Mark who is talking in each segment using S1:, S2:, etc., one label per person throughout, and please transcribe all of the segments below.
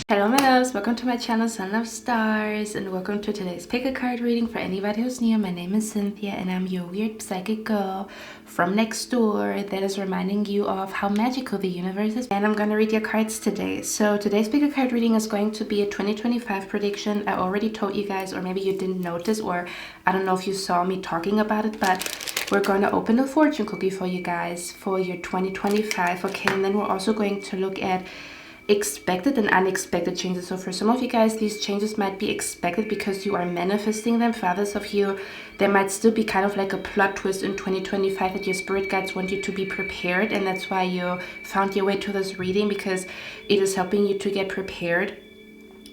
S1: Hello my loves, welcome to my channel Sun Love Stars, and welcome to today's pick a card reading for anybody who's new. My name is Cynthia and I'm your weird psychic girl from next door that is reminding you of how magical the universe is. And I'm going to read your cards today. So today's pick a card reading is going to be a 2025 prediction. I already told you guys, or maybe you didn't notice, or I don't know if you saw me talking about it, but we're going to open a fortune cookie for you guys for your 2025, okay? And then we're also going to look at expected and unexpected changes. So for some of you guys, these changes might be expected because you are manifesting them. For others of you, there might still be kind of like a plot twist in 2025 that your spirit guides want you to be prepared, and that's why you found your way to this reading, because it is helping you to get prepared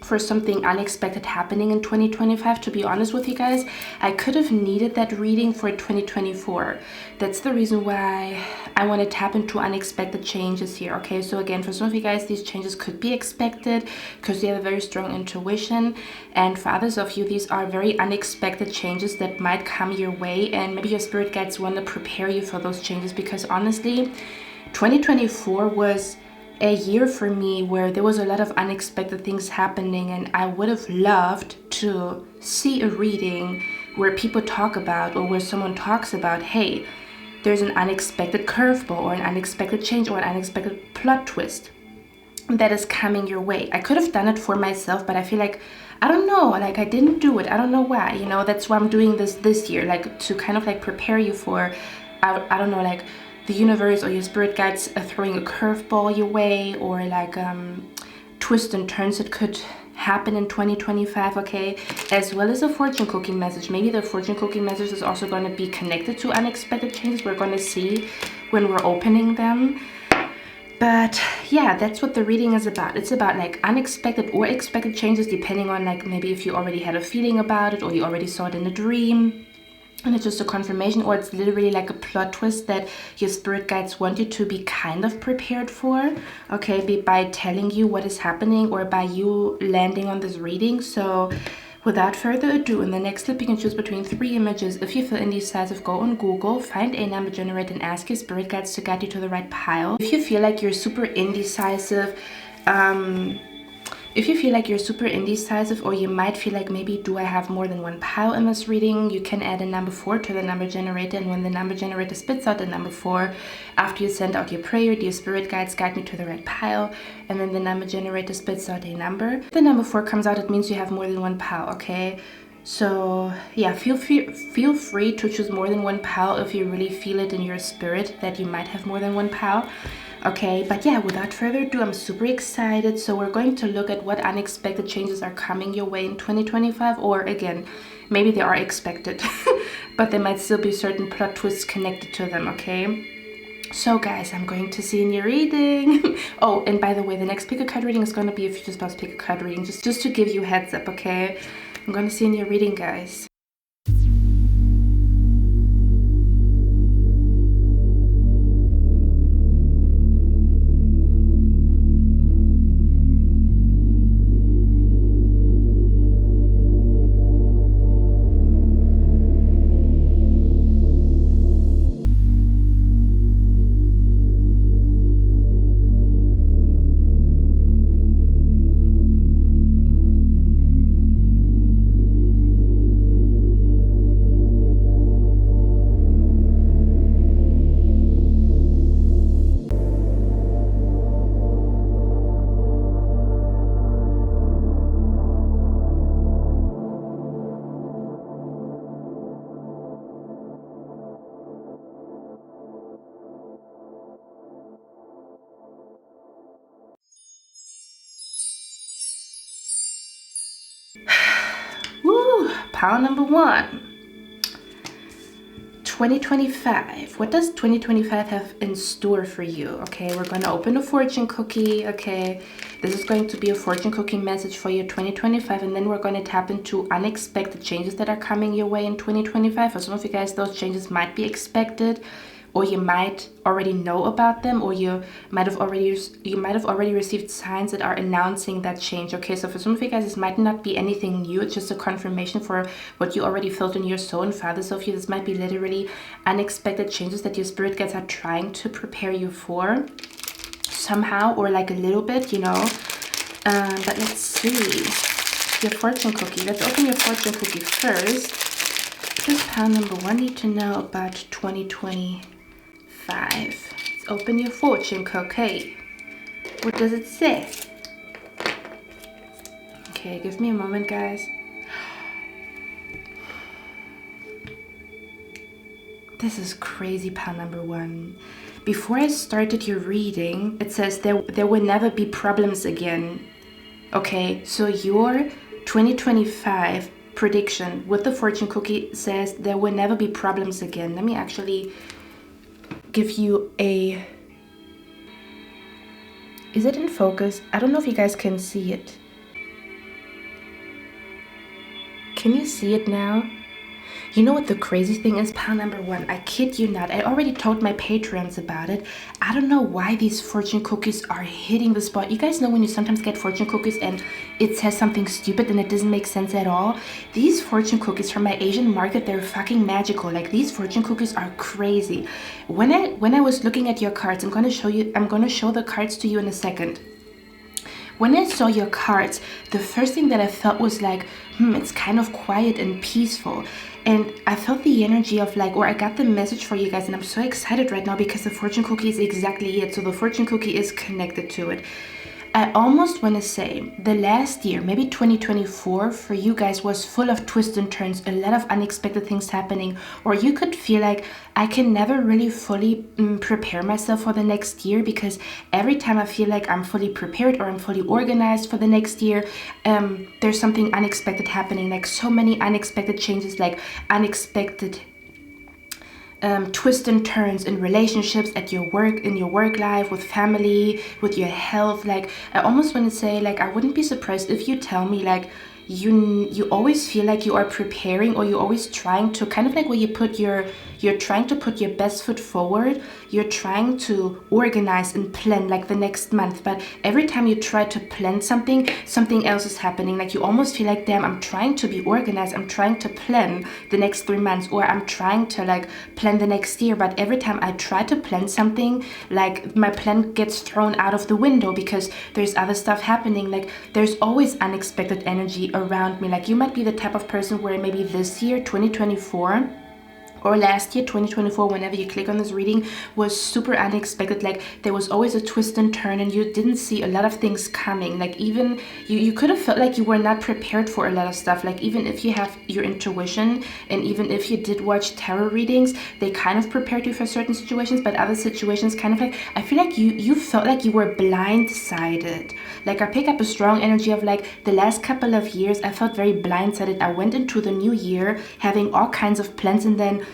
S1: for something unexpected happening in 2025. To be honest with you guys, I could have needed that reading for 2024. That's the reason why I want to tap into unexpected changes here, okay? So again, for some of you guys, these changes could be expected because you have a very strong intuition, and for others of you, these are very unexpected changes that might come your way, and maybe your spirit guides want to prepare you for those changes, because honestly, 2024 was a year for me where there was a lot of unexpected things happening, and I would have loved to see a reading where people talk about, or where someone talks about, hey, there's an unexpected curveball or an unexpected change or an unexpected plot twist that is coming your way. I could have done it for myself, but I feel like, I don't know, like I didn't do it. I don't know why, you know. That's why I'm doing this year, like to kind of like prepare you for, I don't know, like the universe or your spirit guides are throwing a curveball your way, or like twists and turns that could happen in 2025, okay? As well as a fortune cookie message. Maybe the fortune cookie message is also going to be connected to unexpected changes. We're going to see when we're opening them. But yeah, that's what the reading is about. It's about like unexpected or expected changes, depending on like maybe if you already had a feeling about it, or you already saw it in a dream and it's just a confirmation, or it's literally like a plot twist that your spirit guides want you to be kind of prepared for, okay, by telling you what is happening or by you landing on this reading. So without further ado, in the next clip you can choose between 3 images. If you feel indecisive, go on Google, find a number generator and ask your spirit guides to guide you to the right pile. If you feel like you're super indecisive, or you might feel like, maybe do I have more than one pile in this reading, you can add a number 4 to the number generator, and when the number generator spits out the number 4, after you send out your prayer, dear spirit guides, guide me to the right pile, and then the number generator spits out a number. The number 4 comes out, it means you have more than one pile, okay? So yeah, feel free to choose more than one pile if you really feel it in your spirit that you might have more than one pile. Okay, but yeah, without further ado, I'm super excited. So we're going to look at what unexpected changes are coming your way in 2025, or again, maybe they are expected, but there might still be certain plot twists connected to them, okay? So guys, I'm going to see in your reading. Oh, and by the way, the next pick a card reading is going to be a future spouse pick a card reading, just to give you a heads up, okay? I'm going to see in your reading, guys. Woo! Pile number 1. 2025. What does 2025 have in store for you? Okay, we're going to open a fortune cookie, okay? This is going to be a fortune cookie message for your 2025, and then we're going to tap into unexpected changes that are coming your way in 2025. For some of you guys, those changes might be expected, or you might already know about them, or you might have already received signs that are announcing that change. Okay, so for some of you guys, this might not be anything new. It's just a confirmation for what you already felt in your soul. And for others of you, this might be literally unexpected changes that your spirit guides are trying to prepare you for somehow, or like a little bit, you know. But let's see. Your fortune cookie. Let's open your fortune cookie first. What does pile number 1 need to know about 2025? Let's open your fortune cookie. What does it say? Okay, give me a moment, guys. This is crazy, pile number 1. Before I started your reading, it says there will never be problems again. Okay, so your 2025 prediction with the fortune cookie says there will never be problems again. Let me actually give you a... Is it in focus? I don't know if you guys can see it. Can you see it now? You know what the crazy thing is, pile number 1? I kid you not. I already told my patrons about it. I don't know why these fortune cookies are hitting the spot. You guys know when you sometimes get fortune cookies and it says something stupid and it doesn't make sense at all? These fortune cookies from my Asian market, they're fucking magical. Like, these fortune cookies are crazy. When I was looking at your cards, I'm gonna show the cards to you in a second. When I saw your cards, the first thing that I felt was like, it's kind of quiet and peaceful. And I felt the energy of like, or I got the message for you guys, and I'm so excited right now because the fortune cookie is exactly it. So the fortune cookie is connected to it. I almost want to say the last year, maybe 2024, for you guys was full of twists and turns, a lot of unexpected things happening, or you could feel like I can never really fully prepare myself for the next year, because every time I feel like I'm fully prepared or I'm fully organized for the next year, there's something unexpected happening, like so many unexpected changes, like unexpected twists and turns in relationships, at your work, in your work life, with family, with your health. Like, I almost want to say, like, I wouldn't be surprised if you tell me, like, you always feel like you are preparing, or you're always trying to, kind of like where you're trying to put your best foot forward, you're trying to organize and plan like the next month, but every time you try to plan something else is happening. Like, you almost feel like, damn, I'm trying to be organized, I'm trying to plan the next 3 months, or I'm trying to like plan the next year, but every time I try to plan something, like, my plan gets thrown out of the window because there's other stuff happening. Like, there's always unexpected energy around me. Like, you might be the type of person where maybe this year, 2024, or last year, 2024, whenever you click on this reading, was super unexpected. Like, there was always a twist and turn, and you didn't see a lot of things coming. Like, even you could have felt like you were not prepared for a lot of stuff. Like, even if you have your intuition, and even if you did watch tarot readings, they kind of prepared you for certain situations, but other situations kind of like, I feel like you felt like you were blindsided. Like, I pick up a strong energy of like the last couple of years, I felt very blindsided. I went into the new year having all kinds of plans, and then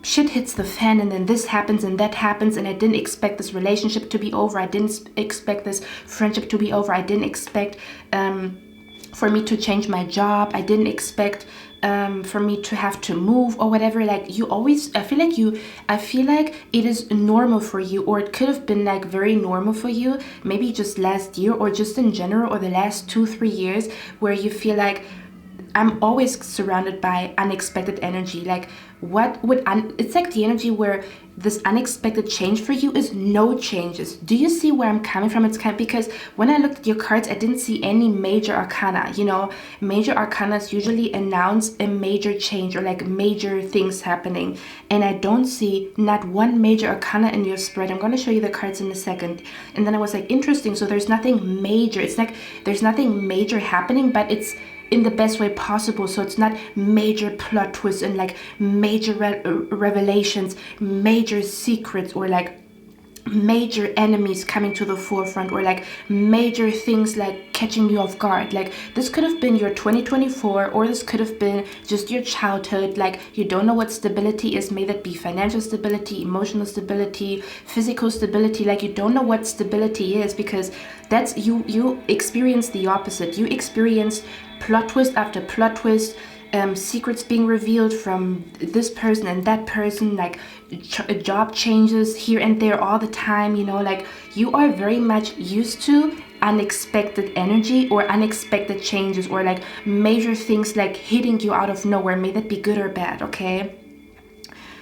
S1: shit hits the fan, and then this happens and that happens, and I didn't expect this relationship to be over. I didn't expect this friendship to be over. I didn't expect for me to change my job. I didn't expect for me to have to move or whatever. Like, you always, I feel like it is normal for you, or it could have been like very normal for you, maybe just last year, or just in general, or the last 2-3 years, where you feel like, I'm always surrounded by unexpected energy. Like, it's like the energy where this unexpected change for you is no changes. Do you see where I'm coming from? It's kind of, because when I looked at your cards, I didn't see any major arcana. You know, major arcanas usually announce a major change, or like major things happening, and I don't see not one major arcana in your spread. I'm going to show you the cards in a second. And then I was like, interesting, so there's nothing major. It's like there's nothing major happening, but it's in the best way possible. So it's not major plot twists and like major revelations, major secrets, or like major enemies coming to the forefront, or like major things like catching you off guard. Like, this could have been your 2024, or this could have been just your childhood. Like, you don't know what stability is. May that be financial stability, emotional stability, physical stability. Like, you don't know what stability is, because that's you experience the opposite. You experience plot twist after plot twist, secrets being revealed from this person and that person, like job changes here and there all the time. You know, like, you are very much used to unexpected energy, or unexpected changes, or like major things like hitting you out of nowhere. May that be good or bad, okay?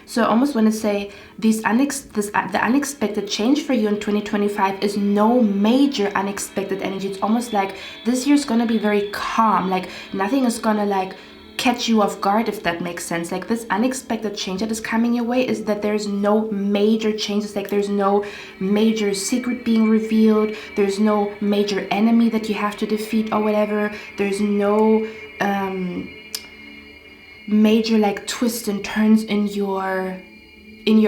S1: So I almost want to say the unexpected change for you in 2025 is no major unexpected energy. It's almost like this year's gonna be very calm. Like nothing is gonna like catch you off guard, if that makes sense. Like this unexpected change that is coming your way is that there's no major changes. Like there's no major secret being revealed. There's no major enemy that you have to defeat or whatever. There's no major like twists and turns in your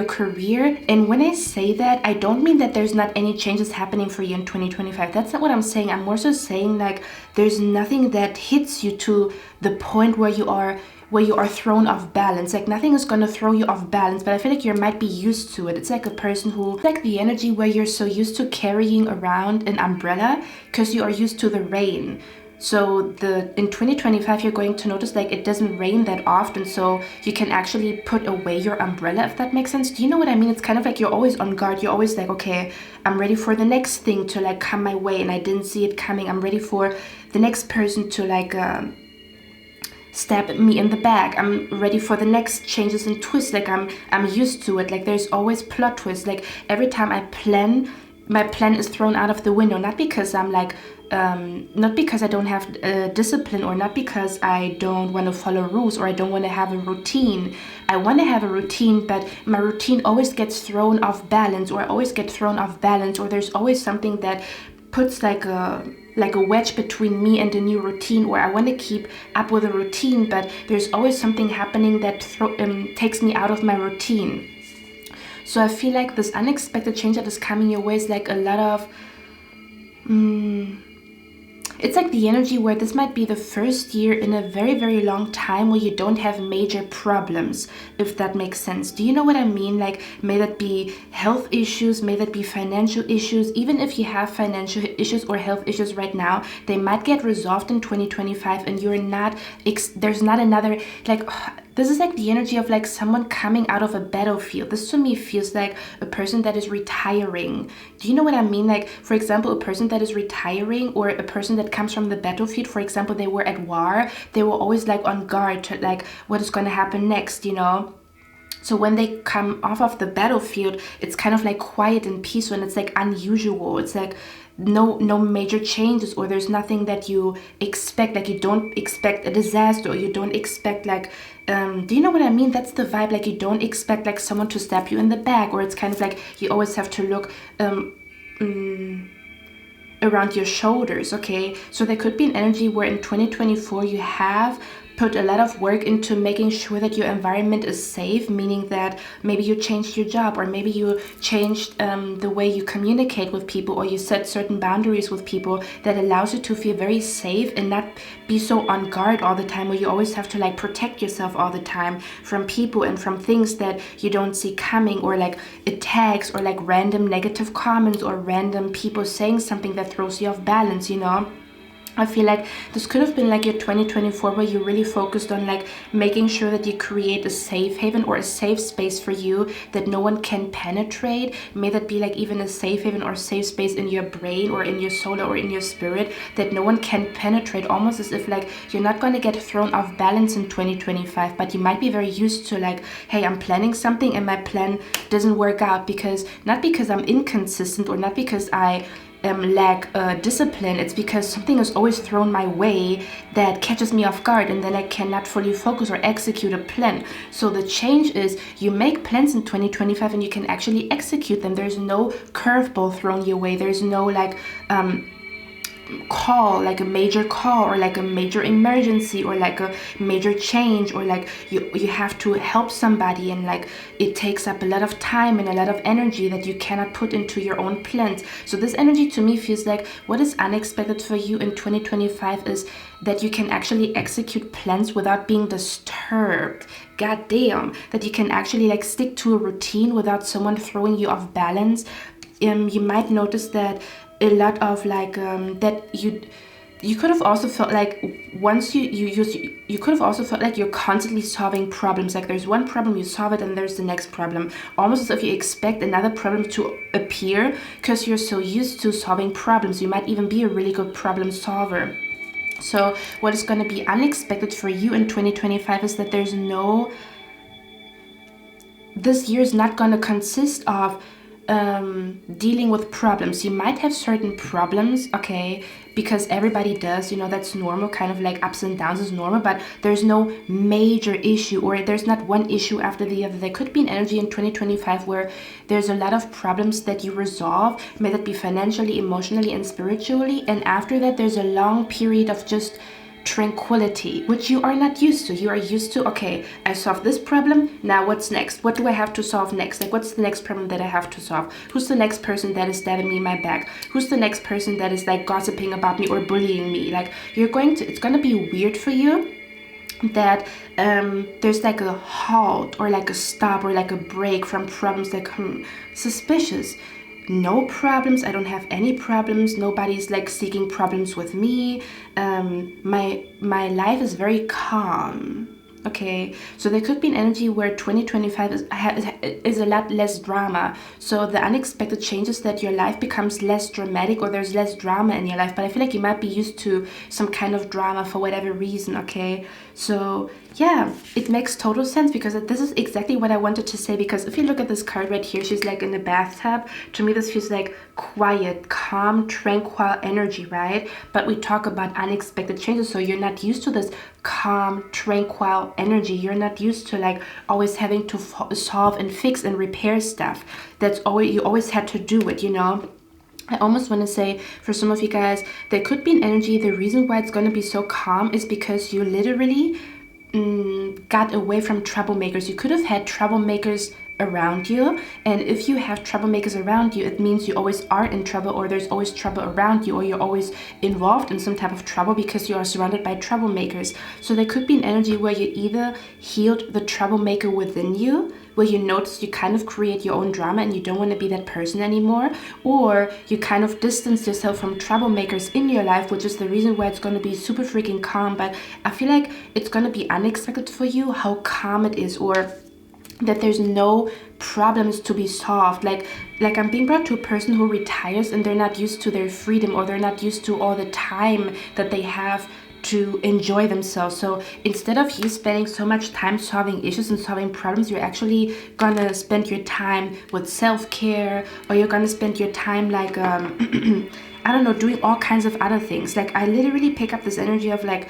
S1: career. And when I say that, I don't mean that there's not any changes happening for you in 2025. That's not what I'm saying. I'm more so saying like there's nothing that hits you to the point where you are thrown off balance. Like nothing is going to throw you off balance, but I feel like you might be used to it. It's like a person who, like the energy where you're so used to carrying around an umbrella because you are used to the rain. So in 2025, you're going to notice like it doesn't rain that often, so you can actually put away your umbrella, if that makes sense. Do you know what I mean? It's kind of like you're always on guard. You're always like, okay, I'm ready for the next thing to like come my way and I didn't see it coming. I'm ready for the next person to like stab me in the back. I'm ready for the next changes and twists. Like I'm used to it. Like there's always plot twists. Like every time I plan, my plan is thrown out of the window, not because I'm like not because I don't have discipline, or not because I don't want to follow rules, or I don't want to have a routine. I want to have a routine, but my routine always gets thrown off balance, or I always get thrown off balance, or there's always something that puts like a wedge between me and the new routine, or I want to keep up with a routine, but there's always something happening that takes me out of my routine. So I feel like this unexpected change that is coming your way is like a lot of it's like the energy where this might be the first year in a very, very long time where you don't have major problems, if that makes sense. Do you know what I mean? Like, may that be health issues, may that be financial issues. Even if you have financial issues or health issues right now, they might get resolved in 2025, and you're not, there's not another, like, this is like the energy of like someone coming out of a battlefield. This to me feels like a person that is retiring. Do you know what I mean? Like, for example, a person that is retiring, or a person that comes from the battlefield, for example, they were at war, they were always like on guard to like what is going to happen next, you know? So when they come off of the battlefield, it's kind of like quiet and peaceful, and it's like unusual. It's like no major changes, or there's nothing that you expect. Like, you don't expect a disaster, or you don't expect like do you know what I mean? That's the vibe. Like, you don't expect like someone to stab you in the back, or it's kind of like you always have to look around your shoulders. Okay, so there could be an energy where in 2024 you have put a lot of work into making sure that your environment is safe, meaning that maybe you changed your job, or maybe you changed the way you communicate with people, or you set certain boundaries with people that allows you to feel very safe and not be so on guard all the time, where you always have to like protect yourself all the time from people and from things that you don't see coming, or like attacks, or like random negative comments, or random people saying something that throws you off balance, you know? I feel like this could have been like your 2024, where you really focused on like making sure that you create a safe haven, or a safe space for you that no one can penetrate. May that be like even a safe haven or safe space in your brain, or in your soul, or in your spirit, that no one can penetrate, almost as if like you're not going to get thrown off balance in 2025, but you might be very used to like, hey, I'm planning something and my plan doesn't work out, because not because I'm inconsistent, or not because I lack discipline. It's because something is always thrown my way that catches me off guard, and then I cannot fully focus or execute a plan. So the change is you make plans in 2025 and you can actually execute them. There's no curveball thrown your way. There's no like call, like a major call, or like a major emergency, or like a major change, or like you have to help somebody, and like it takes up a lot of time and a lot of energy that you cannot put into your own plans. So this energy to me feels like what is unexpected for you in 2025 is that you can actually execute plans without being disturbed. God damn, that you can actually like stick to a routine without someone throwing you off balance. You might notice that a lot of like that you could have also felt like once you could have also felt like you're constantly solving problems. Like, there's one problem, you solve it, and there's the next problem, almost as if you expect another problem to appear because you're so used to solving problems. You might even be a really good problem solver. So what is going to be unexpected for you in 2025 is that there's no this year is not going to consist of dealing with problems. You might have certain problems, okay, because everybody does, you know, that's normal, kind of like ups and downs is normal, but there's no major issue, or there's not one issue after the other. There could be an energy in 2025 where there's a lot of problems that you resolve, may that be financially, emotionally, and spiritually, and after that there's a long period of just tranquility, which you are not used to. You are used to, okay, I solved this problem, now what's next? What do I have to solve next? Like, what's the next problem that I have to solve? Who's the next person that is stabbing me in my back? Who's the next person that is like gossiping about me or bullying me? Like, it's gonna be weird for you that there's like a halt or like a stop or like a break from problems. Like, suspicious. No problems. I don't have any problems. Nobody's like seeking problems with me. My life is very calm. Okay, so there could be an energy where 2025 is a lot less drama. So the unexpected changes that your life becomes less dramatic, or there's less drama in your life. But I feel like you might be used to some kind of drama for whatever reason, okay? So yeah, it makes total sense, because this is exactly what I wanted to say. Because if you look at this card right here, she's like in the bathtub. To me, this feels like quiet, calm, tranquil energy, right? But we talk about unexpected changes, so you're not used to this calm, tranquil energy. You're not used to like always having to solve and fix and repair stuff. You always had to do it, you know? I almost want to say, for some of you guys, there could be an energy. The reason why it's going to be so calm is because you literally got away from troublemakers. You could have had troublemakers around you, and if you have troublemakers around you, it means you always are in trouble, or there's always trouble around you, or you're always involved in some type of trouble because you are surrounded by troublemakers. So there could be an energy where you either healed the troublemaker within you, where you notice you kind of create your own drama and you don't want to be that person anymore, or you kind of distance yourself from troublemakers in your life, which is the reason why it's going to be super freaking calm. But I feel like it's going to be unexpected for you how calm it is, or that there's no problems to be solved. Like I'm being brought to a person who retires and they're not used to their freedom, or they're not used to all the time that they have to enjoy themselves. So instead of you spending so much time solving issues and solving problems, you're actually gonna spend your time with self-care, or you're gonna spend your time like I don't know, doing all kinds of other things. Like I literally pick up this energy of like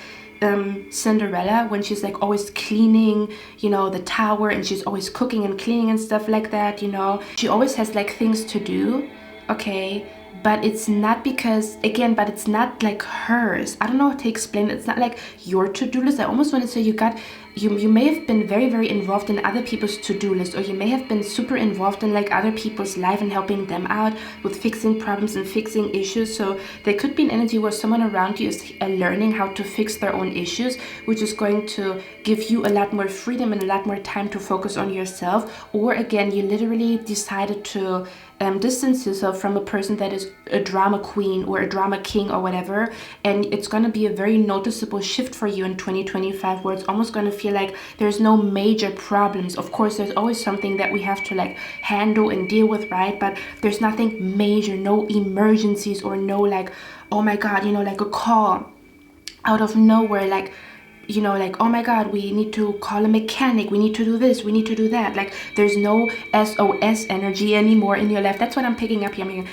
S1: Cinderella, when she's like always cleaning, you know, the tower, and she's always cooking and cleaning and stuff like that, you know. She always has like things to do, okay? But it's not because, again, but it's not like hers. I don't know how to explain it. It's not like your to-do list. I almost want to say you may have been very, very involved in other people's to-do list, or you may have been super involved in like other people's life and helping them out with fixing problems and fixing issues. So there could be an energy where someone around you is learning how to fix their own issues, which is going to give you a lot more freedom and a lot more time to focus on yourself. Or again, you literally decided to distance yourself from a person that is a drama queen or a drama king or whatever, and it's going to be a very noticeable shift for you in 2025, where it's almost going to feel like there's no major problems. Of course, there's always something that we have to like handle and deal with, right? But there's nothing major, no emergencies, or no like, oh my god, you know, like a call out of nowhere, like, you know, like, oh my god, we need to call a mechanic, we need to do this, we need to do that. Like there's no SOS energy anymore in your life. That's what I'm picking up here. I'm hearing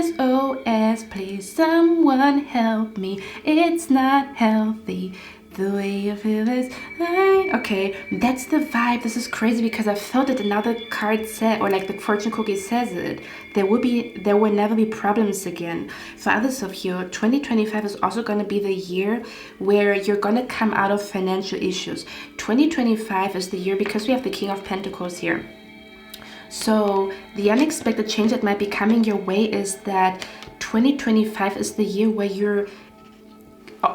S1: SOS, please someone help me, it's not healthy the way you feel is right. Okay, that's the vibe. This is crazy because I felt it. Another card said, or like the fortune cookie says it, there will never be problems again. For others of you, 2025 is also going to be the year where you're going to come out of financial issues. 2025 is the year, because we have the King of Pentacles here. So the unexpected change that might be coming your way is that 2025 is the year where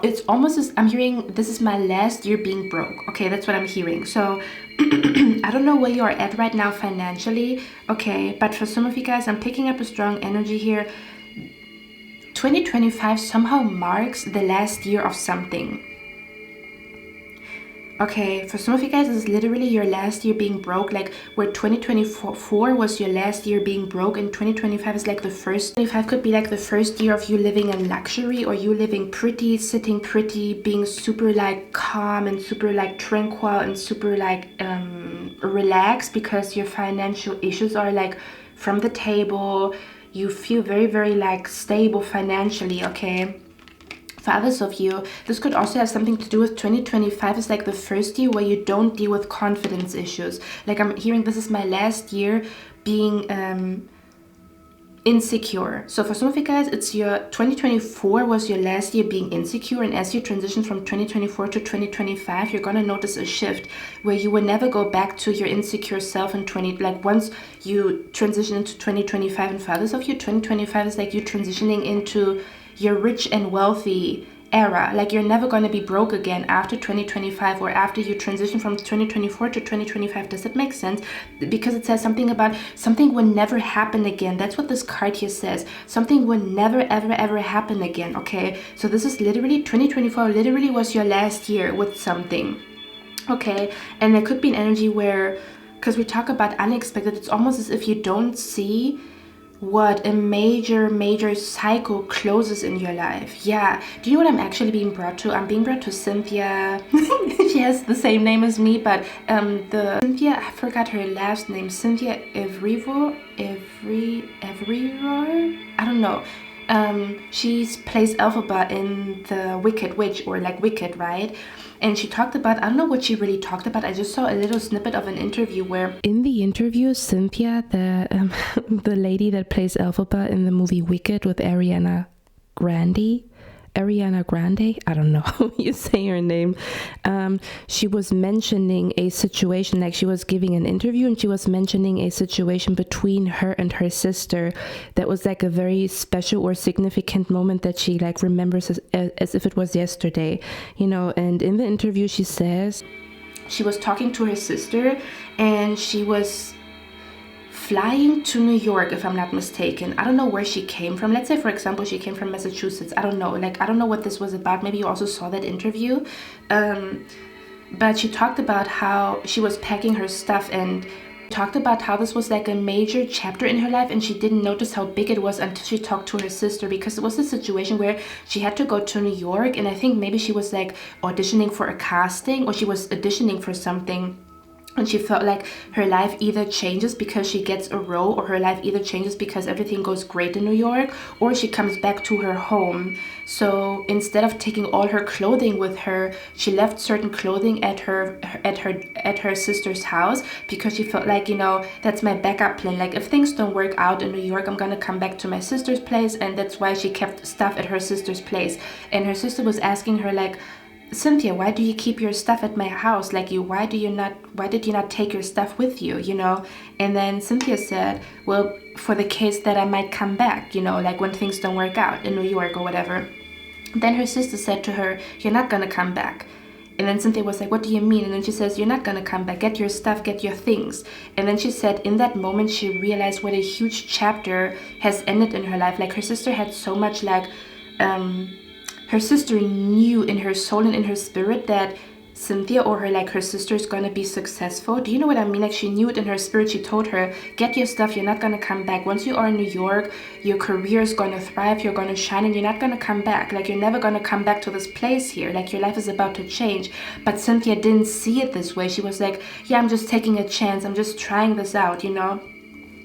S1: it's almost as I'm hearing, this is my last year being broke. Okay, that's what I'm hearing. So I don't know where you are at right now financially, okay, but for some of you guys, I'm picking up a strong energy here. 2025 somehow marks the last year of something. Okay, for some of you guys, this is literally your last year being broke, like where 2024 was your last year being broke, and 2025 is like the first. 2025 could be like the first year of you living in luxury, or you living pretty, sitting pretty, being super like calm and super like tranquil and super like relaxed because your financial issues are like from the table. You feel very, very like stable financially, okay? For others of you, this could also have something to do with 2025 is like the first year where you don't deal with confidence issues. Like I'm hearing this is my last year being insecure. So for some of you guys, it's your 2024 was your last year being insecure, and as you transition from 2024 to 2025, you're gonna notice a shift where you will never go back to your insecure self in once you transition into 2025. And for others of you, 2025 is like you transitioning into your rich and wealthy era. Like you're never going to be broke again after 2025 or after you transition from 2024 to 2025. Does it make sense? Because it says something about something will never happen again. That's what this card here says. Something will never ever ever happen again. Okay, so this is literally 2024 literally was your last year with something. Okay, and there could be an energy where, because we talk about unexpected, it's almost as if you don't see what a major cycle closes in your life. Yeah, do you know what I'm actually being brought to? I'm being brought to Cynthia. She has the same name as me, but the Cynthia, I forgot her last name, Cynthia 𝘐𝑒𝑣𝑒, I don't know. She plays 𝘸𝑒𝑑 in the Wicked Witch, or like Wicked, right? And she talked about, I don't know what she really talked about. I just saw a little snippet of an interview where in the interview, Cynthia, the lady that plays 𝘸𝑒𝑑 in the movie Wicked with Ariana Grande, I don't know how you say her name. She was mentioning a situation, like she was giving an interview and she was mentioning a situation between her and her sister that was like a very special or significant moment that she like remembers as if it was yesterday, you know. And in the interview she says she was talking to her sister and she was flying to New York, if I'm not mistaken. I don't know where she came from. Let's say, for example, she came from Massachusetts. I don't know. Like, I don't know what this was about. Maybe you also saw that interview. But she talked about how she was packing her stuff and talked about how this was like a major chapter in her life, and she didn't notice how big it was until she talked to her sister, because it was a situation where she had to go to New York, and I think maybe she was like auditioning for a casting, or she was auditioning for something. And she felt like her life either changes because she gets a role, or her life either changes because everything goes great in New York, or she comes back to her home. So instead of taking all her clothing with her, she left certain clothing at her sister's house, because she felt like, you know, that's my backup plan. Like if things don't work out in New York, I'm gonna come back to my sister's place. And that's why she kept stuff at her sister's place. And her sister was asking her like, Cynthia, why do you keep your stuff at my house? Like why did you not take your stuff with you, you know? And then Cynthia said, well, for the case that I might come back, you know, like when things don't work out in New York or whatever. Then her sister said to her, you're not gonna come back. And then Cynthia was like, what do you mean? And then she says, you're not gonna come back, get your stuff, get your things. And then she said in that moment she realized what a huge chapter has ended in her life. Like her sister had so much like her sister knew in her soul and in her spirit that Cynthia or her sister is gonna be successful. Do you know what I mean? Like she knew it in her spirit. She told her, get your stuff, you're not gonna come back. Once you are in New York, your career is gonna thrive, you're gonna shine, and you're not gonna come back. Like you're never gonna come back to this place here. Like your life is about to change. But Cynthia didn't see it this way. She was like, yeah, I'm just taking a chance. I'm just trying this out, you know?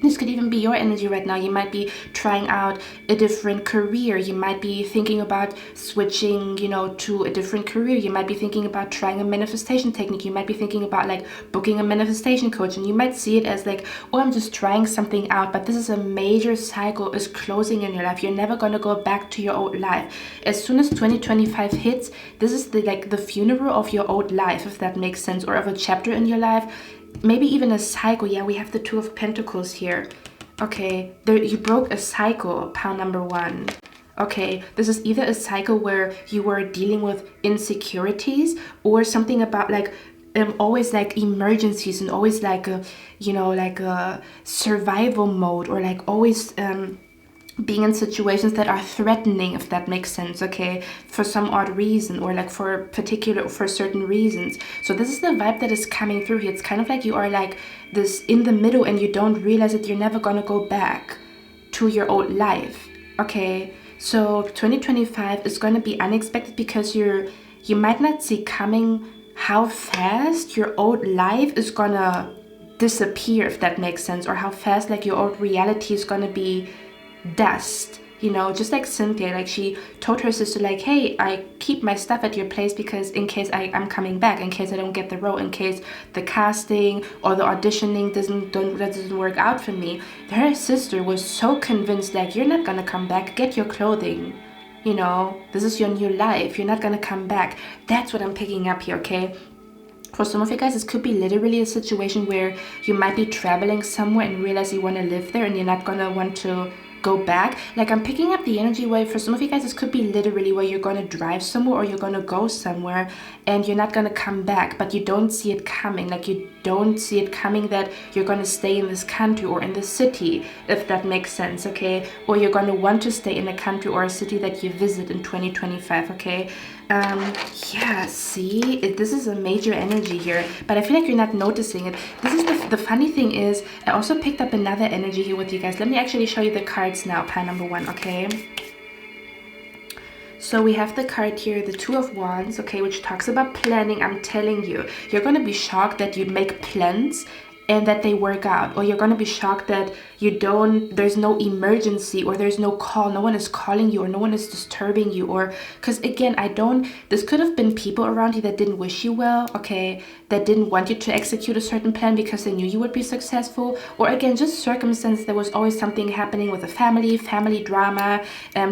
S1: This could even be your energy right now. You might be trying out a different career. You might be thinking about switching, you know, to a different career. You might be thinking about trying a manifestation technique. You might be thinking about like booking a manifestation coach, and you might see it as like, oh, I'm just trying something out. But this is a major cycle is closing in your life. You're never going to go back to your old life. As soon as 2025 hits, this is the funeral of your old life, if that makes sense, or of a chapter in your life. Maybe even a cycle. Yeah, we have the Two of Pentacles here. Okay, there you broke a cycle, pile number one. Okay, this is either a cycle where you were dealing with insecurities, or something about like always like emergencies, and always like a, you know, like a survival mode, or like always being in situations that are threatening, if that makes sense, okay, for some odd reason, or like for certain reasons. So this is the vibe that is coming through here. It's kind of like you are like this in the middle, and you don't realize that you're never gonna go back to your old life. Okay, so 2025 is gonna be unexpected, because you might not see coming how fast your old life is gonna disappear, if that makes sense, or how fast like your old reality is gonna be dust. You know, just like Cynthia, like she told her sister, like, hey, I keep my stuff at your place because in case I'm coming back, in case I don't get the role, in case the casting or the auditioning doesn't work out for me. Her sister was so convinced, like, you're not gonna come back, get your clothing. You know, this is your new life, you're not gonna come back. That's what I'm picking up here, okay? For some of you guys, this could be literally a situation where you might be traveling somewhere and realize you want to live there and you're not gonna want to go back. Like, I'm picking up the energy where for some of you guys, this could be literally where you're going to drive somewhere or you're going to go somewhere and you're not going to come back, but you don't see it coming. Like, you don't see it coming that you're going to stay in this country or in the city, if that makes sense, okay? Or you're going to want to stay in a country or a city that you visit in 2025, okay? Yeah, see, this is a major energy here, but I feel like you're not noticing it. This is the funny thing is, I also picked up another energy here with you guys. Let me actually show you the cards now, pile number 1, okay? So we have the card here, the Two of Wands, okay, which talks about planning. I'm telling you, you're going to be shocked that you make plans and that they work out, or you're going to be shocked that there's no emergency, or there's no call, no one is calling you, or no one is disturbing you, or because again, this could have been people around you that didn't wish you well, okay, that didn't want you to execute a certain plan because they knew you would be successful, or again, just circumstance. There was always something happening with a family drama,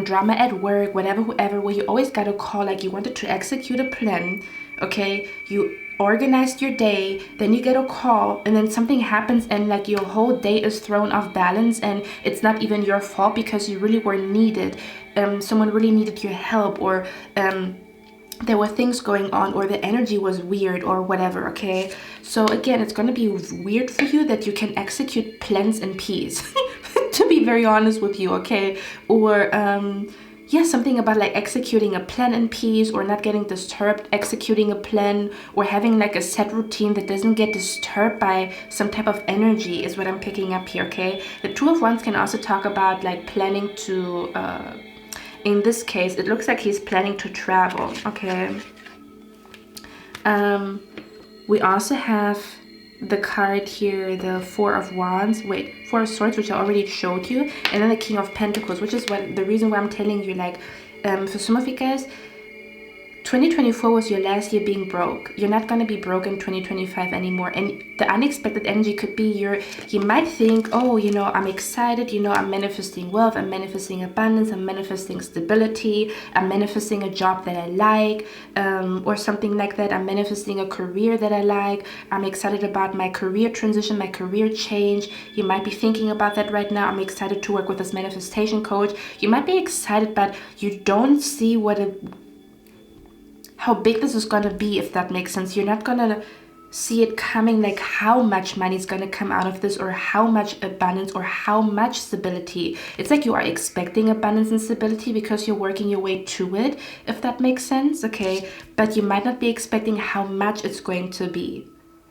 S1: drama at work, whoever, where you always got a call, like you wanted to execute a plan, okay, you organized your day, then you get a call, and then something happens and like your whole day is thrown off balance, and it's not even your fault because you really were needed. Someone really needed your help, or there were things going on, or the energy was weird, or whatever, okay? So again, it's going to be weird for you that you can execute plans in peace, to be very honest with you, okay? Or yeah, something about like executing a plan in peace, or not getting disturbed executing a plan, or having like a set routine that doesn't get disturbed by some type of energy is what I'm picking up here, okay? The Two of Wands can also talk about like planning to, in this case, it looks like he's planning to travel, okay? We also have the card here, the Four of Swords, which I already showed you, and then the King of Pentacles, which is the reason why I'm telling you, like, for some of you guys, 2024 was your last year being broke. You're not going to be broke in 2025 anymore. And the unexpected energy could be you might think, oh, you know, I'm excited, you know, I'm manifesting wealth, I'm manifesting abundance, I'm manifesting stability, I'm manifesting a job that I like, or something like that. I'm manifesting a career that I like. I'm excited about my career transition, my career change. You might be thinking about that right now. I'm excited to work with this manifestation coach. You might be excited, but you don't see how big this is going to be, if that makes sense. You're not going to see it coming, like how much money is going to come out of this, or how much abundance, or how much stability. It's like you are expecting abundance and stability because you're working your way to it, if that makes sense, okay? But you might not be expecting how much it's going to be.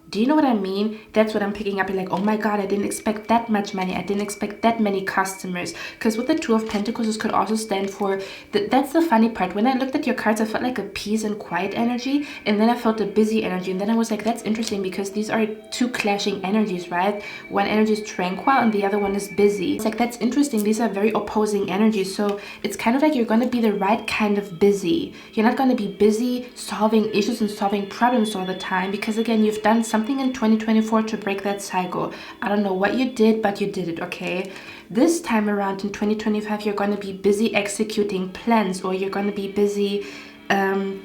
S1: Do you know what I mean? That's what I'm picking up. You're like, oh my God, I didn't expect that much money. I didn't expect that many customers. Because with the Two of Pentacles, this could also stand for, that's the funny part. When I looked at your cards, I felt like a peace and quiet energy. And then I felt a busy energy. And then I was like, that's interesting because these are two clashing energies, right? One energy is tranquil and the other one is busy. It's like, that's interesting. These are very opposing energies. So it's kind of like you're going to be the right kind of busy. You're not going to be busy solving issues and solving problems all the time. Because again, you've done something in 2024 to break that cycle. I don't know what you did, but you did it, okay? This time around in 2025, you're going to be busy executing plans, or you're going to be busy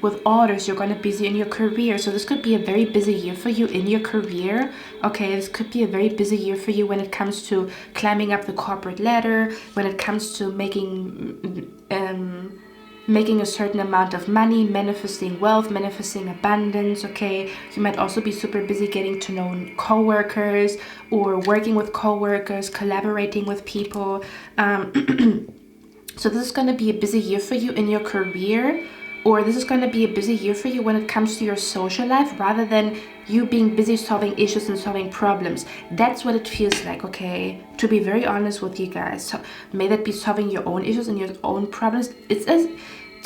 S1: with orders. You're going to be busy in your career. So this could be a very busy year for you in your career, okay? This could be a very busy year for you when it comes to climbing up the corporate ladder, when it comes to making a certain amount of money, manifesting wealth, manifesting abundance, okay? You might also be super busy getting to know co-workers, or working with co-workers, collaborating with people. So this is going to be a busy year for you in your career, or this is going to be a busy year for you when it comes to your social life, rather than you being busy solving issues and solving problems. That's what it feels like, okay? To be very honest with you guys. So may that be solving your own issues and your own problems.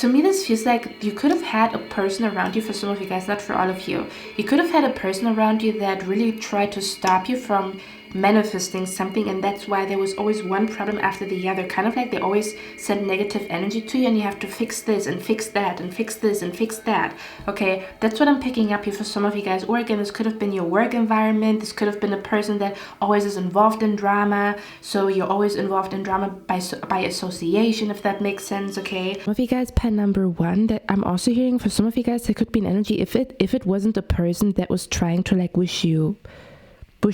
S1: to me, this feels like you could have had a person around you, for some of you guys, not for all of you. You could have had a person around you that really tried to stop you from manifesting something, and that's why there was always one problem after the other. Kind of like they always send negative energy to you, and you have to fix this and fix that and fix this and fix that. Okay, that's what I'm picking up here for some of you guys. Or again, this could have been your work environment. This could have been a person that always is involved in drama, so you're always involved in drama by association, if that makes sense. Okay, some of you guys, pen number one, that I'm also hearing for some of you guys, there could be an energy if it wasn't a person that was trying to like wish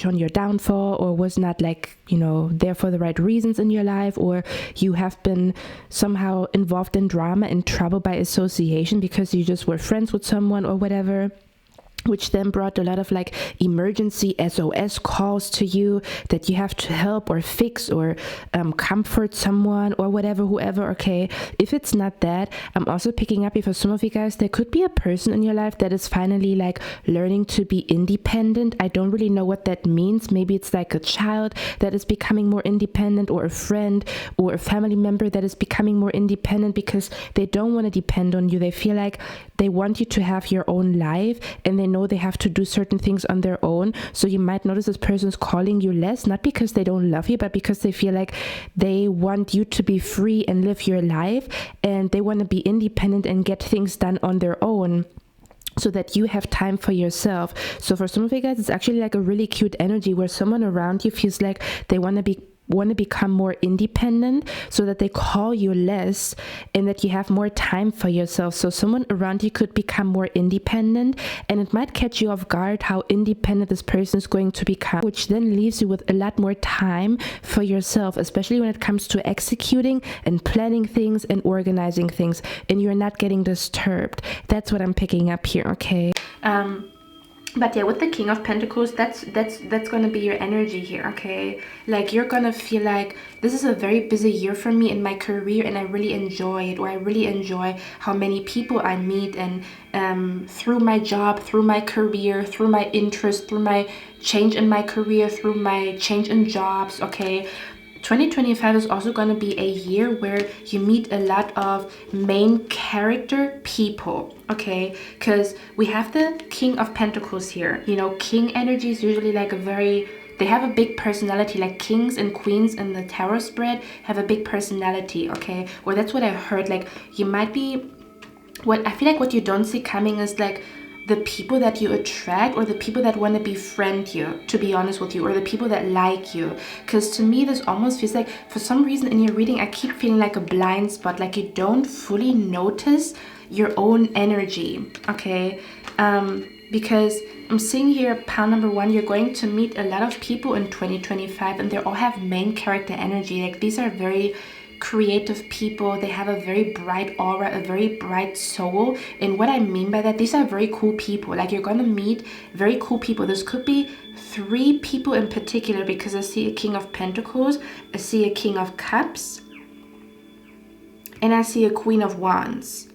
S1: on your downfall, or was not like, you know, there for the right reasons in your life, or you have been somehow involved in drama and trouble by association because you just were friends with someone or whatever, which then brought a lot of like emergency SOS calls to you that you have to help or fix or comfort someone or whatever, whoever. Okay, if it's not that, I'm also picking up here for some of you guys, there could be a person in your life that is finally like learning to be independent. I don't really know what that means. Maybe it's like a child that is becoming more independent, or a friend or a family member that is becoming more independent because they don't want to depend on you. They feel like they want you to have your own life, and they know they have to do certain things on their own. So you might notice this person's calling you less, not because they don't love you, but because they feel like they want you to be free and live your life, and they want to be independent and get things done on their own, so that you have time for yourself. So for some of you guys, it's actually like a really cute energy where someone around you feels like they want to become more independent, so that they call you less and that you have more time for yourself. So someone around you could become more independent, and it might catch you off guard how independent this person is going to become, which then leaves you with a lot more time for yourself, especially when it comes to executing and planning things and organizing things, and you're not getting disturbed. That's what I'm picking up here. Okay, but yeah, with the King of Pentacles, that's going to be your energy here. Okay, like you're going to feel like this is a very busy year for me in my career, and I really enjoy it, or I really enjoy how many people I meet, and through my job, through my career, through my interest, through my change in my career, through my change in jobs. Okay, 2025 is also going to be a year where you meet a lot of main character people, okay? Because we have the King of Pentacles here. You know, king energy is usually like they have a big personality, like kings and queens in the tarot spread have a big personality, okay? Or that's what I heard. Like you might be, what I feel like what you don't see coming is like the people that you attract, or the people that want to befriend you, to be honest with you, or the people that like you. Because to me, this almost feels like, for some reason in your reading, I keep feeling like a blind spot, like you don't fully notice your own energy, okay? Because I'm seeing here, pile number one, you're going to meet a lot of people in 2025, and they all have main character energy. Like these are very creative people. They have a very bright aura, a very bright soul. And what I mean by that, these are very cool people. Like you're going to meet very cool people. This could be 3 people in particular, because I see a King of Pentacles, I see a King of Cups, and I see a Queen of Wands.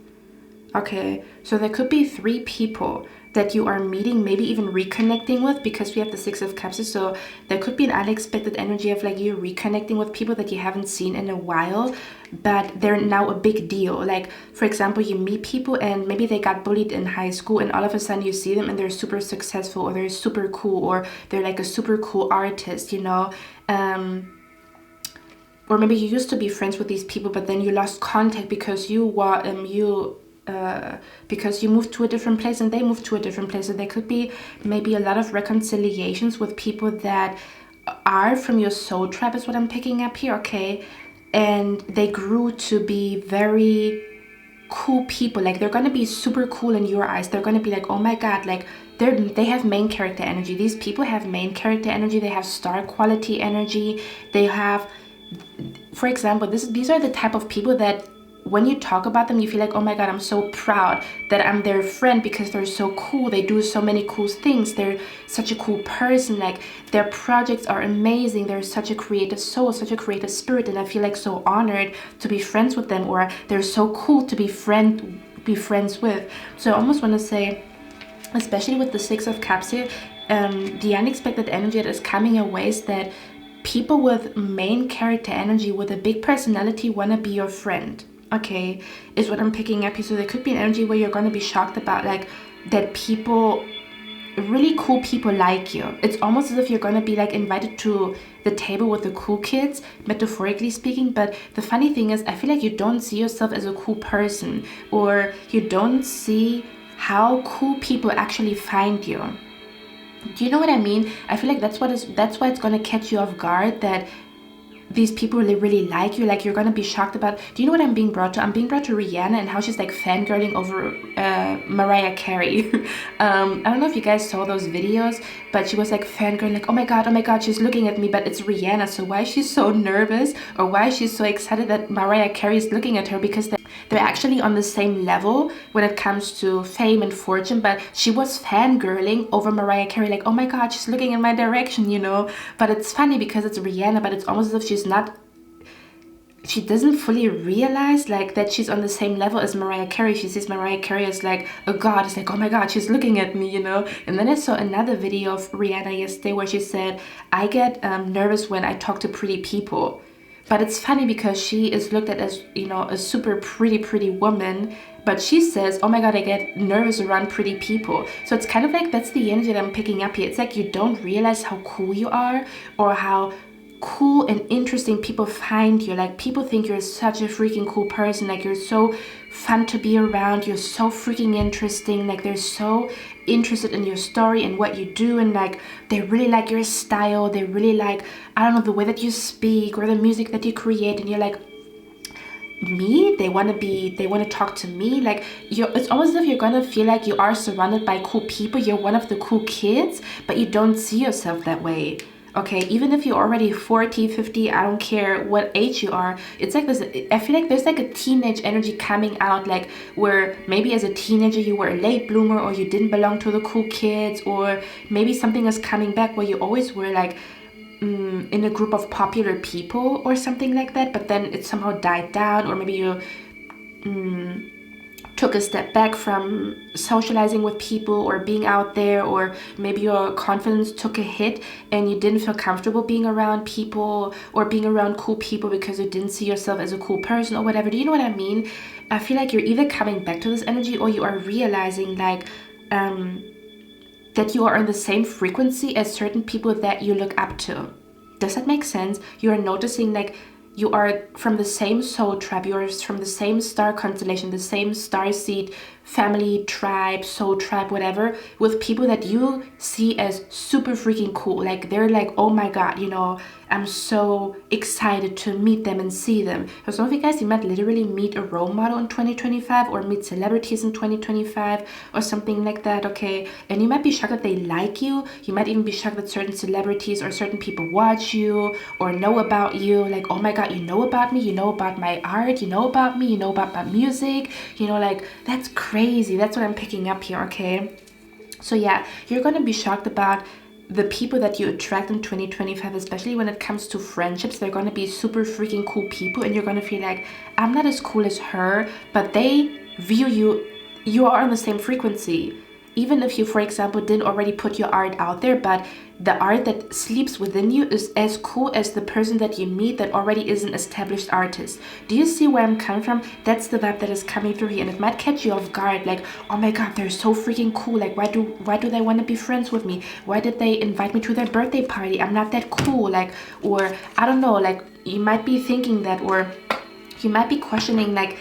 S1: Okay, so there could be 3 people that you are meeting, maybe even reconnecting with, because we have the Six of Cups. So there could be an unexpected energy of like you reconnecting with people that you haven't seen in a while, but they're now a big deal. Like for example, you meet people and maybe they got bullied in high school, and all of a sudden you see them and they're super successful, or they're super cool, or they're like a super cool artist, you know. Or maybe you used to be friends with these people, but then you lost contact because because you moved to a different place and they moved to a different place. So there could be maybe a lot of reconciliations with people that are from your soul tribe, is what I'm picking up here, okay? And they grew to be very cool people. Like they're going to be super cool in your eyes. They're going to be like, oh my god, like they have main character energy. These people have main character energy. They have star quality energy. They have, for example, these are the type of people that when you talk about them, you feel like, oh my god, I'm so proud that I'm their friend, because they're so cool. They do so many cool things. They're such a cool person. Like their projects are amazing. They're such a creative soul, such a creative spirit, and I feel like so honored to be friends with them, or they're so cool to be friends with. So I almost want to say, especially with the Six of Cups here, the unexpected energy that is coming your way is that people with main character energy, with a big personality, want to be your friend. okay, is what I'm picking up here. So there could be an energy where you're going to be shocked about like that people, really cool people like you. It's almost as if you're going to be like invited to the table with the cool kids, metaphorically speaking. But the funny thing is, I feel like you don't see yourself as a cool person, or you don't see how cool people actually find you. Do you know what I mean? I feel like that's why it's going to catch you off guard, that these people really like you. Like, you're gonna be shocked about, do you know what I'm being brought to? I'm being brought to Rihanna and how she's like fangirling over Mariah Carey. I don't know if you guys saw those videos, but she was like fangirling, like, oh my god, she's looking at me, but it's Rihanna, so why is she so nervous, or why is she so excited that Mariah Carey is looking at her? Because they're actually on the same level when it comes to fame and fortune, but she was fangirling over Mariah Carey, like, oh my god, she's looking in my direction, you know. But it's funny because it's Rihanna, but it's almost as if she doesn't fully realize like that she's on the same level as Mariah Carey. She sees Mariah Carey as like a god. It's like, oh my god, she's looking at me, you know. And then I saw another video of Rihanna yesterday where she said, I get nervous when I talk to pretty people. But it's funny because she is looked at as, you know, a super pretty woman, but she says, oh my god, I get nervous around pretty people. So it's kind of like, that's the energy that I'm picking up here. It's like you don't realize how cool you are, or how cool and interesting people find you. Like, people think you're such a freaking cool person, like you're so fun to be around, you're so freaking interesting, like they're so interested in your story and what you do, and like they really like your style, they really like, I don't know, the way that you speak or the music that you create, and you're like, me, they want to talk to me. Like, it's almost as if you're gonna feel like you are surrounded by cool people, you're one of the cool kids, but you don't see yourself that way. Okay, even if you're already 40, 50, I don't care what age you are, it's like this, I feel like there's like a teenage energy coming out, like where maybe as a teenager you were a late bloomer, or you didn't belong to the cool kids, or maybe something is coming back where you always were like in a group of popular people or something like that, but then it somehow died down, or maybe you took a step back from socializing with people or being out there, or maybe your confidence took a hit and you didn't feel comfortable being around people or being around cool people because you didn't see yourself as a cool person or whatever. Do you know what I mean? I feel like you're either coming back to this energy, or you are realizing like that you are on the same frequency as certain people that you look up to. Does that make sense? You are noticing like you are from the same soul tribe, you are from the same star constellation, the same star seed, family, tribe, soul tribe, whatever, with people that you see as super freaking cool. Like, they're like, oh my god, you know, I'm so excited to meet them and see them. For some of you guys, you might literally meet a role model in 2025, or meet celebrities in 2025 or something like that, okay? And you might be shocked that they like you. You might even be shocked that certain celebrities or certain people watch you or know about you. Like, oh my god, you know about me, you know about my art, you know about me, you know about my music, you know, like, that's crazy. That's what I'm picking up here, okay? So yeah, you're gonna be shocked about the people that you attract in 2025, especially when it comes to friendships. They're going to be super freaking cool people, and you're going to feel like, I'm not as cool as her, but they view you are on the same frequency. Even if you, for example, didn't already put your art out there, but the art that sleeps within you is as cool as the person that you meet that already is an established artist. Do you see where I'm coming from? That's the vibe that is coming through here, and it might catch you off guard, like, oh my god, they're so freaking cool. Like, why do they want to be friends with me? Why did they invite me to their birthday party? I'm not that cool. Like, or I don't know, like, you might be thinking that, or you might be questioning like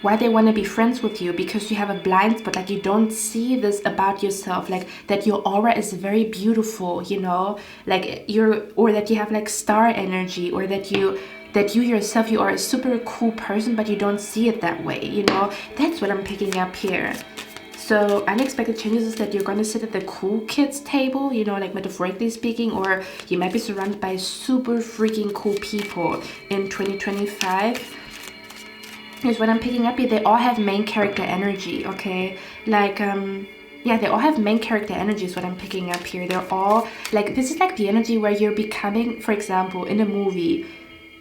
S1: why they want to be friends with you, because you have a blind spot, like you don't see this about yourself, like that your aura is very beautiful, you know, like or that you have like star energy, or that you yourself, you are a super cool person, but you don't see it that way, you know. That's what I'm picking up here. So unexpected changes is that you're going to sit at the cool kids table, you know, like metaphorically speaking, or you might be surrounded by super freaking cool people in 2025. Here's what I'm picking up here. They all have main character energy, okay? Like, yeah, they all have main character energy is what I'm picking up here. They're all, like, this is like the energy where you're becoming, for example, in a movie.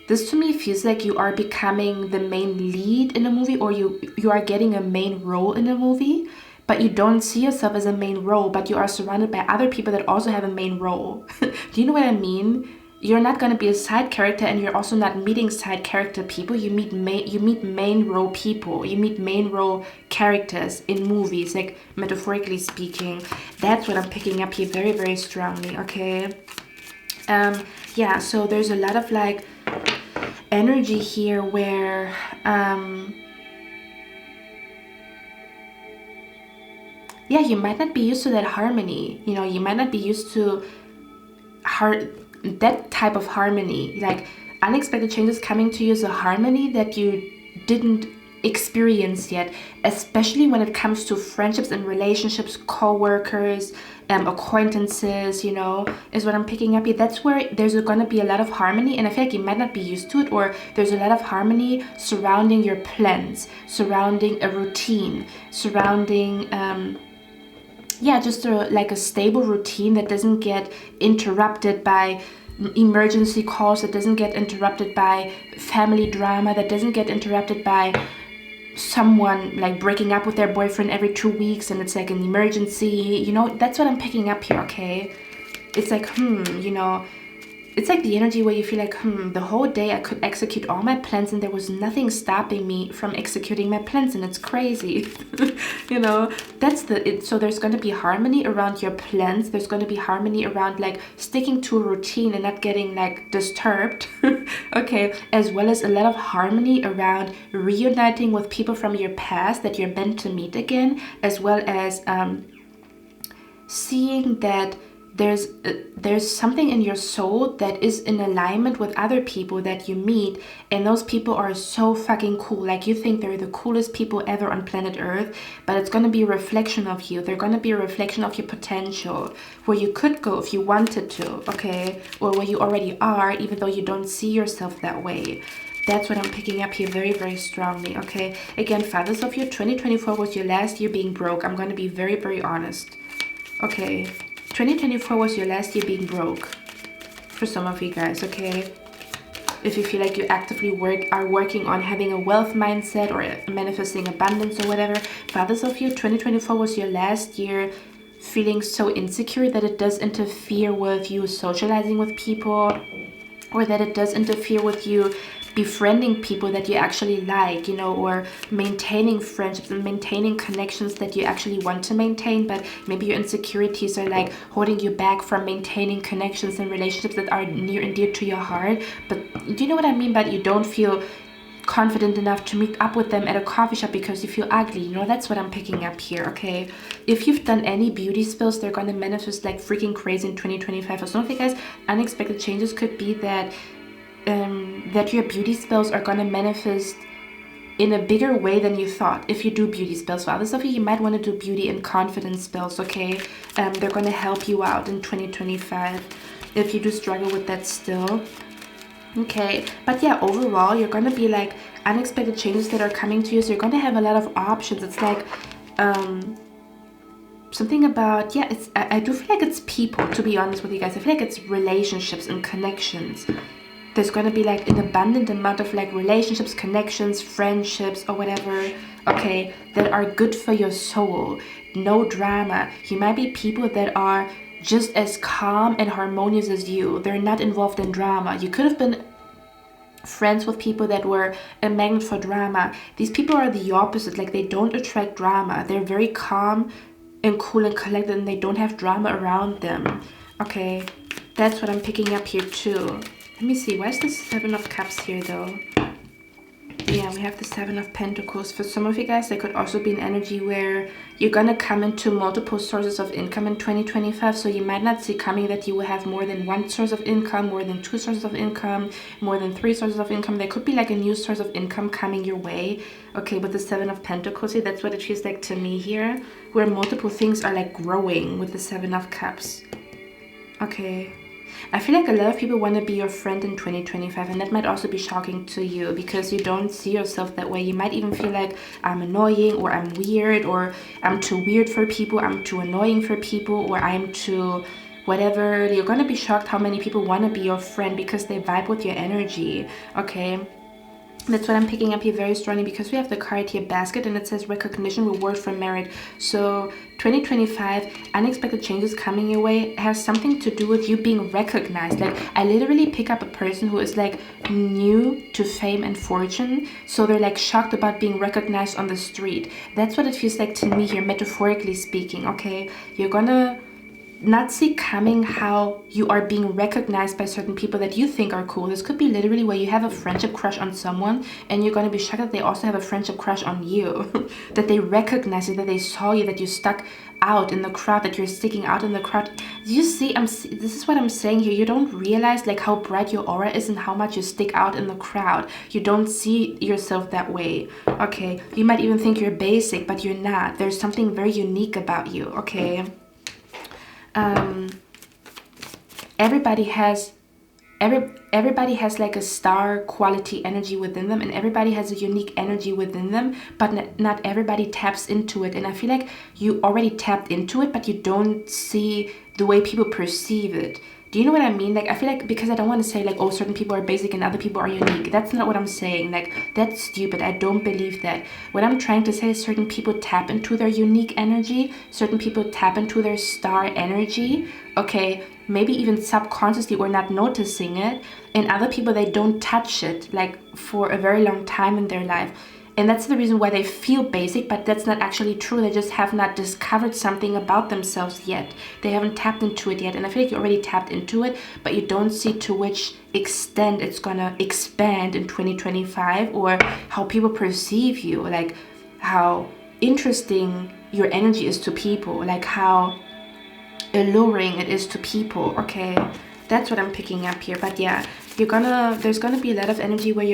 S1: This to me feels like you are becoming the main lead in a movie, or you are getting a main role in a movie, but you don't see yourself as a main role, but you are surrounded by other people that also have a main role. Do you know what I mean? you're not going to be a side character, and you're also not meeting side character people. You meet main role people. You meet main role characters in movies, like metaphorically speaking. That's what I'm picking up here very, very strongly. Okay. Yeah, so there's a lot of like energy here where yeah, you might not be used to that harmony. You know, you might not be used to that type of harmony. Like unexpected changes coming to you is a harmony that you didn't experience yet, especially when it comes to friendships and relationships, co-workers, acquaintances, you know, is what I'm picking up here. That's where there's going to be a lot of harmony, and I feel like you might not be used to it, or there's a lot of harmony surrounding your plans, surrounding a routine, surrounding yeah, just like a stable routine that doesn't get interrupted by emergency calls, that doesn't get interrupted by family drama, that doesn't get interrupted by someone like breaking up with their boyfriend every 2 weeks and it's like an emergency. You know, that's what I'm picking up here. Okay, it's like you know, it's like the energy where you feel like the whole day I could execute all my plans and there was nothing stopping me from executing my plans, and it's crazy. You know, that's so there's going to be harmony around your plans. There's going to be harmony around like sticking to a routine and not getting like disturbed. Okay, as well as a lot of harmony around reuniting with people from your past that you're meant to meet again, as well as seeing that there's something in your soul that is in alignment with other people that you meet, and those people are so fucking cool. Like you think they're the coolest people ever on planet Earth, but it's going to be a reflection of you. They're going to be a reflection of your potential, where you could go if you wanted to, okay, or where you already are, even though you don't see yourself that way. That's what I'm picking up here very, very strongly. Okay, again, fathers of year 2024 was your last year being broke. I'm going to be very, very honest. Okay, 2024 was your last year being broke for some of you guys, okay? If you feel like you actively are working on having a wealth mindset or manifesting abundance or whatever, fathers of you, 2024 was your last year feeling so insecure that it does interfere with you socializing with people, or that it does interfere with you befriending people that you actually like, you know, or maintaining friendships and maintaining connections that you actually want to maintain, but maybe your insecurities are like holding you back from maintaining connections and relationships that are near and dear to your heart. But do you know what I mean? But you don't feel confident enough to meet up with them at a coffee shop because you feel ugly. You know, that's what I'm picking up here. Okay, if you've done any beauty spells, they're going to manifest like freaking crazy in 2025. For some of you guys, unexpected changes could be that that your beauty spells are going to manifest in a bigger way than you thought if you do beauty spells. For others of you, you might want to do beauty and confidence spells, okay? They're going to help you out in 2025 if you do struggle with that still. Okay, but yeah, overall, you're going to be like unexpected changes that are coming to you, so you're going to have a lot of options. It's like something about, yeah, it's I do feel like it's people, to be honest with you guys. I feel like it's relationships and connections. There's going to be like an abundant amount of like relationships, connections, friendships, or whatever, okay, that are good for your soul. No drama. You might be people that are just as calm and harmonious as you. They're not involved in drama. You could have been friends with people that were a magnet for drama. These people are the opposite. Like, they don't attract drama. They're very calm and cool and collected, and they don't have drama around them. Okay, that's what I'm picking up here too. Let me see, why is the 7 of Cups here though? Yeah, we have the 7 of Pentacles. For some of you guys, there could also be an energy where you're going to come into multiple sources of income in 2025. So you might not see coming that you will have more than 1 source of income, more than 2 sources of income, more than 3 sources of income. There could be like a new source of income coming your way. Okay, with the 7 of Pentacles here, that's what it feels like to me here, where multiple things are like growing with the 7 of Cups. Okay. I feel like a lot of people want to be your friend in 2025, and that might also be shocking to you because you don't see yourself that way. You might even feel like I'm annoying, or I'm weird, or I'm too weird for people, I'm too annoying for people, or I'm too whatever. You're going to be shocked how many people want to be your friend because they vibe with your energy, okay? That's what I'm picking up here very strongly, because we have the card here, basket, and it says recognition, reward for merit. So 2025, unexpected changes coming your way has something to do with you being recognized. Like, I literally pick up a person who is like new to fame and fortune, so they're like shocked about being recognized on the street. That's what it feels like to me here, metaphorically speaking. Okay, you're gonna not see coming how you are being recognized by certain people that you think are cool. This could be literally where you have a friendship crush on someone, and you're going to be shocked that they also have a friendship crush on you. That they recognize you, that they saw you, that you stuck out in the crowd, that you're sticking out in the crowd. You see, this is what I'm saying here. You don't realize like how bright your aura is and how much you stick out in the crowd. You don't see yourself that way. Okay, you might even think you're basic, but you're not. There's something very unique about you. Okay. Everybody has like a star quality energy within them, and everybody has a unique energy within them, but not everybody taps into it. And I feel like you already tapped into it, but you don't see the way people perceive it. Do you know what I mean? Like, I feel like, because I don't want to say like, oh, certain people are basic and other people are unique. That's not what I'm saying. Like, that's stupid. I don't believe that. What I'm trying to say is certain people tap into their unique energy. Certain people tap into their star energy. Okay, maybe even subconsciously or not noticing it. And other people, they don't touch it like for a very long time in their life. And that's the reason why they feel basic, but that's not actually true. They just have not discovered something about themselves yet. They haven't tapped into it yet. And I feel like you already tapped into it, but you don't see to which extent it's gonna expand in 2025, or how people perceive you, like how interesting your energy is to people, like how alluring it is to people. Okay, that's what I'm picking up here. But yeah, there's gonna be a lot of energy where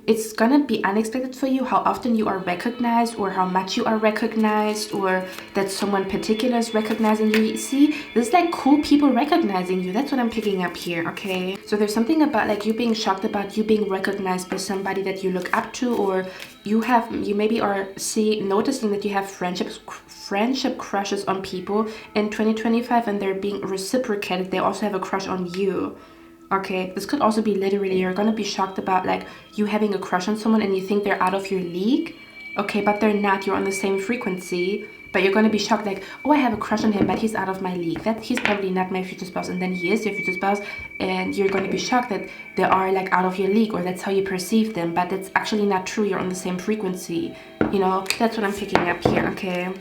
S1: it's gonna be unexpected for you how often you are recognized, or how much you are recognized, or that someone particular is recognizing you. See, there's like cool people recognizing you. That's what I'm picking up here. Okay, so there's something about like you being shocked about you being recognized by somebody that you look up to, or you maybe are noticing that you have friendship crushes on people in 2025, and they're being reciprocated. They also have a crush on you. Okay, this could also be literally you're gonna be shocked about like you having a crush on someone and you think they're out of your league. Okay, but they're not. You're on the same frequency, but you're gonna be shocked like, oh, I have a crush on him, but he's out of my league. That he's probably not my future spouse, and then he is your future spouse, and you're gonna be shocked that they are like out of your league, or that's how you perceive them, but it's actually not true. You're on the same frequency. You know, that's what I'm picking up here. Okay.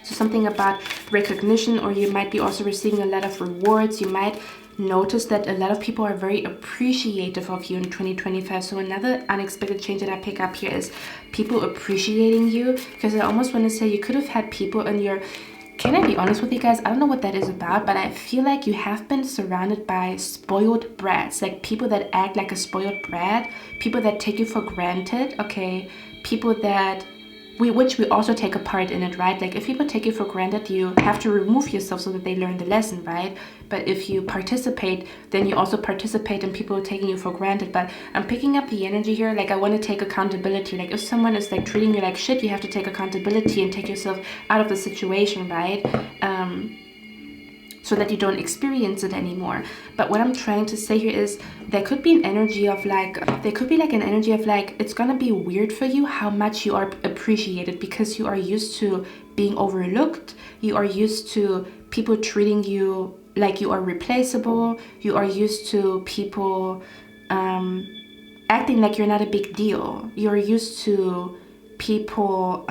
S1: So something about recognition, or you might be also receiving a lot of rewards. You might notice that a lot of people are very appreciative of you in 2025. So another unexpected change that I pick up here is people appreciating you, because I almost want to say you could have had people in your... Can I be honest with you guys? I don't know what that is about, but I feel like you have been surrounded by spoiled brats, like people that act like a spoiled brat, people that take you for granted. Okay, people that which we also take a part in it, right? Like if people take you for granted, you have to remove yourself so that they learn the lesson, right? But if you participate, then you also participate in people taking you for granted. But I'm picking up the energy here, like I want to take accountability. Like if someone is like treating you like shit, you have to take accountability and take yourself out of the situation, right? So that you don't experience it anymore. But what I'm trying to say here is there could be an energy of like, it's gonna be weird for you how much you are appreciated, because you are used to being overlooked. You are used to people treating you like you are replaceable. You are used to people acting like you're not a big deal. You're used to people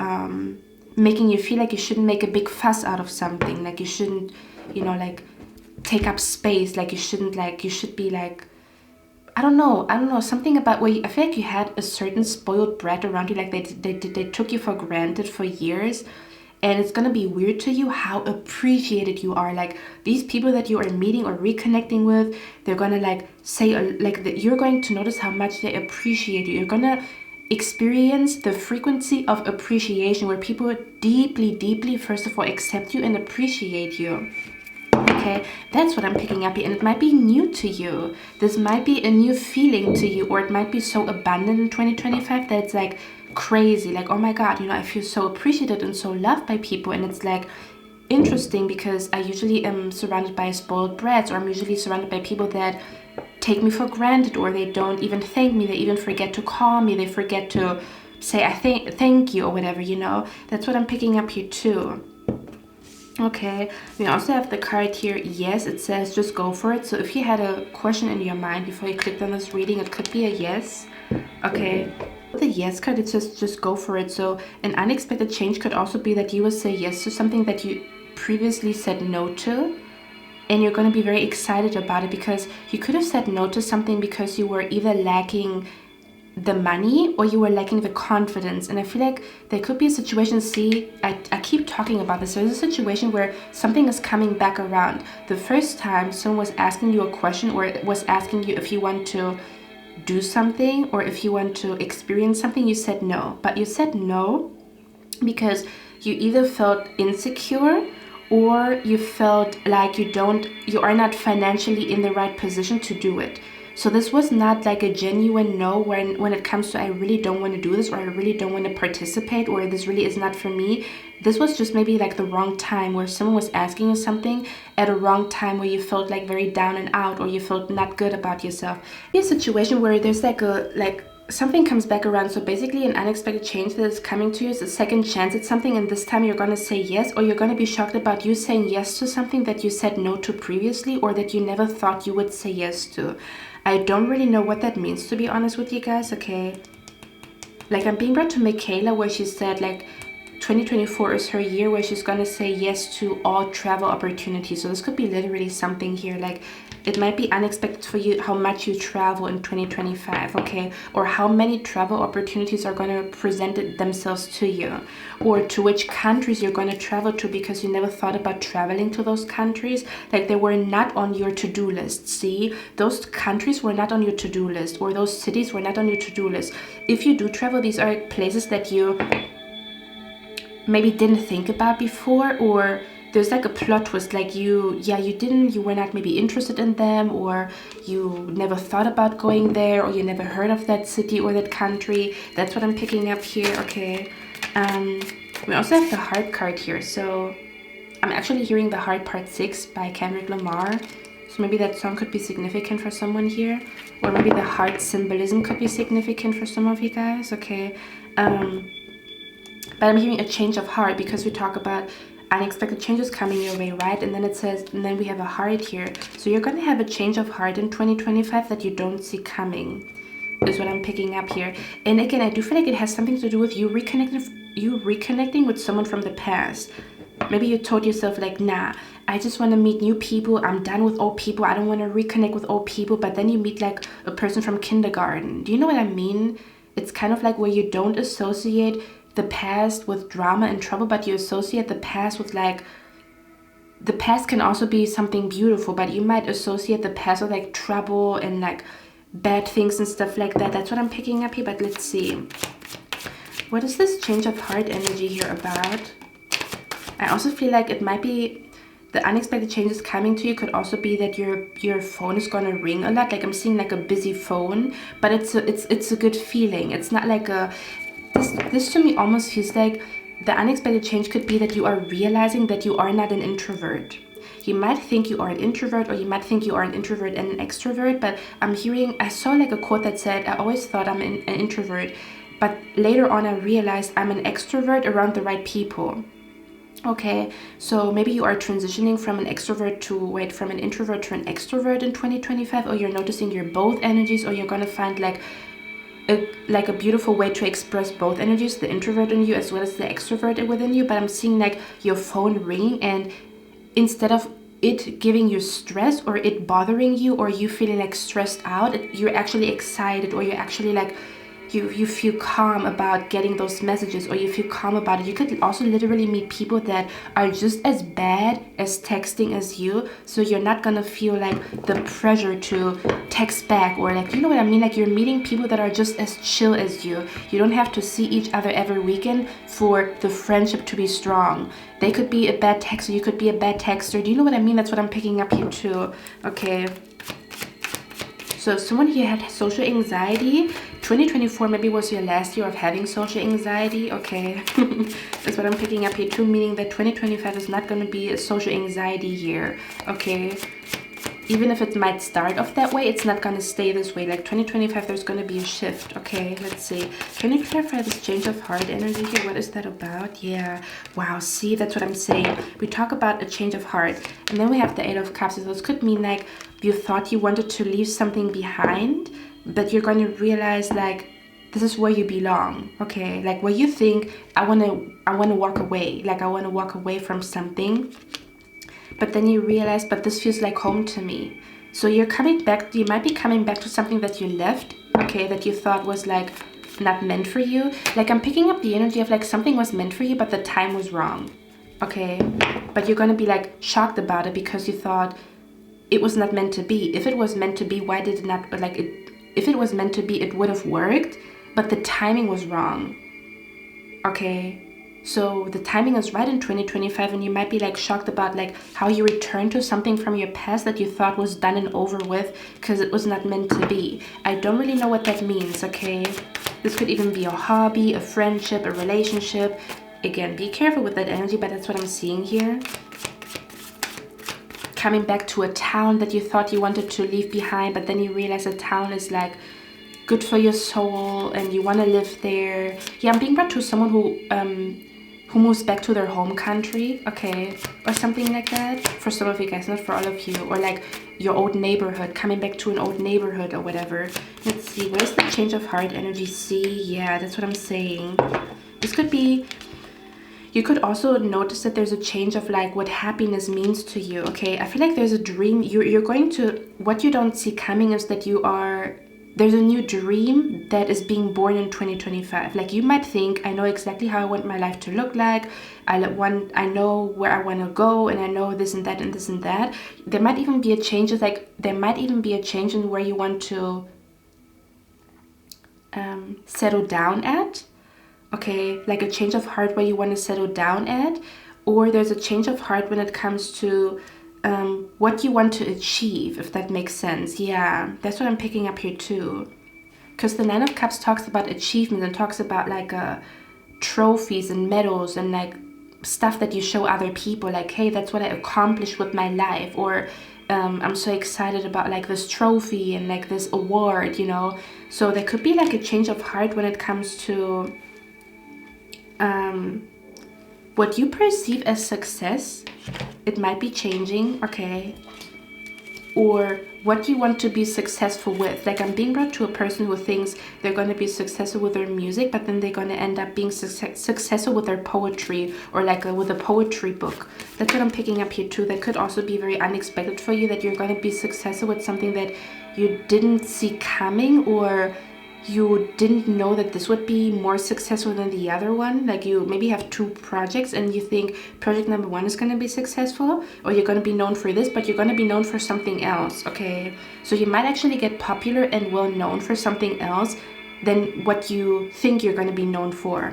S1: making you feel like you shouldn't make a big fuss out of something, like you shouldn't, you know, like take up space, like you shouldn't, like you should be like, I don't know, something about where I feel like you had a certain spoiled brat around you, like they took you for granted for years, and it's gonna be weird to you how appreciated you are. Like these people that you are meeting or reconnecting with, they're gonna like say like you're going to notice how much they appreciate you. You're gonna experience the frequency of appreciation where people deeply first of all accept you and appreciate you. Okay, that's what I'm picking up here, and it might be new to you. This might be a new feeling to you, or it might be so abundant in 2025 that it's like crazy, like, oh my god, you know, I feel so appreciated and so loved by people. And it's like interesting because I usually am surrounded by spoiled brats, or I'm usually surrounded by people that take me for granted, or they don't even thank me. They even forget to call me. They forget to say thank you or whatever, you know. That's what I'm picking up here too. Okay, we also have the card here, yes. It says just go for it. So if you had a question in your mind before you clicked on this reading, it could be a yes. Okay, with the yes card, it says just go for it. So an unexpected change could also be that you will say yes to something that you previously said no to, and you're going to be very excited about it, because you could have said no to something because you were either lacking the money or you were lacking the confidence. And I feel like there could be a situation, see, I keep talking about this. There's a situation where something is coming back around. The first time someone was asking you a question, or was asking you if you want to do something or if you want to experience something, you said no. But you said no because you either felt insecure, or you felt like you are not financially in the right position to do it. So this was not like a genuine no when it comes to I really don't want to do this, or I really don't want to participate, or this really is not for me. This was just maybe like the wrong time, where someone was asking you something at a wrong time, where you felt like very down and out, or you felt not good about yourself. In a situation where there's like something comes back around. So basically an unexpected change that is coming to you is a second chance at something, and this time you're going to say yes, or you're going to be shocked about you saying yes to something that you said no to previously, or that you never thought you would say yes to. I don't really know what that means, to be honest with you guys, okay? Like, I'm being brought to Michaela, where she said like 2024 is her year where she's going to say yes to all travel opportunities. So this could be literally something here, like it might be unexpected for you how much you travel in 2025, okay? Or how many travel opportunities are going to present themselves to you, or to which countries you're going to travel to because you never thought about traveling to those countries. Like, they were not on your to-do list. See, those countries were not on your to-do list, or those cities were not on your to-do list. If you do travel, these are places that you maybe didn't think about before, or there's like a plot twist, like you were not maybe interested in them, or you never thought about going there, or you never heard of that city or that country. That's what I'm picking up here, okay? We also have the heart card here. So I'm actually hearing the Heart Part 6 by Kendrick Lamar. So maybe that song could be significant for someone here, or maybe the heart symbolism could be significant for some of you guys, okay? But I'm hearing a change of heart, because we talk about unexpected changes coming your way, right? And then it says, and then we have a heart here. So you're going to have a change of heart in 2025 that you don't see coming, is what I'm picking up here. And again, I do feel like it has something to do with you reconnecting with someone from the past. Maybe you told yourself like, nah, I just want to meet new people. I'm done with old people. I don't want to reconnect with old people. But then you meet like a person from kindergarten. Do you know what I mean? It's kind of like where you don't associate the past with drama and trouble, but you associate the past with like, the past can also be something beautiful, but you might associate the past with like trouble and like bad things and stuff like that. That's what I'm picking up here. But let's see, what is this change of heart energy here about? I also feel like it might be the unexpected changes coming to you could also be that your phone is gonna ring a lot. Like, I'm seeing like a busy phone, but it's a good feeling. It's not like a this to me almost feels like the unexpected change could be that you are realizing that you are not an introvert. You might think you are an introvert, or you might think you are an introvert and an extrovert, but I saw like a quote that said, I always thought I'm an introvert, but later on I realized I'm an extrovert around the right people. Okay, so maybe you are transitioning from an introvert to an extrovert in 2025, or you're noticing you're both energies, or you're gonna find like a beautiful way to express both energies, the introvert in you as well as the extrovert within you. But I'm seeing like your phone ringing, and instead of it giving you stress or it bothering you or you feeling like stressed out, you're actually excited, or you're actually like you feel calm about getting those messages, or you feel calm about it. You could also literally meet people that are just as bad as texting as you, so you're not gonna feel like the pressure to text back, or like, you know what I mean, like you're meeting people that are just as chill as you. You don't have to see each other every weekend for the friendship to be strong. They could be a bad texter, you could be a bad texter. Do you know what I mean? That's what I'm picking up here too. Okay, so if someone here had social anxiety, 2024 maybe was your last year of having social anxiety, okay? That's what I'm picking up here too, meaning that 2025 is not going to be a social anxiety year, okay? even if it might start off that way, it's not going to stay this way. Like 2025, there's going to be a shift. Okay, let's see. Can you clarify this change of heart energy here? What is that about? Yeah. Wow, see, that's what I'm saying. We talk about a change of heart. And then we have the Eight of Cups. So this could mean like you thought you wanted to leave something behind, but you're going to realize like this is where you belong. Okay, like where you think I want to walk away. Like I want to walk away from something. But then you realize, but this feels like home to me. So you're coming back, you might be coming back to something that you left, okay, that you thought was like not meant for you. Like I'm picking up the energy of like something was meant for you, but the time was wrong, okay? But you're gonna be like shocked about it because you thought it was not meant to be. If it was meant to be, why did it not, like it, if it was meant to be, it would have worked, but the timing was wrong, okay? So the timing is right in 2025, and you might be like shocked about like how you return to something from your past that you thought was done and over with because it was not meant to be. I don't really know what that means, okay? This could even be a hobby, a friendship, a relationship. Again, be careful with that energy, but that's what I'm seeing here. Coming back to a town that you thought you wanted to leave behind, but then you realize a town is like good for your soul and you want to live there. Yeah, I'm being brought to someone who moves back to their home country, okay, or something like that. For some of you guys, not for all of you. Or like your old neighborhood, coming back to an old neighborhood or whatever. Let's see, where's the change of heart energy? See, yeah, that's what I'm saying. This could be, you could also notice that there's a change of like what happiness means to you, okay? I feel like there's a dream, you're going to, what you don't see coming is that you are, there's a new dream that is being born in 2025. Like you might think, I know exactly how I want my life to look like. I know where I want to go, and I know this and that and this and that. There might even be a change. Like there might even be a change in where you want to settle down at. Okay, like a change of heart where you want to settle down at, or there's a change of heart when it comes to what you want to achieve, if that makes sense. Yeah, that's what I'm picking up here too, because the Nine of Cups talks about achievement and talks about like trophies and medals and like stuff that you show other people, like, hey, that's what I accomplished with my life, or I'm so excited about like this trophy and like this award, you know. So there could be like a change of heart when it comes to what you perceive as success. It might be changing, okay, or what you want to be successful with. Like I'm being brought to a person who thinks they're going to be successful with their music, but then they're going to end up being successful with their poetry, or like with a poetry book. That's what I'm picking up here too. That could also be very unexpected for you, that you're going to be successful with something that you didn't see coming, or you didn't know that this would be more successful than the other one. Like you maybe have two projects and you think project number one is going to be successful, or you're going to be known for this, but you're going to be known for something else, okay? So you might actually get popular and well known for something else than what you think you're going to be known for.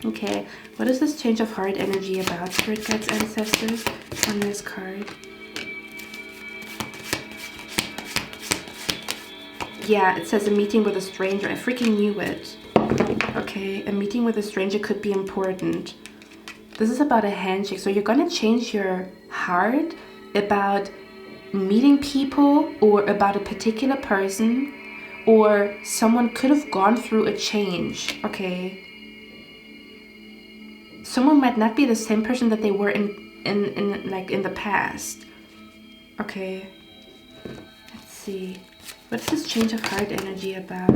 S1: Okay, what is this change of heart energy about, spirit guides, ancestors, on this card? Yeah, it says a meeting with a stranger. I freaking knew it. Okay, a meeting with a stranger could be important. This is about a handshake. So you're going to change your heart about meeting people, or about a particular person, or someone could have gone through a change, okay? Someone might not be the same person that they were in the past. Okay, let's see. What's this change of heart energy about?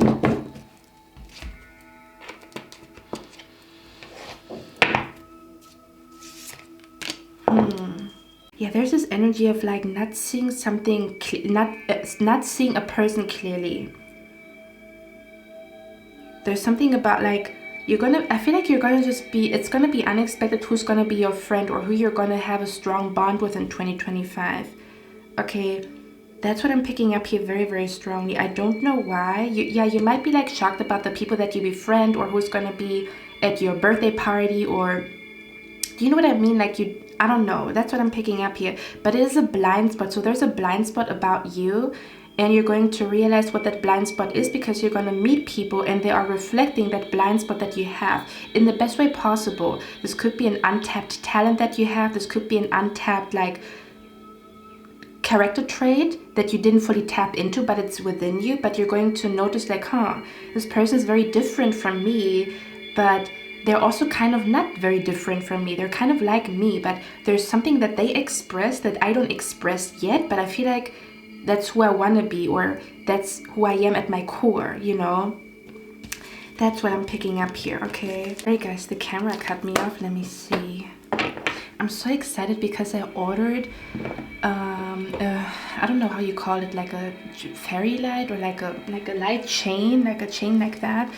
S1: Yeah, there's this energy of like not seeing something, not seeing a person clearly. There's something about like I feel like you're gonna just be, it's gonna be unexpected who's gonna be your friend, or who you're gonna have a strong bond with in 2025. Okay. That's what I'm picking up here very, very strongly. I don't know why. You might be like shocked about the people that you befriend, or who's going to be at your birthday party, or do you know what I mean? Like I don't know. That's what I'm picking up here. But it is a blind spot. So there's a blind spot about you, and you're going to realize what that blind spot is, because you're going to meet people and they are reflecting that blind spot that you have in the best way possible. This could be an untapped talent that you have. This could be an untapped like character trait that you didn't fully tap into, but it's within you, but you're going to notice like, this person is very different from me, but they're also kind of not very different from me. They're kind of like me, but there's something that they express that I don't express yet, but I feel like that's who I want to be, or that's who I am at my core, you know? That's what I'm picking up here, okay? Alright guys, the camera cut me off. Let me see. I'm so excited because I ordered, I don't know how you call it, like a fairy light, or like a light chain, like a chain like that.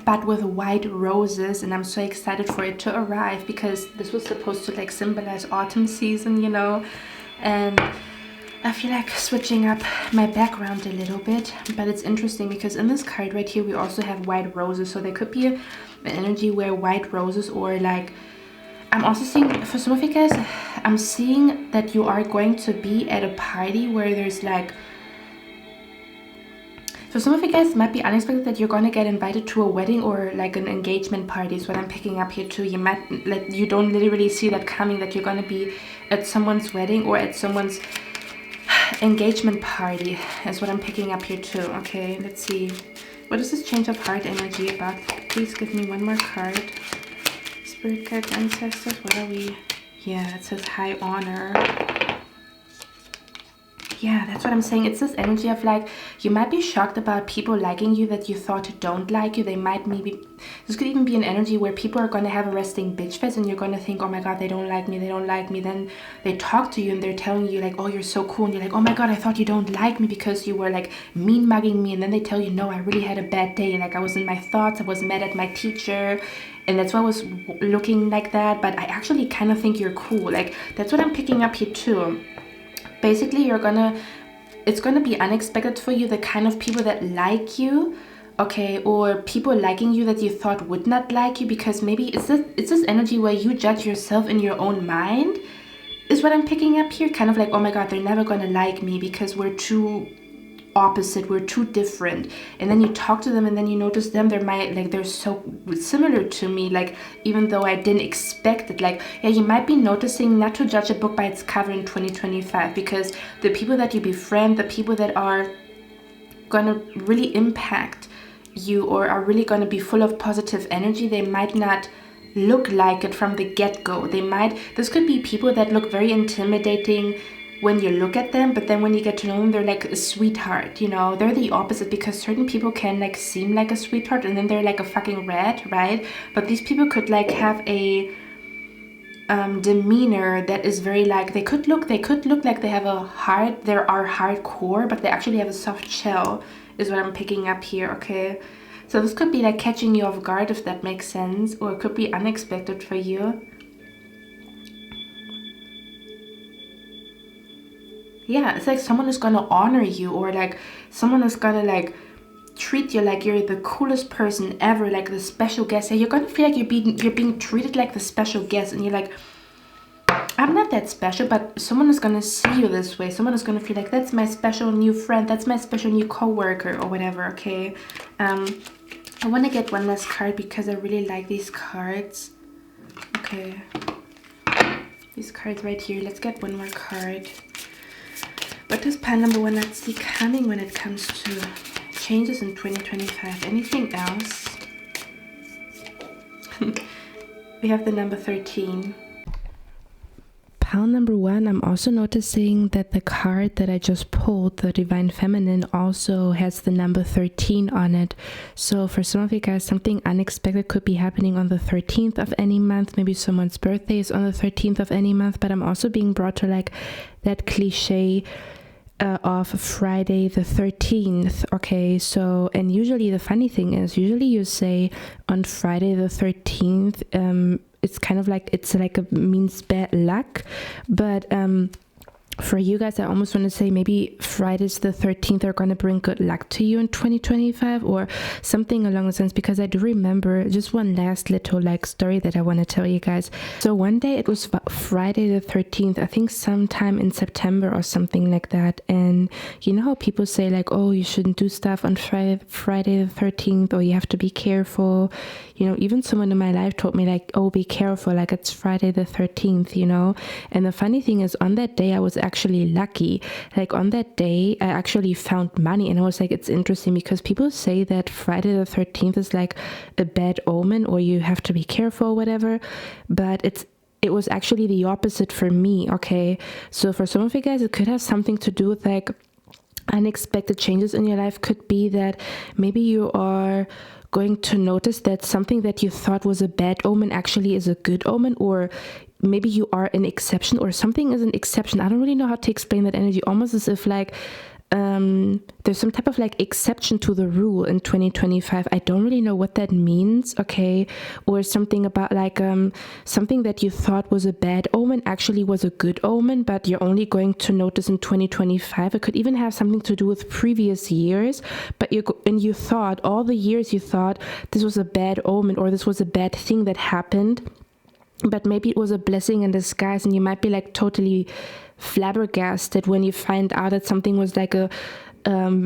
S1: But with white roses, and I'm so excited for it to arrive because this was supposed to like symbolize autumn season, you know? And I feel like switching up my background a little bit, but it's interesting because in this card right here we also have white roses, so there could be an energy where white roses, or like, I'm also seeing, for some of you guys, I'm seeing that you are going to be at a party where there's like, for some of you guys, it might be unexpected that you're going to get invited to a wedding or like an engagement party is what I'm picking up here too. You might, like, you don't literally see that coming, that you're going to be at someone's wedding or at someone's engagement party is what I'm picking up here too. Okay, let's see. What is this change of heart energy about? Please give me one more card. Spirit guides, ancestors, what are we? Yeah, it says high honor. Yeah, that's what I'm saying. It's this energy of like, you might be shocked about people liking you that you thought don't like you. They might maybe, this could even be an energy where people are going to have a resting bitch face and you're going to think, oh my god, they don't like me, they don't like me. Then they talk to you and they're telling you like, oh, you're so cool. And you're like, oh my god, I thought you don't like me because you were like mean mugging me. And then they tell you, no, I really had a bad day. Like I was in my thoughts, I was mad at my teacher. And that's why I was looking like that. But I actually kind of think you're cool. Like that's what I'm picking up here too. Basically, it's gonna be unexpected for you, the kind of people that like you, okay, or people liking you that you thought would not like you, because maybe it's this energy where you judge yourself in your own mind, is what I'm picking up here. Kind of like, oh my god, they're never gonna like me because we're too opposite, we're too different. And then you talk to them and then you notice them, they're so similar to me, like even though I didn't expect it. Like, yeah, you might be noticing not to judge a book by its cover in 2025, because the people that you befriend, the people that are gonna really impact you or are really gonna be full of positive energy, they might not look like it from the get-go. This could be people that look very intimidating when you look at them, but then when you get to know them, they're like a sweetheart, you know? They're the opposite, because certain people can like seem like a sweetheart and then they're like a fucking rat, right? But these people could like have a demeanor that is very like, they could look like they have a heart, they are hardcore, but they actually have a soft shell, is what I'm picking up here, okay? So this could be like catching you off guard, if that makes sense, or it could be unexpected for you. Yeah, it's like someone is gonna honor you, or like someone is gonna like treat you like you're the coolest person ever, like the special guest. And you're gonna feel like you're being treated like the special guest, and you're like, I'm not that special, but someone is gonna see you this way. Someone is gonna feel like, that's my special new friend, that's my special new co-worker, or whatever. Okay, I want to get one last card because I really like these cards. Okay, these cards right here. Let's get one more card. What does pile number one not see coming when it comes to changes in 2025? Anything else? We have the number 13. Pile number one, I'm also noticing that the card that I just pulled, the Divine Feminine, also has the number 13 on it. So for some of you guys, something unexpected could be happening on the 13th of any month. Maybe someone's birthday is on the 13th of any month, but I'm also being brought to like that cliche of Friday the 13th. Okay, so, and usually the funny thing is, usually you say on Friday the 13th, it's kind of like, it's like a means bad luck, but For you guys, I almost want to say maybe Fridays the 13th are going to bring good luck to you in 2025 or something along the lines, because I do remember just one last little like story that I want to tell you guys. So one day it was Friday the 13th, I think sometime in September or something like that. And you know how people say like, oh, you shouldn't do stuff on Friday the 13th, or you have to be careful. You know, even someone in my life told me like, oh, be careful, like it's Friday the 13th, you know. And the funny thing is, on that day I was actually lucky. Like on that day I actually found money, and I was like, it's interesting because people say that Friday the 13th is like a bad omen, or you have to be careful or whatever, but it was actually the opposite for me. Okay, so for some of you guys it could have something to do with like unexpected changes in your life. Could be that maybe you are going to notice that something that you thought was a bad omen actually is a good omen, or maybe you are an exception or something is an exception. I don't really know how to explain that energy, almost as if like there's some type of like exception to the rule in 2025. I don't really know what that means, okay? Or something about like something that you thought was a bad omen actually was a good omen, but you're only going to notice in 2025. It could even have something to do with previous years, but you thought all the years you thought this was a bad omen or this was a bad thing that happened, but maybe it was a blessing in disguise, and you might be like totally flabbergasted when you find out that something was like a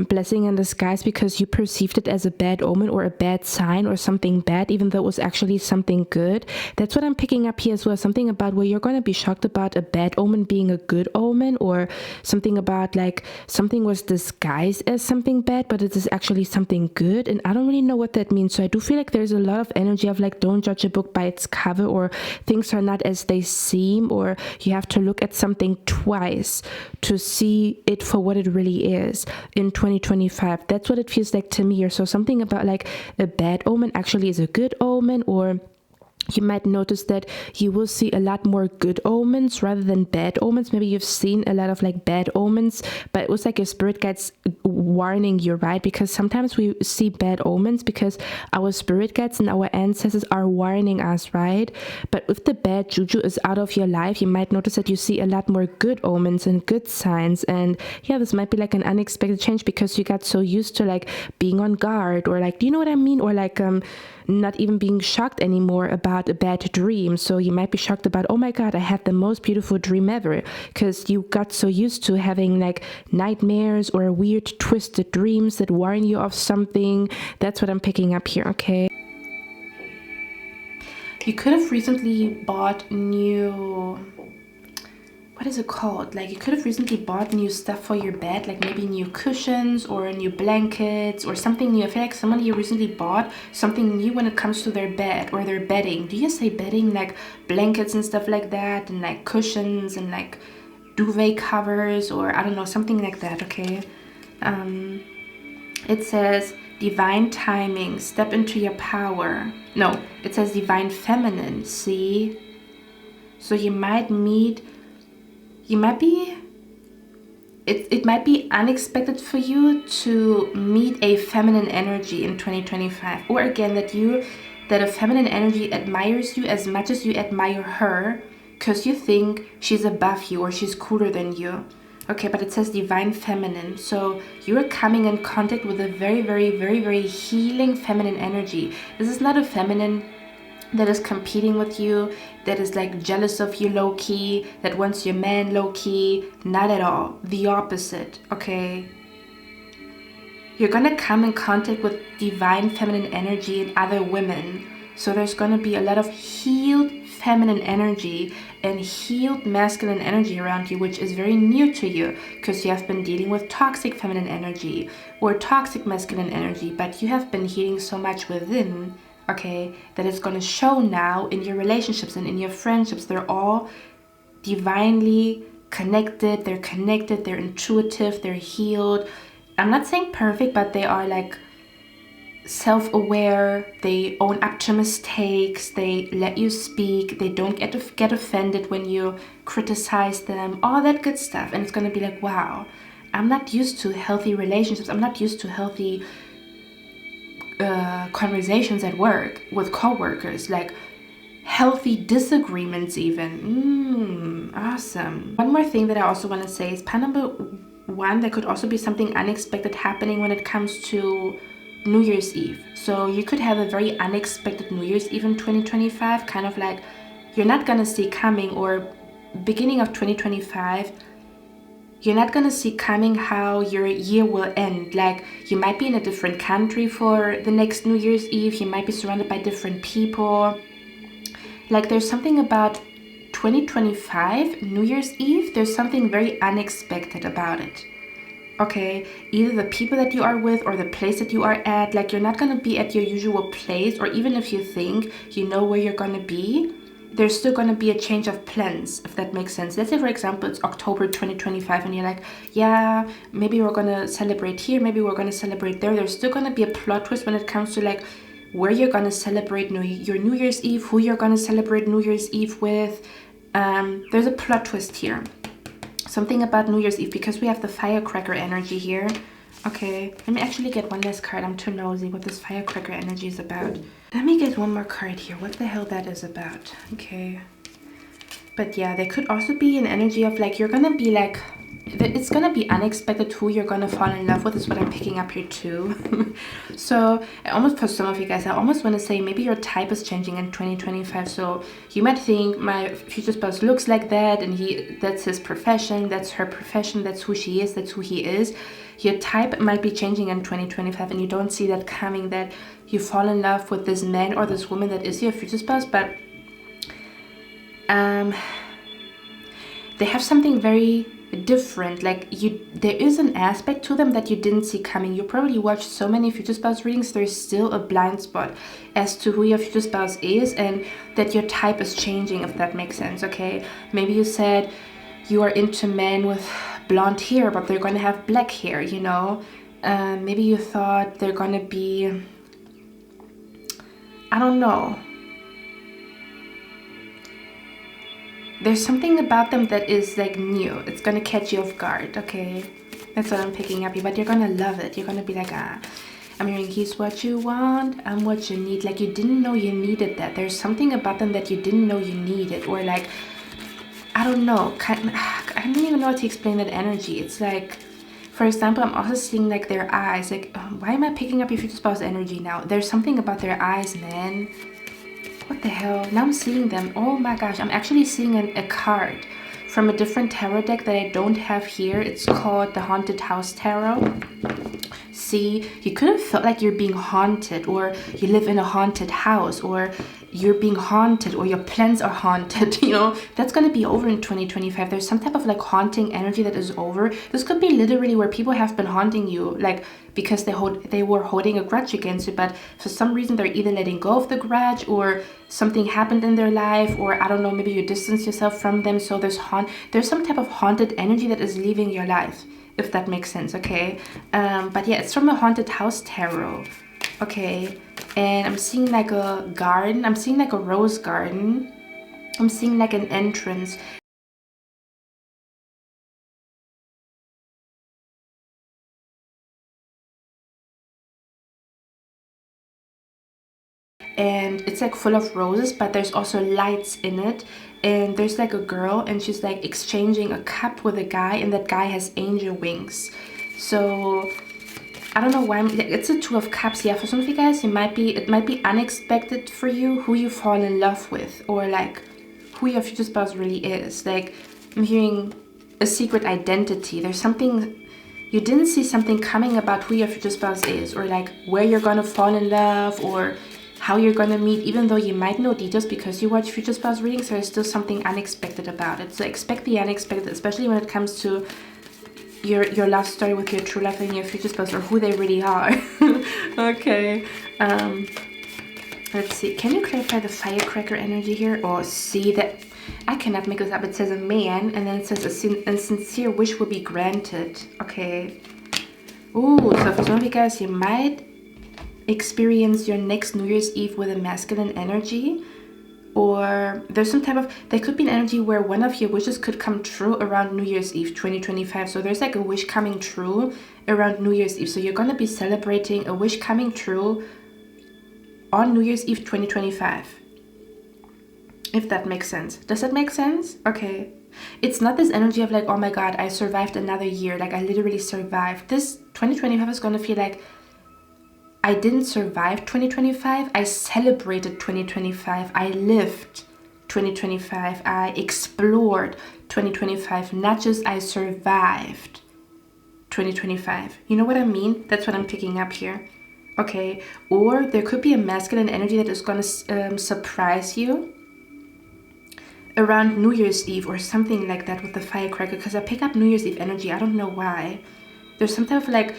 S1: blessing in disguise, because you perceived it as a bad omen or a bad sign or something bad, even though it was actually something good. That's what I'm picking up here as well. Something about where you're going to be shocked about a bad omen being a good omen, or something about like something was disguised as something bad, but it is actually something good. And I don't really know what that means. So I do feel like there's a lot of energy of like, don't judge a book by its cover, or things are not as they seem, or you have to look at something twice to see it for what it really is in 2025. That's what it feels like to me. Or so something about like a bad omen actually is a good omen, or you might notice that you will see a lot more good omens rather than bad omens. Maybe you've seen a lot of like bad omens, but it was like your spirit guides warning you, right? Because sometimes we see bad omens because our spirit guides and our ancestors are warning us, right? But if the bad juju is out of your life, you might notice that you see a lot more good omens and good signs. And yeah, this might be like an unexpected change because you got so used to like being on guard, or like, do you know what I mean? Or like not even being shocked anymore about a bad dream. So you might be shocked about, oh my God, I had the most beautiful dream ever, because you got so used to having like nightmares or weird twisted dreams that warn you of something. That's what I'm picking up here, okay? You could have recently bought new, what is it called? Like you could have recently bought new stuff for your bed, like maybe new cushions or new blankets or something new. I feel like someone here recently bought something new when it comes to their bed or their bedding. Do you say bedding? Like blankets and stuff like that, and like cushions and like duvet covers, or I don't know, something like that, okay? It says divine timing, step into your power. No, it says divine feminine, see? So you might meet, it might be unexpected for you to meet a feminine energy in 2025, or again that a feminine energy admires you as much as you admire her, because you think she's above you or she's cooler than you. Okay, but it says divine feminine, so you're coming in contact with a very, very, very, very healing feminine energy. This is not a feminine that is competing with you, that is like jealous of you low-key, that wants your man low-key. Not at all. The opposite, okay? You're gonna come in contact with divine feminine energy in other women. So there's gonna be a lot of healed feminine energy and healed masculine energy around you, which is very new to you because you have been dealing with toxic feminine energy or toxic masculine energy, but you have been healing so much within, okay, that it's going to show now in your relationships and in your friendships. They're all divinely connected, they're intuitive, they're healed. I'm not saying perfect, but they are like self-aware, they own up to mistakes, they let you speak, they don't get offended when you criticize them, all that good stuff. And it's going to be like, wow, I'm not used to healthy relationships, I'm not used to healthy conversations at work with co-workers. Like, healthy disagreements even. Awesome. One more thing that I also want to say is pile number 1, there could also be something unexpected happening when it comes to New Year's Eve. So you could have a very unexpected New Year's Eve in 2025, kind of like you're not gonna see coming, or beginning of 2025, you're not gonna see coming how your year will end. Like you might be in a different country for the next New Year's Eve, you might be surrounded by different people. Like there's something about 2025 New Year's Eve, there's something very unexpected about it. Okay, either the people that you are with or the place that you are at, like you're not gonna be at your usual place, or even if you think you know where you're gonna be, there's still gonna be a change of plans, if that makes sense. Let's say, for example, it's October 2025 and you're like, yeah, maybe we're gonna celebrate here, maybe we're gonna celebrate there. There's still gonna be a plot twist when it comes to like where you're gonna celebrate your New Year's Eve, who you're gonna celebrate New Year's Eve with. There's a plot twist here. Something about New Year's Eve, because we have the firecracker energy here. Okay, let me actually get one last card. I'm too nosy what this firecracker energy is about. Let me get one more card here. What the hell that is about. Okay. But yeah, there could also be an energy of like, you're gonna be like, it's gonna be unexpected who you're gonna fall in love with, is what I'm picking up here too. So almost for some of you guys, I almost want to say maybe your type is changing in 2025. So you might think my future spouse looks like that, and that's his profession, that's her profession, that's who she is, that's who he is. Your type might be changing in 2025 and you don't see that coming, that you fall in love with this man or this woman that is your future spouse. But they have something very different. Like there is an aspect to them that you didn't see coming. You probably watched so many future spouse readings, there's still a blind spot as to who your future spouse is, and that your type is changing, if that makes sense. Okay, maybe you said you are into men with blonde hair but they're going to have black hair, you know. Maybe you thought they're going to be, I don't know, there's something about them that is like new. It's gonna catch you off guard. Okay, that's what I'm picking up here. But you're gonna love it. You're gonna be like, I'm hearing he's what you want, I'm what you need. Like you didn't know you needed that. There's something about them that you didn't know you needed, or like, I don't know, I don't even know how to explain that energy. It's like, for example, I'm also seeing like their eyes. Like, why am I picking up your future spouse energy now? There's something about their eyes, man. What the hell? Now I'm seeing them. Oh my gosh, I'm actually seeing a card from a different tarot deck that I don't have here. It's called the Haunted House Tarot. See, you could have felt like you're being haunted, or you live in a haunted house, or you're being haunted, or your plans are haunted. You know, that's going to be over in 2025. There's some type of like haunting energy that is over. This could be literally where people have been haunting you, like because they were holding a grudge against you, but for some reason they're either letting go of the grudge, or something happened in their life, or I don't know, maybe you distance yourself from them. So there's some type of haunted energy that is leaving your life, if that makes sense. Okay, but yeah, it's from a Haunted House Tarot. Okay, and I'm seeing like a garden. I'm seeing like a rose garden. I'm seeing like an entrance. And it's like full of roses, but there's also lights in it. And there's like a girl, and she's like exchanging a cup with a guy, and that guy has angel wings. So I don't know why it's a Two of Cups. Yeah, for some of you guys, it might be unexpected for you who you fall in love with, or like who your future spouse really is. Like I'm hearing a secret identity. There's something you didn't see something coming about who your future spouse is, or like where you're gonna fall in love, or how you're gonna meet. Even though you might know details because you watch future spouse readings, there is still something unexpected about it. So expect the unexpected, especially when it comes to your love story with your true love and your future spouse, or who they really are. Okay, let's see. Can you clarify the firecracker energy here? Or see that I cannot make this up. It says a man, and then it says a sincere wish will be granted. Okay. Ooh, so for some of you guys, you might experience your next New Year's Eve with a masculine energy, or there's some type of, there could be an energy where one of your wishes could come true around New Year's Eve 2025. So there's like a wish coming true around New Year's Eve. So you're going to be celebrating a wish coming true on New Year's Eve 2025. if that makes sense. Does that make sense? Okay. It's not this energy of like, oh my God, I survived another year. Like, I literally survived. This 2025 is going to feel like I didn't survive 2025. I celebrated 2025. I lived 2025. I explored 2025. Not just I survived 2025. You know what I mean? That's what I'm picking up here. Okay. Or there could be a masculine energy that is going to surprise you around New Year's Eve or something like that with the firecracker, because I pick up New Year's Eve energy. I don't know why. There's some type of like,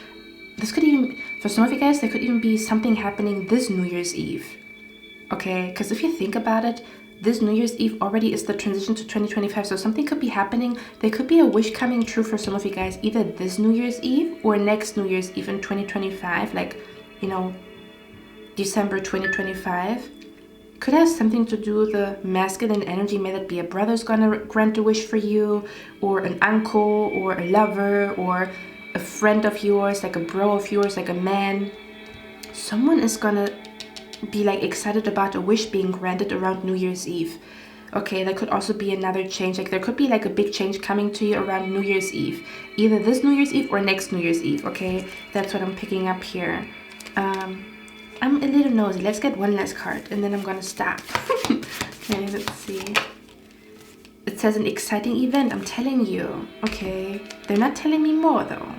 S1: this could even, for some of you guys, there could even be something happening this New Year's Eve. Okay, because if you think about it, this New Year's Eve already is the transition to 2025, so something could be happening. There could be a wish coming true for some of you guys, either this New Year's Eve or next New Year's Eve in 2025, like, you know, December 2025. Could have something to do with the masculine energy. May that be a brother's gonna grant a wish for you, or an uncle, or a lover, or a friend of yours, like a bro of yours, like a man. Someone is gonna be like excited about a wish being granted around New Year's Eve. Okay, that could also be another change. Like there could be like a big change coming to you around New Year's Eve, either this New Year's Eve or next New Year's Eve. Okay, that's what I'm picking up here. I'm a little nosy. Let's get one last card and then I'm gonna stop. Okay, let's see. It says an exciting event, I'm telling you. Okay, they're not telling me more though.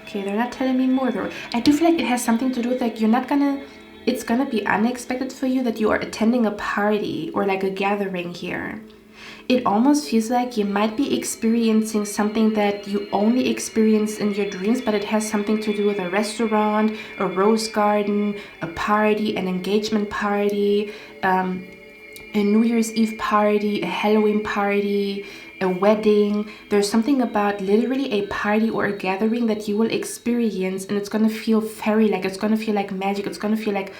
S1: Okay, they're not telling me more though. I do feel like it has something to do with like it's gonna be unexpected for you that you are attending a party or like a gathering here. It almost feels like you might be experiencing something that you only experience in your dreams, but it has something to do with a restaurant, a rose garden, a party, an engagement party, a New Year's Eve party, a Halloween party, a wedding. There's something about literally a party or a gathering that you will experience, and it's going to feel fairy-like. It's going to feel like magic. It's going to feel like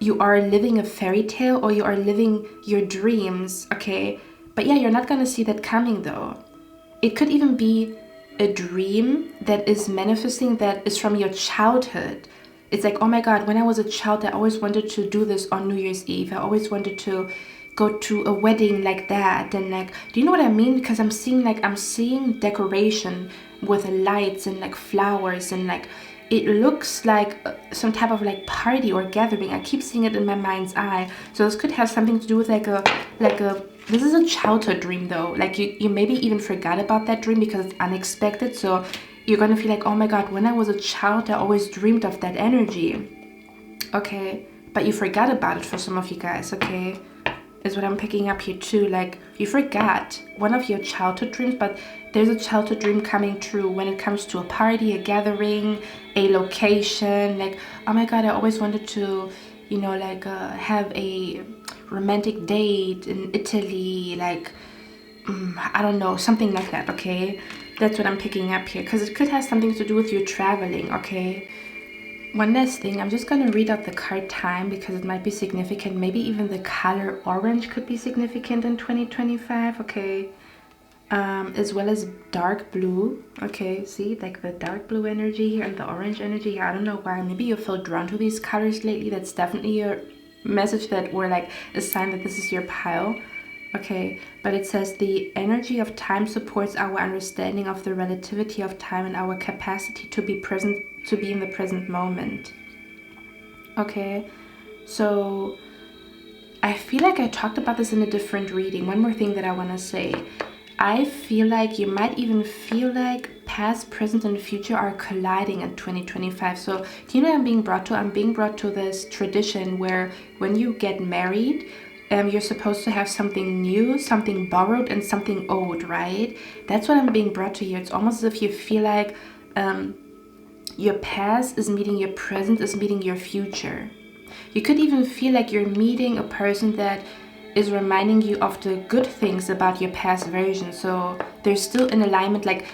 S1: you are living a fairy tale or you are living your dreams, okay? But yeah, you're not going to see that coming though. It could even be a dream that is manifesting that is from your childhood. It's like, oh my God, when I was a child, I always wanted to do this on New Year's Eve. I always wanted to go to a wedding like that. And like, do you know what I mean? Because I'm seeing decoration with lights and like flowers and like, it looks like some type of like party or gathering. I keep seeing it in my mind's eye. So this could have something to do with this is a childhood dream though. Like you maybe even forgot about that dream because it's unexpected. So you're gonna feel like, oh my God, when I was a child, I always dreamed of that energy. Okay, but you forgot about it for some of you guys, okay? Is what I'm picking up here too. Like you forgot one of your childhood dreams, but there's a childhood dream coming true when it comes to a party, a gathering, a location. Like, oh my God, I always wanted to, you know, like have a romantic date in Italy, like I don't know, something like that. Okay, that's what I'm picking up here, because it could have something to do with you traveling. Okay, one last thing, I'm just going to read out the card time because it might be significant. Maybe even the color orange could be significant in 2025. Okay, as well as dark blue. Okay, see, like the dark blue energy here and the orange energy here. I don't know why. Maybe you feel drawn to these colors lately. That's definitely your message, that, or like a sign that this is your pile. Okay, but it says the energy of time supports our understanding of the relativity of time and our capacity to be present, to be in the present moment. Okay, so I feel like I talked about this in a different reading. One more thing that I want to say. I feel like you might even feel like past, present, and future are colliding in 2025. So do you know what I'm being brought to? I'm being brought to this tradition where when you get married, you're supposed to have something new, something borrowed, and something old, right? That's what I'm being brought to here. It's almost as if you feel like your past is meeting your present, is meeting your future. You could even feel like you're meeting a person that is reminding you of the good things about your past version. So there's still an alignment, like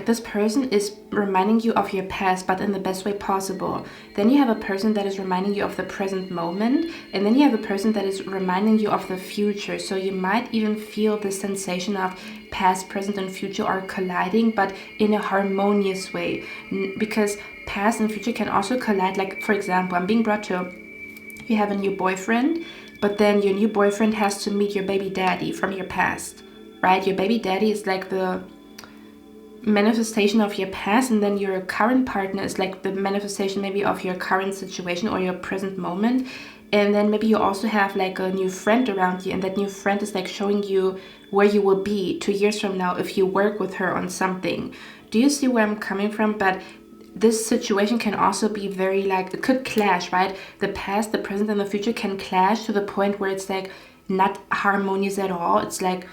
S1: this person is reminding you of your past, but in the best way possible. Then you have a person that is reminding you of the present moment, and then you have a person that is reminding you of the future. So you might even feel the sensation of past, present, and future are colliding, but in a harmonious way, because past and future can also collide. Like, for example, I'm being brought to, you have a new boyfriend, but then your new boyfriend has to meet your baby daddy from your past, right? Your baby daddy is like the manifestation of your past, and then your current partner is like the manifestation maybe of your current situation or your present moment. And then maybe you also have like a new friend around you, and that new friend is like showing you where you will be 2 years from now if you work with her on something. Do you see where I'm coming from? But this situation can also be very like, it could clash, right? The past, the present, and the future can clash to the point where it's like not harmonious at all. It's like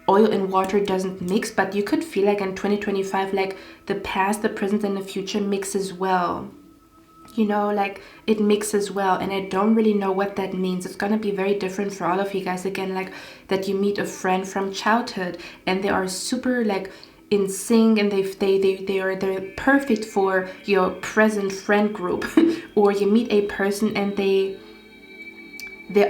S1: oil and water doesn't mix, but you could feel like in 2025, like the past, the present, and the future mixes well. You know, like it mixes well, and I don't really know what that means. It's gonna be very different for all of you guys. Again, like that you meet a friend from childhood and they are super like in sync, and they're perfect for your present friend group. Or you meet a person and they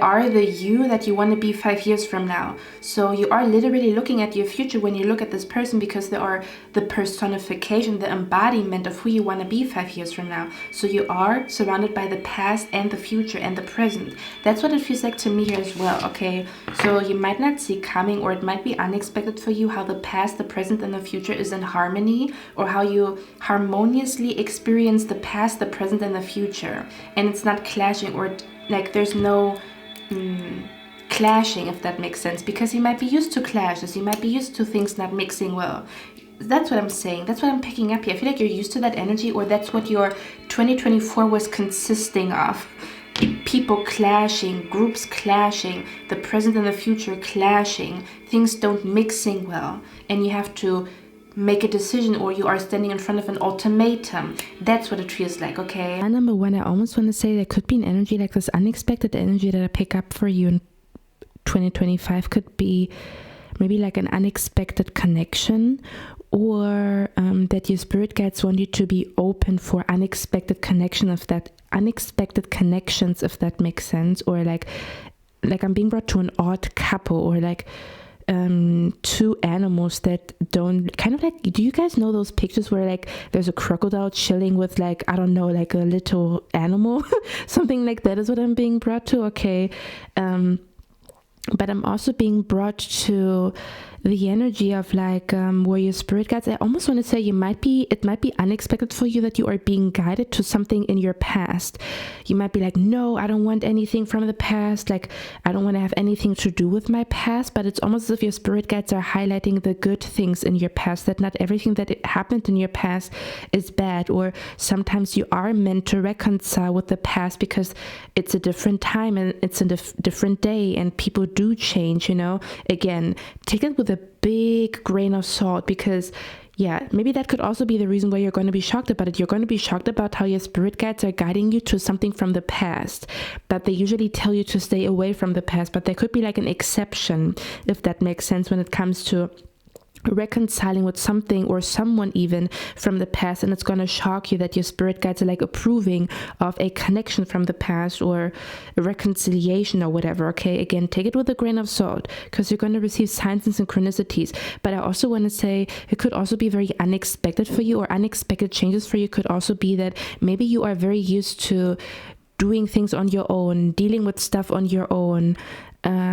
S1: are the you that you want to be 5 years from now. So you are literally looking at your future when you look at this person, because they are the personification, the embodiment of who you want to be 5 years from now. So you are surrounded by the past and the future and the present. That's what it feels like to me here as well, okay? So you might not see coming, or it might be unexpected for you, how the past, the present, and the future is in harmony, or how you harmoniously experience the past, the present, and the future. And it's not clashing, or like there's no clashing, if that makes sense, because you might be used to clashes, you might be used to things not mixing well. That's what I'm saying. That's what I'm picking up here. I feel like you're used to that energy, or that's what your 2024 was consisting of. People clashing, groups clashing, the present and the future clashing, things don't mixing well, and you have to make a decision, or you are standing in front of an ultimatum. That's what it feels like, okay?
S2: And number one, I almost want to say there could be an energy like this unexpected energy that I pick up for you in 2025 could be maybe like an unexpected connection, or that your spirit guides want you to be open for unexpected connections, if that makes sense, or like I'm being brought to an odd couple, or like two animals that don't, kind of like, do you guys know those pictures where like there's a crocodile chilling with like, I don't know, like a little animal? Something like that is what I'm being brought to, okay? But I'm also being brought to the energy of like where your spirit guides, I almost want to say it might be unexpected for you that you are being guided to something in your past. You might be like, no, I don't want anything from the past, like I don't want to have anything to do with my past, but it's almost as if your spirit guides are highlighting the good things in your past, that not everything that happened in your past is bad, or sometimes you are meant to reconcile with the past because it's a different time and it's a different day, and people do change, you know. Again, take it with a big grain of salt, because yeah, maybe that could also be the reason why you're going to be shocked about it. You're going to be shocked about how your spirit guides are guiding you to something from the past, but they usually tell you to stay away from the past. But there could be like an exception, if that makes sense, when it comes to reconciling with something or someone even from the past, and it's going to shock you that your spirit guides are like approving of a connection from the past or a reconciliation or whatever, okay? Again, take it with a grain of salt, because you're going to receive signs and synchronicities. But I also want to say it could also be very unexpected for you, or unexpected changes for you could also be that maybe you are very used to doing things on your own, dealing with stuff on your own,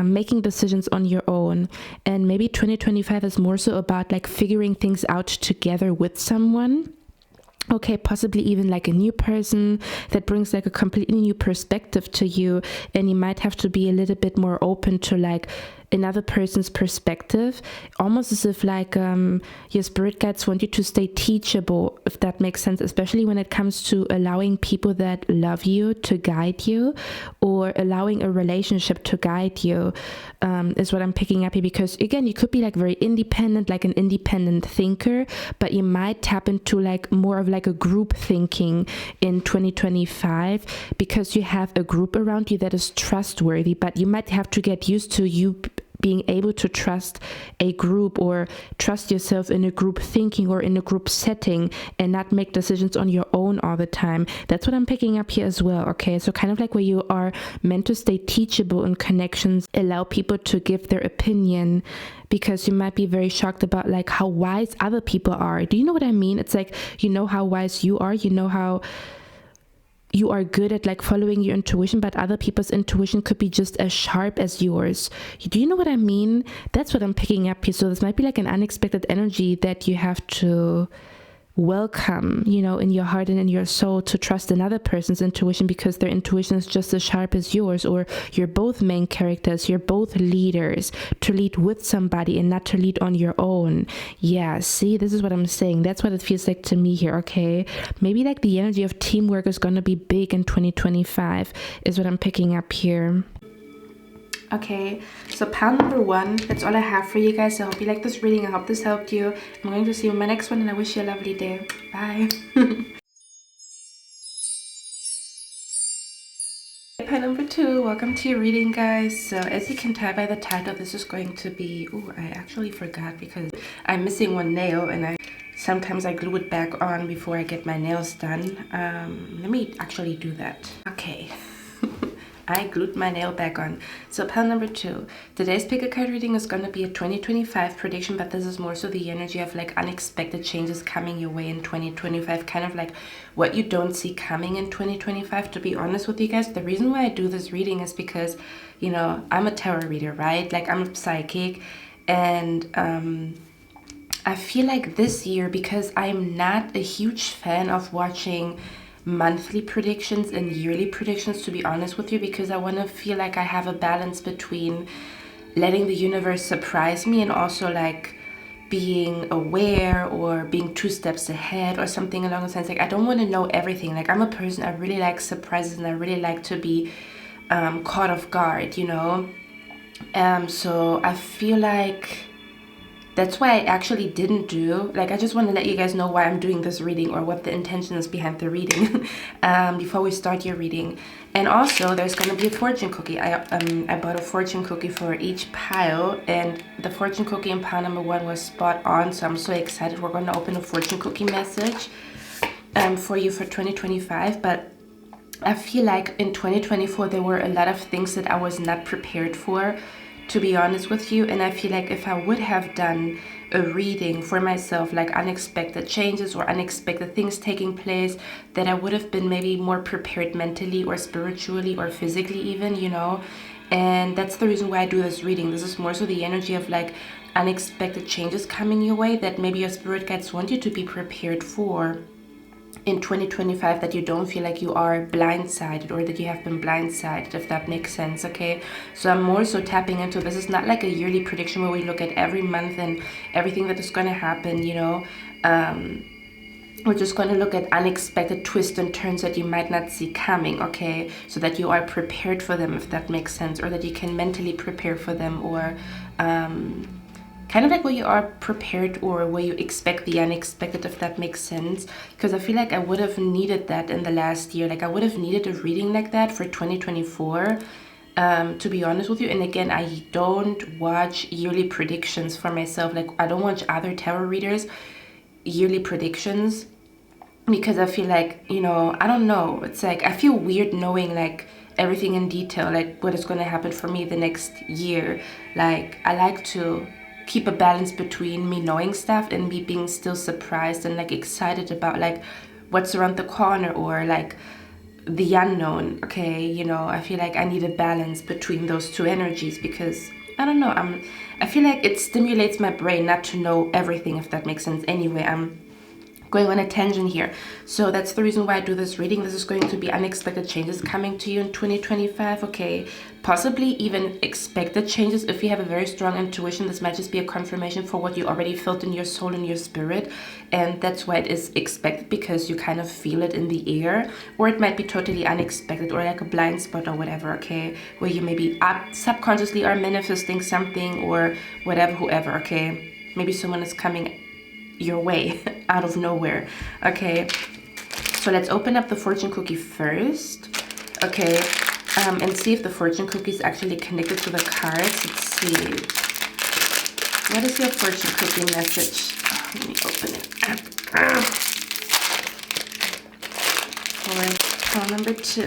S2: making decisions on your own, and maybe 2025 is more so about like figuring things out together with someone. Okay, possibly even like a new person that brings like a completely new perspective to you, and you might have to be a little bit more open to like another person's perspective, almost as if like your spirit guides want you to stay teachable, if that makes sense, especially when it comes to allowing people that love you to guide you, or allowing a relationship to guide you, is what I'm picking up here. Because again, you could be like very independent, like an independent thinker, but you might tap into like more of like a group thinking in 2025, because you have a group around you that is trustworthy. But you might have to get used to you being able to trust a group, or trust yourself in a group thinking or in a group setting, and not make decisions on your own all the time. That's what I'm picking up here as well, okay? So kind of like where you are meant to stay teachable in connections, allow people to give their opinion, because you might be very shocked about like how wise other people are. Do you know what I mean? It's like, you know how wise you are, you know how you are good at like following your intuition, but other people's intuition could be just as sharp as yours. Do you know what I mean? That's what I'm picking up here. So this might be like an unexpected energy that you have to welcome, you know, in your heart and in your soul, to trust another person's intuition because their intuition is just as sharp as yours, or you're both main characters, you're both leaders, to lead with somebody and not to lead on your own. Yeah, see, this is what I'm saying. That's what it feels like to me here, okay? Maybe like the energy of teamwork is going to be big in 2025 is what I'm picking up here.
S1: Okay, so pile number 1, that's all I have for you guys. I hope you like this reading. I hope this helped you. I'm going to see you in my next one, and I wish you a lovely day. Bye. Pile number 2, welcome to your reading, guys. So as you can tell by the title, this is going to be, oh, I actually forgot because I'm missing one nail, and sometimes I glue it back on before I get my nails done. Let me actually do that. Okay. I glued my nail back on. So pile number 2. Today's pick a card reading is going to be a 2025 prediction, but this is more so the energy of like unexpected changes coming your way in 2025, kind of like what you don't see coming in 2025. To be honest with you guys, the reason why I do this reading is because, you know, I'm a tarot reader, right? Like I'm a psychic, and I feel like this year, because I'm not a huge fan of watching monthly predictions and yearly predictions, to be honest with you, because I want to feel like I have a balance between letting the universe surprise me and also like being aware or being 2 steps ahead or something along the lines. Like I don't want to know everything. Like I'm a person, I really like surprises, and I really like to be caught off guard, you know. So I feel like that's why I actually didn't do, like, I just want to let you guys know why I'm doing this reading, or what the intention is behind the reading before we start your reading. And also there's going to be a fortune cookie. I bought a fortune cookie for each pile, and the fortune cookie in pile number 1 was spot on, so I'm so excited. We're going to open a fortune cookie message for you for 2025. But I feel like in 2024 there were a lot of things that I was not prepared for, to be honest with you. And I feel like if I would have done a reading for myself, like unexpected changes or unexpected things taking place, that I would have been maybe more prepared mentally or spiritually or physically even, you know. And that's the reason why I do this reading. This is more so the energy of like unexpected changes coming your way that maybe your spirit guides want you to be prepared for in 2025, that you don't feel like you are blindsided, or that you have been blindsided, if that makes sense. Okay, so I'm more so tapping into, this is not like a yearly prediction where we look at every month and everything that is going to happen, you know. We're just going to look at unexpected twists and turns that you might not see coming, okay, so that you are prepared for them, if that makes sense, or that you can mentally prepare for them, or kind of like where you are prepared or where you expect the unexpected, if that makes sense. Because I feel like I would have needed that in the last year. Like I would have needed a reading like that for 2024, to be honest with you. And again, I don't watch yearly predictions for myself. Like I don't watch other tarot readers yearly predictions, because I feel like, you know, I don't know, it's like I feel weird knowing like everything in detail, like what is going to happen for me the next year. Like I like to keep a balance between me knowing stuff and me being still surprised and like excited about like what's around the corner, or like the unknown. Okay, you know, I feel like I need a balance between those 2 energies, because I don't know, I feel like it stimulates my brain not to know everything, if that makes sense. Anyway, I'm going on a tangent here. So that's the reason why I do this reading. This is going to be unexpected changes coming to you in 2025, okay? Possibly even expected changes. If you have a very strong intuition, this might just be a confirmation for what you already felt in your soul and your spirit, and that's why it is expected, because you kind of feel it in the air. Or it might be totally unexpected, or like a blind spot or whatever, okay, where you maybe subconsciously are manifesting something, or whatever, whoever, okay? Maybe someone is coming your way out of nowhere. Okay, so let's open up the fortune cookie first, okay, and see if the fortune cookie is actually connected to the cards. Let's see, what is your fortune cookie message? Let me open it up. For pile number 2,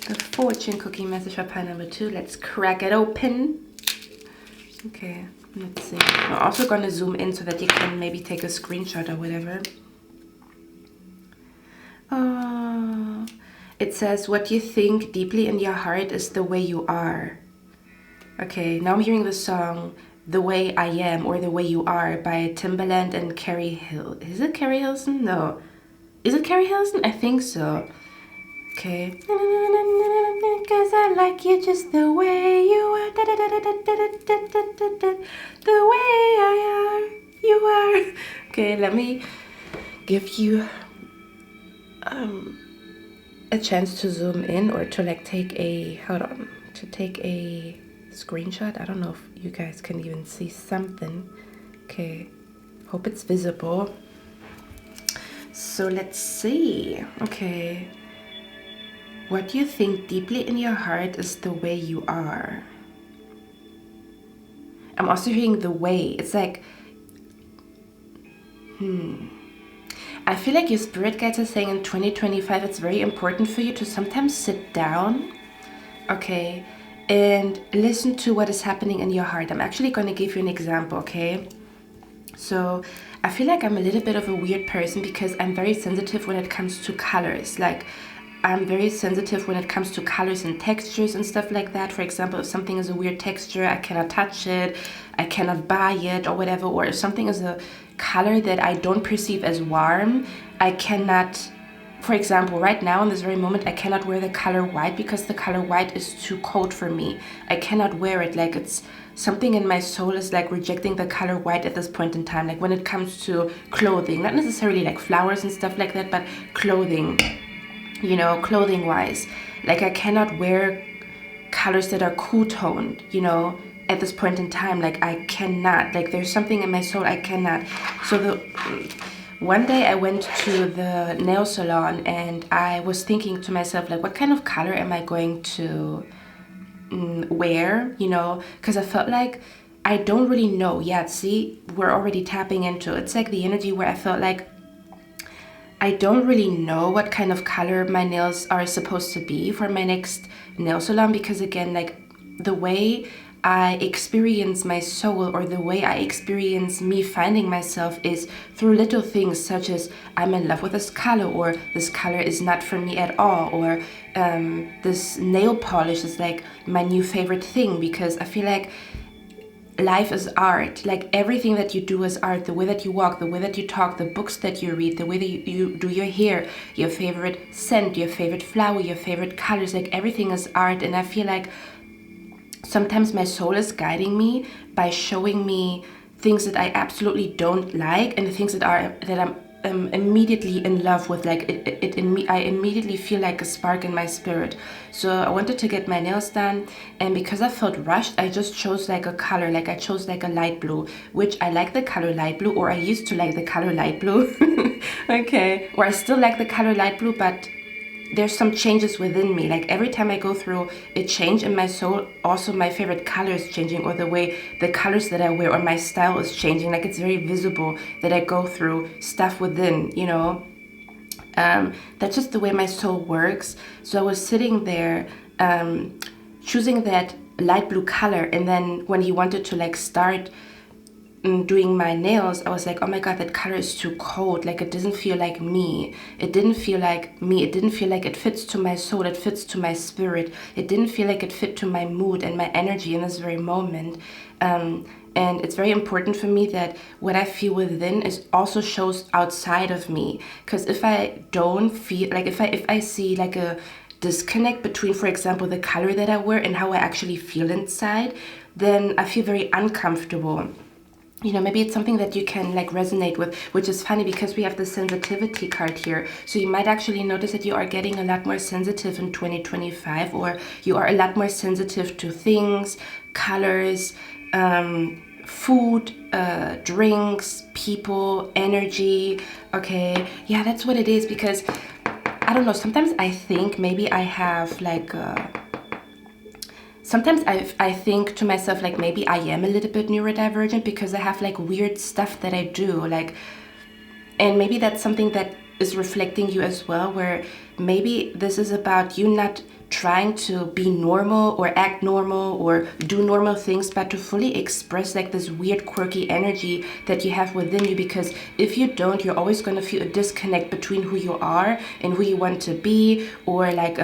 S1: the fortune cookie message for pile number 2. Let's crack it open. Okay, let's see. I'm also going to zoom in so that you can maybe take a screenshot or whatever. Oh, it says, what you think deeply in your heart is the way you are. Okay, now I'm hearing the song The Way I Am or The Way You Are by Timbaland and Carrie Hill. Is it Carrie Hilson? No. Is it Carrie Hilson? I think so. Okay. Cause I like you just the way you are. The way I are, you are. Okay, let me give you a chance to zoom in or to like take a, hold on, to take a screenshot. I don't know if you guys can even see something. Okay, hope it's visible. So let's see. Okay, what you think deeply in your heart is the way you are. I'm also hearing the way. It's like, I feel like your spirit guides are saying in 2025 it's very important for you to sometimes sit down, okay, and listen to what is happening in your heart. I'm actually going to give you an example, okay? So I feel like I'm a little bit of a weird person because I'm very sensitive when it comes to colors. Like, I'm very sensitive when it comes to colors and textures and stuff like that. For example, if something is a weird texture, I cannot touch it, I cannot buy it or whatever. Or if something is a color that I don't perceive as warm, I cannot, for example, right now in this very moment, I cannot wear the color white because the color white is too cold for me. I cannot wear it. Like, it's something in my soul is like rejecting the color white at this point in time. Like when it comes to clothing, not necessarily like flowers and stuff like that, but clothing. You know, clothing wise, like I cannot wear colors that are cool toned, you know, at this point in time. Like I cannot, like there's something in my soul I cannot. So one day I went to the nail salon and I was thinking to myself, like, what kind of color am I going to wear, you know, because I felt like I don't really know yet. See, we're already tapping into, it's like the energy where I felt like I don't really know what kind of color my nails are supposed to be for my next nail salon, because again, like the way I experience my soul or the way I experience me finding myself is through little things such as I'm in love with this color, or this color is not for me at all, or this nail polish is like my new favorite thing, because I feel like life is art. Like everything that you do is art. The way that you walk, the way that you talk, the books that you read, the way that you do your hair, your favorite scent, your favorite flower, your favorite colors, like everything is art. And I feel like sometimes my soul is guiding me by showing me things that I absolutely don't like, and the things that I'm immediately in love with. Like I immediately feel like a spark in my spirit. So I wanted to get my nails done, and because I felt rushed, I just chose like a color. Like I chose like a light blue, which I like the color light blue, or I used to like the color light blue. Okay, or I still like the color light blue, but there's some changes within me. Like every time I go through a change in my soul, also my favorite color is changing, or the way the colors that I wear or my style is changing. Like it's very visible that I go through stuff within, you know. That's just the way my soul works. So I was sitting there choosing that light blue color, and then when he wanted to like start doing my nails, I was like, oh my god, that color is too cold. Like it doesn't feel like me. It didn't feel like me. It didn't feel like it fits to my soul. It fits to my spirit. It didn't feel like it fit to my mood and my energy in this very moment. And it's very important for me that what I feel within is also shows outside of me. Because if I don't feel like, if I see like a disconnect between, for example, the color that I wear and how I actually feel inside, then I feel very uncomfortable. You know, maybe it's something that you can like resonate with, which is funny because we have the sensitivity card here. So you might actually notice that you are getting a lot more sensitive in 2025, or you are a lot more sensitive to things, colors, food, drinks, people, energy. Okay, yeah, that's what it is. Because I don't know, sometimes I think maybe I have like sometimes I think to myself, like maybe I am a little bit neurodivergent because I have like weird stuff that I do, like, and maybe that's something that is reflecting you as well, where maybe this is about you not trying to be normal or act normal or do normal things, but to fully express like this weird quirky energy that you have within you. Because if you don't, you're always going to feel a disconnect between who you are and who you want to be, or like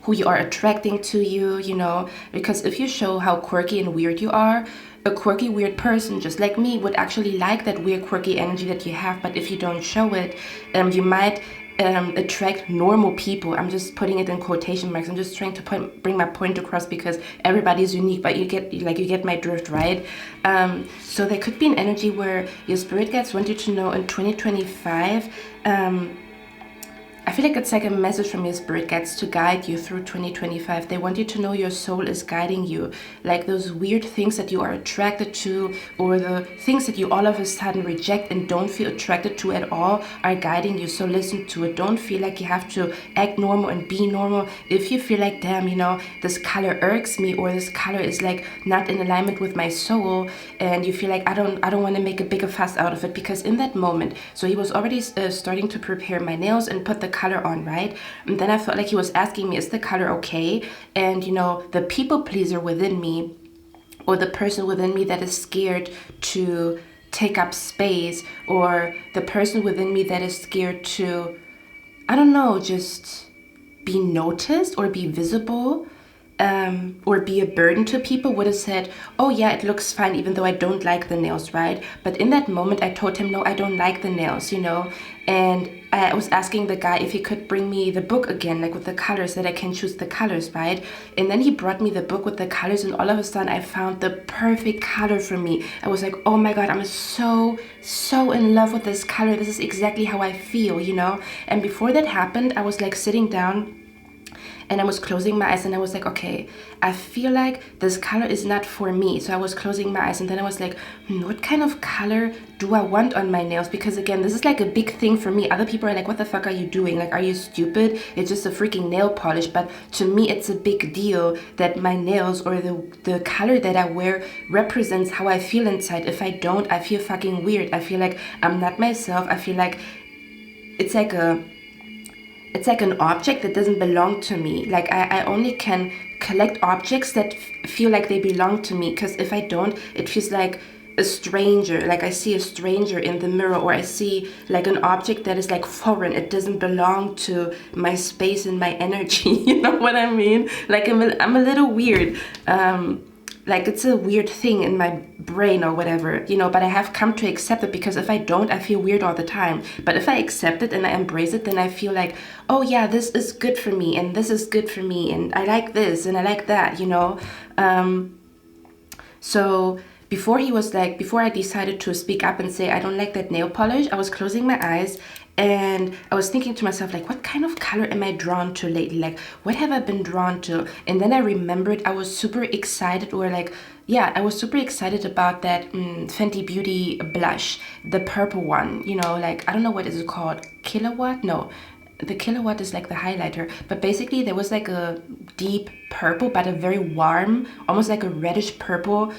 S1: who you are attracting to you, you know. Because if you show how quirky and weird you are, a quirky weird person just like me would actually like that weird quirky energy that you have. But if you don't show it, you might attract normal people. I'm just putting it in quotation marks. I'm just trying to bring my point across, because everybody's unique, but you get my drift, right? So there could be an energy where your spirit guides want you to know in 2025, I feel like it's like a message from your spirit guides to guide you through 2025. They want you to know your soul is guiding you. Like those weird things that you are attracted to, or the things that you all of a sudden reject and don't feel attracted to at all, are guiding you. So listen to it. Don't feel like you have to act normal and be normal. If you feel like, damn, you know, this color irks me, or this color is like not in alignment with my soul, and you feel like I don't want to make a bigger fuss out of it, because in that moment, so he was already starting to prepare my nails and put the color on, right? And then I felt like he was asking me, is the color okay? And you know, the people pleaser within me, or the person within me that is scared to take up space, or the person within me that is scared to, I don't know, just be noticed or be visible, or be a burden to people, would have said, oh yeah, it looks fine even though I don't like the nails, right? But in that moment I told him, no, I don't like the nails, you know. And I was asking the guy if he could bring me the book again, like with the colors, that I can choose the colors, right? And then he brought me the book with the colors, and all of a sudden I found the perfect color for me. I was like, oh my god, I'm so in love with this color. This is exactly how I feel, you know. And before that happened, I was like sitting down and I was closing my eyes, and I was like, okay, I feel like this color is not for me. So I was closing my eyes, and then I was like, what kind of color do I want on my nails? Because again, this is like a big thing for me. Other people are like, what the fuck are you doing? Like, are you stupid? It's just a freaking nail polish. But to me, it's a big deal that my nails, or the color that I wear, represents how I feel inside. If I don't, I feel fucking weird. I feel like I'm not myself. I feel like it's like an object that doesn't belong to me. Like I only can collect objects that feel like they belong to me, because if I don't, it feels like a stranger. Like I see a stranger in the mirror, or I see like an object that is like foreign. It doesn't belong to my space and my energy. You know what I mean? Like I'm a little weird. Like it's a weird thing in my brain or whatever, you know, but I have come to accept it, because if I don't, I feel weird all the time. But if I accept it and I embrace it, then I feel like, oh yeah, this is good for me, and this is good for me, and I like this and I like that, you know. So before I decided to speak up and say I don't like that nail polish, I was closing my eyes, and I was thinking to myself, like, what kind of color am I drawn to lately? Like, what have I been drawn to? And then I remembered I was super excited, or like, yeah, I was super excited about that Fenty Beauty blush, the purple one, you know, like, I don't know what is it called, Kilowatt? No, the Kilowatt is like the highlighter, but basically there was like a deep purple, but a very warm, almost like a reddish purple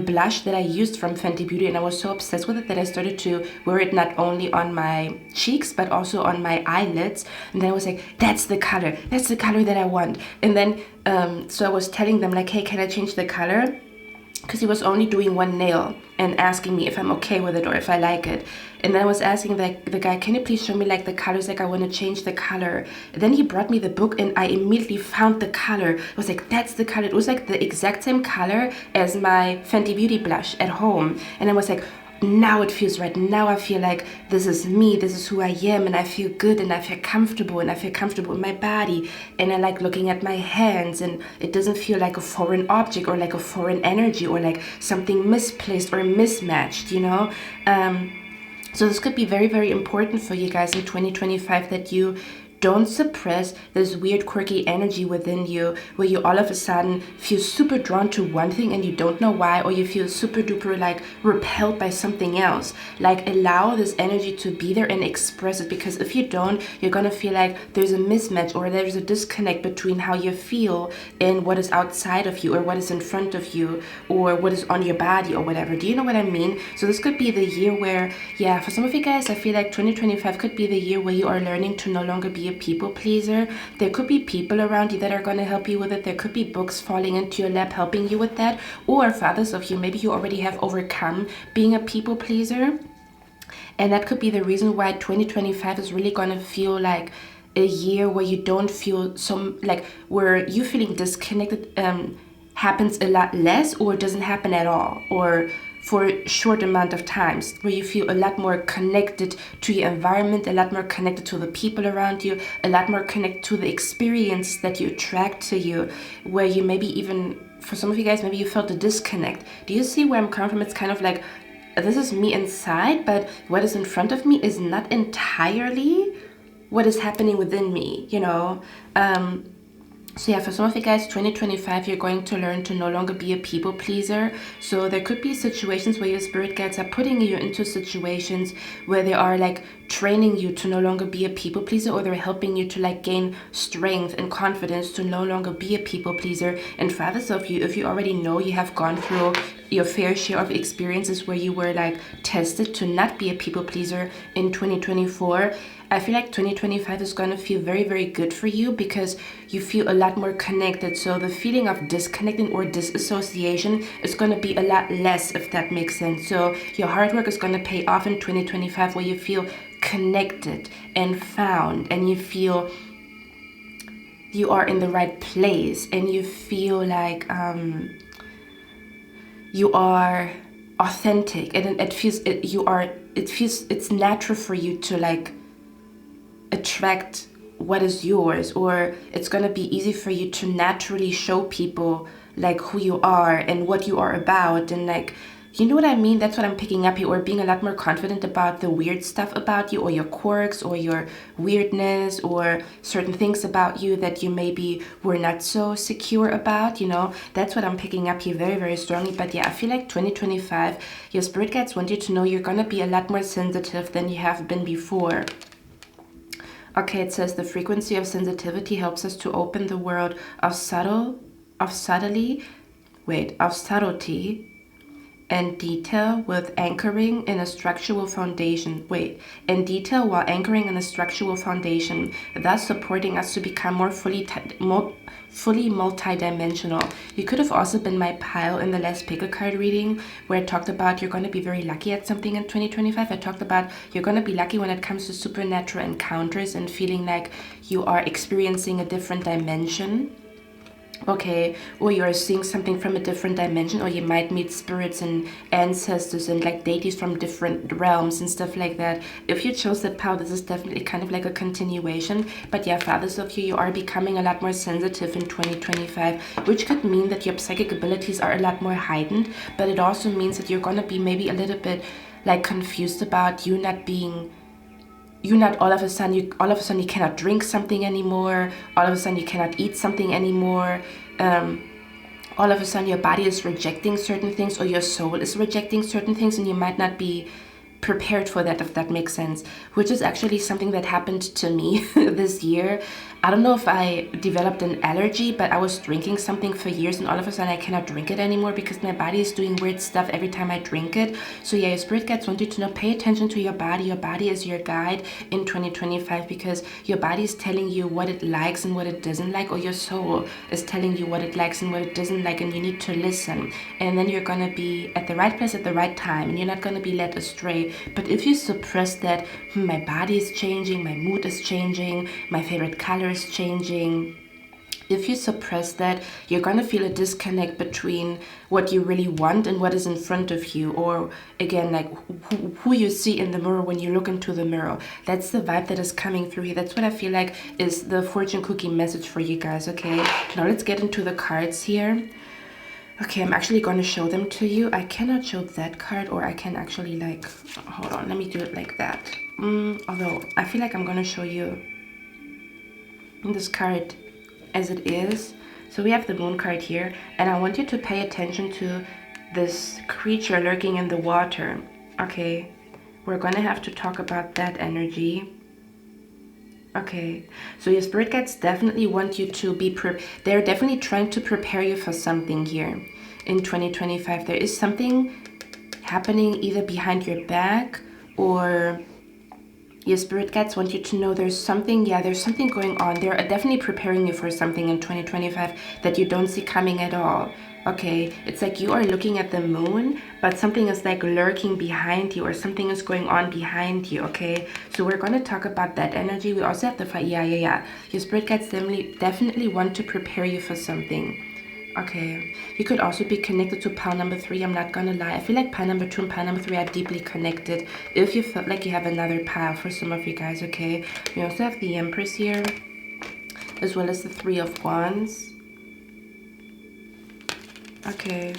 S1: blush that I used from Fenty Beauty, and I was so obsessed with it that I started to wear it not only on my cheeks but also on my eyelids. And then I was like, that's the color that I want. And then so I was telling them like, hey, can I change the color? Because he was only doing one nail and asking me if I'm okay with it or if I like it. And then I was asking the guy, can you please show me like the colors, like I want to change the color. And then he brought me the book, and I immediately found the color. I was like, that's the color. It was like the exact same color as my Fenty Beauty blush at home. And I was like, now it feels right. Now I feel like this is me, this is who I am, and I feel good, and I feel comfortable, and I feel comfortable in my body, and I like looking at my hands, and it doesn't feel like a foreign object or like a foreign energy or like something misplaced or mismatched, you know. So this could be very, very important for you guys in 2025, that you don't suppress this weird quirky energy within you where you all of a sudden feel super drawn to one thing and you don't know why, or you feel super duper like repelled by something else. Like allow this energy to be there and express it, because if you don't, you're gonna feel like there's a mismatch or there's a disconnect between how you feel and what is outside of you or what is in front of you or what is on your body or whatever. Do you know what I mean? So this could be the year where, yeah, for some of you guys, I feel like 2025 could be the year where you are learning to no longer be a people pleaser. There could be people around you that are going to help you with it. There could be books falling into your lap helping you with that. Or for others of you, maybe you already have overcome being a people pleaser. And that could be the reason why 2025 is really going to feel like a year where you don't feel some, like where you feeling disconnected happens a lot less or doesn't happen at all, or for a short amount of times, where you feel a lot more connected to your environment, a lot more connected to the people around you, a lot more connected to the experience that you attract to you, where you maybe even, for some of you guys, maybe you felt a disconnect. Do you see where I'm coming from? It's kind of like, this is me inside, but what is in front of me is not entirely what is happening within me, you know? So yeah, for some of you guys, 2025, you're going to learn to no longer be a people pleaser. So there could be situations where your spirit guides are putting you into situations where they are like training you to no longer be a people pleaser, or they're helping you to like gain strength and confidence to no longer be a people pleaser. And for others of you, if you already know you have gone through your fair share of experiences where you were like tested to not be a people pleaser in 2024, I feel like 2025 is going to feel very, very good for you because you feel a lot more connected. So the feeling of disconnecting or disassociation is going to be a lot less, if that makes sense. So your hard work is going to pay off in 2025, where you feel connected and found, and you feel you are in the right place, and you feel like you are authentic, and it feels it's natural for you to like attract what is yours, or it's going to be easy for you to naturally show people like who you are and what you are about, and like, you know what I mean? That's what I'm picking up here. Or being a lot more confident about the weird stuff about you, or your quirks, or your weirdness, or certain things about you that you maybe were not so secure about, you know? That's what I'm picking up here very, very strongly. But yeah, I feel like 2025, your spirit guides want you to know you're going to be a lot more sensitive than you have been before. Okay, it says the frequency of sensitivity helps us to open the world of subtlety and detail with anchoring in a structural foundation. And detail while anchoring in a structural foundation, thus supporting us to become more fully multidimensional. You could have also been my pile in the last pick a card reading, where I talked about you're going to be very lucky at something in 2025. I talked about you're going to be lucky when it comes to supernatural encounters and feeling like you are experiencing a different dimension. Okay, or you're seeing something from a different dimension, or you might meet spirits and ancestors and like deities from different realms and stuff like that. If you chose that path, this is definitely kind of like a continuation. But yeah, for others of you, you are becoming a lot more sensitive in 2025, which could mean that your psychic abilities are a lot more heightened, but it also means that you're going to be maybe a little bit like confused about you not all of a sudden you cannot drink something anymore, all of a sudden you cannot eat something anymore, all of a sudden your body is rejecting certain things, or your soul is rejecting certain things, and you might not be prepared for that, if that makes sense, which is actually something that happened to me this year. I don't know if I developed an allergy, but I was drinking something for years, and all of a sudden I cannot drink it anymore because my body is doing weird stuff every time I drink it. So yeah, your spirit guides want you to know, pay attention to your body. Your body is your guide in 2025, because your body is telling you what it likes and what it doesn't like, or your soul is telling you what it likes and what it doesn't like, and you need to listen. And then you're gonna be at the right place at the right time, and you're not gonna be led astray. But if you suppress that, my body is changing, my mood is changing, my favorite color is changing, if you suppress that, you're going to feel a disconnect between what you really want and what is in front of you, or again, like who you see in the mirror when you look into the mirror. That's the vibe that is coming through here. That's what I feel like is the fortune cookie message for you guys. Okay, now let's get into the cards here. Okay, I'm actually going to show them to you. I cannot show that card, or I can actually like, hold on, let me do it like that. Although I feel like I'm going to show you this card as it is. So we have the moon card here, and I want you to pay attention to this creature lurking in the water. Okay, we're gonna have to talk about that energy. Okay, so your spirit guides definitely want you to be they're definitely trying to prepare you for something here in 2025. There is something happening either behind your back, or your spirit guides want you to know there's something, there's something going on. They're definitely preparing you for something in 2025 that you don't see coming at all. Okay, it's like you are looking at the moon, but something is like lurking behind you, or something is going on behind you. Okay, so we're going to talk about that energy. We also have the fire. Your spirit guides definitely want to prepare you for something. Okay, you could also be connected to pile number 3. I'm not gonna lie, I feel like pile number 2 and pile number 3 are deeply connected if you feel like you have another pile for some of you guys. Okay, we also have the Empress here, as well as the 3 of Wands. Okay,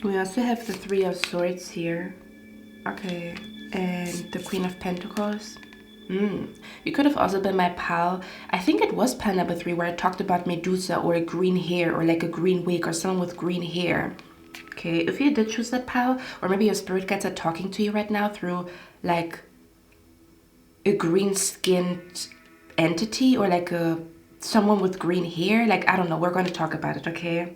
S1: we also have the 3 of Swords here. Okay, and the Queen of Pentacles. You could have also been my pal. I think it was pal number 3 where I talked about Medusa, or a green hair, or like a green wig, or someone with green hair. Okay, if you did choose that pal, or maybe your spirit guides are talking to you right now through like a green skinned entity, or like someone with green hair. Like, I don't know, we're going to talk about it, okay?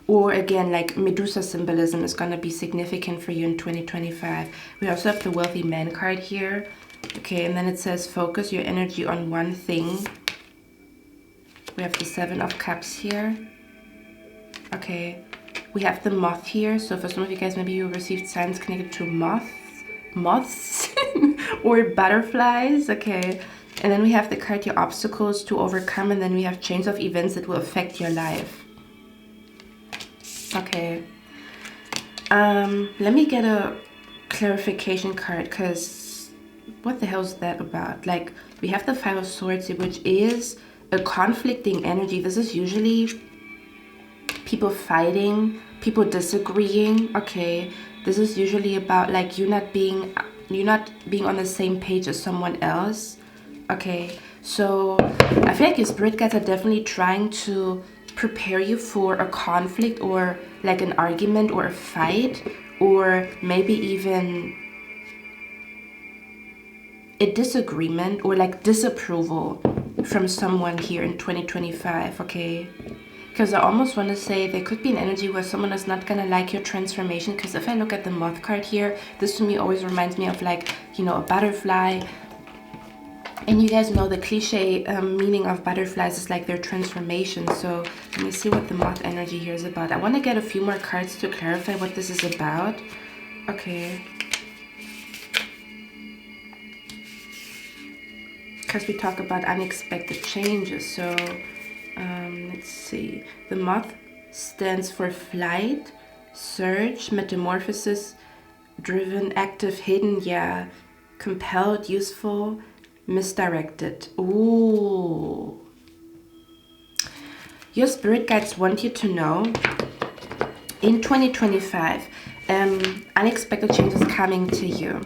S1: Or again, like Medusa symbolism is going to be significant for you in 2025. We also have the wealthy man card here. Okay, and then it says focus your energy on one thing. We have the 7 of Cups here. Okay, we have the moth here. So for some of you guys, maybe you received signs connected to moths or butterflies. Okay, and then we have the card your obstacles to overcome, and then we have chains of events that will affect your life. Okay, let me get a clarification card, because what the hell is that about? Like, we have the 5 of Swords, which is a conflicting energy. This is usually people fighting, people disagreeing. Okay, this is usually about like you not being on the same page as someone else. Okay, so I feel like your spirit guides are definitely trying to prepare you for a conflict, or like an argument, or a fight, or maybe even a disagreement, or like disapproval from someone here in 2025. Okay, because I almost want to say there could be an energy where someone is not gonna like your transformation. Because if I look at the moth card here, this to me always reminds me of like, you know, a butterfly. And you guys know the cliche meaning of butterflies is like their transformation. So let me see what the moth energy here is about. I want to get a few more cards to clarify what this is about. Okay. Because we talk about unexpected changes. So let's see. The moth stands for flight, surge, metamorphosis, driven, active, hidden, compelled, useful, misdirected. Ooh. Your spirit guides want you to know in 2025, unexpected changes coming to you.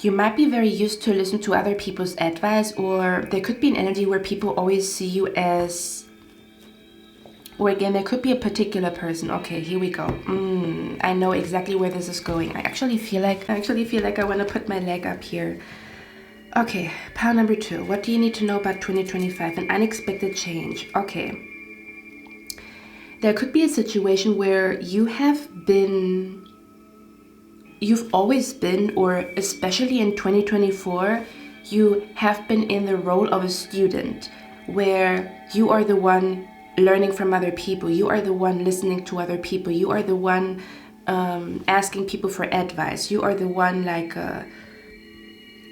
S1: You might be very used to listen to other people's advice, or there could be an energy where people always see you as, or again, there could be a particular person. Okay, here we go. I know exactly where this is going. I actually feel like I want to put my leg up here. Okay, pile number 2. What do you need to know about 2025? An unexpected change. Okay. There could be a situation where you've always been, or especially in 2024, you have been in the role of a student, where you are the one learning from other people, you are the one listening to other people, you are the one asking people for advice, you are the one like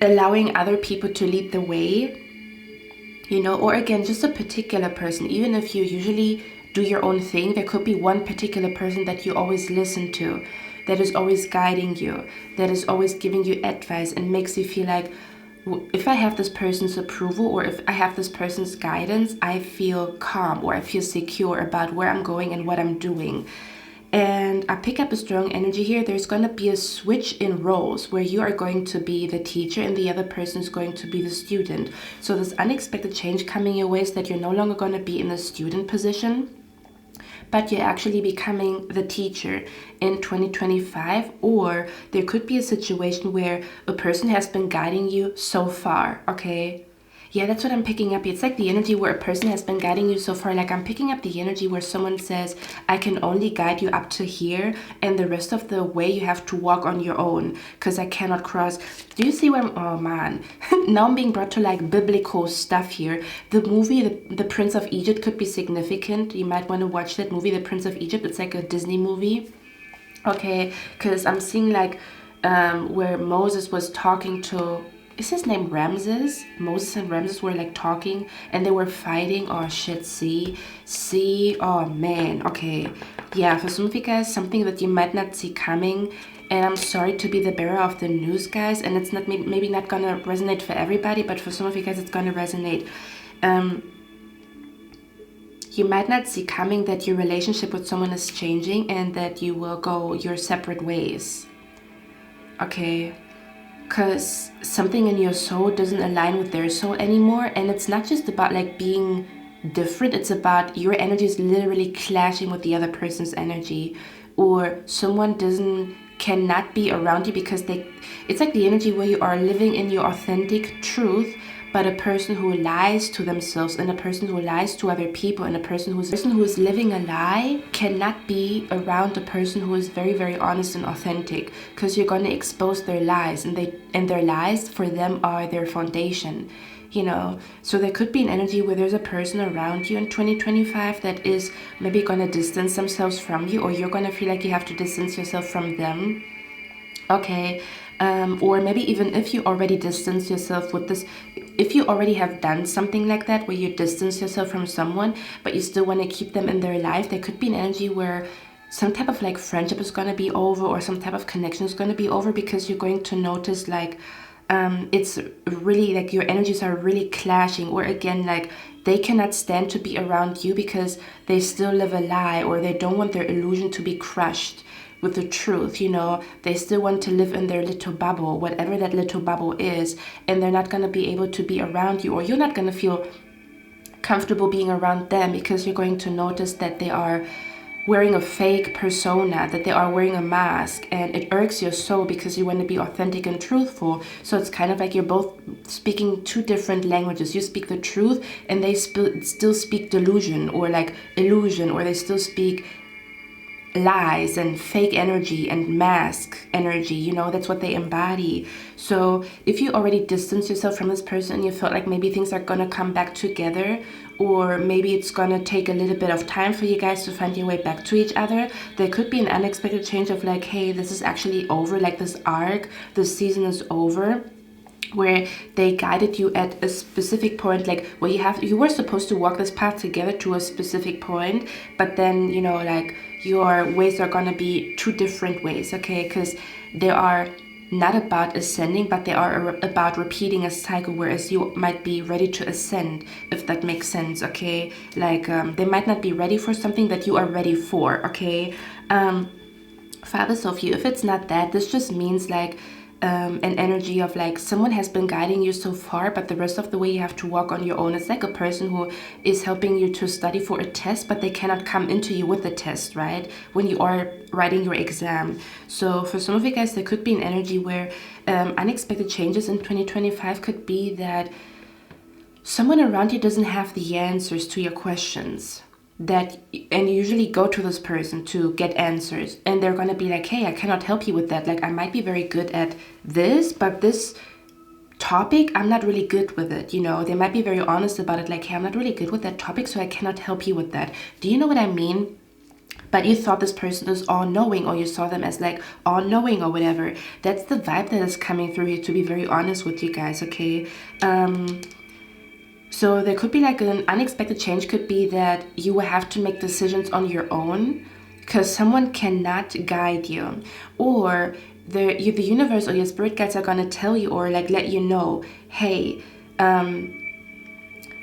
S1: allowing other people to lead the way, you know. Or again, just a particular person. Even if you usually do your own thing, there could be one particular person that you always listen to, that is always guiding you, that is always giving you advice, and makes you feel like, if I have this person's approval, or if I have this person's guidance, I feel calm, or I feel secure about where I'm going and what I'm doing. And I pick up a strong energy here. There's going to be a switch in roles where you are going to be the teacher and the other person is going to be the student. So this unexpected change coming your way is that you're no longer going to be in the student position, but you're actually becoming the teacher in 2025. Or there could be a situation where a person has been guiding you so far, okay? Yeah, that's what I'm picking up. It's like the energy where a person has been guiding you so far. Like I'm picking up the energy where someone says, I can only guide you up to here, and the rest of the way you have to walk on your own because I cannot cross. Do you see where I'm, oh man. Now I'm being brought to like biblical stuff here. The movie, the Prince of Egypt could be significant. You might want to watch that movie, The Prince of Egypt. It's like a Disney movie. Okay, because I'm seeing like where Moses was talking to, is his name Ramses? Moses and Ramses were like talking and they were fighting. Oh shit, see, oh man, okay. Yeah, for some of you guys, something that you might not see coming. And I'm sorry to be the bearer of the news, guys, and it's not maybe not gonna resonate for everybody, but for some of you guys it's gonna resonate. You might not see coming that your relationship with someone is changing and that you will go your separate ways. Okay. Because something in your soul doesn't align with their soul anymore. And it's not just about like being different. It's about your energy is literally clashing with the other person's energy. Or someone cannot be around you because it's like the energy where you are living in your authentic truth, but a person who lies to themselves and a person who lies to other people and a person who is living a lie cannot be around a person who is very, very honest and authentic, because you're going to expose their lies, and their lies for them are their foundation, you know. So there could be an energy where there's a person around you in 2025 that is maybe going to distance themselves from you, or you're going to feel like you have to distance yourself from them. Okay. Or maybe even if you already distance yourself with this, if you already have done something like that where you distance yourself from someone but you still want to keep them in their life, there could be an energy where some type of like friendship is going to be over, or some type of connection is going to be over, because you're going to notice like it's really like your energies are really clashing, or again like they cannot stand to be around you because they still live a lie, or they don't want their illusion to be crushed with the truth, you know. They still want to live in their little bubble, whatever that little bubble is, and they're not going to be able to be around you, or you're not going to feel comfortable being around them, because you're going to notice that they are wearing a fake persona, that they are wearing a mask, and it irks your soul because you want to be authentic and truthful. So it's kind of like you're both speaking two different languages. You speak the truth and they still speak delusion or like illusion, or they still speak lies and fake energy and mask energy, you know. That's what they embody. So if you already distance yourself from this person and you felt like maybe things are gonna come back together, or maybe it's gonna take a little bit of time for you guys to find your way back to each other, there could be an unexpected change of like, hey, this is actually over, like this arc, this season is over, where they guided you at a specific point, like where you were supposed to walk this path together to a specific point, but then, you know, like your ways are gonna be two different ways, okay? Because they are not about ascending, but they are about repeating a cycle, whereas you might be ready to ascend, if that makes sense, okay? Like they might not be ready for something that you are ready for, okay? For others of you, if it's not that, this just means like an energy of like someone has been guiding you so far, but the rest of the way you have to walk on your own. It's like a person who is helping you to study for a test, but they cannot come into you with the test, right, when you are writing your exam. So for some of you guys, there could be an energy where unexpected changes in 2025 could be that someone around you doesn't have the answers to your questions, and you usually go to this person to get answers, and they're gonna be like, hey, I cannot help you with that, like I might be very good at this, but this topic I'm not really good with it, you know. They might be very honest about it, like, hey, I'm not really good with that topic, so I cannot help you with that. Do you know what I mean? But you thought this person is all-knowing, or you saw them as like all-knowing or whatever. That's the vibe that is coming through here, to be very honest with you guys, okay? So there could be like an unexpected change, could be that you will have to make decisions on your own because someone cannot guide you, or the universe or your spirit guides are going to tell you or like let you know, hey,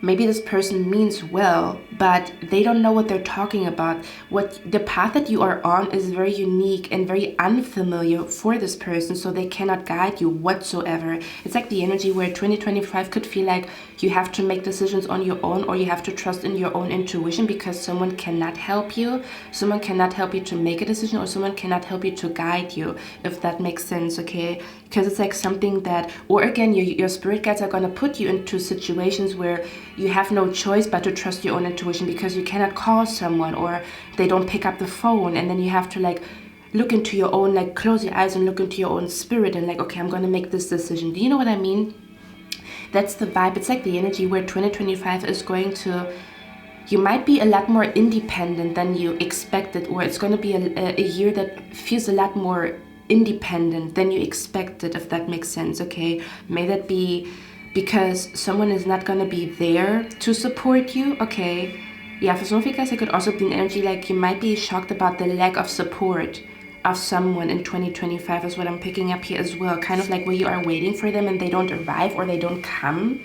S1: maybe this person means well, but they don't know what they're talking about. What the path that you are on is very unique and very unfamiliar for this person, so they cannot guide you whatsoever. It's like the energy where 2025 could feel like you have to make decisions on your own, or you have to trust in your own intuition, because someone cannot help you. Someone cannot help you to make a decision, or someone cannot help you to guide you, if that makes sense, okay? Because it's like something that, or again, your spirit guides are going to put you into situations where you have no choice but to trust your own intuition, because you cannot call someone or they don't pick up the phone, and then you have to like look into your own, like close your eyes and look into your own spirit and like, okay, I'm going to make this decision. Do you know what I mean? That's the vibe. It's like the energy where 2025 is going to, you might be a lot more independent than you expected, or it's going to be a year that feels a lot more independent than you expected, if that makes sense, okay? May that be because someone is not going to be there to support you, okay? Yeah, for some of you guys, it could also be an energy like you might be shocked about the lack of support of someone in 2025 is what I'm picking up here as well. Kind of like where you are waiting for them and they don't arrive or they don't come.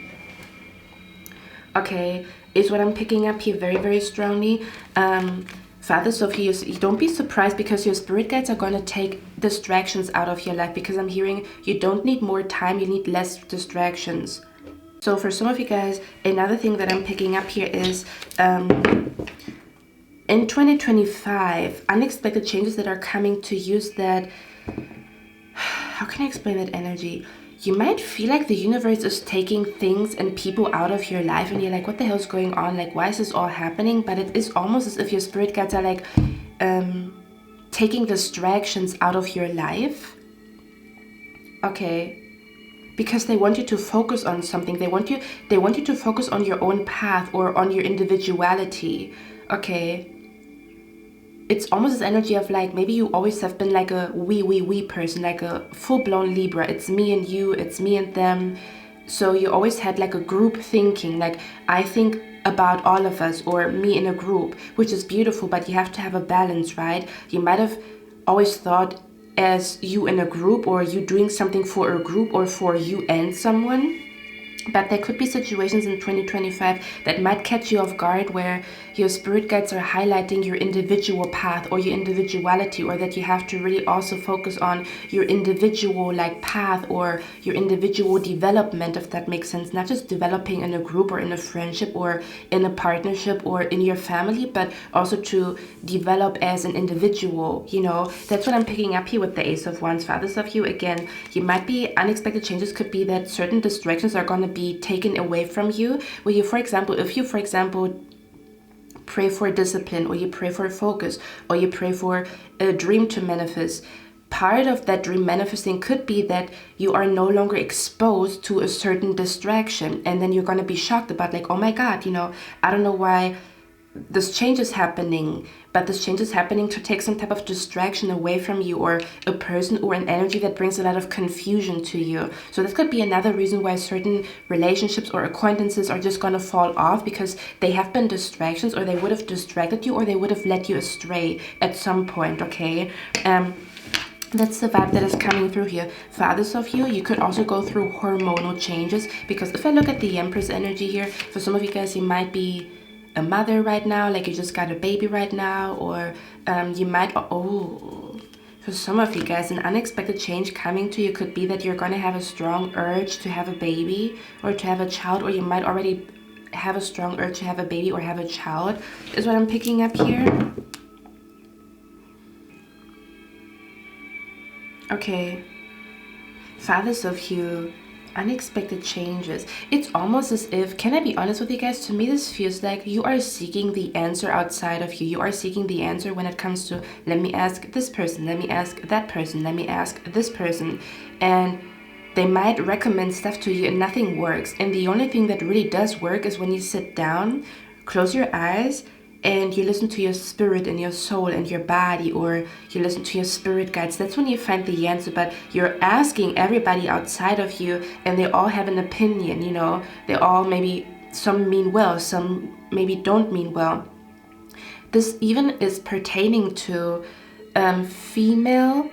S1: Okay, is what I'm picking up here very, very strongly. Father Sophia, don't be surprised, because your spirit guides are going to take distractions out of your life, because I'm hearing you don't need more time, you need less distractions. So for some of you guys, another thing that I'm picking up here is in 2025, unexpected changes that are coming to use that, how can I explain that energy? You might feel like the universe is taking things and people out of your life, and you're like, what the hell is going on? Like, why is this all happening? But it is almost as if your spirit guides are like taking distractions out of your life. Okay. Because they want you to focus on something. They want you to focus on your own path or on your individuality. Okay. It's almost this energy of like, maybe you always have been like a we person, like a full-blown Libra. It's me and you, it's me and them. So you always had like a group thinking, like I think about all of us, or me in a group, which is beautiful, but you have to have a balance, right? You might have always thought as you in a group, or you doing something for a group, or for you and someone. But there could be situations in 2025 that might catch you off guard, where your spirit guides are highlighting your individual path or your individuality, or that you have to really also focus on your individual like path or your individual development, if that makes sense. Not just developing in a group or in a friendship or in a partnership or in your family, but also to develop as an individual, you know. That's what I'm picking up here with the Ace of Wands. Fathers of you, again, you might be, unexpected changes could be that certain distractions are going to be taken away from you, where you, for example, if you, for example, pray for discipline, or you pray for focus, or you pray for a dream to manifest, part of that dream manifesting could be that you are no longer exposed to a certain distraction, and then you're going to be shocked about like, oh my God, you know, I don't know why this change is happening, but this change is happening to take some type of distraction away from you, or a person or an energy that brings a lot of confusion to you. So this could be another reason why certain relationships or acquaintances are just going to fall off, because they have been distractions, or they would have distracted you, or they would have led you astray at some point, okay? That's the vibe that is coming through here. Fathers of you could also go through hormonal changes, because if I look at the Empress energy here, for some of you guys, you might be a mother right now, like you just got a baby right now, or you might, for some of you guys, an unexpected change coming to you could be that you're going to have a strong urge to have a baby or to have a child, or you might already have a strong urge to have a baby or have a child, is what I'm picking up here. Okay, fathers of you, unexpected changes. It's almost as if, can I be honest with you guys, to me this feels like you are seeking the answer outside of you. You are seeking the answer when it comes to, let me ask this person, let me ask that person, let me ask this person, and they might recommend stuff to you and nothing works. And the only thing that really does work is when you sit down, close your eyes, and you listen to your spirit and your soul and your body, or you listen to your spirit guides. That's when you find the answer. But you're asking everybody outside of you, and they all have an opinion, you know. They all, maybe some mean well, some maybe don't mean well. This even is pertaining to female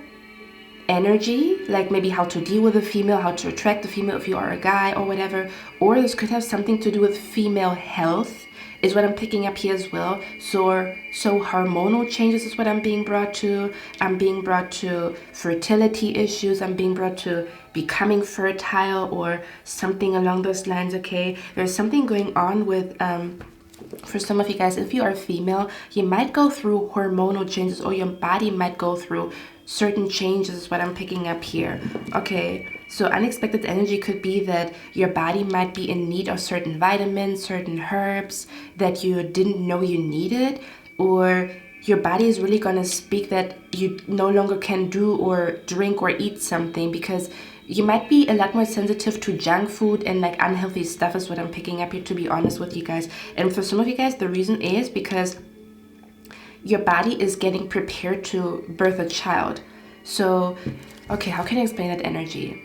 S1: energy, like maybe how to deal with a female, how to attract a female if you are a guy or whatever. Or this could have something to do with female health, is what I'm picking up here as well. So hormonal changes is what I'm being brought to. I'm being brought to fertility issues. I'm being brought to becoming fertile or something along those lines, okay? There's something going on with, for some of you guys, if you are female, you might go through hormonal changes, or your body might go through certain changes is what I'm picking up here. Okay, so unexpected energy could be that your body might be in need of certain vitamins, certain herbs that you didn't know you needed, or your body is really gonna speak that you no longer can do or drink or eat something, because you might be a lot more sensitive to junk food and like unhealthy stuff is what I'm picking up here, to be honest with you guys. And for some of you guys, the reason is because your body is getting prepared to birth a child. So, okay, how can I explain that energy?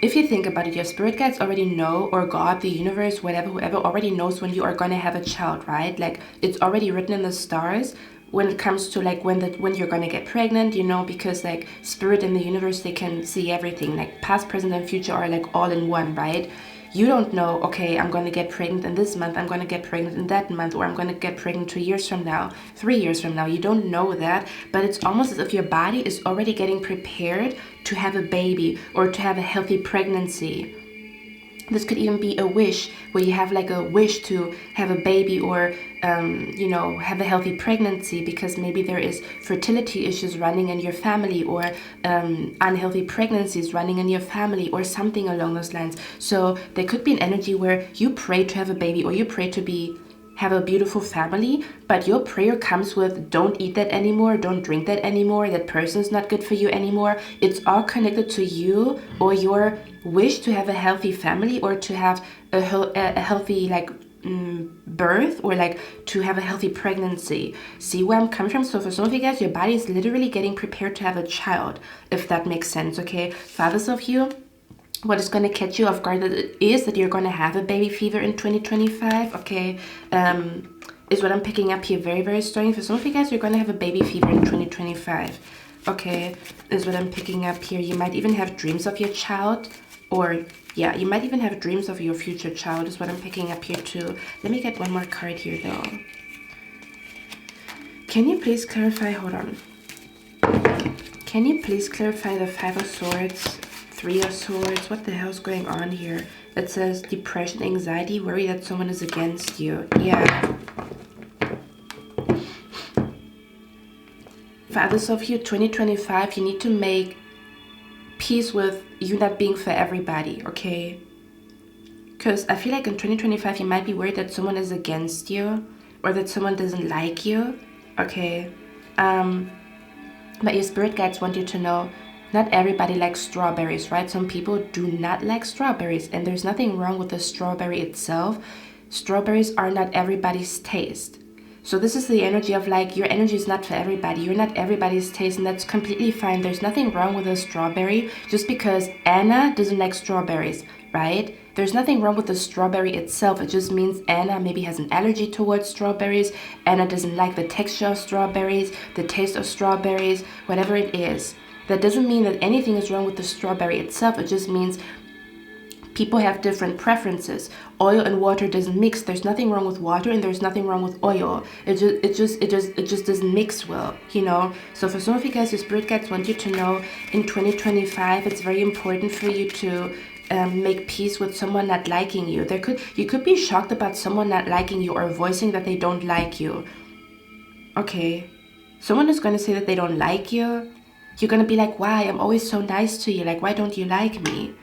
S1: If you think about it, your spirit guides already know, or God, the universe, whatever, whoever already knows when you are going to have a child, right? Like, it's already written in the stars when it comes to like when you're going to get pregnant, you know, because like spirit and the universe, they can see everything. Like past, present, and future are like all in one, right? You don't know, okay, I'm going to get pregnant in this month, I'm going to get pregnant in that month, or I'm going to get pregnant 2 years from now, 3 years from now. You don't know that, but it's almost as if your body is already getting prepared to have a baby or to have a healthy pregnancy. This could even be a wish, where you have like a wish to have a baby, or you know, have a healthy pregnancy, because maybe there is fertility issues running in your family, or unhealthy pregnancies running in your family, or something along those lines. So there could be an energy where you pray to have a baby, or you pray to have a beautiful family, but your prayer comes with, don't eat that anymore, don't drink that anymore, that person's not good for you anymore. It's all connected to you, or your wish to have a healthy family, or to have a healthy like birth, or like to have a healthy pregnancy. See where I'm coming from? So for some of you guys, your body is literally getting prepared to have a child, if that makes sense, okay? For others of you, what is going to catch you off guard is that you're going to have a baby fever in 2025, okay? Is what I'm picking up here. Very, very strong. For some of you guys, you're going to have a baby fever in 2025, okay? Is what I'm picking up here. You might even have dreams of your child, or yeah, you might even have dreams of your future child, is what I'm picking up here too. Let me get one more card here though. Can you please clarify, hold on. Can you please clarify the 5 of Swords, 3 of Swords? What the hell is going on here? It says depression, anxiety, worry that someone is against you. Yeah. For others of you, 2025, you need to make peace with you not being for everybody, okay? Because I feel like in 2025, you might be worried that someone is against you, or that someone doesn't like you, okay? But your spirit guides want you to know, not everybody likes strawberries, right? Some people do not like strawberries, and there's nothing wrong with the strawberry itself. Strawberries are not everybody's taste. So this is the energy of like, your energy is not for everybody. You're not everybody's taste, and that's completely fine. There's nothing wrong with a strawberry just because Anna doesn't like strawberries, right? There's nothing wrong with the strawberry itself. It just means Anna maybe has an allergy towards strawberries. Anna doesn't like the texture of strawberries, the taste of strawberries, whatever it is. That doesn't mean that anything is wrong with the strawberry itself. It just means people have different preferences. Oil and water doesn't mix. There's nothing wrong with water, and there's nothing wrong with oil. It just doesn't mix well, you know. So for some of you guys, your spirit guides want you to know in 2025, it's very important for you to make peace with someone not liking you. You could be shocked about someone not liking you, or voicing that they don't like you. Okay, someone is going to say that they don't like you. You're going to be like, why? I'm always so nice to you. Like, why don't you like me?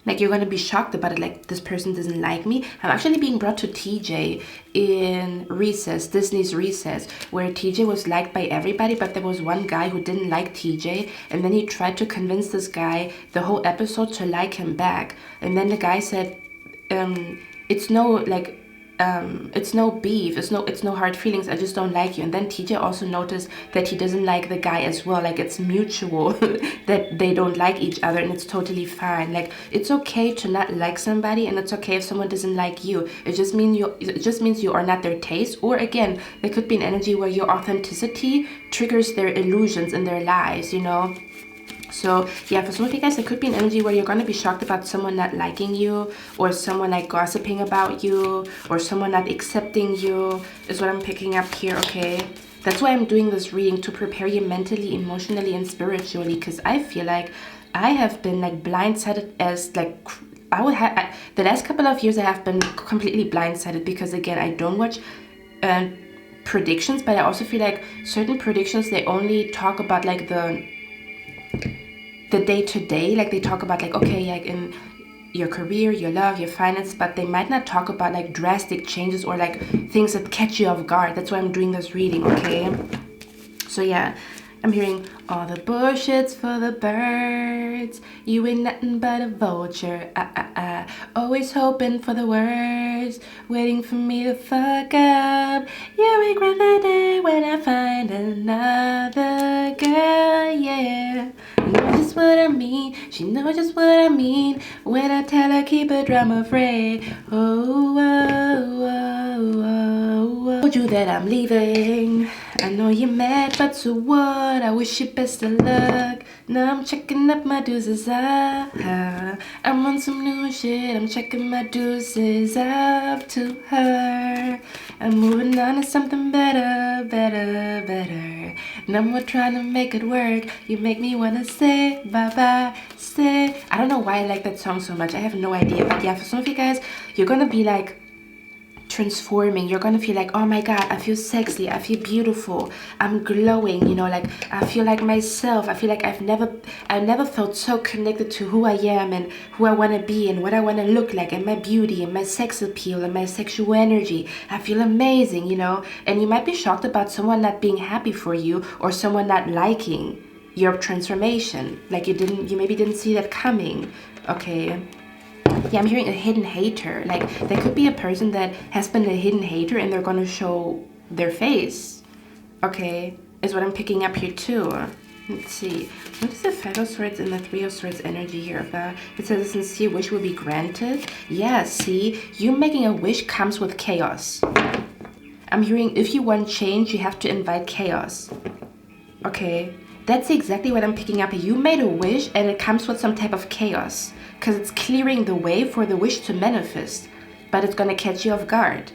S1: Like, you're going to be shocked about it. Like, this person doesn't like me. I'm actually being brought to TJ in Recess, Disney's Recess, where TJ was liked by everybody, but there was one guy who didn't like TJ, and then he tried to convince this guy the whole episode to like him back. And then the guy said, it's no, like, it's no beef, it's no hard feelings, I just don't like you. And then TJ also noticed that he doesn't like the guy as well. Like, it's mutual that they don't like each other, and it's totally fine. Like, it's okay to not like somebody, and it's okay if someone doesn't like you. It just means you are not their taste. Or again, there could be an energy where your authenticity triggers their illusions in their lives, you know. So yeah, for some of you guys, there could be an energy where you're going to be shocked about someone not liking you, or someone like gossiping about you, or someone not accepting you, is what I'm picking up here, okay? That's why I'm doing this reading, to prepare you mentally, emotionally, and spiritually, because I feel like I have been like blindsided as like... the last couple of years I have been completely blindsided, because again, I don't watch predictions, but I also feel like certain predictions, they only talk about like the day-to-day, like they talk about like, okay, like in your career, your love, your finance, but they might not talk about like drastic changes or like things that catch you off guard. That's why I'm doing this reading, okay? So yeah, I'm hearing all the bullshit's for the birds. You ain't nothing but a vulture. Always hoping for the worst, waiting for me to fuck up. You regret the day when I find another girl, yeah. You know just what I mean. She knows just what I mean when I tell her keep her drama free. Oh, oh, oh, oh, oh. Told you that I'm leaving. I know you're mad, but so what? I wish you best of luck. Now I'm checking up my deuces. I'm on some new shit. I'm checking my deuces up to her. I'm moving on to something better, better, better. No more trying to make it work. You make me wanna say bye-bye, say. I don't know why I like that song so much. I have no idea. But yeah, for some of you guys, you're gonna be like transforming. You're gonna feel like, oh my god, I feel sexy, I feel beautiful, I'm glowing, you know, like I feel like myself. I feel like I've never felt so connected to who I am and who I want to be and what I want to look like, and my beauty and my sex appeal and my sexual energy. I feel amazing, you know. And you might be shocked about someone not being happy for you, or someone not liking your transformation. Like you maybe didn't see that coming, okay? Yeah, I'm hearing a hidden hater. Like, there could be a person that has been a hidden hater and they're gonna show their face, okay, is what I'm picking up here too. Let's see, what is the Five of Swords and the Three of Swords energy here? It says a sincere wish will be granted. Yeah, see, you making a wish comes with chaos. I'm hearing if you want change, you have to invite chaos, okay? That's exactly what I'm picking up. You made a wish and it comes with some type of chaos, because it's clearing the way for the wish to manifest, but it's gonna catch you off guard.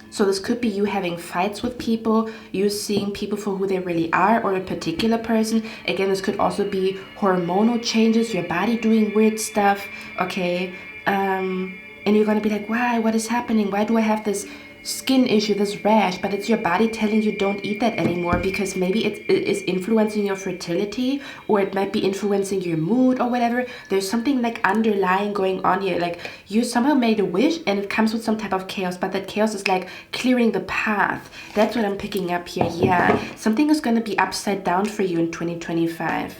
S1: So this could be you having fights with people, you seeing people for who they really are, or a particular person. Again, this could also be hormonal changes, your body doing weird stuff, okay? And you're gonna be like, why? What is happening? Why do I have this skin issue, this rash? But it's your body telling you don't eat that anymore, because maybe it is influencing your fertility, or it might be influencing your mood or whatever. There's something like underlying going on here. Like you somehow made a wish and it comes with some type of chaos, but that chaos is like clearing the path. That's what I'm picking up here. Yeah, something is going to be upside down for you in 2025.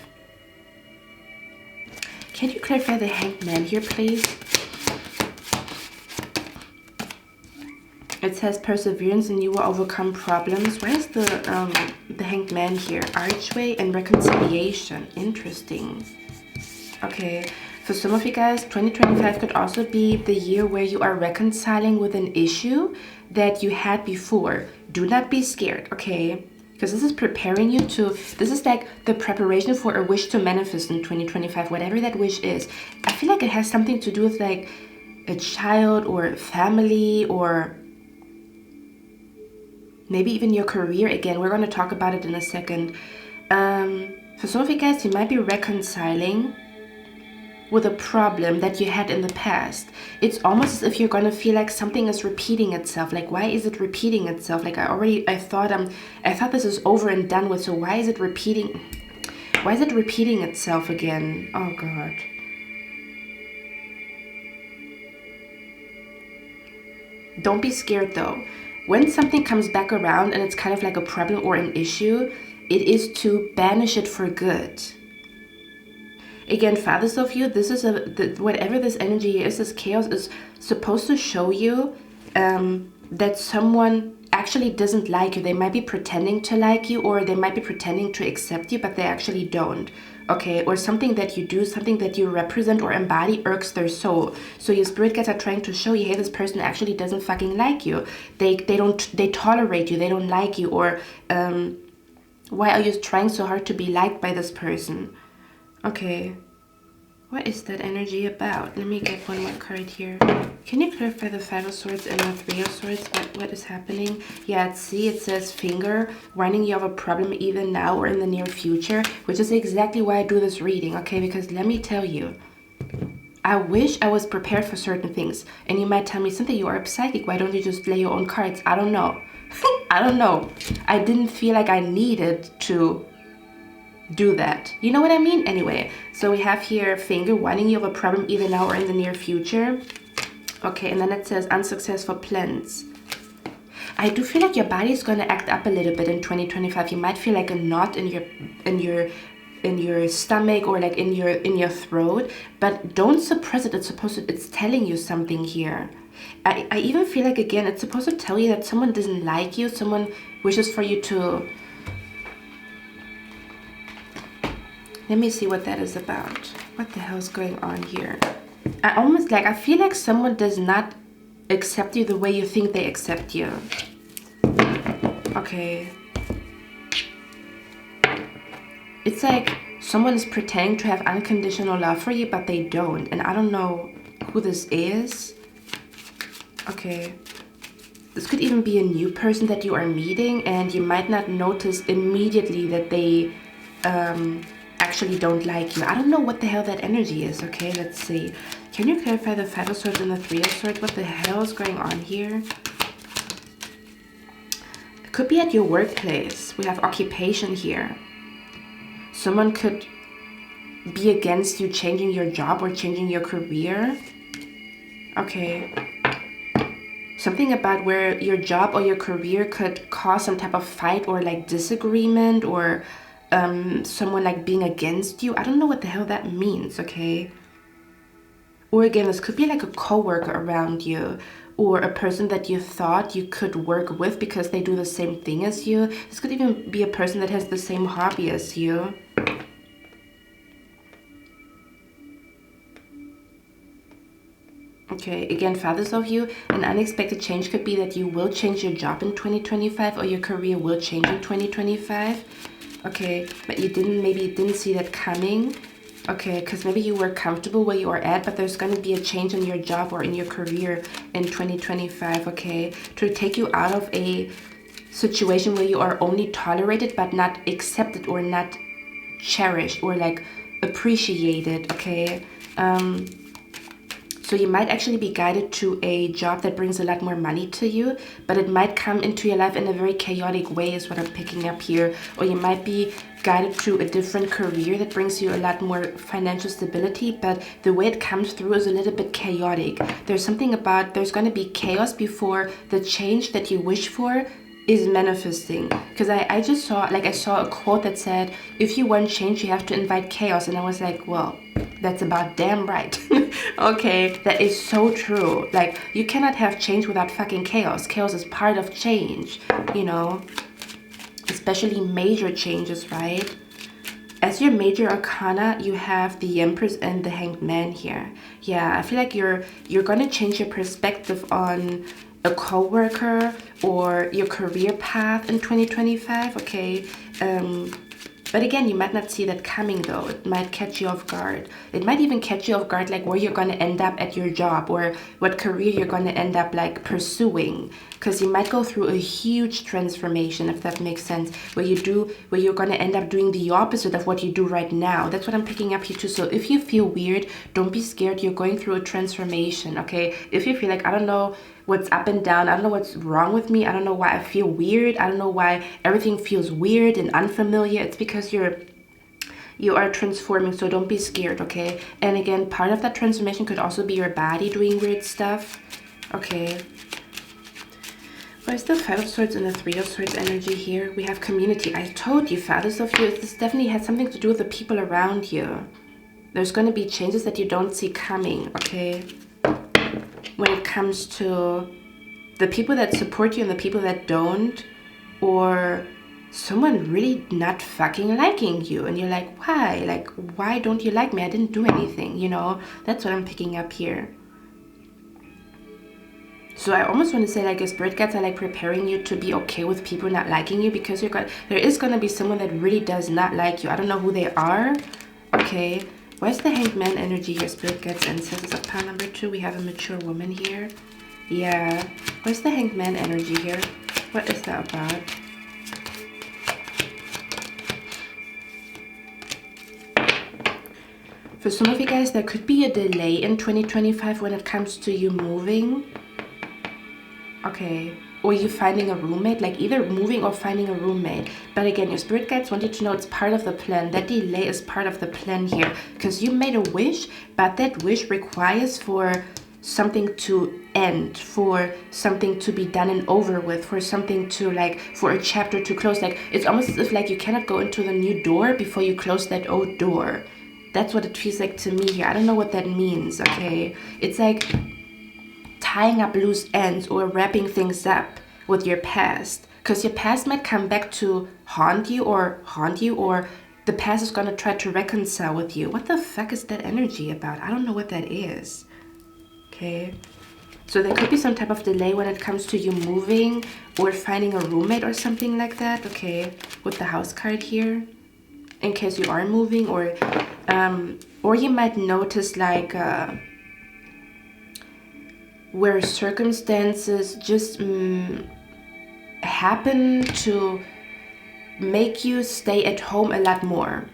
S1: Can you clarify the Hanged Man here, please? It says perseverance and you will overcome problems. Where's the Hanged Man here? Archway and reconciliation. Interesting. Okay, for some of you guys, 2025 could also be the year where you are reconciling with an issue that you had before. Do not be scared, okay? Because this is preparing you to, this is like the preparation for a wish to manifest in 2025, whatever that wish is. I feel like it has something to do with like a child or family, or maybe even your career. Again, we're going to talk about it in a second. For some of you guys, you might be reconciling with a problem that you had in the past. It's almost as if you're going to feel like something is repeating itself. Like, why is it repeating itself? Like, I thought this is over and done with, so why is it repeating? Why is it repeating itself again? Oh God. Don't be scared though. When something comes back around and it's kind of like a problem or an issue, it is to banish it for good. Again, fathers of you, this is whatever this energy is, this chaos is supposed to show you that someone actually doesn't like you. They might be pretending to like you, or they might be pretending to accept you, but they actually don't. Okay, or something that you do, something that you represent or embody irks their soul. So your spirit guides are trying to show you, hey, this person actually doesn't fucking like you. They tolerate you, they don't like you, or why are you trying so hard to be liked by this person? Okay, what is that energy about? Let me get one more card here. Can you clarify the Five of Swords and the Three of Swords? What is happening? Yeah, see, it says finger, warning you of a problem either now or in the near future, which is exactly why I do this reading, okay? Because let me tell you, I wish I was prepared for certain things. And you might tell me, Cynthia, you are a psychic. Why don't you just lay your own cards? I don't know. I don't know. I didn't feel like I needed to do that. You know what I mean? Anyway, so we have here finger, warning you of a problem either now or in the near future. Okay, and then it says unsuccessful plans. I do feel like your body is going to act up a little bit in 2025. You might feel like a knot in your stomach, or like in your throat, but don't suppress it. It's telling you something here. I even feel like, again, it's supposed to tell you that someone doesn't like you, someone wishes for you to... Let me see what that is about. What the hell is going on here? I feel like someone does not accept you the way you think they accept you. Okay. It's like someone is pretending to have unconditional love for you, but they don't. And I don't know who this is. Okay. This could even be a new person that you are meeting, and you might not notice immediately that they actually don't like you. I don't know what the hell that energy is. Okay, let's see. Can you clarify the Five of Swords and the Three of Swords? What the hell is going on here? It could be at your workplace. We have occupation here. Someone could be against you changing your job or changing your career. Okay. Something about where your job or your career could cause some type of fight or like disagreement, or someone like being against you. I don't know what the hell that means, okay? Or again, this could be like a coworker around you, or a person that you thought you could work with because they do the same thing as you. This could even be a person that has the same hobby as you. Okay, again, fathers of you, an unexpected change could be that you will change your job in 2025, or your career will change in 2025. Okay, but maybe you didn't see that coming. Okay, because maybe you were comfortable where you are at, but there's going to be a change in your job or in your career in 2025, okay? To take you out of a situation where you are only tolerated but not accepted, or not cherished, or like appreciated, okay? So you might actually be guided to a job that brings a lot more money to you, but it might come into your life in a very chaotic way is what I'm picking up here. Or you might be guided to a different career that brings you a lot more financial stability, but the way it comes through is a little bit chaotic. There's something about, there's going to be chaos before the change that you wish for is manifesting. Because I just saw, like I saw a quote that said, if you want change, you have to invite chaos. And I was like, well, that's about damn right. Okay, that is so true. Like, you cannot have change without fucking chaos. Chaos is part of change, you know, especially major changes, right? As your major arcana, you have the Empress and the Hanged Man here. Yeah, I feel like you're going to change your perspective on a coworker or your career path in 2025, okay? But again, you might not see that coming though. It might catch you off guard. It might even catch you off guard, like where you're going to end up at your job, or what career you're going to end up like pursuing. Because you might go through a huge transformation, if that makes sense, where you're going to end up doing the opposite of what you do right now. That's what I'm picking up here too. So if you feel weird, don't be scared. You're going through a transformation, okay? If you feel like, I don't know what's up and down, I don't know what's wrong with me, I don't know why I feel weird, I don't know why everything feels weird and unfamiliar, it's because you are transforming. So don't be scared, okay? And again, part of that transformation could also be your body doing weird stuff, okay? Where's the Five of Swords and the Three of Swords energy here? We have community. I told you, fathers of you, this definitely has something to do with the people around you. There's going to be changes that you don't see coming, okay? When it comes to the people that support you and the people that don't, or someone really not fucking liking you, and you're like, why? Like, why don't you like me? I didn't do anything, you know? That's what I'm picking up here. So I almost want to say, like, your spirit guides are like preparing you to be okay with people not liking you, because there is going to be someone that really does not like you. I don't know who they are. Okay, where's the Hanged Man energy here? Spirit guides, ancestors of pile number 2. We have a mature woman here. Yeah, where's the Hanged Man energy here? What is that about? For some of you guys, there could be a delay in 2025 when it comes to you moving. Okay, or you finding a roommate, like either moving or finding a roommate. But again, your spirit guides want you to know it's part of the plan. That delay is part of the plan here, because you made a wish, but that wish requires for something to end, for something to be done and over with, for something to, like, for a chapter to close. Like, it's almost as if like you cannot go into the new door before you close that old door. That's what it feels like to me here. I don't know what that means, okay? It's like tying up loose ends or wrapping things up with your past, because your past might come back to haunt you, or the past is going to try to reconcile with you. What the fuck is that energy about? I don't know what that is. Okay, so there could be some type of delay when it comes to you moving or finding a roommate or something like that. Okay, with the house card here, in case you are moving, or you might notice, like, where circumstances just happen to make you stay at home a lot more.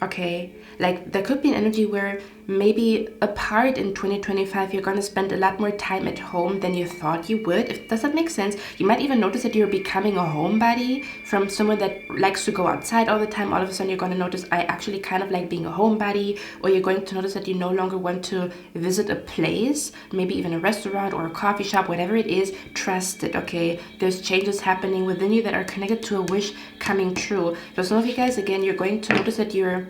S1: Okay, like there could be an energy where maybe a part in 2025 you're gonna spend a lot more time at home than you thought you would. Does that make sense? You might even notice that you're becoming a homebody from someone that likes to go outside all the time. All of a sudden you're gonna notice, I actually kind of like being a homebody. Or you're going to notice that you no longer want to visit a place, maybe even a restaurant or a coffee shop, whatever it is. Trust it, okay? There's changes happening within you that are connected to a wish coming true. For some of you guys, again, you're going to notice that you're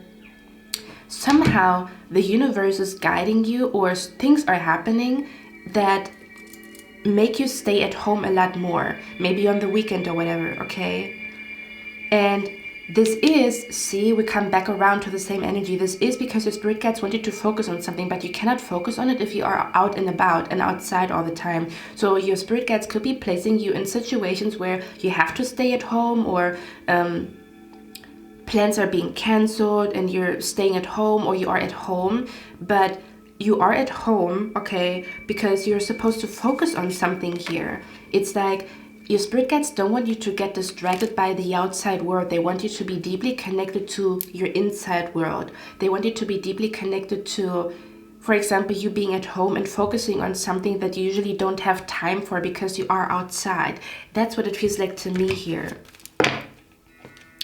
S1: somehow the universe is guiding you, or things are happening that make you stay at home a lot more, maybe on the weekend or whatever, okay? And this is, see, we come back around to the same energy. This is because your spirit guides want you to focus on something, but you cannot focus on it if you are out and about and outside all the time. So your spirit guides could be placing you in situations where you have to stay at home, or plans are being canceled and you're staying at home, or you are at home, but you are at home, okay, because you're supposed to focus on something here. It's like your spirit guides don't want you to get distracted by the outside world. They want you to be deeply connected to your inside world. They want you to be deeply connected to, for example, you being at home and focusing on something that you usually don't have time for because you are outside. That's what it feels like to me here.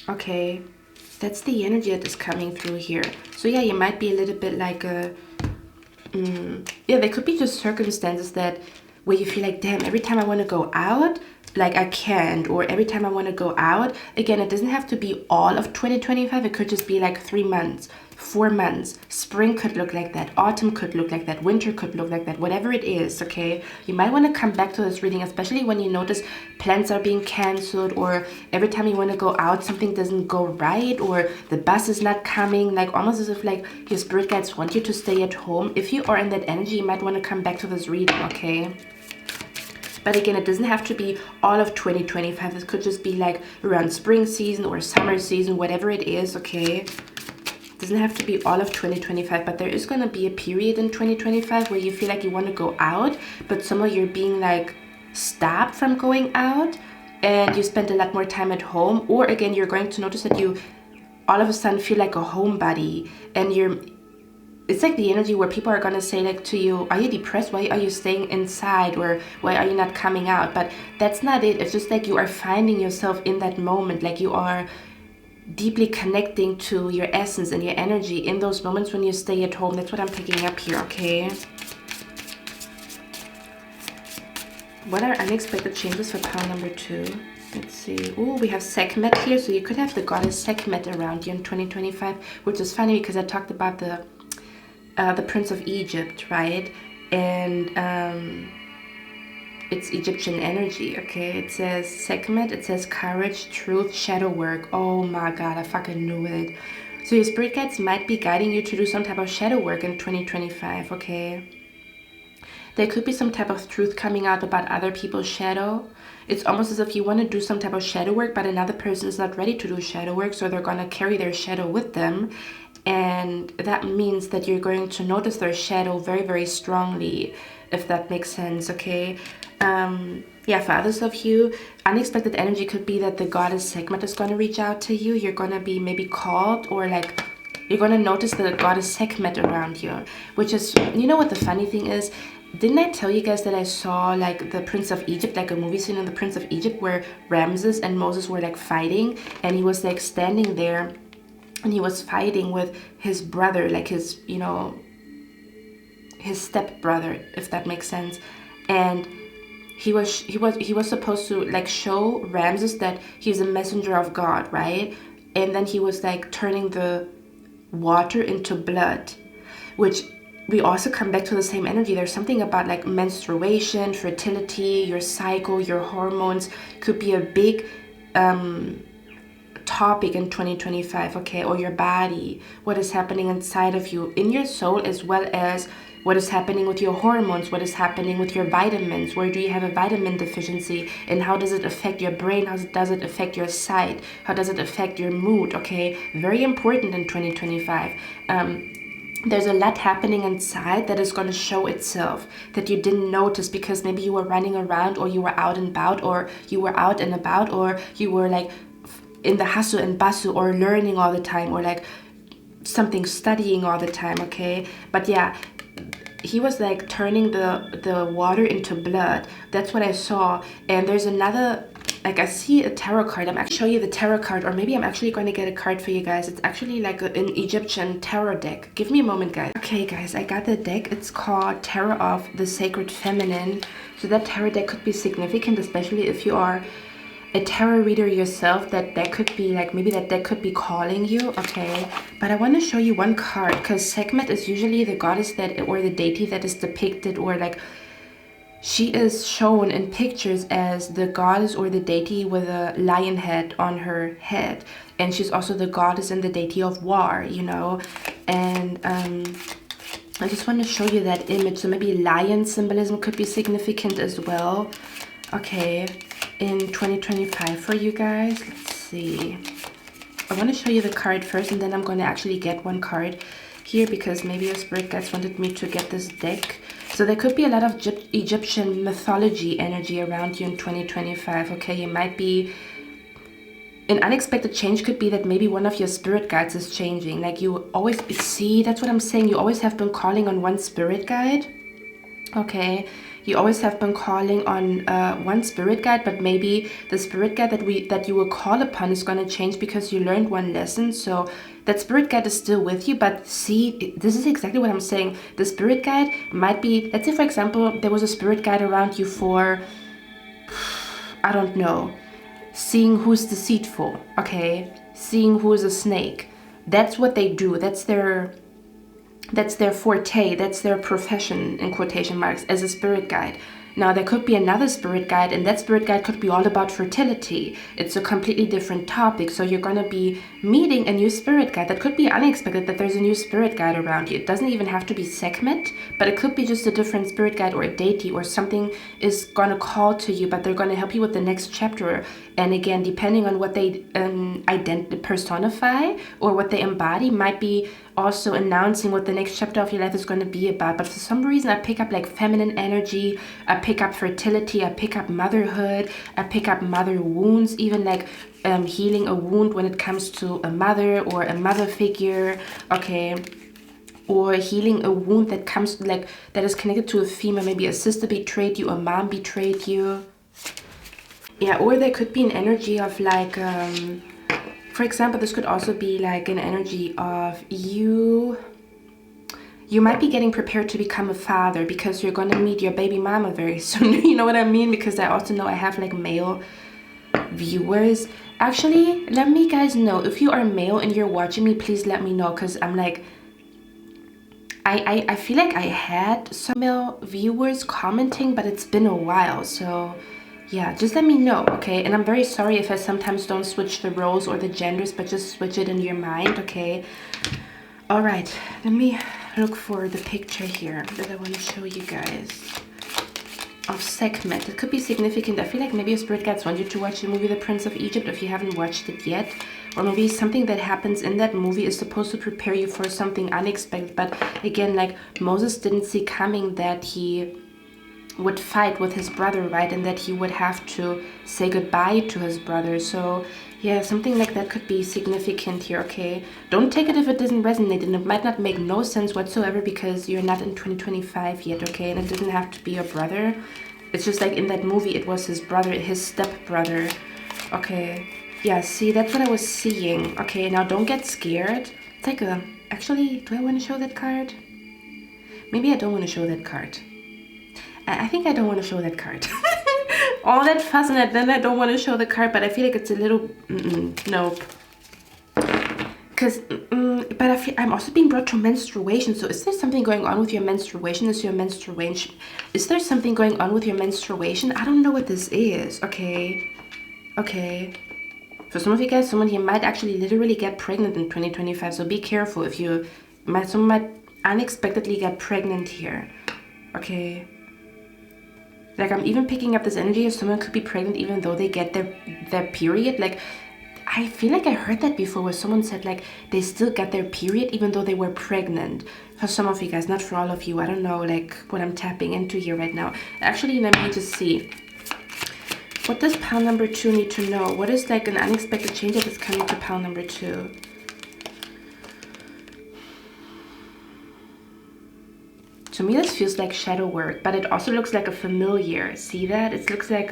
S1: Okay. That's the energy that is coming through here. So yeah, you might be a little bit like yeah, there could be just circumstances that where you feel like, damn, every time I want to go out, like I can't, or every time I want to go out. Again, it doesn't have to be all of 2025. It could just be like 3 months, 4 months. Spring could look like that. Autumn could look like that. Winter could look like that. Whatever it is, okay? You might want to come back to this reading, especially when you notice plans are being canceled, or every time you want to go out, something doesn't go right, or the bus is not coming, like almost as if like your spirit guides want you to stay at home. If you are in that energy, you might want to come back to this reading, okay? But again, it doesn't have to be all of 2025. This could just be like around spring season or summer season, whatever it is, okay? It doesn't have to be all of 2025, but there is going to be a period in 2025 where you feel like you want to go out, but somehow you're being like stopped from going out, and you spend a lot more time at home. Or again, you're going to notice that you all of a sudden feel like a homebody, and it's like the energy where people are going to say like to you, are you depressed? Why are you staying inside? Or why are you not coming out? But that's not it. It's just like you are finding yourself in that moment. Like you are deeply connecting to your essence and your energy in those moments when you stay at home. That's what I'm picking up here, okay? What are unexpected changes for pile number 2? Let's see. Oh, we have Sekhmet here. So you could have the goddess Sekhmet around you in 2025, which is funny because I talked about the Prince of Egypt, right? And it's Egyptian energy, okay? It says Sekhmet, it says courage, truth, shadow work. Oh my god, I fucking knew it. So your spirit guides might be guiding you to do some type of shadow work in 2025, okay? There could be some type of truth coming out about other people's shadow. It's almost as if you want to do some type of shadow work, but another person is not ready to do shadow work, so they're going to carry their shadow with them. And that means that you're going to notice their shadow very, very strongly, if that makes sense, okay? Yeah, for others of you, unexpected energy could be that the goddess Sekhmet is going to reach out to you. You're going to be maybe called, or like you're going to notice the goddess Sekhmet around you, which is, you know what the funny thing is? Didn't I tell you guys that I saw like the Prince of Egypt, like a movie scene in the Prince of Egypt where Ramses and Moses were like fighting, and he was like standing there and he was fighting with his brother, like his, you know, his stepbrother, if that makes sense. And he was supposed to like show Ramses that he's a messenger of God, right? And then he was like turning the water into blood, which we also come back to the same energy. There's something about like menstruation, fertility, your cycle, your hormones could be a big topic in 2025, okay? Or your body, what is happening inside of you, in your soul, as well as what is happening with your hormones, what is happening with your vitamins, where do you have a vitamin deficiency, and how does it affect your brain, how does it affect your sight, how does it affect your mood, okay? Very important in 2025. There's a lot happening inside that is going to show itself that you didn't notice because maybe you were running around, or you were out and about, or you were out and about, or you were like in the hustle and bustle, or learning all the time, or like something studying all the time, okay? But yeah, he was like turning the water into blood. That's what I saw. And there's another, like I see a tarot card. I'm actually show you the tarot card, or maybe I'm actually going to get a card for you guys. It's actually like an Egyptian tarot deck. Give me a moment, guys. Okay, guys, I got the deck. It's called Tarot of the Sacred Feminine. So that tarot deck could be significant, especially if you are a tarot reader yourself. That could be like, maybe that deck could be calling you, okay? But I want to show you one card, because Sekhmet is usually the goddess that, or the deity that is depicted, or like she is shown in pictures as the goddess or the deity with a lion head on her head, and she's also the goddess and the deity of war, you know. And I just want to show you that image. So maybe lion symbolism could be significant as well, okay, in 2025 for you guys. Let's see. I want to show you the card first, and then I'm going to actually get one card here, because maybe your spirit guides wanted me to get this deck. So there could be a lot of Egyptian mythology energy around you in 2025, okay? You might be, an unexpected change could be that maybe one of your spirit guides is changing. Like you always, see, that's what I'm saying. You always have been calling on one spirit guide, okay? You always have been calling on one spirit guide, but maybe the spirit guide that you will call upon is going to change because you learned one lesson. So that spirit guide is still with you, but see, this is exactly what I'm saying. The spirit guide might be, let's say for example, there was a spirit guide around you for, I don't know, seeing who's deceitful, okay? Seeing who is a snake. That's what they do. That's their forte, that's their profession, in quotation marks, as a spirit guide. Now there could be another spirit guide, and that spirit guide could be all about fertility. It's a completely different topic. So you're going to be meeting a new spirit guide. That could be unexpected, that there's a new spirit guide around you. It doesn't even have to be Sekhmet, but it could be just a different spirit guide or a deity, or something is going to call to you, but they're going to help you with the next chapter. And again, depending on what they personify or what they embody, might be also announcing what the next chapter of your life is going to be about. But for some reason, I pick up like feminine energy, I pick up fertility, I pick up motherhood, I pick up mother wounds, even like healing a wound when it comes to a mother or a mother figure, okay? Or healing a wound that comes, like, that is connected to a female. Maybe a sister betrayed you, a mom betrayed you. Yeah, or there could be an energy of like, for example, this could also be like an energy of you might be getting prepared to become a father, because you're going to meet your baby mama very soon. You know what I mean? Because I also know I have like male viewers. Actually, let me guys know if you are male and you're watching me. Please let me know, because I'm like, I feel like I had some male viewers commenting, but it's been a while, so yeah, just let me know, okay? And I'm very sorry if I sometimes don't switch the roles or the genders, but just switch it in your mind, okay? All right, let me look for the picture here that I want to show you guys of Sekhmet. It could be significant. I feel like maybe your spirit guides want you to watch the movie The Prince of Egypt if you haven't watched it yet. Or maybe something that happens in that movie is supposed to prepare you for something unexpected. But again, like Moses didn't see coming that he would fight with his brother, right? And that he would have to say goodbye to his brother. So yeah, something like that could be significant here, okay? Don't take it if it doesn't resonate, and it might not make no sense whatsoever because you're not in 2025 yet, okay? And it doesn't have to be your brother. It's just like in that movie, it was his brother, his step-brother. Okay, yeah, see, that's what I was seeing. Okay, now don't get scared. It's like a... Actually, do I want to show that card? Maybe I don't want to show that card. I think I don't want to show that card. All that fuss and then I don't want to show the card, but I feel like it's a little... nope. Because, but I feel I'm also being brought to menstruation. So is there something going on with your menstruation? Is there something going on with your menstruation? I don't know what this is. Okay. Okay. For some of you guys, someone here might actually literally get pregnant in 2025. So be careful if you... Someone might unexpectedly get pregnant here. Okay. Like, I'm even picking up this energy of someone could be pregnant even though they get their period. Like, I feel like I heard that before where someone said, like, they still got their period even though they were pregnant. For some of you guys, not for all of you. I don't know, like, what I'm tapping into here right now. Actually, let me just see. What does pile number 2 need to know? What is, like, an unexpected change that is coming to pile number 2? To me, this feels like shadow work, but it also looks like a familiar. See that? It looks like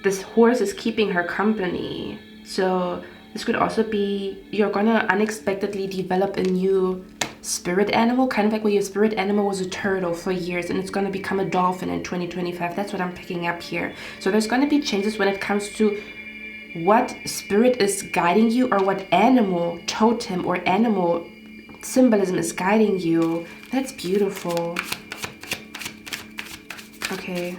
S1: this horse is keeping her company. So this could also be you're gonna unexpectedly develop a new spirit animal, kind of like where your spirit animal was a turtle for years and it's gonna become a dolphin in 2025. That's what I'm picking up here. So there's gonna be changes when it comes to what spirit is guiding you or what animal totem or animal symbolism is guiding you. That's beautiful. Okay.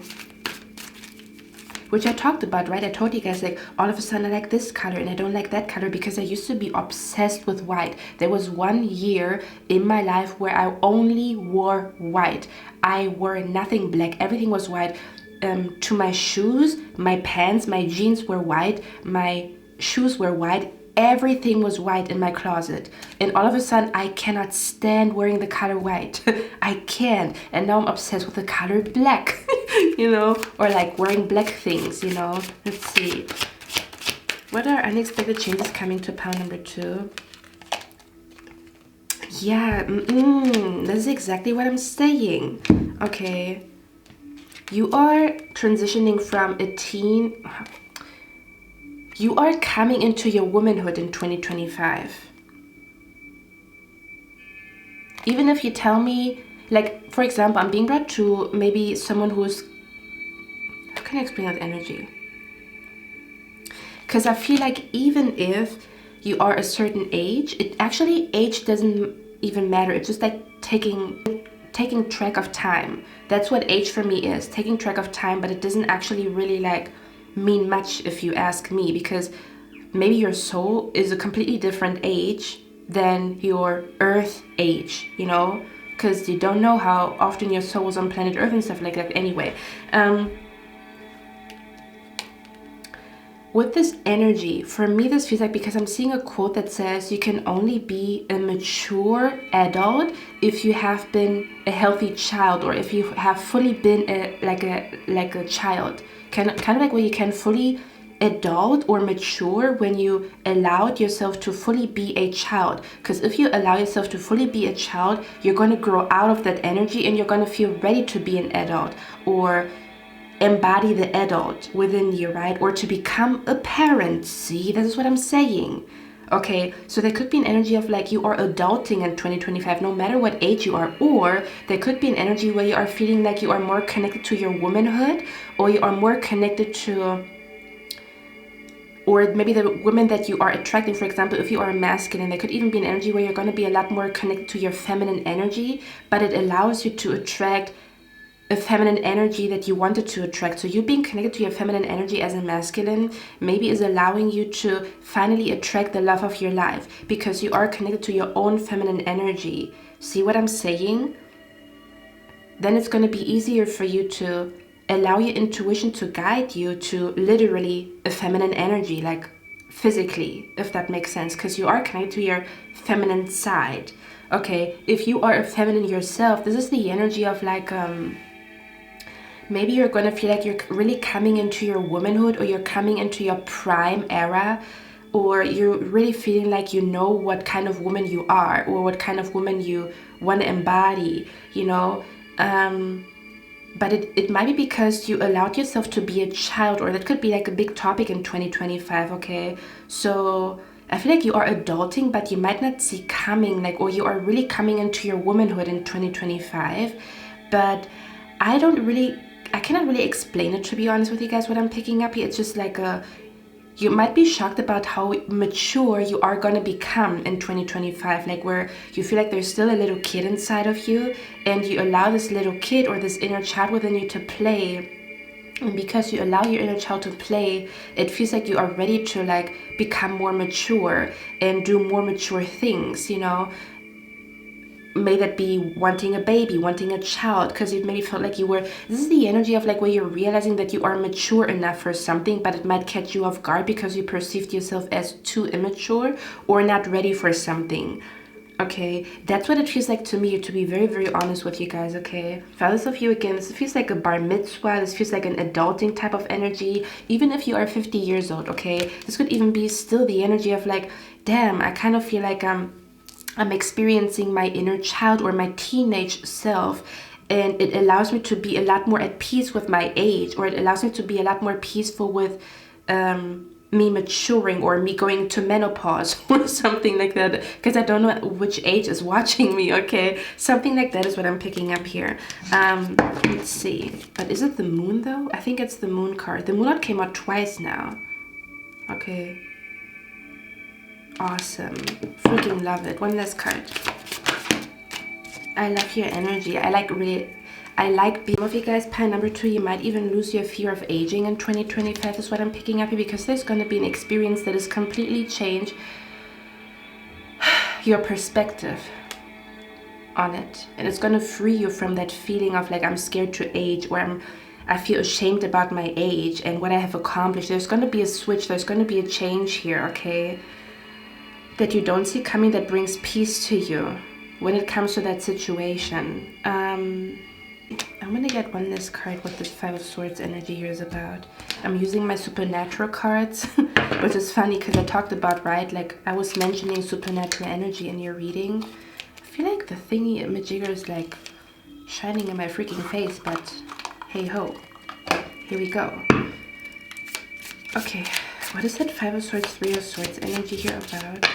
S1: Which I talked about, right? I told you guys, like, all of a sudden I like this color and I don't like that color because I used to be obsessed with white. There was 1 year in my life where I only wore white. I wore nothing black. Everything was white. To my shoes, my pants, my jeans were white. My shoes were white. Everything was white in my closet, and all of a sudden I cannot stand wearing the color white. I can't, and now I'm obsessed with the color black. You know, or like wearing black things, you know. Let's see, what are unexpected changes coming to pile number 2? Yeah, this is exactly what I'm saying. Okay, you are transitioning from a teen. You are coming into your womanhood in 2025. Even if you tell me, like, for example, I'm being brought to maybe someone who's... How can I explain that energy? Because I feel like even if you are a certain age, age doesn't even matter. It's just like taking track of time. That's what age for me is, taking track of time, but it doesn't actually really like mean much if you ask me, because maybe your soul is a completely different age than your earth age, you know, because you don't know how often your soul was on planet earth and stuff like that. Anyway, with this energy, for me this feels like, because I'm seeing a quote that says you can only be a mature adult if you have been a healthy child, or if you have fully been like a child. Kind of like where you can fully adult or mature when you allowed yourself to fully be a child. Because if you allow yourself to fully be a child, you're going to grow out of that energy and you're going to feel ready to be an adult or embody the adult within you, right? Or to become a parent. See, this is what I'm saying. Okay, so there could be an energy of like you are adulting in 2025, no matter what age you are, or there could be an energy where you are feeling like you are more connected to your womanhood, or you are more connected to or maybe the women that you are attracting, for example, if you are masculine, there could even be an energy where you're going to be a lot more connected to your feminine energy, but it allows you to attract a feminine energy that you wanted to attract. So you being connected to your feminine energy as a masculine maybe is allowing you to finally attract the love of your life, because you are connected to your own feminine energy. See what I'm saying? Then it's going to be easier for you to allow your intuition to guide you to literally a feminine energy, like physically, if that makes sense, because you are connected to your feminine side. Okay, if you are a feminine yourself, this is the energy of like maybe you're going to feel like you're really coming into your womanhood, or you're coming into your prime era, or you're really feeling like you know what kind of woman you are, or what kind of woman you want to embody, you know. But it might be because you allowed yourself to be a child, or that could be like a big topic in 2025, okay? So I feel like you are adulting, but you might not see coming, like, or you are really coming into your womanhood in 2025. But I cannot really explain it, to be honest with you guys, what I'm picking up here. It's just like you might be shocked about how mature you are going to become in 2025, like where you feel like there's still a little kid inside of you, and you allow this little kid or this inner child within you to play. And because you allow your inner child to play, it feels like you are ready to like become more mature and do more mature things, you know. May that be wanting a baby, wanting a child, because you maybe felt like you were, this is the energy of like where you're realizing that you are mature enough for something, but it might catch you off guard because you perceived yourself as too immature or not ready for something. Okay, that's what it feels like to me, to be very, very honest with you guys, okay? For others of you, again, this feels like a bar mitzvah, this feels like an adulting type of energy, even if you are 50 years old, okay? This could even be still the energy of like, damn, I kind of feel like I'm experiencing my inner child or my teenage self, and it allows me to be a lot more at peace with my age, or it allows me to be a lot more peaceful with me maturing, or me going to menopause or something like that, because I don't know which age is watching me, okay? Something like that is what I'm picking up here. Let's see, but is it the moon though? I think it's the moon card. The moon card came out twice now. Okay. Awesome. Freaking love it. One last card. I love your energy. I like being with you guys. Pile number 2, you might even lose your fear of aging in 2025 is what I'm picking up here, because there's going to be an experience that is completely change your perspective on it. And it's going to free you from that feeling of like, I'm scared to age, or I feel ashamed about my age and what I have accomplished. There's going to be a switch. There's going to be a change here, okay? That you don't see coming, that brings peace to you when it comes to that situation. I'm gonna get one last card, what this 5 of Swords energy here is about. I'm using my supernatural cards, which is funny because I talked about, right, like I was mentioning supernatural energy in your reading. I feel like the thingy majigger is like shining in my freaking face, but hey ho, here we go. Okay, what is that 5 of Swords, 3 of Swords energy here about?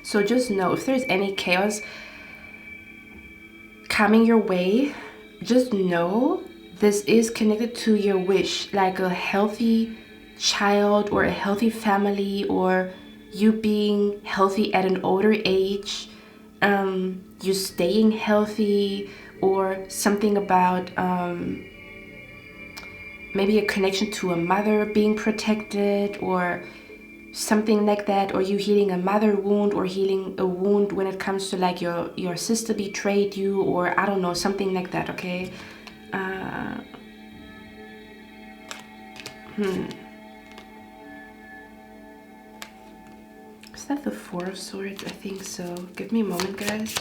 S1: So just know, if there's any chaos coming your way, just know this is connected to your wish, like a healthy child or a healthy family, or you being healthy at an older age, you staying healthy, or something about maybe a connection to a mother being protected, or something like that, or you healing a mother wound, or healing a wound when it comes to like your sister betrayed you, or I don't know, something like that, okay? Is that the 4 of Swords? I think so. Give me a moment, guys.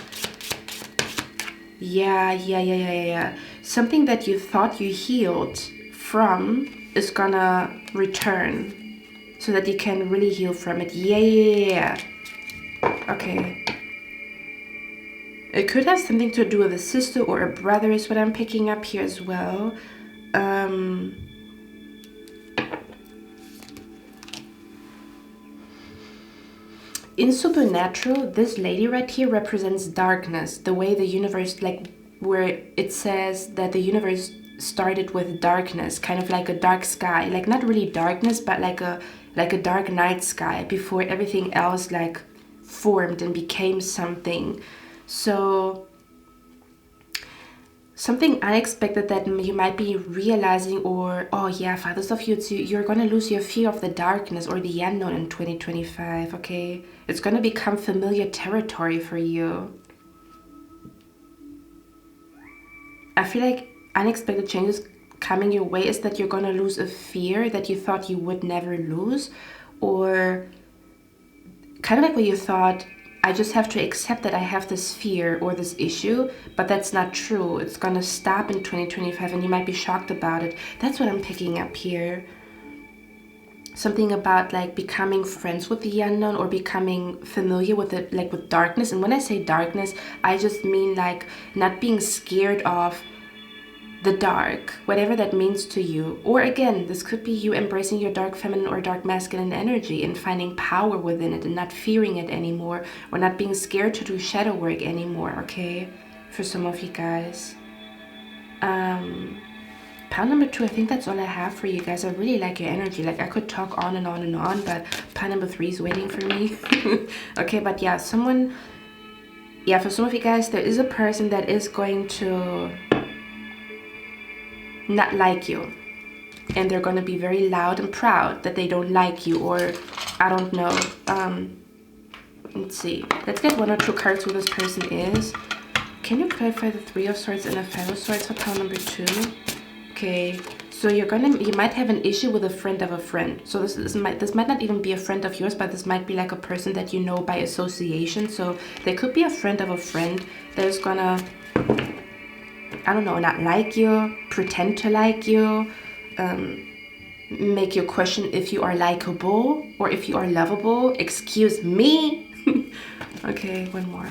S1: Yeah. Something that you thought you healed from is gonna return, so that you can really heal from it. Yeah. Okay. It could have something to do with a sister or a brother is what I'm picking up here as well. In Supernatural, this lady right here represents darkness. The way the universe, like where it says that the universe started with darkness, kind of like a dark sky, like not really darkness, but like a dark night sky before everything else like formed and became something. So something unexpected that you might be realizing, or oh yeah, for others of you, you're gonna lose your fear of the darkness or the unknown in 2025. Okay, it's gonna become familiar territory for you. I feel like unexpected changes coming your way is that you're gonna lose a fear that you thought you would never lose, or kind of like where you thought, I just have to accept that I have this fear or this issue, but that's not true. It's gonna stop in 2025 and you might be shocked about it. That's what I'm picking up here. Something about like becoming friends with the unknown or becoming familiar with it, like with darkness. And when I say darkness, I just mean like not being scared of the dark, whatever that means to you. Or again, this could be you embracing your dark feminine or dark masculine energy and finding power within it and not fearing it anymore, or not being scared to do shadow work anymore, okay? For some of you guys. Pile number 2, I think that's all I have for you guys. I really like your energy. Like I could talk on and on and on, but pile number 3 is waiting for me. Okay, but yeah, for some of you guys, there is a person that is going to not like you, and they're going to be very loud and proud that they don't like you, or I don't know. Let's see, let's get 1 or 2 cards who this person is. Can you clarify the 3 of Swords and the 5 of Swords for pile number 2? Okay, so you might have an issue with a friend of a friend. So this might not even be a friend of yours, but this might be like a person that you know by association. So there could be a friend of a friend that is gonna, I don't know, not like you, pretend to like you, make you question if you are likable or if you are lovable. Excuse me. Okay, 1 more.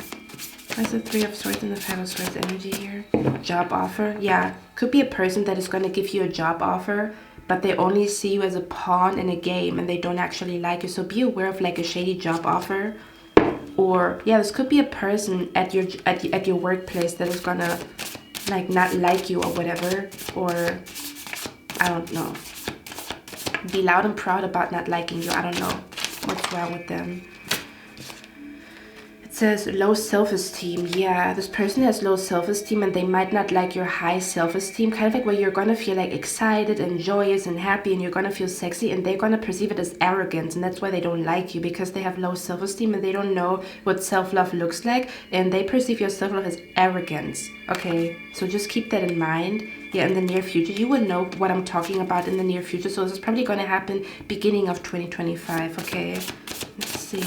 S1: Where's the 3 of Swords and the 5 of Swords energy here? Job offer. Yeah, could be a person that is going to give you a job offer, but they only see you as a pawn in a game and they don't actually like you. So be aware of like a shady job offer. Or yeah, this could be a person at your workplace that is gonna like not like you or whatever, or I don't know, be loud and proud about not liking you. I don't know what's wrong with them. It says low self-esteem. Yeah, this person has low self-esteem and they might not like your high self-esteem, kind of like where you're gonna feel like excited and joyous and happy and you're gonna feel sexy, and they're gonna perceive it as arrogance, and that's why they don't like you, because they have low self-esteem and they don't know what self-love looks like, and they perceive your self-love as arrogance. Okay, so just keep that in mind. Yeah, in the near future, you will know what I'm talking about in the near future. So this is probably gonna happen beginning of 2025. Okay, let's see.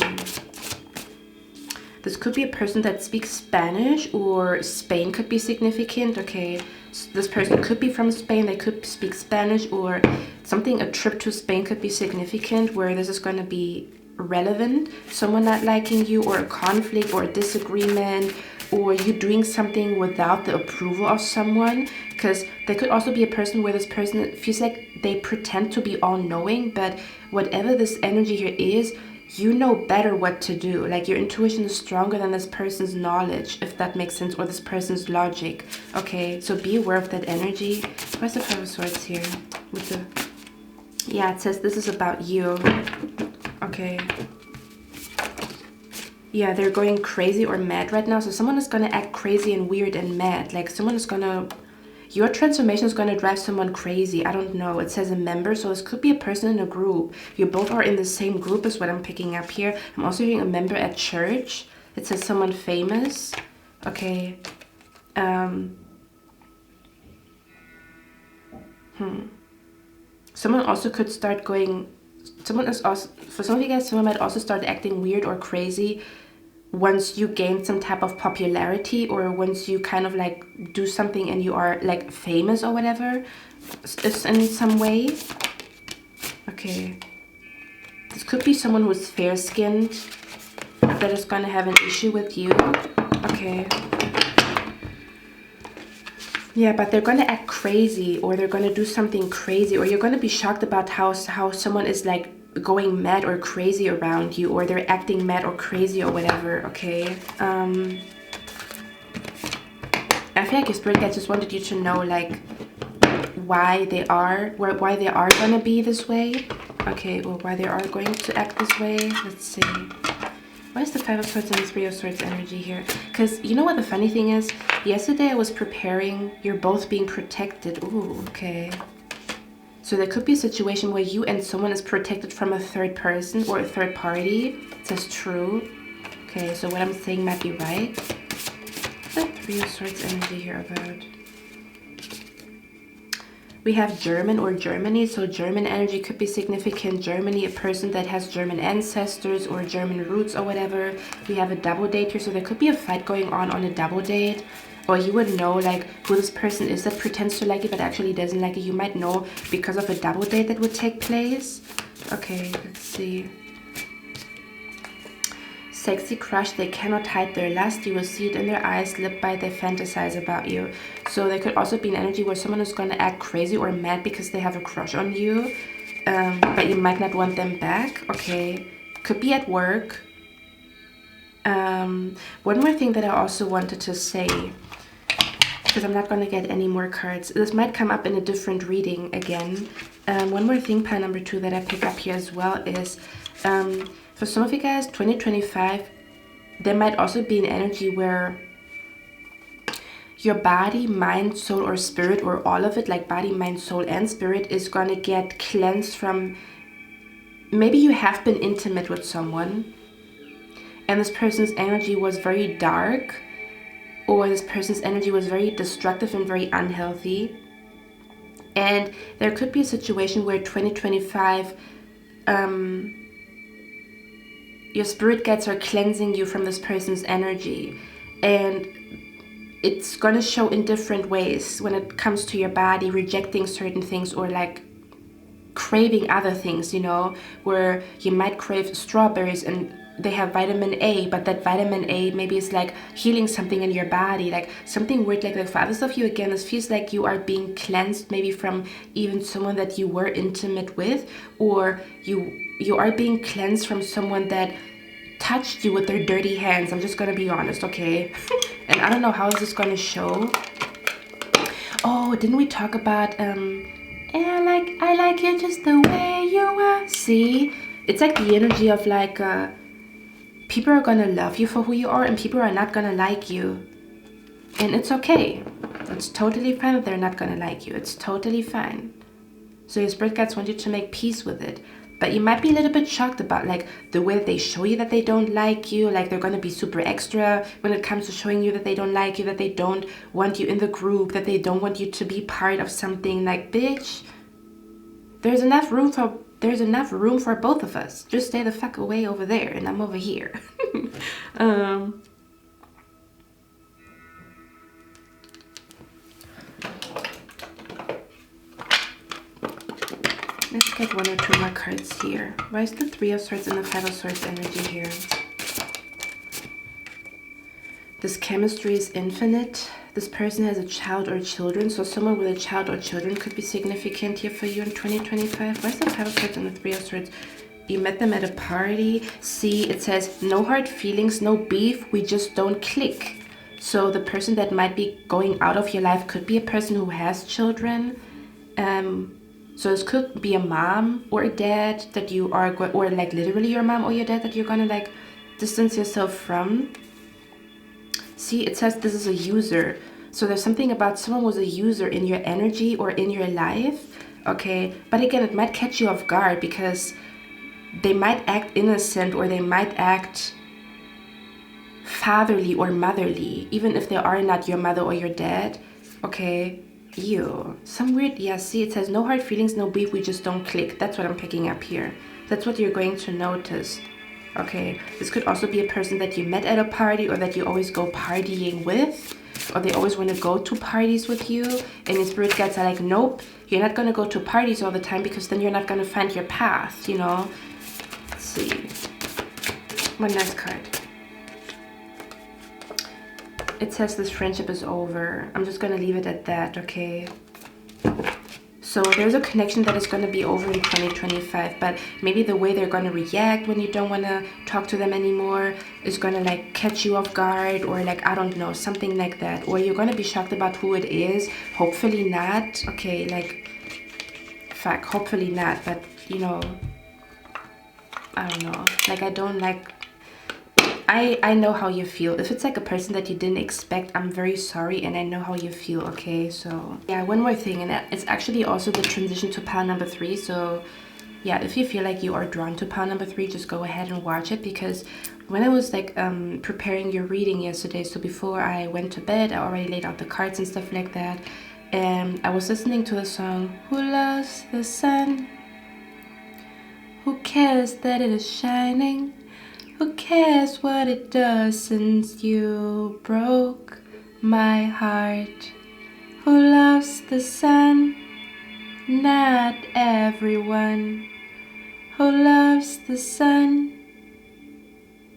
S1: This could be a person that speaks Spanish, or Spain could be significant. Okay, so this person could be from Spain, they could speak Spanish, or something, a trip to Spain could be significant where this is going to be relevant. Someone not liking you, or a conflict or a disagreement, or you doing something without the approval of someone. Because there could also be a person where this person feels like they pretend to be all-knowing, but whatever this energy here is, you know better what to do. Like your intuition is stronger than this person's knowledge, if that makes sense, or this person's logic. Okay, so be aware of that energy. Where's the 5 of Swords here? With the, yeah, it says this is about you. Okay. Yeah, they're going crazy or mad right now. So someone is gonna act crazy and weird and mad. Like someone is gonna, your transformation is going to drive someone crazy. I don't know. It says a member, so this could be a person in a group. You both are in the same group is what I'm picking up here. I'm also hearing a member at church. It says someone famous. Okay. Someone also could start going, someone is also, for some of you guys, someone might also start acting weird or crazy once you gain some type of popularity, or once you kind of like do something and you are like famous or whatever, is in some way. Okay, this could be someone who's fair-skinned that is going to have an issue with you. Okay, yeah, but they're going to act crazy, or they're going to do something crazy, or you're going to be shocked about how someone is like going mad or crazy around you, or they're acting mad or crazy or whatever. Okay, I feel like your spirit guides just wanted you to know, like, why they are gonna be this way. Okay, or why they are going to act this way. Let's see. Why is the Five of Swords and the Three of Swords energy here? Because you know what the funny thing is? Yesterday I was preparing, you're both being protected. Ooh, okay. So there could be a situation where you and someone is protected from a third person or a third party. It says true. Okay, so what I'm saying might be right. What's the Three of Swords energy here about? We have German or Germany, so German energy could be significant. Germany, a person that has German ancestors or German roots or whatever. We have a double date here, so there could be a fight going on a double date. Or you would know like who this person is that pretends to like you but actually doesn't like you. You might know because of a double date that would take place. Okay, let's see. Sexy crush, they cannot hide their lust. You will see it in their eyes, lip bite, they fantasize about you. So there could also be an energy where someone is going to act crazy or mad because they have a crush on you. But you might not want them back. Okay, could be at work. One more thing that I also wanted to say, because I'm not going to get any more cards. This might come up in a different reading again. One more thing, pile number 2, that I pick up here as well is... for some of you guys, 2025, there might also be an energy where your body, mind, soul, or spirit, or all of it, like body, mind, soul, and spirit, is going to get cleansed from... Maybe you have been intimate with someone, and this person's energy was very dark, or this person's energy was very destructive and very unhealthy. And there could be a situation where 2025... your spirit guides are cleansing you from this person's energy, and it's gonna show in different ways when it comes to your body, rejecting certain things or like craving other things, you know, where you might crave strawberries and they have vitamin A, but that vitamin A maybe is like healing something in your body, like something weird like that. For others of you, again, this feels like you are being cleansed maybe from even someone that you were intimate with, or you are being cleansed from someone that touched you with their dirty hands. I'm just gonna be honest, okay? And I don't know how is this gonna show. Oh, didn't we talk about I like you just the way you are. See, it's like the energy of like people are gonna love you for who you are, and people are not gonna like you, and it's okay. It's totally fine that they're not gonna like you. It's totally fine. So your spirit guides want you to make peace with it. But you might be a little bit shocked about like the way that they show you that they don't like you. Like they're going to be super extra when it comes to showing you that they don't like you, that they don't want you in the group, that they don't want you to be part of something. Like, bitch, there's enough room for both of us. Just stay the fuck away over there and I'm over here. Let's get 1 or 2 more cards here. Why is the Three of Swords and the Five of Swords energy here? This chemistry is infinite. This person has a child or children. So someone with a child or children could be significant here for you in 2025. Why is the Five of Swords and the Three of Swords? You met them at a party. See, it says no hard feelings, no beef. We just don't click. So the person that might be going out of your life could be a person who has children. So this could be a mom or a dad that you are, or like literally your mom or your dad that you're gonna like distance yourself from. See, it says this is a user. So there's something about someone was a user in your energy or in your life. Okay, but again, it might catch you off guard because they might act innocent or they might act fatherly or motherly, even if they are not your mother or your dad. Okay. Ew, some weird, yeah, see, it says no hard feelings, no beef, we just don't click. That's what I'm picking up here. That's what you're going to notice. Okay, this could also be a person that you met at a party or that you always go partying with, or they always want to go to parties with you, and your spirit guides are like, nope, you're not going to go to parties all the time because then you're not going to find your path, you know. Let's see. One last card. It says this friendship is over. I'm just gonna leave it at that, okay? So there's a connection that is going to be over in 2025, but maybe the way they're going to react when you don't want to talk to them anymore is going to like catch you off guard, or like, I don't know, something like that. Or you're going to be shocked about who it is. Hopefully not. Okay, like, fuck, hopefully not. But, you know, I don't know. Like, I don't like... I know how you feel. If it's like a person that you didn't expect, I'm very sorry, and I know how you feel, okay? So yeah, one more thing, and it's actually also the transition to pile number 3. So yeah, if you feel like you are drawn to pile number 3, just go ahead and watch it, because when I was like preparing your reading yesterday, so before I went to bed, I already laid out the cards and stuff like that, and I was listening to the song, "Who loves the sun? Who cares that it is shining? Who cares what it does since you broke my heart? Who loves the sun? Not everyone. Who loves the sun?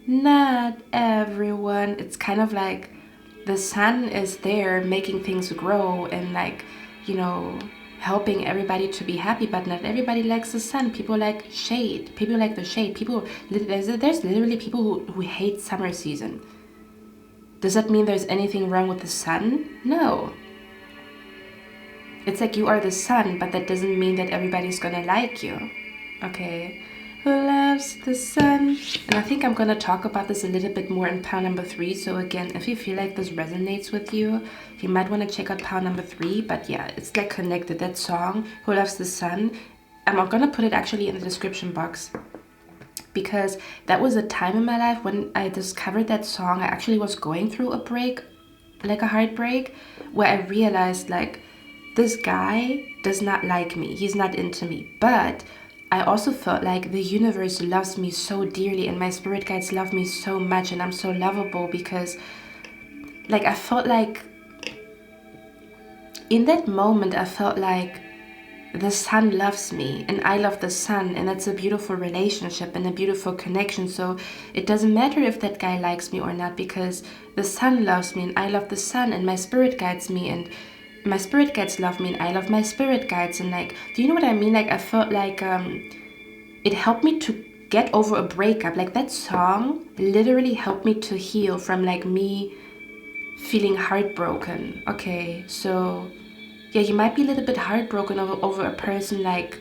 S1: Not everyone." It's kind of like the sun is there making things grow and like, you know, helping everybody to be happy, but not everybody likes the sun. People like shade. People like the shade. There's literally people who hate summer season. Does that mean there's anything wrong with the sun? No. It's like you are the sun, but that doesn't mean that everybody's gonna like you. Okay? Who loves the sun? And I think I'm gonna talk about this a little bit more in pile number 3. So again, if you feel like this resonates with you, you might want to check out pile number 3. But yeah, it's like connected. That song, "Who Loves the Sun," I'm gonna put it actually in the description box, because that was a time in my life when I discovered that song. I actually was going through a break, like a heartbreak, where I realized like, this guy does not like me. He's not into me. But I also felt like the universe loves me so dearly, and my spirit guides love me so much, and I'm so lovable, because like I felt like in that moment I felt like the sun loves me and I love the sun, and that's a beautiful relationship and a beautiful connection. So it doesn't matter if that guy likes me or not, because the sun loves me and I love the sun, and my spirit guides me, and my spirit guides love me and I love my spirit guides. And like, do you know what I mean? Like, I felt like it helped me to get over a breakup. Like, that song literally helped me to heal from like me feeling heartbroken. Okay, so yeah, you might be a little bit heartbroken over a person like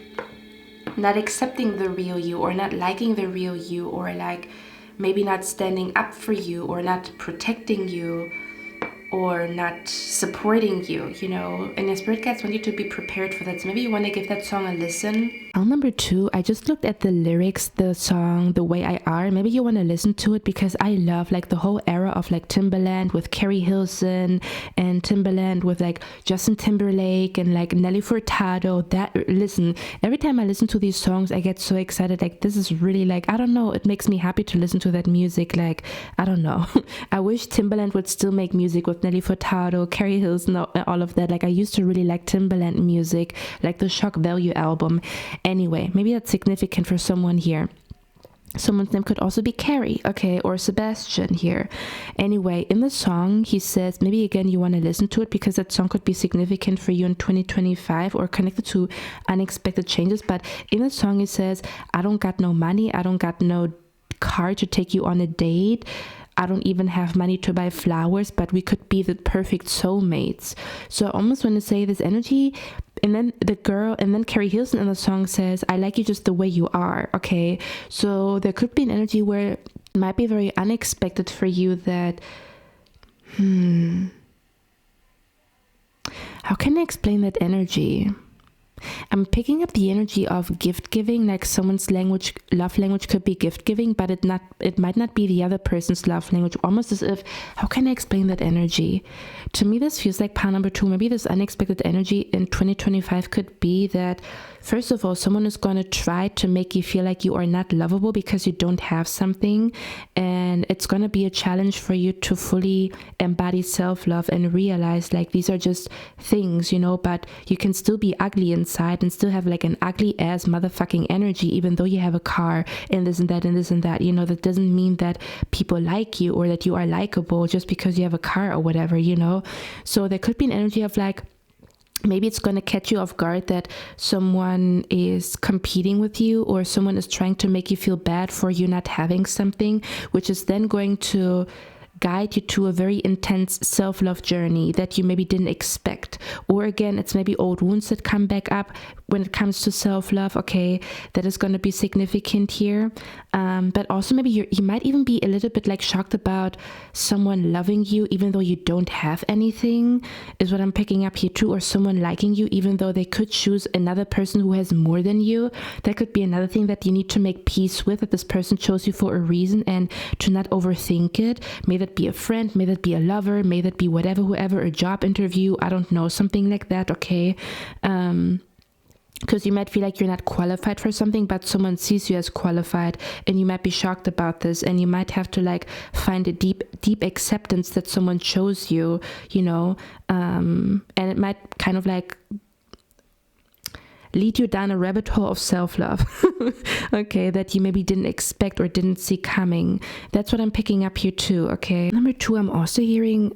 S1: not accepting the real you, or not liking the real you, or like maybe not standing up for you, or not protecting you, or not supporting you, you know. And your spirit guides want you to be prepared for that. So maybe you want to give that song a listen.
S2: Pile number 2, I just looked at the lyrics, the song "The Way I Are." Maybe you want to listen to it, because I love like the whole era of like Timbaland with Carrie Hilson, and Timbaland with like Justin Timberlake and like Nelly Furtado. That, listen, every time I listen to these songs I get so excited. Like, this is really like, I don't know, it makes me happy to listen to that music. Like, I don't know. I wish Timbaland would still make music with Nelly Furtado, Carrie Hilson, all of that. Like, I used to really like Timbaland music, like the Shock Value album. Anyway, maybe that's significant for someone here. Someone's name could also be Carrie, okay, or Sebastian here. Anyway, in the song, he says, maybe again you want to listen to it, because that song could be significant for you in 2025 or connected to unexpected changes. But in the song, he says, "I don't got no money, I don't got no car to take you on a date, I don't even have money to buy flowers, but we could be the perfect soulmates." So I almost want to say this energy. And then Carrie Hilson in the song says, "I like you just the way you are." Okay, so there could be an energy where it might be very unexpected for you that, how can I explain that energy? I'm picking up the energy of gift giving, like someone's love language could be gift giving, but it might not be the other person's love language. Almost as if, how can I explain that energy? To me, this feels like pile number 2. Maybe this unexpected energy in 2025 could be that, first of all, someone is going to try to make you feel like you are not lovable because you don't have something, and it's going to be a challenge for you to fully embody self-love and realize like these are just things, you know, but you can still be ugly inside and still have like an ugly ass motherfucking energy, even though you have a car and this and that and this and that. You know, that doesn't mean that people like you or that you are likable just because you have a car or whatever, you know. So there could be an energy of like, maybe it's going to catch you off guard that someone is competing with you, or someone is trying to make you feel bad for you not having something, which is then going to guide you to a very intense self-love journey that you maybe didn't expect. Or again, it's maybe old wounds that come back up when it comes to self-love. Okay, that is going to be significant here. But also maybe you might even be a little bit like shocked about someone loving you even though you don't have anything, is what I'm picking up here too. Or someone liking you even though they could choose another person who has more than you. That could be another thing that you need to make peace with, that this person chose you for a reason, and to not overthink it. May that be a friend, may that be a lover, may that be whatever, whoever, a job interview, I don't know, something like that. Okay, because you might feel like you're not qualified for something, but someone sees you as qualified, and you might be shocked about this, and you might have to like find a deep acceptance that someone chose you, you know, and it might kind of like lead you down a rabbit hole of self-love, okay, that you maybe didn't expect or didn't see coming. That's what I'm picking up here too. Okay, number 2, I'm also hearing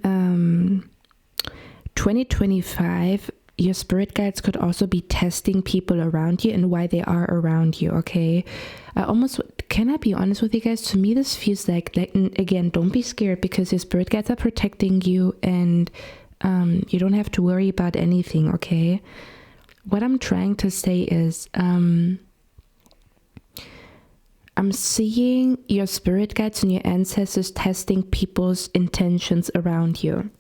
S2: 2025, your spirit guides could also be testing people around you and why they are around you. Okay, can I be honest with you guys? To me, this feels like again, don't be scared, because your spirit guides are protecting you, and you don't have to worry about anything. Okay, what I'm trying to say is I'm seeing your spirit guides and your ancestors testing people's intentions around you.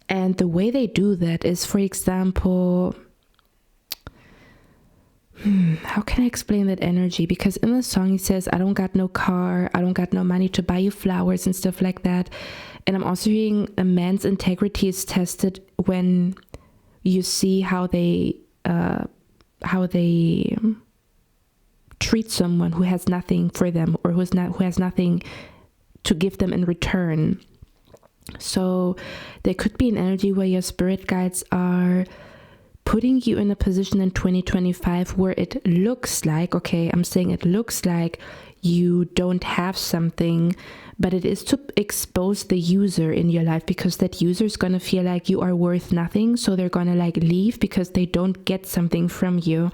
S2: And the way they do that is, for example, how can I explain that energy? Because in the song he says, I don't got no car, I don't got no money to buy you flowers and stuff like that. And I'm also hearing a man's integrity is tested when you see how they treat someone who has nothing for them, or who has nothing to give them in return. So there could be an energy where your spirit guides are putting you in a position in 2025 where it looks like, okay, I'm saying it looks like you don't have something, but it is to expose the user in your life, because that user is going to feel like you are worth nothing. So they're going to like leave because they don't get something from you.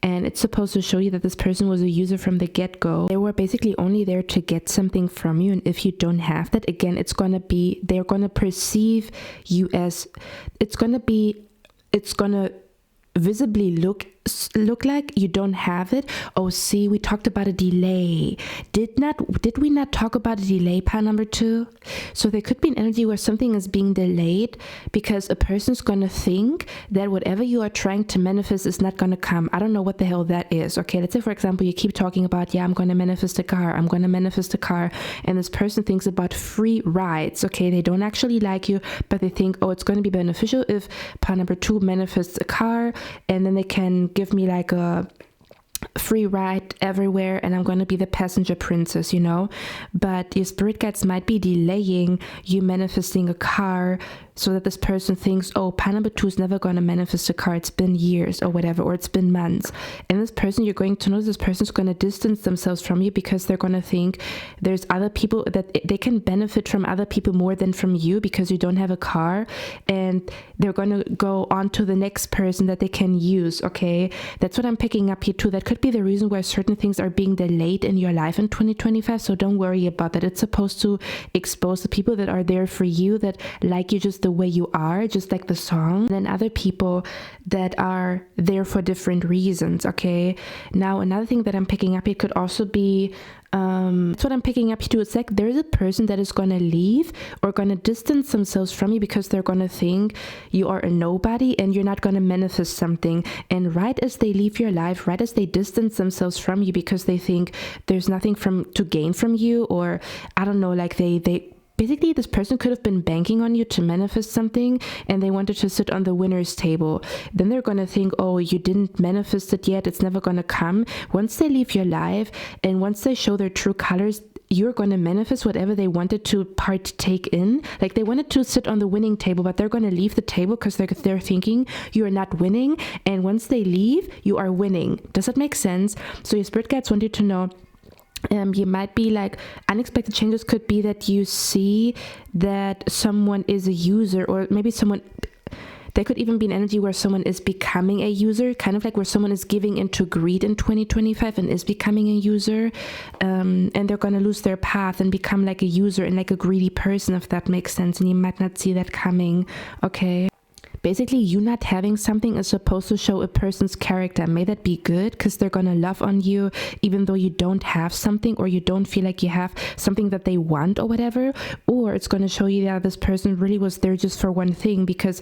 S2: And it's supposed to show you that this person was a user from the get-go. They were basically only there to get something from you. And if you don't have that, again, they're going to perceive you as, it's going to visibly look like you don't have it. Oh, see, we talked about a delay. Did we not talk about a delay, pile number 2? So there could be an energy where something is being delayed because a person's going to think that whatever you are trying to manifest is not going to come. I don't know what the hell that is. Okay, let's say, for example, you keep talking about, yeah, I'm going to manifest a car, I'm going to manifest a car, and this person thinks about free rides. Okay, they don't actually like you, but they think, oh, it's going to be beneficial if pile number 2 manifests a car, and then they can give me like a free ride everywhere, and I'm going to be the passenger princess, you know. But your spirit guides might be delaying you manifesting a car, so that this person thinks, oh, pile number 2 is never going to manifest a car, it's been years or whatever, or it's been months. And this person, you're going to notice this person's going to distance themselves from you, because they're going to think there's other people, that they can benefit from other people more than from you because you don't have a car, and they're going to go on to the next person that they can use. Okay, that's what I'm picking up here too. That could be the reason why certain things are being delayed in your life in 2025. So don't worry about that. It's supposed to expose the people that are there for you, that like you just the way you are, just like the song, and then other people that are there for different reasons. Okay, now another thing that I'm picking up, it could also be that's what I'm picking up too. It's like there's a person that is going to leave or going to distance themselves from you because they're going to think you are a nobody and you're not going to manifest something. And right as they leave your life, right as they distance themselves from you because they think there's nothing to gain from you, or I don't know, like they basically, this person could have been banking on you to manifest something, and they wanted to sit on the winner's table. Then they're going to think, oh, you didn't manifest it yet, it's never going to come. Once they leave your life, and once they show their true colors, you're going to manifest whatever they wanted to partake in. Like they wanted to sit on the winning table, but they're going to leave the table because they're thinking you are not winning. And once they leave, you are winning. Does that make sense? So your spirit guides want you to know, you might be like, unexpected changes could be that you see that someone is a user, or maybe someone, there could even be an energy where someone is becoming a user, kind of like where someone is giving into greed in 2025 and is becoming a user, and they're going to lose their path and become like a user and like a greedy person, if that makes sense, and you might not see that coming. Okay, basically, you not having something is supposed to show a person's character. May that be good, because they're gonna love on you even though you don't have something, or you don't feel like you have something that they want or whatever. Or it's gonna show you that this person really was there just for one thing, because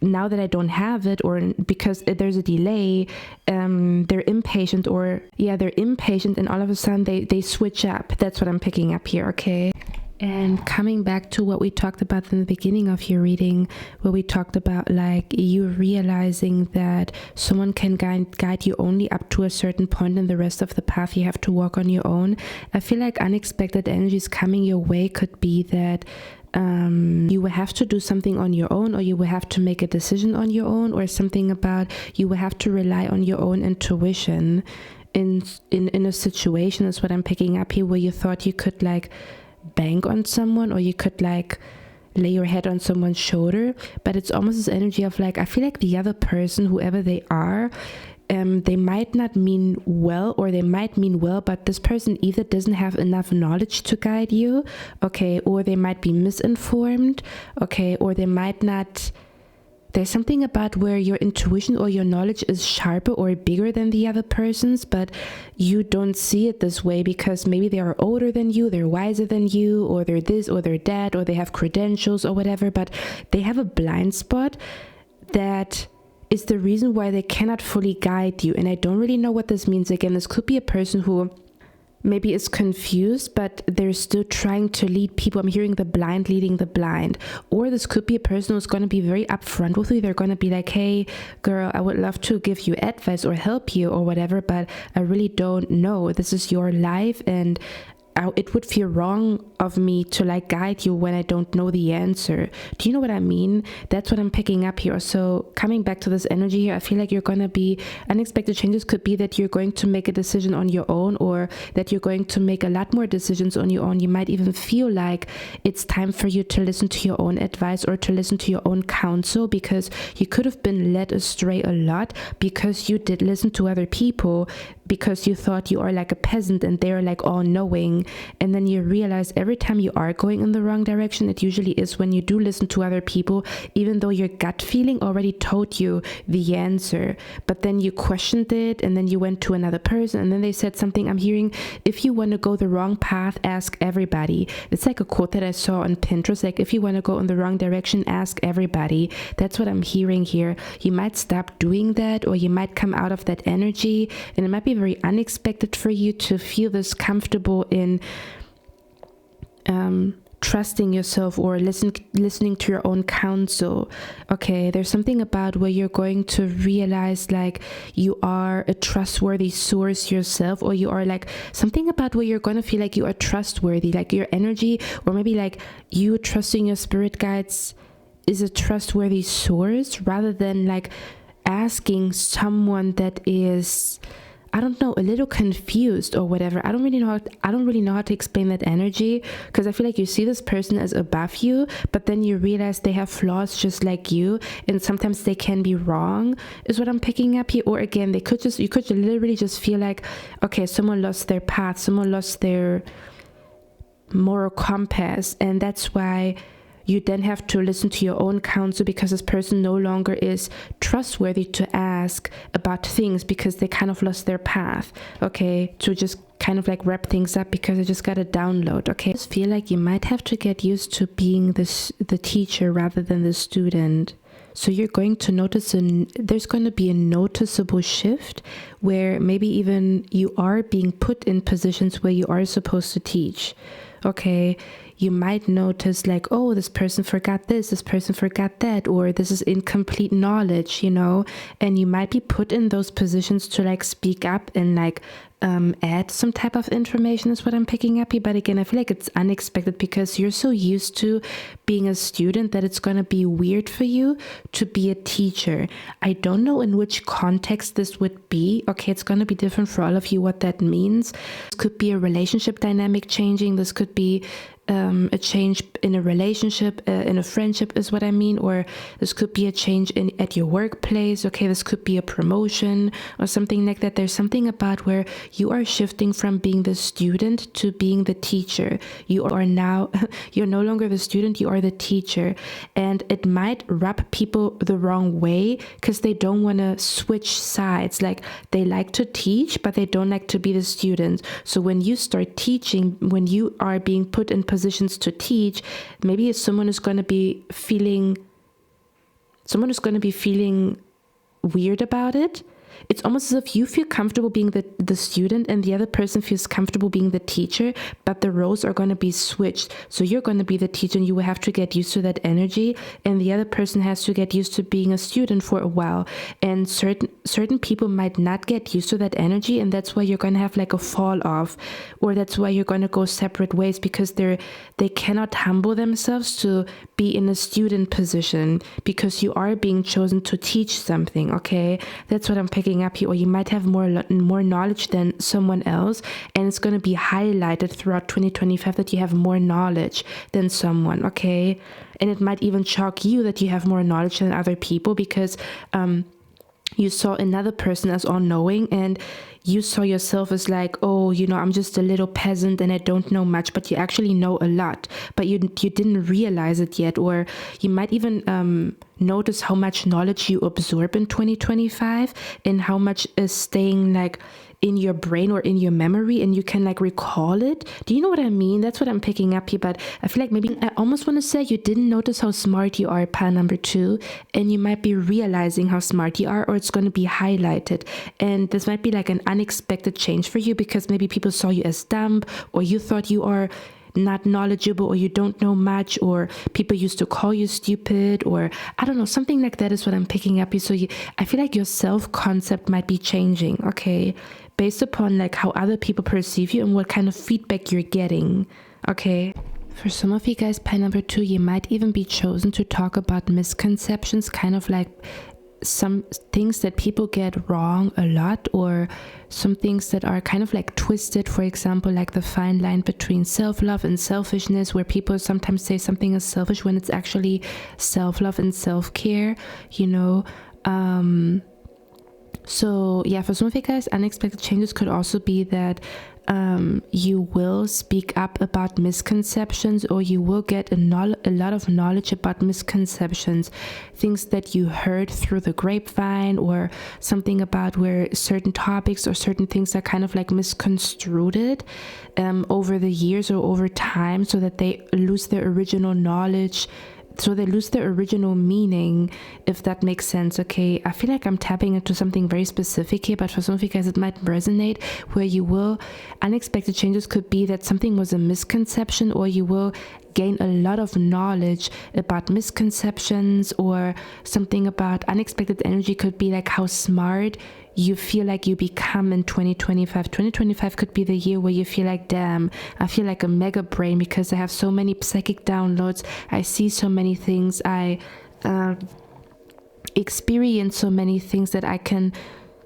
S2: now that I don't have it, or because there's a delay, they're impatient, they're impatient, and all of a sudden they switch up. That's what I'm picking up here, okay? And coming back to what we talked about in the beginning of your reading, where we talked about like you realizing that someone can guide you only up to a certain point, and the rest of the path you have to walk on your own. I feel like unexpected energies coming your way could be that you will have to do something on your own, or you will have to make a decision on your own, or something about you will have to rely on your own intuition in a situation, is what I'm picking up here, where you thought you could like bank on someone, or you could like lay your head on someone's shoulder. But it's almost this energy of like, I feel like the other person, whoever they are, they might not mean well, or they might mean well, but this person either doesn't have enough knowledge to guide you, okay, or they might be misinformed, okay, or they might not. There's something about where your intuition or your knowledge is sharper or bigger than the other person's, but you don't see it this way because maybe they are older than you, they're wiser than you, or they're this or they're that, or they have credentials or whatever, but they have a blind spot that is the reason why they cannot fully guide you. And I don't really know what this means. Again, this could be a person who maybe is confused, but they're still trying to lead people. I'm hearing the blind leading the blind. Or this could be a person who's going to be very upfront with you. They're going to be like, hey girl, I would love to give you advice or help you or whatever, but I really don't know. This is your life, and it would feel wrong of me to like guide you when I don't know the answer. Do you know what I mean? That's what I'm picking up here. So coming back to this energy here, I feel like you're going to be unexpected changes. Could be that you're going to make a decision on your own, or that you're going to make a lot more decisions on your own. You might even feel like it's time for you to listen to your own advice, or to listen to your own counsel, because you could have been led astray a lot because you did listen to other people, because you thought you are like a peasant and they're like all knowing. And then you realize every time you are going in the wrong direction, it usually is when you do listen to other people, even though your gut feeling already told you the answer. But then you questioned it, and then you went to another person, and then they said something. I'm hearing, if you want to go the wrong path, ask everybody. It's like a quote that I saw on Pinterest, like, if you want to go in the wrong direction, ask everybody. That's what I'm hearing here. You might stop doing that, or you might come out of that energy, and it might be very unexpected for you to feel this comfortable in trusting yourself, or listening to your own counsel. Okay, there's something about where you're going to realize like you are a trustworthy source yourself, or you are like something about where you're going to feel like you are trustworthy, like your energy, or maybe like you trusting your spirit guides is a trustworthy source, rather than like asking someone that is, I don't know, a little confused or whatever. I don't really know how to explain that energy, because I feel like you see this person as above you, but then you realize they have flaws just like you, and sometimes they can be wrong, is what I'm picking up here. Or again, you could literally just feel like, okay, someone lost their path, someone lost their moral compass, and that's why you then have to listen to your own counsel, because this person no longer is trustworthy to ask about things, because they kind of lost their path. Okay, to just kind of like wrap things up, because I just got a download. Okay, I just feel like you might have to get used to being the teacher rather than the student. So you're going to notice there's going to be a noticeable shift where maybe even you are being put in positions where you are supposed to teach. Okay, you might notice like, oh, this person forgot this person forgot that, or this is incomplete knowledge, and you might be put in those positions to like speak up and like add some type of information, is what I'm picking up here. But again, I feel like it's unexpected because you're so used to being a student that it's going to be weird for you to be a teacher. I don't know in which context this would be. Okay, it's going to be different for all of you what that means. This could be a relationship dynamic changing. This could be a change in a relationship, in a friendship is what I mean, or this could be a change at your workplace. Okay, this could be a promotion or something like that. There's something about where you are shifting from being the student to being the teacher. You are now, you're no longer the student, you are the teacher. And it might rub people the wrong way because they don't want to switch sides. Like they like to teach, but they don't like to be the student. So when you start teaching, when you are being put in positions to teach, maybe someone is going to be feeling weird about it. It's almost as if you feel comfortable being the student and the other person feels comfortable being the teacher, but the roles are going to be switched. So you're going to be the teacher and you will have to get used to that energy, and the other person has to get used to being a student for a while. And certain people might not get used to that energy, and that's why you're going to have like a fall off, or that's why you're going to go separate ways, because they cannot humble themselves to be in a student position because you are being chosen to teach something. Okay, that's what I'm picking up here. Or you might have more knowledge than someone else, and it's going to be highlighted throughout 2025 that you have more knowledge than someone. Okay, and it might even shock you that you have more knowledge than other people because you saw another person as all-knowing, and you saw yourself as like, oh, I'm just a little peasant and I don't know much, but you actually know a lot, but you didn't realize it yet. Or you might even notice how much knowledge you absorb in 2025 and how much is staying like in your brain or in your memory, and you can like recall it. Do you know what I mean? That's what I'm picking up here. But I feel like maybe I almost want to say you didn't notice how smart you are, pile number 2, and you might be realizing how smart you are, or it's going to be highlighted. And this might be like an unexpected change for you because maybe people saw you as dumb, or you thought you are not knowledgeable, or you don't know much, or people used to call you stupid, or I don't know, something like that is what I'm picking up here. So I feel like your self-concept might be changing, okay, based upon like how other people perceive you and what kind of feedback you're getting. Okay, for some of you guys, pile number 2, you might even be chosen to talk about misconceptions, kind of like some things that people get wrong a lot, or some things that are kind of like twisted. For example, like the fine line between self-love and selfishness, where people sometimes say something is selfish when it's actually self-love and self-care, So yeah, for some of you guys, unexpected changes could also be that you will speak up about misconceptions, or you will get a lot of knowledge about misconceptions, things that you heard through the grapevine, or something about where certain topics or certain things are kind of like misconstrued over the years or over time, so that they lose their original knowledge. So they lose their original meaning, if that makes sense. Okay, I feel like I'm tapping into something very specific here, but for some of you guys it might resonate, where unexpected changes could be that something was a misconception, or you will gain a lot of knowledge about misconceptions, or something about unexpected energy could be like how smart you feel like you become in 2025. 2025 could be the year where you feel like, damn, I feel like a mega brain because I have so many psychic downloads. I see so many things. I experience so many things that I can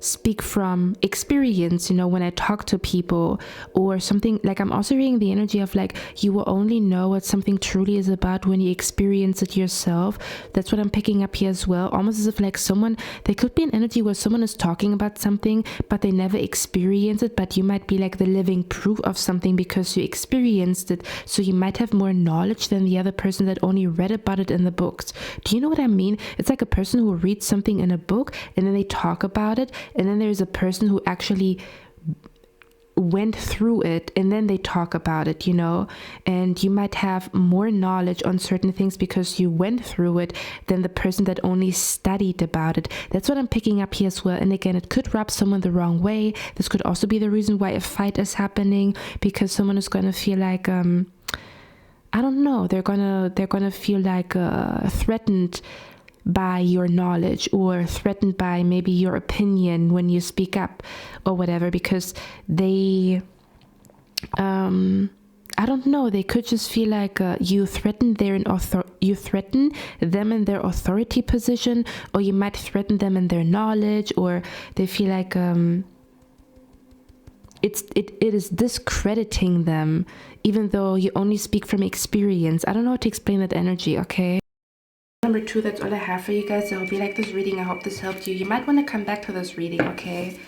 S2: speak from experience, when I talk to people, or something like I'm also reading the energy of like you will only know what something truly is about when you experience it yourself. That's what I'm picking up here as well, almost as if like there could be an energy where someone is talking about something but they never experience it, but you might be like the living proof of something because you experienced it. So you might have more knowledge than the other person that only read about it in the books. Do you know what I mean? It's like a person who reads something in a book and then they talk about it, and then there's a person who actually went through it and then they talk about it, and you might have more knowledge on certain things because you went through it than the person that only studied about it. That's what I'm picking up here as well. And again, it could rub someone the wrong way. This could also be the reason why a fight is happening, because someone is going to feel like I don't know, they're gonna feel like threatened by your knowledge, or threatened by maybe your opinion when you speak up or whatever, because they I don't know, they could just feel like you threaten them in their authority position, or you might threaten them in their knowledge, or they feel like it is discrediting them, even though you only speak from experience. I don't know how to explain that energy, okay?
S1: Number 2, that's all I have for you guys. I hope you like this reading. I hope this helped you. You might want to come back to this reading, okay?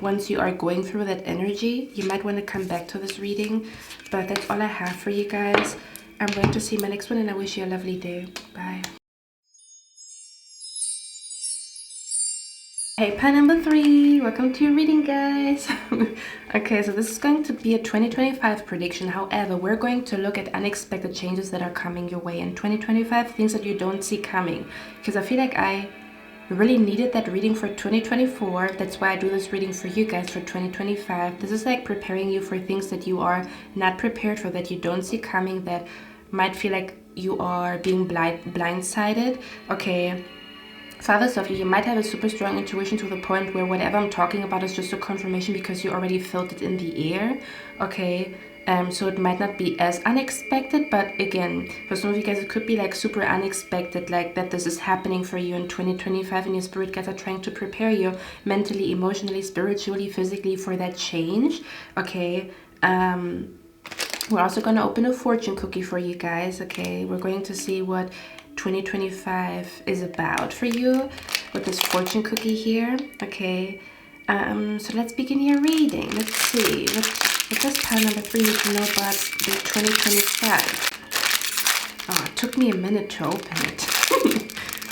S1: Once you are going through that energy, you might want to come back to this reading. But that's all I have for you guys. I'm going to see my next one, and I wish you a lovely day. Bye. Hey, pile number 3, welcome to your reading, guys. Okay, so this is going to be a 2025 prediction. However, we're going to look at unexpected changes that are coming your way in 2025, things that you don't see coming, because I feel like I really needed that reading for 2024. That's why I do this reading for you guys for 2025. This is like preparing you for things that you are not prepared for, that you don't see coming, that might feel like you are being blindsided. Okay, for others of you, you might have a super strong intuition to the point where whatever I'm talking about is just a confirmation because you already felt it in the air. Okay, so it might not be as unexpected, but again, for some of you guys, it could be like super unexpected, like that this is happening for you in 2025, and your spirit guides are trying to prepare you mentally, emotionally, spiritually, physically for that change. Okay, we're also going to open a fortune cookie for you guys. Okay, we're going to see what 2025 is about for you with this fortune cookie here. Okay, so let's begin your reading. Let's see what does pile number 3 need to know about the 2025. Oh, it took me a minute to open it.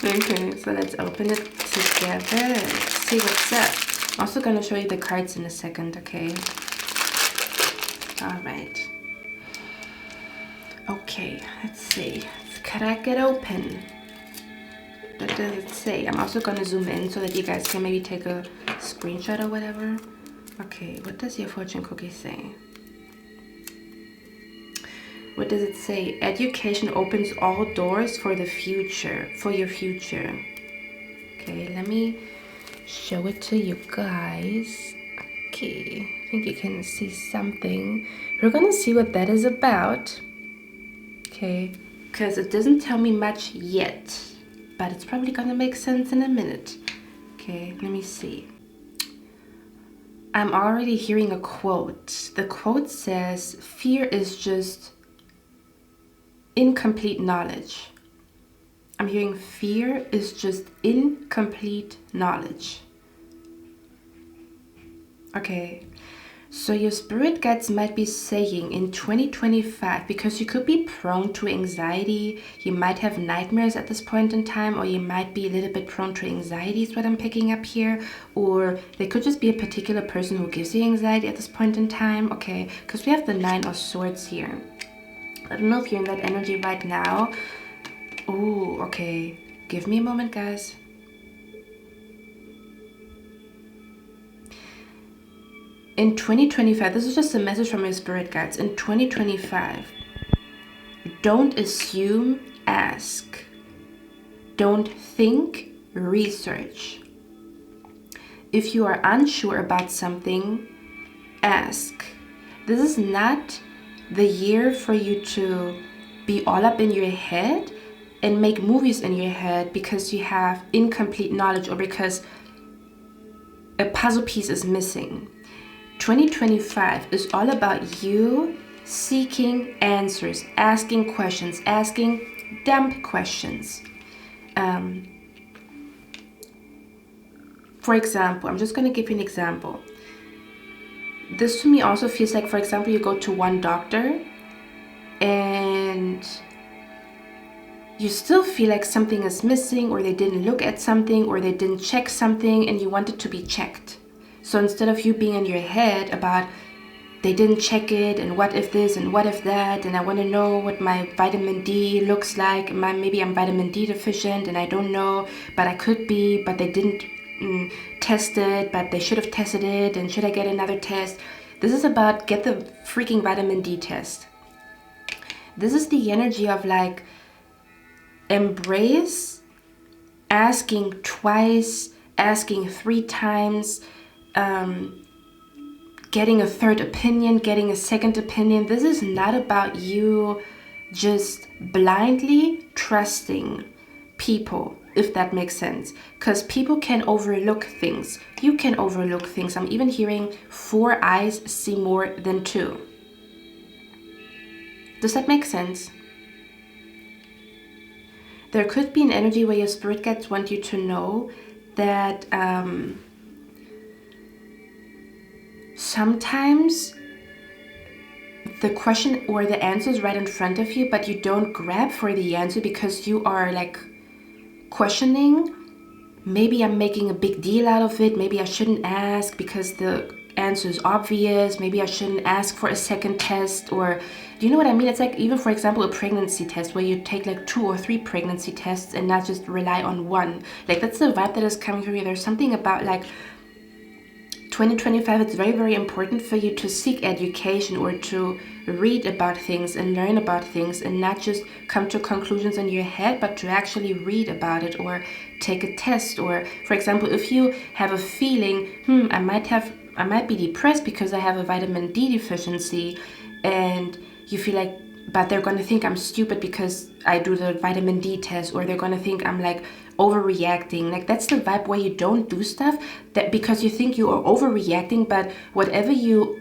S1: Okay, so let's open it together. Let's see what's up. I'm also gonna show you the cards in a second. Okay, all right. Okay, let's see. Crack it open. What does it say? I'm also going to zoom in so that you guys can maybe take a screenshot or whatever. Okay, what does your fortune cookie say? What does it say? Education opens all doors for the future, for your future. Okay, let me show it to you guys. Okay, I think you can see something. We're going to see what that is about. Okay, because it doesn't tell me much yet, but it's probably gonna make sense in a minute. Okay, let me see. I'm already hearing a quote. The quote says, fear is just incomplete knowledge. I'm hearing fear is just incomplete knowledge. Okay, so your spirit guides might be saying in 2025, because you could be prone to anxiety, you might have nightmares at this point in time, or you might be a little bit prone to anxiety is what I'm picking up here, or there could just be a particular person who gives you anxiety at this point in time. Okay, because we have the 9 of Swords here. I don't know if you're in that energy right now. Oh, okay, give me a moment, guys. In 2025, this is just a message from your spirit guides. In 2025, don't assume, ask. Don't think, research. If you are unsure about something, ask. This is not the year for you to be all up in your head and make movies in your head because you have incomplete knowledge or because a puzzle piece is missing. 2025 is all about you seeking answers, asking questions, asking dumb questions. For example, I'm just going to give you an example. This to me also feels like, for example, you go to one doctor and you still feel like something is missing, or they didn't look at something, or they didn't check something, and you want it to be checked. So instead of you being in your head about they didn't check it and what if this and what if that, and I want to know what my vitamin D looks like, maybe I'm vitamin D deficient and I don't know, but I could be, but they didn't test it, but they should have tested it, and should I get another test? This is about get the freaking vitamin D test. This is the energy of like embrace asking twice, asking 3 times, getting a third opinion, getting a second opinion. This is not about you just blindly trusting people. if that makes sense. Because people can overlook things. You can overlook things. I'm even hearing 4 eyes see more than 2. Does that make sense? There could be an energy where your spirit guides want you to know that sometimes the question or the answer is right in front of you, but you don't grab for the answer because you are like questioning. Maybe I'm making a big deal out of it. Maybe I shouldn't ask because the answer is obvious. Maybe I shouldn't ask for a second test, or do you know what I mean? It's like even, for example, a pregnancy test where you take like 2 or 3 pregnancy tests and not just rely on one. Like that's the vibe that is coming through you. There's something about like 2025, it's very, very important for you to seek education or to read about things and learn about things and not just come to conclusions in your head, but to actually read about it or take a test. Or, for example, if you have a feeling, I might be depressed because I have a vitamin D deficiency, and you feel like, but they're going to think I'm stupid because I do the vitamin D test, or they're going to think I'm like overreacting. Like that's the vibe where you don't do stuff that because you think you are overreacting, but whatever you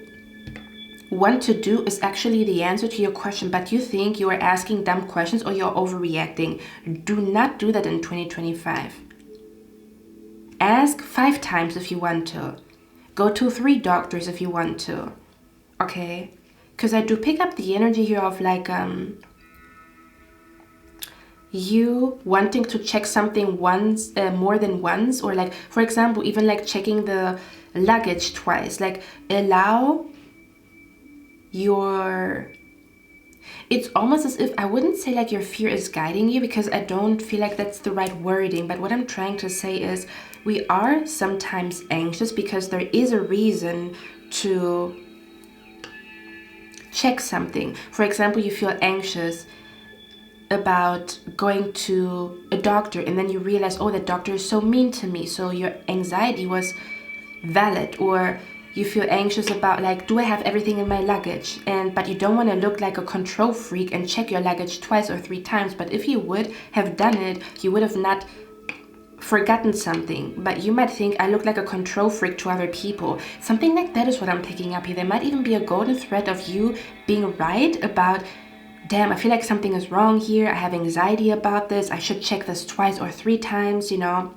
S1: want to do is actually the answer to your question, but you think you are asking dumb questions or you're overreacting. Do not do that in 2025. Ask 5 times if you want to. Go to 3 doctors if you want to. Okay? Because I do pick up the energy here of like you wanting to check something once, more than once, or like, for example, even like checking the luggage twice. Like allow your, it's almost as if, I wouldn't say like your fear is guiding you, because I don't feel like that's the right wording, but what I'm trying to say is we are sometimes anxious because there is a reason to check something. For example, you feel anxious about going to a doctor and then you realize, oh, the doctor is so mean to me, so your anxiety was valid. Or you feel anxious about like, do I have everything in my luggage? But you don't want to look like a control freak and check your luggage 2 or 3 times. But if you would have done it, you would have not forgotten something. But you might think, I look like a control freak to other people. Something like that is what I'm picking up here. There might even be a golden thread of you being right about, damn, I feel like something is wrong here. I have anxiety about this. I should check this 2 or 3 times, you know.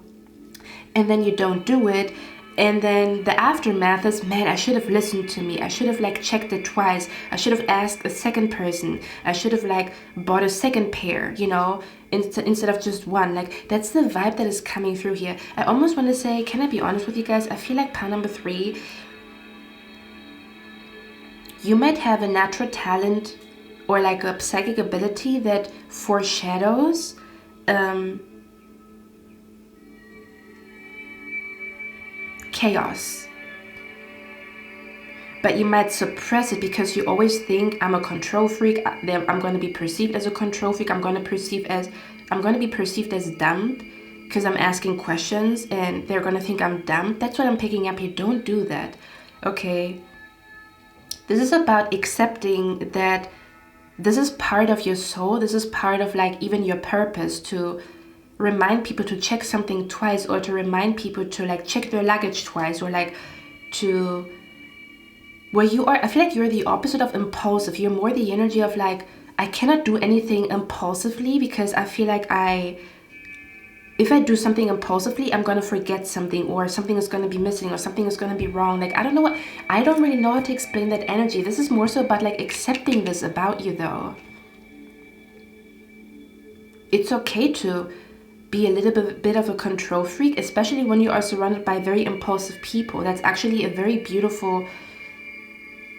S1: And then you don't do it. And then the aftermath is, man, I should have listened to me. I should have like checked it 2. I should have asked a second person. I should have like bought a second pair, you know, instead of just 1. Like that's the vibe that is coming through here. I almost want to say, can I be honest with you guys? I feel like pile number 3, you might have a natural talent or like a psychic ability that foreshadows chaos, but you might suppress it because you always think, I'm a control freak, I'm going to be perceived as a control freak, I'm going to be perceived as dumb because I'm asking questions and they're going to think I'm dumb. That's what I'm picking up here. Don't do that. Okay, this is about accepting that this is part of your soul. This is part of like even your purpose, to remind people to check something 2, or to remind people to like check their luggage 2, or like to where you are. I feel like you're the opposite of impulsive. You're more the energy of like, I cannot do anything impulsively because I feel like if I do something impulsively, I'm going to forget something, or something is going to be missing, or something is going to be wrong. Like, I don't really know how to explain that energy. This is more so about like accepting this about you though. It's okay to be a little bit of a control freak, especially when you are surrounded by very impulsive people. That's actually a very beautiful,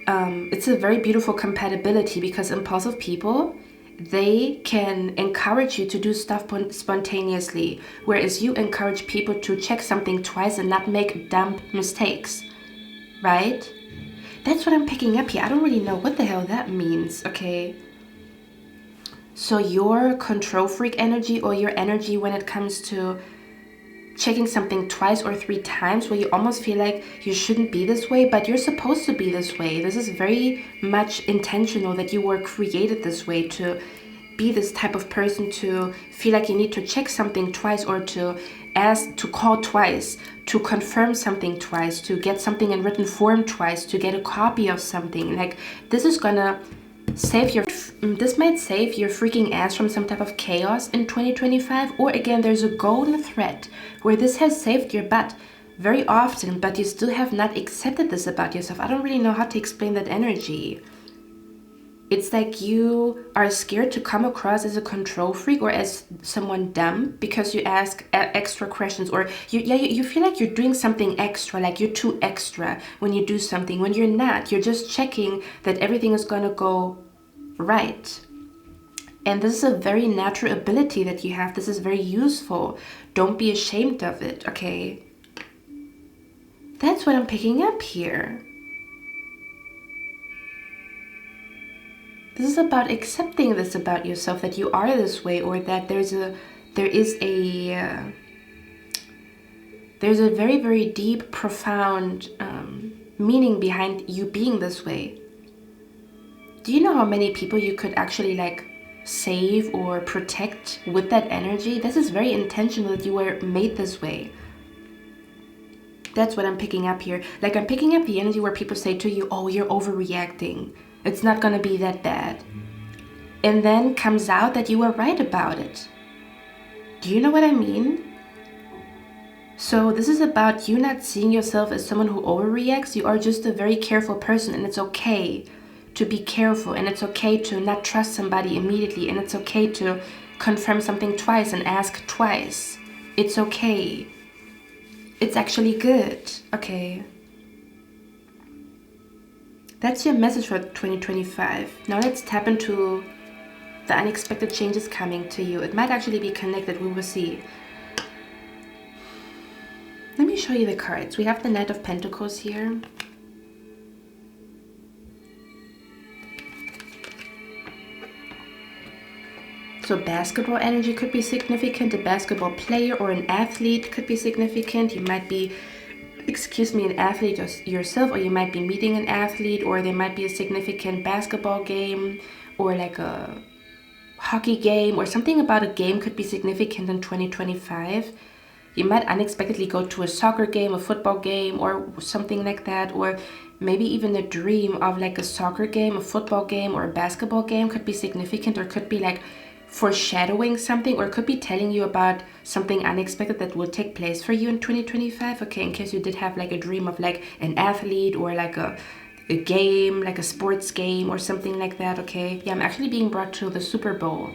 S1: it's a very beautiful compatibility, because impulsive people, they can encourage you to do stuff spontaneously, whereas you encourage people to check something 2 and not make dumb mistakes, right? That's what I'm picking up here. I don't really know what the hell that means, okay? So your control freak energy, or your energy when it comes to checking something 2 or 3 times, where you almost feel like you shouldn't be this way, but you're supposed to be this way. This is very much intentional, that you were created this way, to be this type of person to feel like you need to check something twice, or to ask to call twice, to confirm something twice, to get something in written form twice, to get a copy of something. Like, this is gonna this might save your freaking ass from some type of chaos in 2025. Or again, there's a golden thread where this has saved your butt very often, but you still have not accepted this about yourself. I don't really know how to explain that energy. It's like you are scared to come across as a control freak or as someone dumb because you ask extra questions, or you feel like you're doing something extra, like you're too extra when you do something, when you're not. You're just checking that everything is going to go right. And this is a very natural ability that you have. This is very useful. Don't be ashamed of it, okay? That's what I'm picking up here. This is about accepting this about yourself, that you are this way, or that there is a very, very deep, profound meaning behind you being this way. Do you know how many people you could actually like save or protect with that energy? This is very intentional that you were made this way. That's what I'm picking up here. Like, I'm picking up the energy where people say to you, oh, you're overreacting. It's not gonna be that bad. And then comes out that you were right about it. Do you know what I mean? So this is about you not seeing yourself as someone who overreacts. You are just a very careful person, and it's okay to be careful, and it's okay to not trust somebody immediately, and it's okay to confirm something twice and ask twice. It's okay. It's actually good, okay? That's your message for 2025. Now let's tap into the unexpected changes coming to you. It might actually be connected, we will see. Let me show you the cards. We have the Knight of Pentacles here. So basketball energy could be significant. A basketball player or an athlete could be significant. You might be, an athlete yourself, or you might be meeting an athlete, or there might be a significant basketball game, or like a hockey game, or something about a game could be significant in 2025. You might unexpectedly go to a soccer game, a football game, or something like that, or maybe even a dream of like a soccer game, a football game, or a basketball game could be significant, or could be like foreshadowing something, or could be telling you about something unexpected that will take place for you in 2025. Okay, in case you did have like a dream of like an athlete, or like a game, like a sports game or something like that. Okay, yeah, I'm actually being brought to the Super Bowl.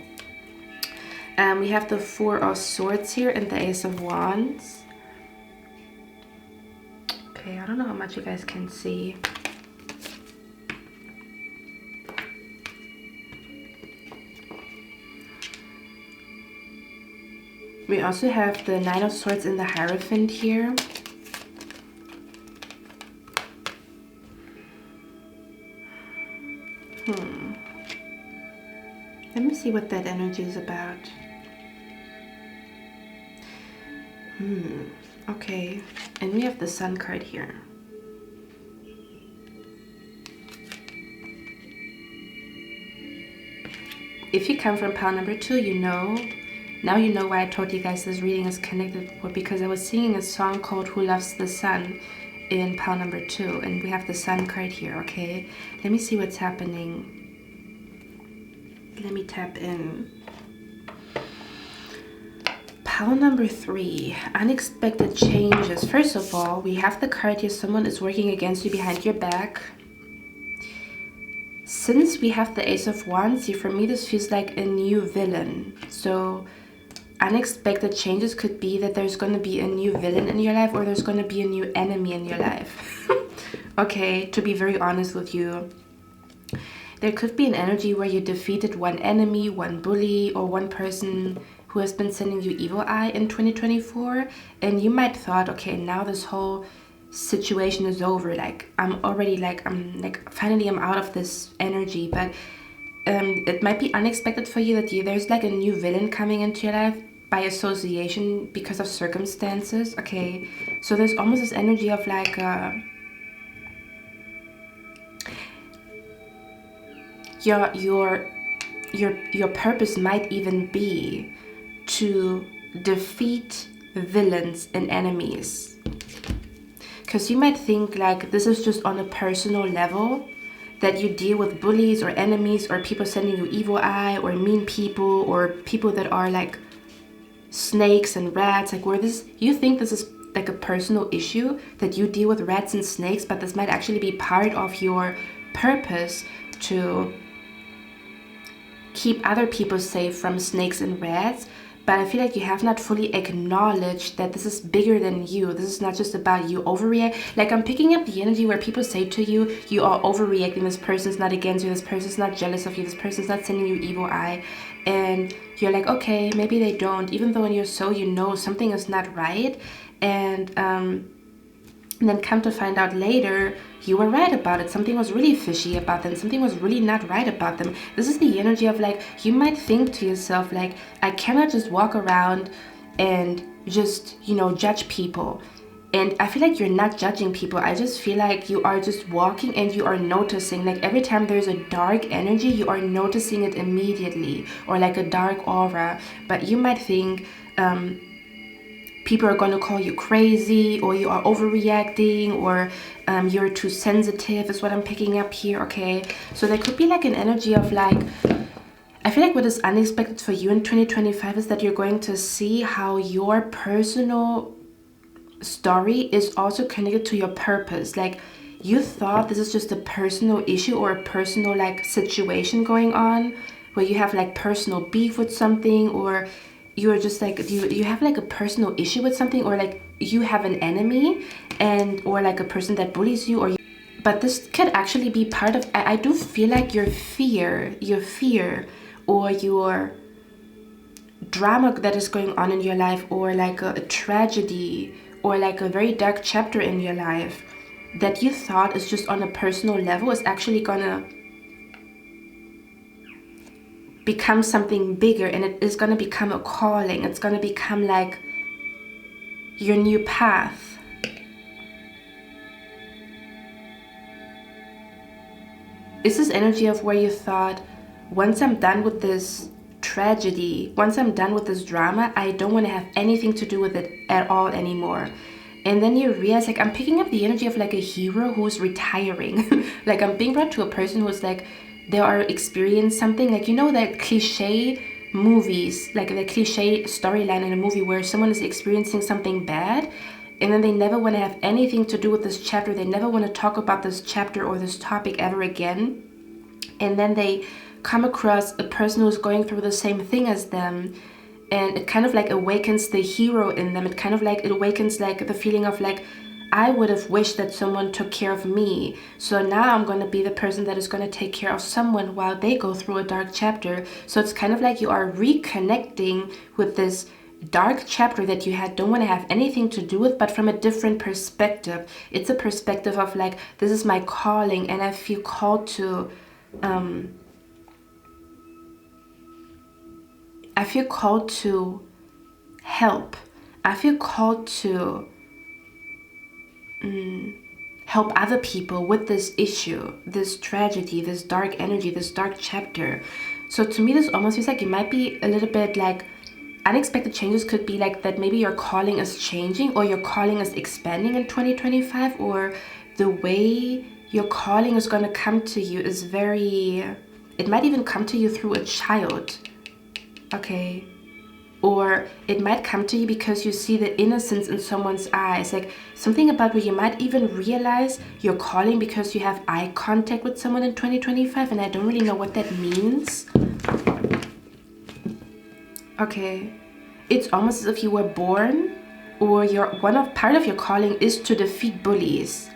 S1: We have the Four of Swords here and the Ace of Wands. Okay, I don't know how much you guys can see. We also have the Nine of Swords and the Hierophant here. Let me see what that energy is about. Okay, and we have the Sun card here. If you come from pile number 2, you know. Now you know why I told you guys this reading is connected, because I was singing a song called Who Loves the Sun in pile number 2, and we have the Sun card here, okay? Let me see what's happening. Let me tap in. Pile number 3, unexpected changes. First of all, we have the card here, someone is working against you behind your back. Since we have the Ace of Wands here, for me this feels like a new villain. So unexpected changes could be that there's going to be a new villain in your life, or there's going to be a new enemy in your life. Okay, to be very honest with you. There could be an energy where you defeated one enemy, one bully, or one person who has been sending you evil eye in 2024. And you might thought, okay, now this whole situation is over. Like, finally I'm out of this energy. But it might be unexpected for you that there's like a new villain coming into your life by association because of circumstances. Okay, so there's almost this energy of like your purpose might even be to defeat villains and enemies. Because you might think like this is just on a personal level, that you deal with bullies or enemies or people sending you evil eye or mean people or people that are like snakes and rats, like where this, you think this is like a personal issue that you deal with rats and snakes, but this might actually be part of your purpose to keep other people safe from snakes and rats. But I feel like you have not fully acknowledged that this is bigger than you. This is not just about you overreact. Like I'm picking up the energy where people say to you, you are overreacting. This person's not against you. This person's not jealous of you. This person's not sending you evil eye. And you're like, okay, maybe they don't. Even though in your soul you know something is not right. And then come to find out later, you were right about it. Something was really fishy about them. Something was really not right about them. This is the energy of like, you might think to yourself, like, I cannot just walk around and just, you know, judge people. And I feel like you're not judging people. I just feel like you are just walking and you are noticing. Like every time there's a dark energy, you are noticing it immediately, or like a dark aura. But you might think, people are going to call you crazy, or you are overreacting, or you're too sensitive is what I'm picking up here. Okay, so there could be like an energy of like, I feel like what is unexpected for you in 2025 is that you're going to see how your personal story is also connected to your purpose. Like you thought this is just a personal issue or a personal like situation going on where you have like personal beef with something, or you're just like, you have like a personal issue with something, or like you have an enemy and or like a person that bullies you, or but this could actually be part of, I do feel like your fear or your drama that is going on in your life, or like a tragedy or like a very dark chapter in your life that you thought is just on a personal level is actually gonna become something bigger, and it is going to become a calling. It's going to become like your new path. It's this energy of where you thought, once I'm done with this tragedy, once I'm done with this drama, I don't want to have anything to do with it at all anymore. And then you realize, like, I'm picking up the energy of like a hero who's retiring. Like I'm being brought to a person who's like, they are experiencing something, like, you know, that cliche movies, like the cliche storyline in a movie where someone is experiencing something bad and then they never want to have anything to do with this chapter. They never want to talk about this chapter or this topic ever again. And then they come across a person who's going through the same thing as them, and it kind of like awakens the hero in them. It kind of like, it awakens like the feeling of like, I would have wished that someone took care of me. So now I'm going to be the person that is going to take care of someone while they go through a dark chapter. So it's kind of like you are reconnecting with this dark chapter that you don't want to have anything to do with, but from a different perspective. It's a perspective of like, this is my calling, and I feel called to, help. I feel called to help other people with this issue, this tragedy, this dark energy, this dark chapter. So to me, this almost feels like it might be a little bit like unexpected changes. Could be like that maybe your calling is changing, or your calling is expanding in 2025, or the way your calling is going to come to you is very, it might even come to you through a child. Okay. Or it might come to you because you see the innocence in someone's eyes, like something about where you might even realize your calling because you have eye contact with someone in 2025, and I don't really know what that means. Okay, it's almost as if you were born, or part of your calling is to defeat bullies.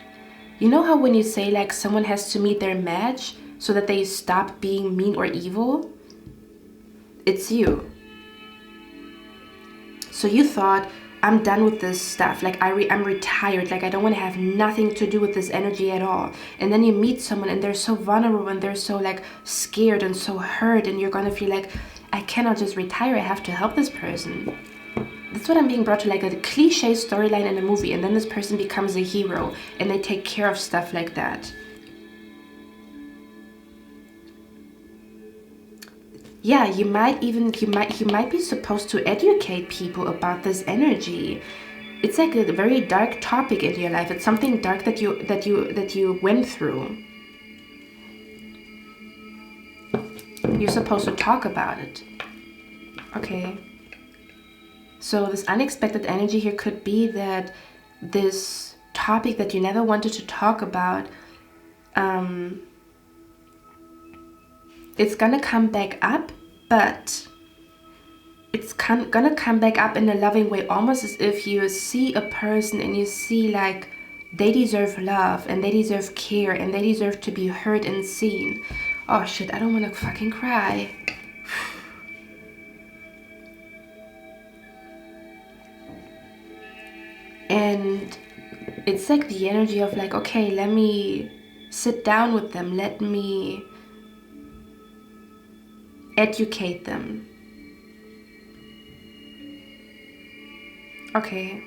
S1: You know how when you say like someone has to meet their match so that they stop being mean or evil? It's you. So you thought, I'm done with this stuff, like I'm retired, like I don't want to have nothing to do with this energy at all. And then you meet someone and they're so vulnerable and they're so like scared and so hurt, and you're gonna feel like, I cannot just retire, I have to help this person. That's what I'm being brought to, like a cliche storyline in a movie, and then this person becomes a hero and they take care of stuff like that. yeah, you might be supposed to educate people about this energy. It's like a very dark topic in your life. It's something dark that you went through. You're supposed to talk about it. Okay. So this unexpected energy here could be that this topic that you never wanted to talk about, it's gonna come back up, but it's gonna come back up in a loving way, almost as if you see a person and you see like they deserve love and they deserve care and they deserve to be heard and seen. Oh shit, I don't want to fucking cry. And it's like the energy of like, okay, let me sit down with them, let me educate them. Okay.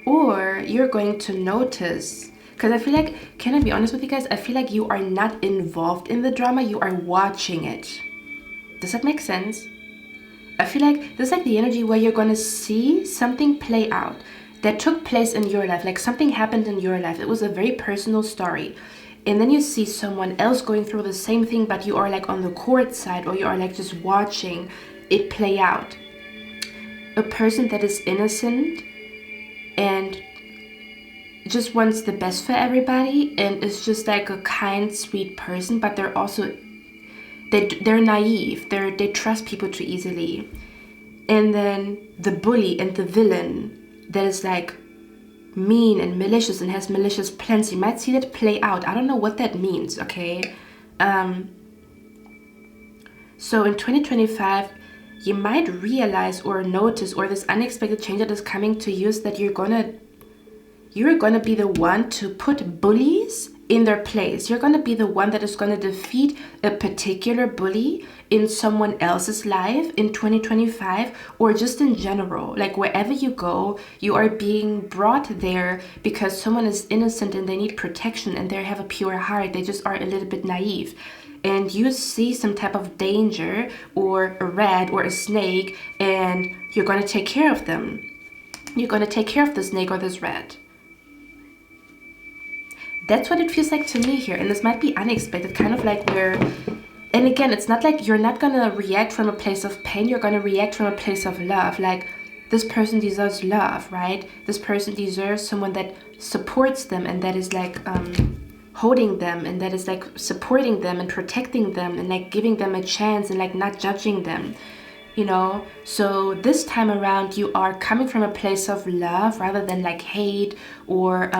S1: Or you're going to notice, because I feel like, can I be honest with you guys? I feel like you are not involved in the drama, you are watching it. Does that make sense? I feel like this is like the energy where you're going to see something play out that took place in your life, like something happened in your life. It was a very personal story. And then you see someone else going through the same thing, but you are like on the court side, or you are like just watching it play out. A person that is innocent and just wants the best for everybody and is just like a kind, sweet person, but they're also they're naive, they trust people too easily. And then the bully and the villain that is like mean and malicious and has malicious plans, you might see that play out. I don't know what that means, okay? So in 2025, you might realize or notice, or this unexpected change that is coming to you, is that you're gonna be the one to put bullies in their place. You're gonna be the one that is gonna defeat a particular bully in someone else's life in 2025, or just in general. Like wherever you go, you are being brought there because someone is innocent and they need protection and they have a pure heart. They just are a little bit naive. And you see some type of danger or a rat or a snake, and you're going to take care of them. You're going to take care of the snake or this rat. That's what it feels like to me here. And this might be unexpected, kind of like where, and again, it's not like you're not going to react from a place of pain. You're going to react from a place of love. Like, this person deserves love, right? This person deserves someone that supports them and that is like holding them, and that is like supporting them and protecting them and like giving them a chance and like not judging them, you know? So this time around, you are coming from a place of love rather than like hate, or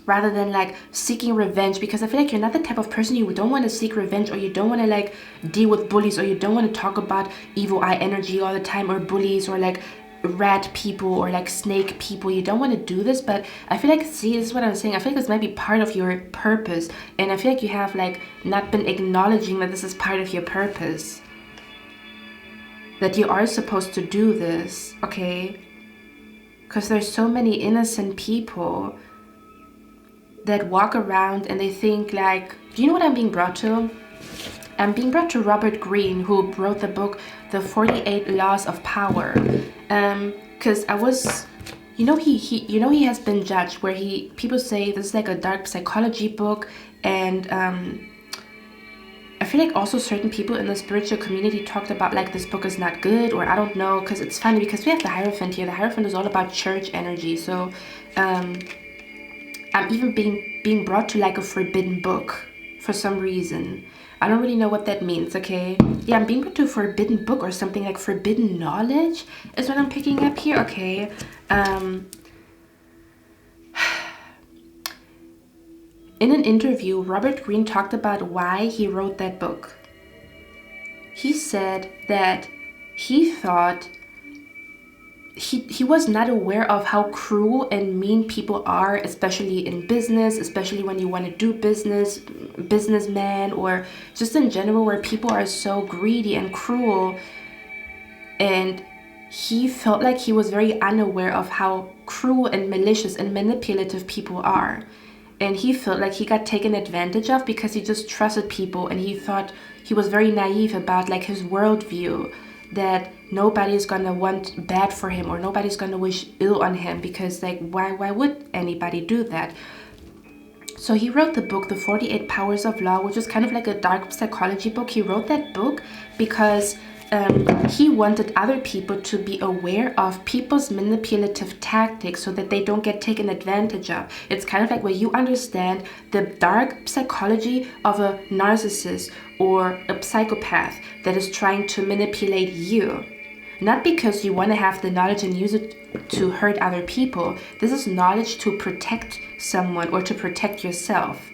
S1: rather than like seeking revenge, because I feel like you're not the type of person, you don't want to seek revenge, or you don't want to like deal with bullies, or you don't want to talk about evil eye energy all the time, or bullies, or like rat people, or like snake people. You don't want to do this. But I feel like, see, this is what I'm saying, I feel like this might be part of your purpose, and I feel like you have like not been acknowledging that this is part of your purpose, that you are supposed to do this, okay? Because there's so many innocent people that walk around and they think like, do you know what I'm being brought to? I'm being brought to Robert Greene, who wrote the book The 48 Laws of Power. Because I was, he has been judged, where people say this is like a dark psychology book, and I feel like also certain people in the spiritual community talked about like this book is not good, or I don't know, because it's funny because we have the Hierophant here. The Hierophant is all about church energy, so I'm even being brought to like a forbidden book for some reason. I don't really know what that means, okay? Yeah, I'm being brought to a forbidden book or something, like forbidden knowledge is what I'm picking up here, okay? In an interview, Robert Greene talked about why he wrote that book. He said that he thought he was not aware of how cruel and mean people are, especially in business, especially when you want to do businessman, or just in general, where people are so greedy and cruel. And he felt like he was very unaware of how cruel and malicious and manipulative people are. and he felt like he got taken advantage of because he just trusted people, and he thought he was very naive about like his worldview, that nobody's gonna want bad for him or nobody's gonna wish ill on him, because like why would anybody do that? So he wrote the book, The 48 Powers of Law, which is kind of like a dark psychology book. He wrote that book because he wanted other people to be aware of people's manipulative tactics so that they don't get taken advantage of. It's kind of like where you understand the dark psychology of a narcissist or a psychopath that is trying to manipulate you. Not because you want to have the knowledge and use it to hurt other people. This is knowledge to protect someone or to protect yourself.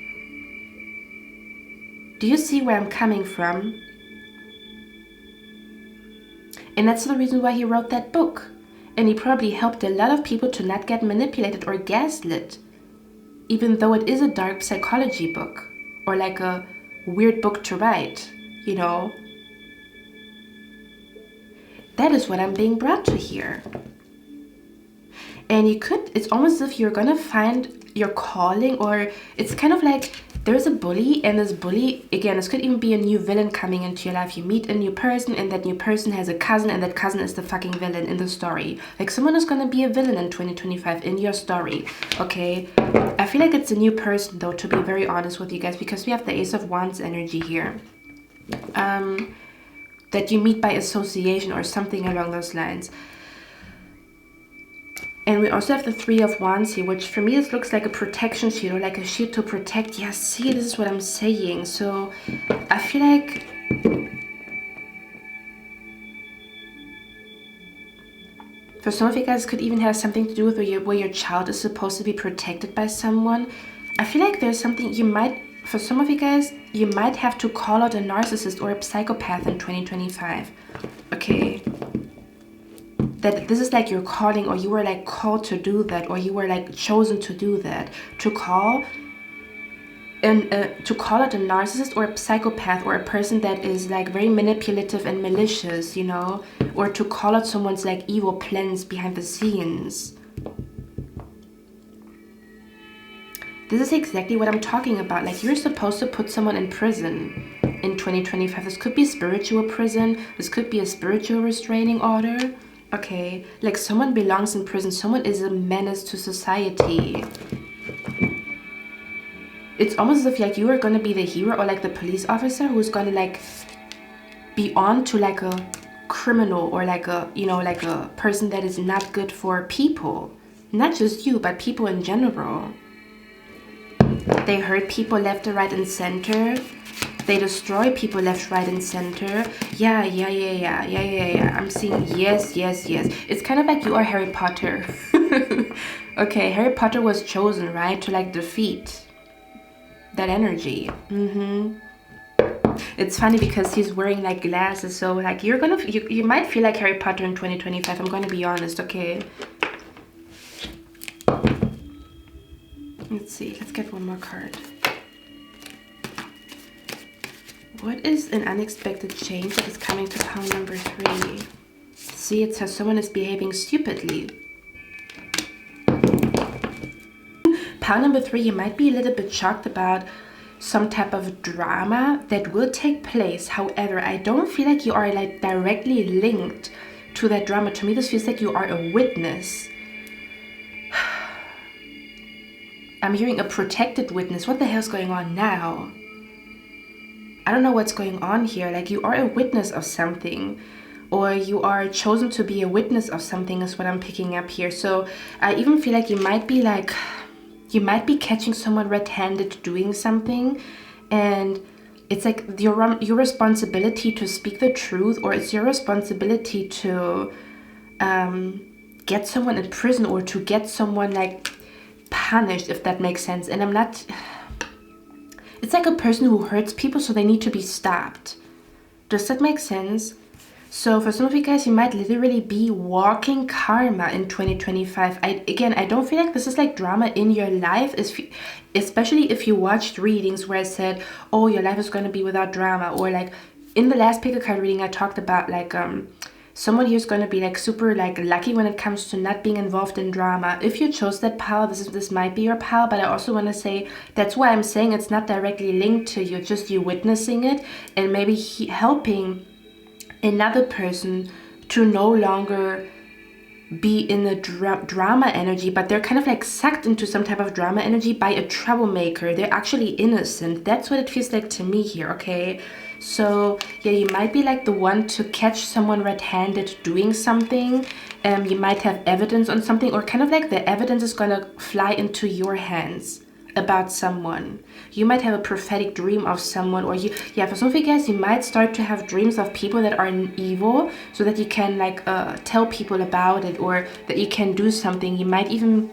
S1: Do you see where I'm coming from? And that's the reason why he wrote that book. And he probably helped a lot of people to not get manipulated or gaslit, even though it is a dark psychology book or like a weird book to write, you know. That is what I'm being brought to here. And it's almost as if you're gonna find your calling, or it's kind of like there's a bully, and this bully, again, this could even be a new villain coming into your life. You meet a new person, and that new person has a cousin, and that cousin is the fucking villain in the story. Like someone is gonna be a villain in 2025 in your story, okay? I feel like it's a new person though, to be very honest with you guys, because we have the Ace of Wands energy here. That you meet by association or something along those lines. And we also have the Three of Wands here, which for me this looks like a protection shield or like a shield to protect. Yeah, see, this is what I'm saying. So I feel like for some of you guys, could even have something to do with where your child is supposed to be protected by someone. I feel like there's something you might, for some of you guys, you might have to call out a narcissist or a psychopath in 2025. Okay. That this is like your calling, or you were like called to do that, or you were like chosen to do that, to call out a narcissist or a psychopath or a person that is like very manipulative and malicious, you know, or to call out someone's like evil plans behind the scenes. This is exactly what I'm talking about. Like you're supposed to put someone in prison in 2025. This could be spiritual prison. This could be a spiritual restraining order. Okay, like someone belongs in prison. Someone is a menace to society. It's almost as if like you are going to be the hero or like the police officer who's going to like be on to like a criminal or like a, you know, like a person that is not good for people. Not just you, but people in general. They hurt people left, right, and center. They destroy people left, right, and center. Yeah. I'm seeing yes. It's kind of like you are Harry Potter. Okay, Harry Potter was chosen, right, to like defeat that energy. It's funny because he's wearing like glasses, so like you might feel like Harry Potter in 2025. I'm gonna be honest, okay? Let's see, let's get one more card. What is an unexpected change that is coming to pile number 3? See, it says someone is behaving stupidly. Pile number 3, you might be a little bit shocked about some type of drama that will take place. However, I don't feel like you are like directly linked to that drama. To me, this feels like you are a witness. I'm hearing a protected witness. What the hell's going on now? I don't know what's going on here. Like you are a witness of something, or you are chosen to be a witness of something is what I'm picking up here. So I even feel like you might be catching someone red-handed doing something, and it's like your responsibility to speak the truth, or it's your responsibility to get someone in prison or to get someone like punished, if that makes sense. And I'm not, it's like a person who hurts people, so they need to be stopped. Does that make sense? So for some of you guys, you might literally be walking karma in 2025. I don't feel like this is like drama in your life, especially if you watched readings where I said, oh, your life is going to be without drama. Or like in the last pick a card reading, I talked about like someone here is going to be like super like lucky when it comes to not being involved in drama. If you chose that pile, this might be your pile, but I also want to say that's why I'm saying it's not directly linked to you, just you witnessing it and maybe helping another person to no longer be in the drama energy, but they're kind of like sucked into some type of drama energy by a troublemaker. They're actually innocent. That's what it feels like to me here, okay? So yeah, you might be like the one to catch someone red-handed doing something. You might have evidence on something, or kind of like the evidence is gonna fly into your hands about someone. You might have a prophetic dream of someone, or for some of you guys, you might start to have dreams of people that are evil, so that you can like tell people about it, or that you can do something. You might even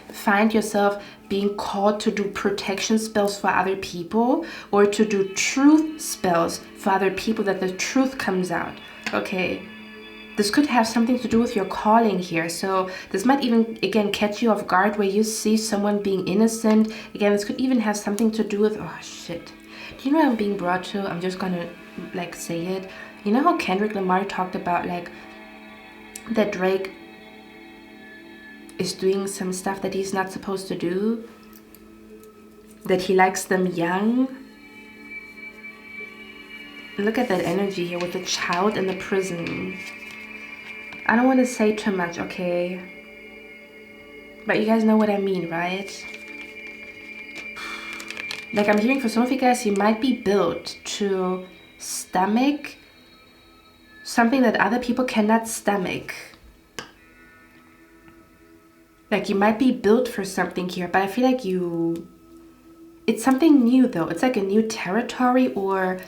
S1: find yourself being called to do protection spells for other people, or to do truth spells for other people, that the truth comes out, okay? This could have something to do with your calling here. So this might even, again, catch you off guard where you see someone being innocent. Again, this could even have something to do with, oh shit. Do you know what I'm being brought to? I'm just gonna like say it. You know how Kendrick Lamar talked about like that Drake is doing some stuff that he's not supposed to do? That he likes them young? Look at that energy here with the child in the prison. I don't want to say too much, okay? But you guys know what I mean, right? Like I'm hearing for some of you guys, you might be built to stomach something that other people cannot stomach. Like you might be built for something here, but I feel like it's something new though. It's like a new territory, or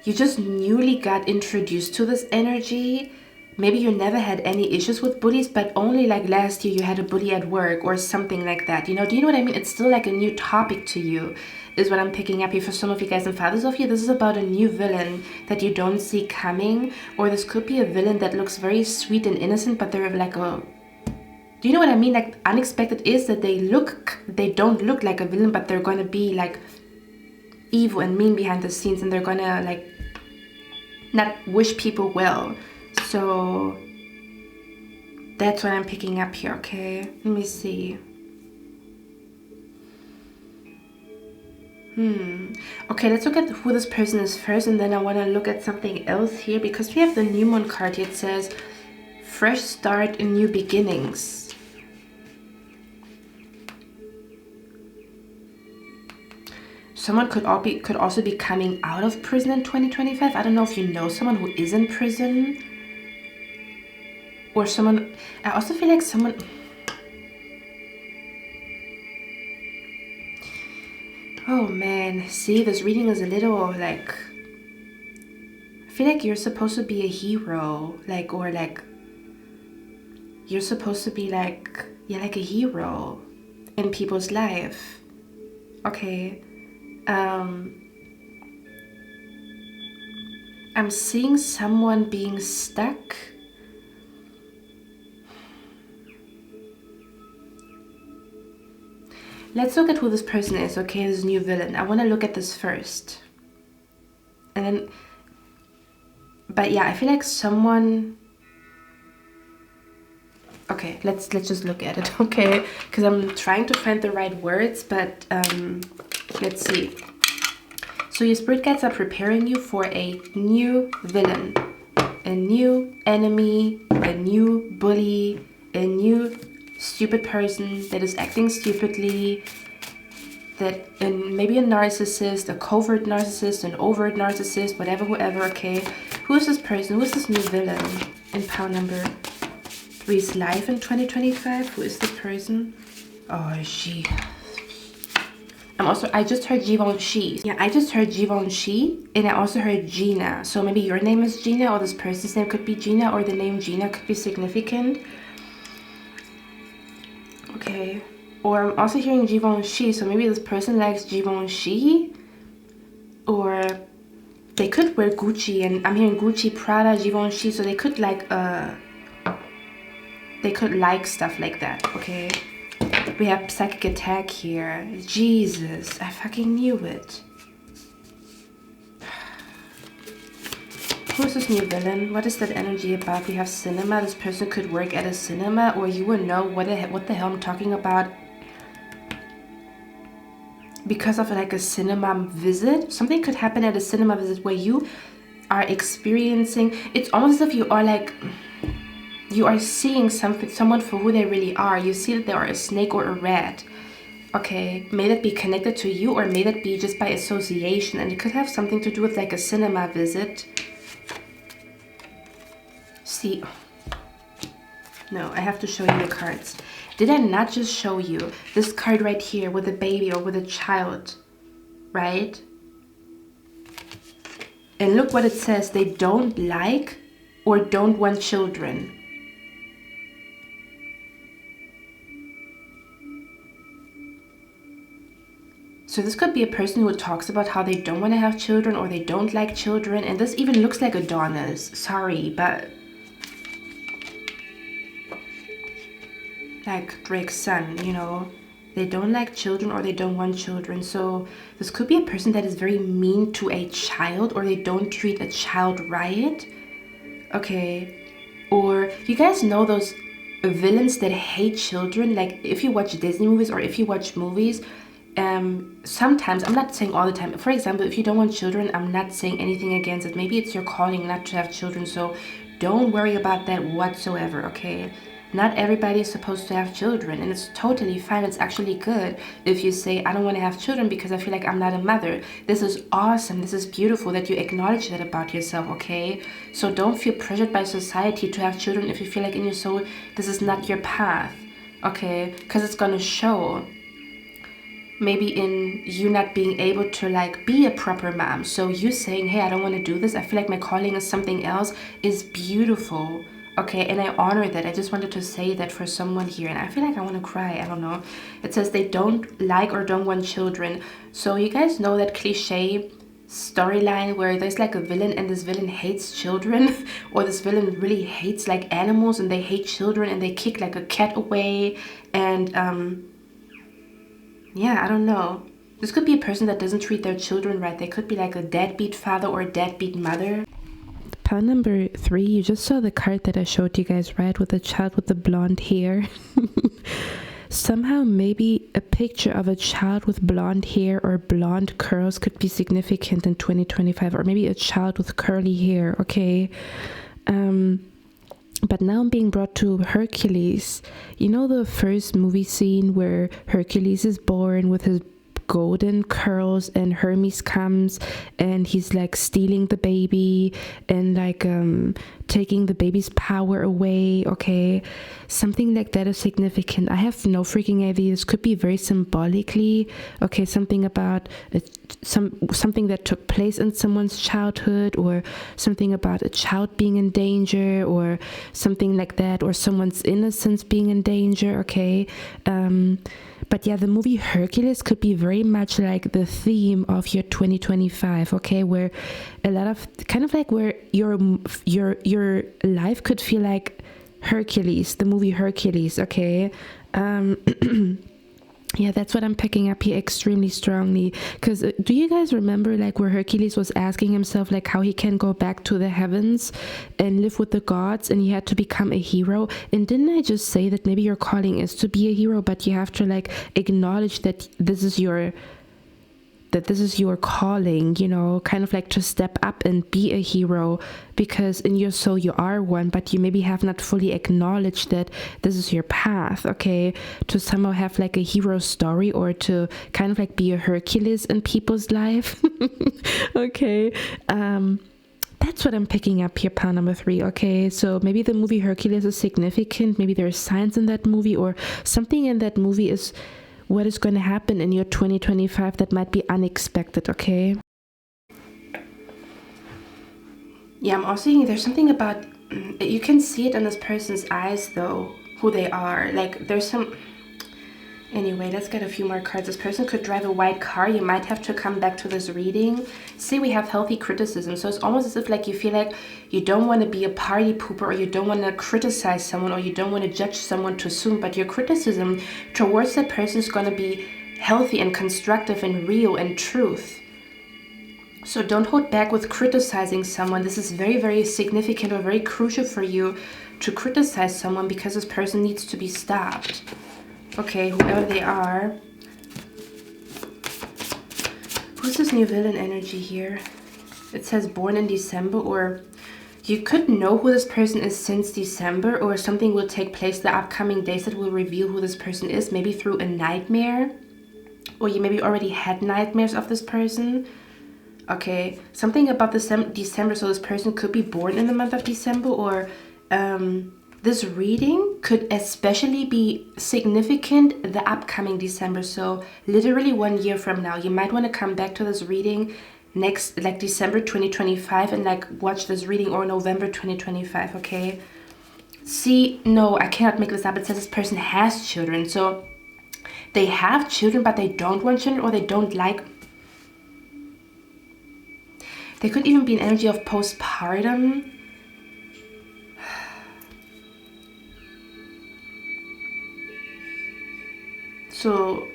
S1: you just newly got introduced to this energy. Maybe you never had any issues with bullies, but only like last year you had a bully at work or something like that. You know, do you know what I mean? It's still like a new topic to you, is what I'm picking up here for some of you guys. And for others of you, this is about a new villain that you don't see coming. Or this could be a villain that looks very sweet and innocent, but they're like a... Do you know what I mean? Like unexpected is that they don't look like a villain, but they're going to be like evil and mean behind the scenes, and they're going to like not wish people well. So that's what I'm picking up here, okay? Let me see. Okay, let's look at who this person is first, and then I want to look at something else here, because we have the new moon card here. It says fresh start and new beginnings. Someone could also be coming out of prison in 2025. I don't know if you know someone who is in prison. Or someone, I also feel like someone, oh man, see, this reading is a little like, I feel like you're supposed to be a hero, like, or like, you're supposed to be like, yeah, like a hero in people's life, okay? I'm seeing someone being stuck. Let's look at who this person is, okay? This new villain. I want to look at this first. And then... But yeah, I feel like someone... Okay, let's just look at it, okay? Because I'm trying to find the right words, but let's see. So your spirit guides are preparing you for a new villain. A new enemy, a new bully, a new... stupid person that is acting stupidly, and maybe a narcissist, a covert narcissist, an overt narcissist, whatever, whoever, okay? Who is this person? Who is this new villain in pile number 3's life in 2025? Who is this person? Oh, she. I just heard 𝘠𝑗𝑜𝑦. Yeah, I just heard 𝘠𝑗𝑜𝑦, and I also heard Gina. So maybe your name is Gina, or this person's name could be Gina, or the name Gina could be significant. Okay, or I'm also hearing 𝘠𝑗𝑜𝑦, so maybe this person likes 𝘠𝑗𝑜𝑦, or they could wear Gucci, and I'm hearing Gucci, Prada, 𝘠𝑗𝑜𝑦, so they could like stuff like that, okay? We have psychic attack here. Jesus, I fucking knew it. Who's this new villain? What is that energy about? We have cinema. This person could work at a cinema, or you will know what the hell I'm talking about because of like a cinema visit. Something could happen at a cinema visit where you are experiencing, it's almost as if you are like, you are seeing someone for who they really are. You see that they are a snake or a rat. Okay, may that be connected to you, or may that be just by association, and it could have something to do with like a cinema visit. See, no, I have to show you the cards. Did I not just show you this card right here with a baby or with a child, right? And look what it says. They don't like or don't want children. So this could be a person who talks about how they don't want to have children or they don't like children. And this even looks like Adonis. Sorry, but like Drake's son, you know, they don't like children or they don't want children. So this could be a person that is very mean to a child, or they don't treat a child right. Okay. Or you guys know those villains that hate children? Like if you watch Disney movies or if you watch movies, sometimes, I'm not saying all the time, for example, if you don't want children, I'm not saying anything against it. Maybe it's your calling not to have children, so don't worry about that whatsoever, okay? Not everybody is supposed to have children, and it's totally fine. It's actually good if you say, I don't want to have children because I feel like I'm not a mother. This is awesome. This is beautiful that you acknowledge that about yourself, okay? So don't feel pressured by society to have children if you feel like in your soul this is not your path, okay? Because it's going to show. Maybe in you not being able to like be a proper mom. So you saying, hey, I don't want to do this, I feel like my calling is something else, is beautiful. Okay, and I honor that. I just wanted to say that for someone here, and I feel like I want to cry. I don't know. It says they don't like or don't want children. So you guys know that cliche storyline where there's like a villain and this villain hates children, or this villain really hates like animals and they hate children and they kick like a cat away, and yeah, I don't know. This could be a person that doesn't treat their children right. They could be like a deadbeat father or a deadbeat mother.
S2: Pile number 3, you just saw the card that I showed you guys, right? With the child with the blonde hair. Somehow maybe a picture of a child with blonde hair or blonde curls could be significant in 2025. Or maybe a child with curly hair, okay? But now I'm being brought to Hercules. You know the first movie scene where Hercules is born with his golden curls and Hermes comes and he's like stealing the baby and like taking the baby's power away, okay? Something like that is significant. I have no freaking idea. This could be very symbolically, okay, something about something that took place in someone's childhood, or something about a child being in danger, or something like that, or someone's innocence being in danger, okay? But yeah, the movie Hercules could be very much like the theme of your 2025, okay? Where a lot of kind of like where your life could feel like Hercules, the movie Hercules, okay? Yeah, that's what I'm picking up here extremely strongly. Because do you guys remember like where Hercules was asking himself like how he can go back to the heavens and live with the gods, and he had to become a hero? And didn't I just say that maybe your calling is to be a hero, but you have to like acknowledge that this is your calling, you know, kind of like to step up and be a hero, because in your soul you are one, but you maybe have not fully acknowledged that this is your path, okay? To somehow have like a hero story, or to kind of like be a Hercules in people's life. Okay. That's what I'm picking up here, pile number 3, okay? So maybe the movie Hercules is significant. Maybe there's signs in that movie, or something in that movie is what is going to happen in your 2025 that might be unexpected, okay?
S1: Yeah, I'm also thinking there's something about, you can see it in this person's eyes though, who they are. Like there's some, anyway, let's get a few more cards. This person could drive a white car. You might have to come back to this reading. See, we have healthy criticism. So it's almost as if like you feel like you don't want to be a party pooper, or you don't want to criticize someone, or you don't want to judge someone too soon. But your criticism towards that person is going to be healthy and constructive and real and truth. So don't hold back with criticizing someone. This is very, very significant or very crucial for you to criticize someone because this person needs to be stopped. Okay, whoever they are. Who's this new villain energy here? It says born in December, or you could know who this person is since December, or something will take place the upcoming days that will reveal who this person is, maybe through a nightmare, or you maybe already had nightmares of this person. Okay, something about December, so this person could be born in the month of December, or this reading could especially be significant the upcoming December, so literally 1 year from now. You might want to come back to this reading next, like December 2025, and like watch this reading, or November 2025, okay? See, no, I cannot make this up. It says this person has children, so they have children, but they don't want children, or they don't like. There could even be an energy of postpartum. So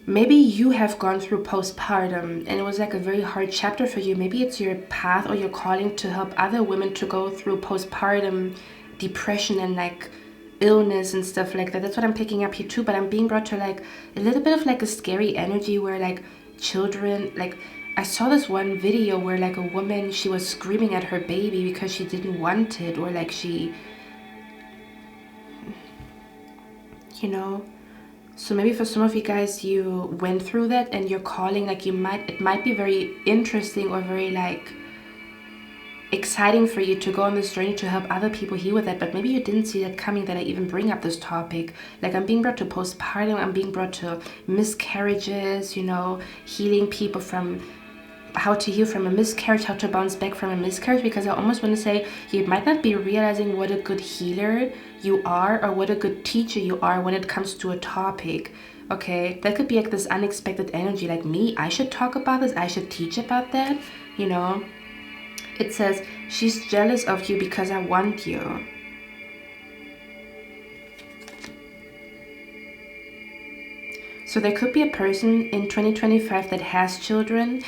S1: maybe you have gone through postpartum and it was like a very hard chapter for you. Maybe it's your path or your calling to help other women to go through postpartum depression and like illness and stuff like that. That's what I'm picking up here too, but I'm being brought to like a little bit of like a scary energy where like children, like I saw this one video where like a woman, she was screaming at her baby because she didn't want it, or like she, you know. So maybe for some of you guys, you went through that and you're calling, like it might be very interesting or very like exciting for you to go on this journey to help other people heal with that, but maybe you didn't see that coming, that I even bring up this topic. Like I'm being brought to postpartum, I'm being brought to miscarriages, you know, healing people from how to heal from a miscarriage, how to bounce back from a miscarriage, because I almost want to say you might not be realizing what a good healer you are or what a good teacher you are when it comes to a topic. Okay, that could be like this unexpected energy, like me, I should talk about this, I should teach about that, you know. It says, she's jealous of you because I want you. So there could be a person in 2025 that has children.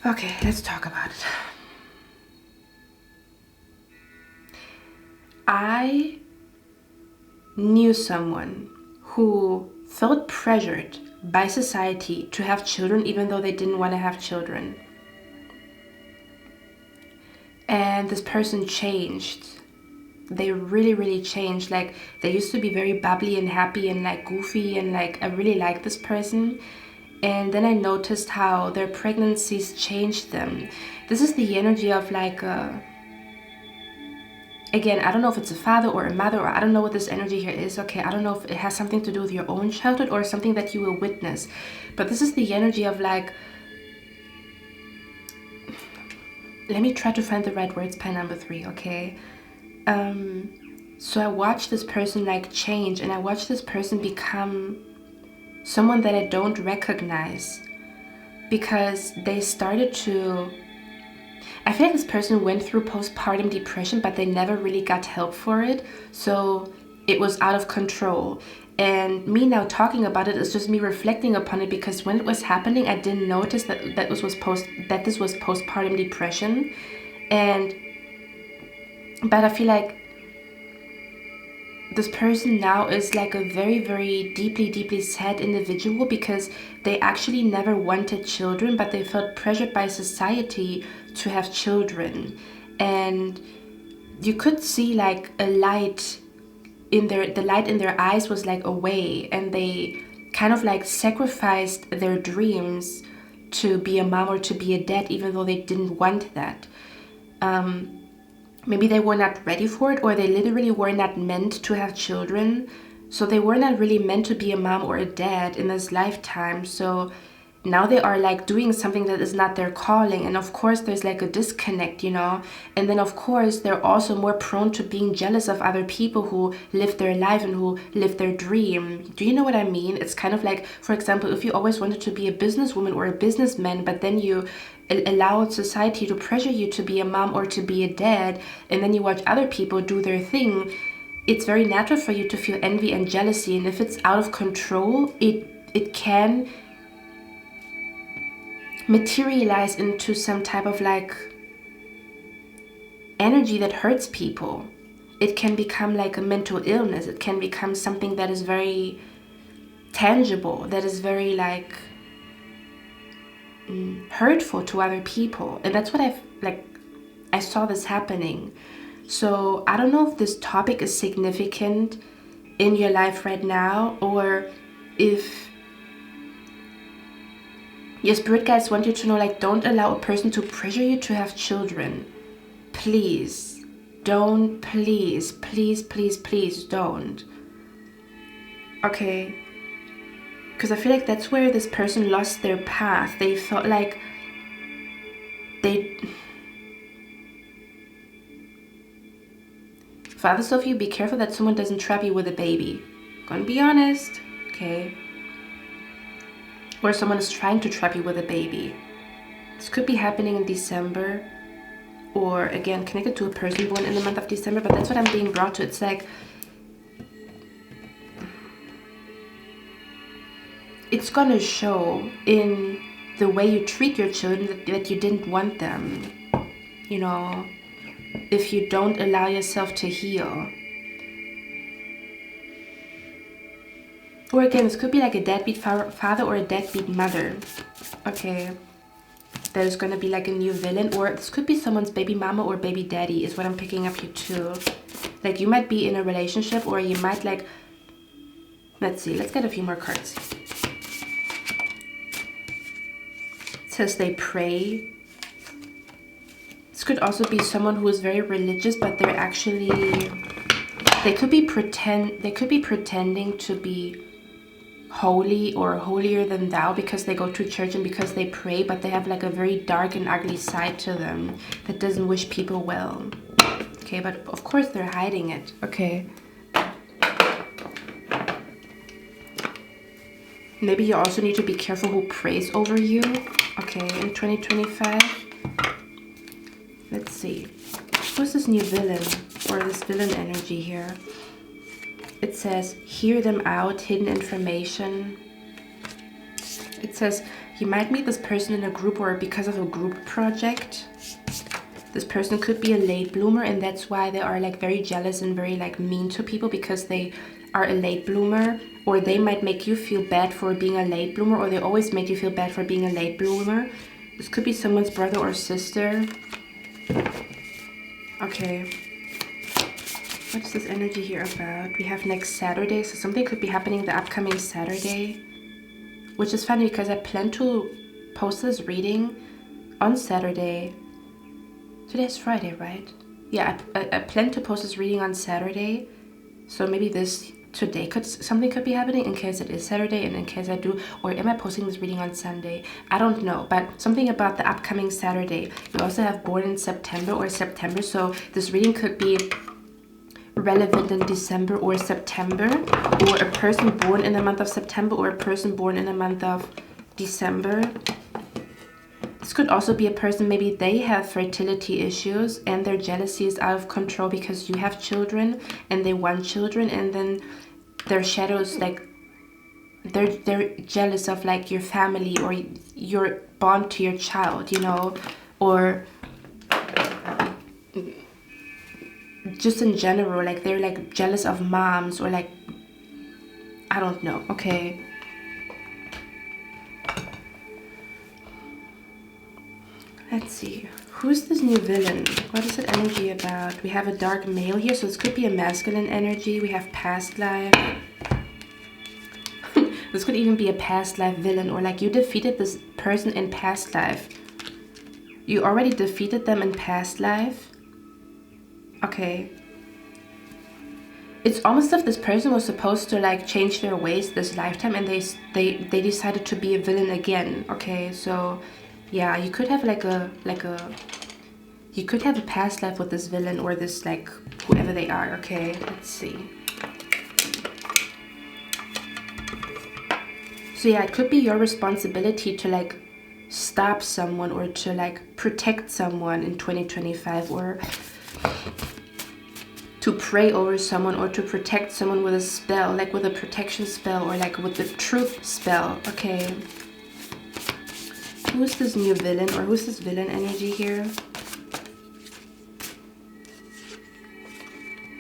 S1: Okay, let's talk about it. I knew someone who felt pressured by society to have children even though they didn't want to have children. And this person changed. They really changed. Like they used to be very bubbly and happy and like goofy, and like I really liked this person, and then I noticed how their pregnancies changed them. This is the energy of like again, I don't know if it's a father or a mother, or I don't know what this energy here is. Okay, I don't know if it has something to do with your own childhood or something that you will witness, but this is the energy of like, let me try to find the right words, pile number 3, okay? So I watched this person like change, and I watched this person become someone that I don't recognize, because they started to, I feel like this person went through postpartum depression, but they never really got help for it, so it was out of control. And me now talking about it is just me reflecting upon it, because when it was happening, I didn't notice that this was postpartum depression. But I feel like this person now is like a very deeply sad individual, because they actually never wanted children, but they felt pressured by society to have children. And you could see like a light in the light in their eyes was like away, and they kind of like sacrificed their dreams to be a mom or to be a dad, even though they didn't want that. Maybe they were not ready for it, or they literally were not meant to have children. So they were not really meant to be a mom or a dad in this lifetime. So now they are like doing something that is not their calling. And of course there's like a disconnect, you know. And then of course they're also more prone to being jealous of other people who live their life and who live their dream. Do you know what I mean? It's kind of like, for example, if you always wanted to be a businesswoman or a businessman, but then you allowed society to pressure you to be a mom or to be a dad, and then you watch other people do their thing, it's very natural for you to feel envy and jealousy, and if it's out of control, it can materialize into some type of like energy that hurts people. It can become like a mental illness. It can become something that is very tangible, that is very like hurtful to other people. And that's what I saw this happening. So I don't know if this topic is significant in your life right now, or if your spirit guides want you to know, like, don't allow a person to pressure you to have children. Please don't. Please don't. Okay, because I feel like that's where this person lost their path. They felt like for others of you, be careful that someone doesn't trap you with a baby. Gonna be honest, okay? Or someone is trying to trap you with a baby. This could be happening in December, or again connected to a person born in the month of December, but that's what I'm being brought to. It's like it's gonna show in the way you treat your children that you didn't want them, you know, if you don't allow yourself to heal. Or again, this could be like a deadbeat father or a deadbeat mother, okay? There's gonna be like a new villain, or this could be someone's baby mama or baby daddy is what I'm picking up here too. Like you might be in a relationship, or you might like, let's see, let's get a few more cards. It says they pray. This could also be someone who is very religious, but they're actually, they could be pretending to be holy or holier than thou because they go to church and because they pray, but they have like a very dark and ugly side to them that doesn't wish people well. Okay, but of course they're hiding it. Okay. Maybe you also need to be careful who prays over you. Okay, in 2025. Let's see. Who's this new villain or this villain energy here? It says, hear them out, hidden information. It says, you might meet this person in a group or because of a group project. This person could be a late bloomer, and that's why they are like very jealous and very like mean to people, because they are a late bloomer, or they might make you feel bad for being a late bloomer, or they always make you feel bad for being a late bloomer. This could be someone's brother or sister. Okay. What is this energy here about? We have next Saturday, so something could be happening the upcoming Saturday, which is funny because I plan to post this reading on Saturday. Today's Friday, right? Yeah, I plan to post this reading on Saturday, so maybe something could be happening in case it is Saturday, and in case I do, or am I posting this reading on Sunday? I don't know, but something about the upcoming Saturday. You also have born in September or September, so this reading could be relevant in December or September, or a person born in the month of September or a person born in the month of December. This could also be a person, maybe they have fertility issues and their jealousy is out of control because you have children and they want children, and then their shadows, like they're jealous of like your family or your bond to your child, you know, or just in general, like they're like jealous of moms, or like, I don't know. Okay, let's see, who's this new villain? What is that energy about? We have a dark male here, so this could be a masculine energy. We have past life. This could even be a past life villain, or like you defeated this person in past life. You already defeated them in past life. Okay. It's almost as if this person was supposed to like change their ways this lifetime, and they decided to be a villain again. Okay, so yeah, you could have you could have a past life with this villain or this like whoever they are. Okay, let's see. So yeah, it could be your responsibility to like stop someone or to like protect someone in 2025, or to pray over someone or to protect someone with a spell, like with a protection spell or like with the truth spell. Okay. Who's this new villain, or who's this villain energy here?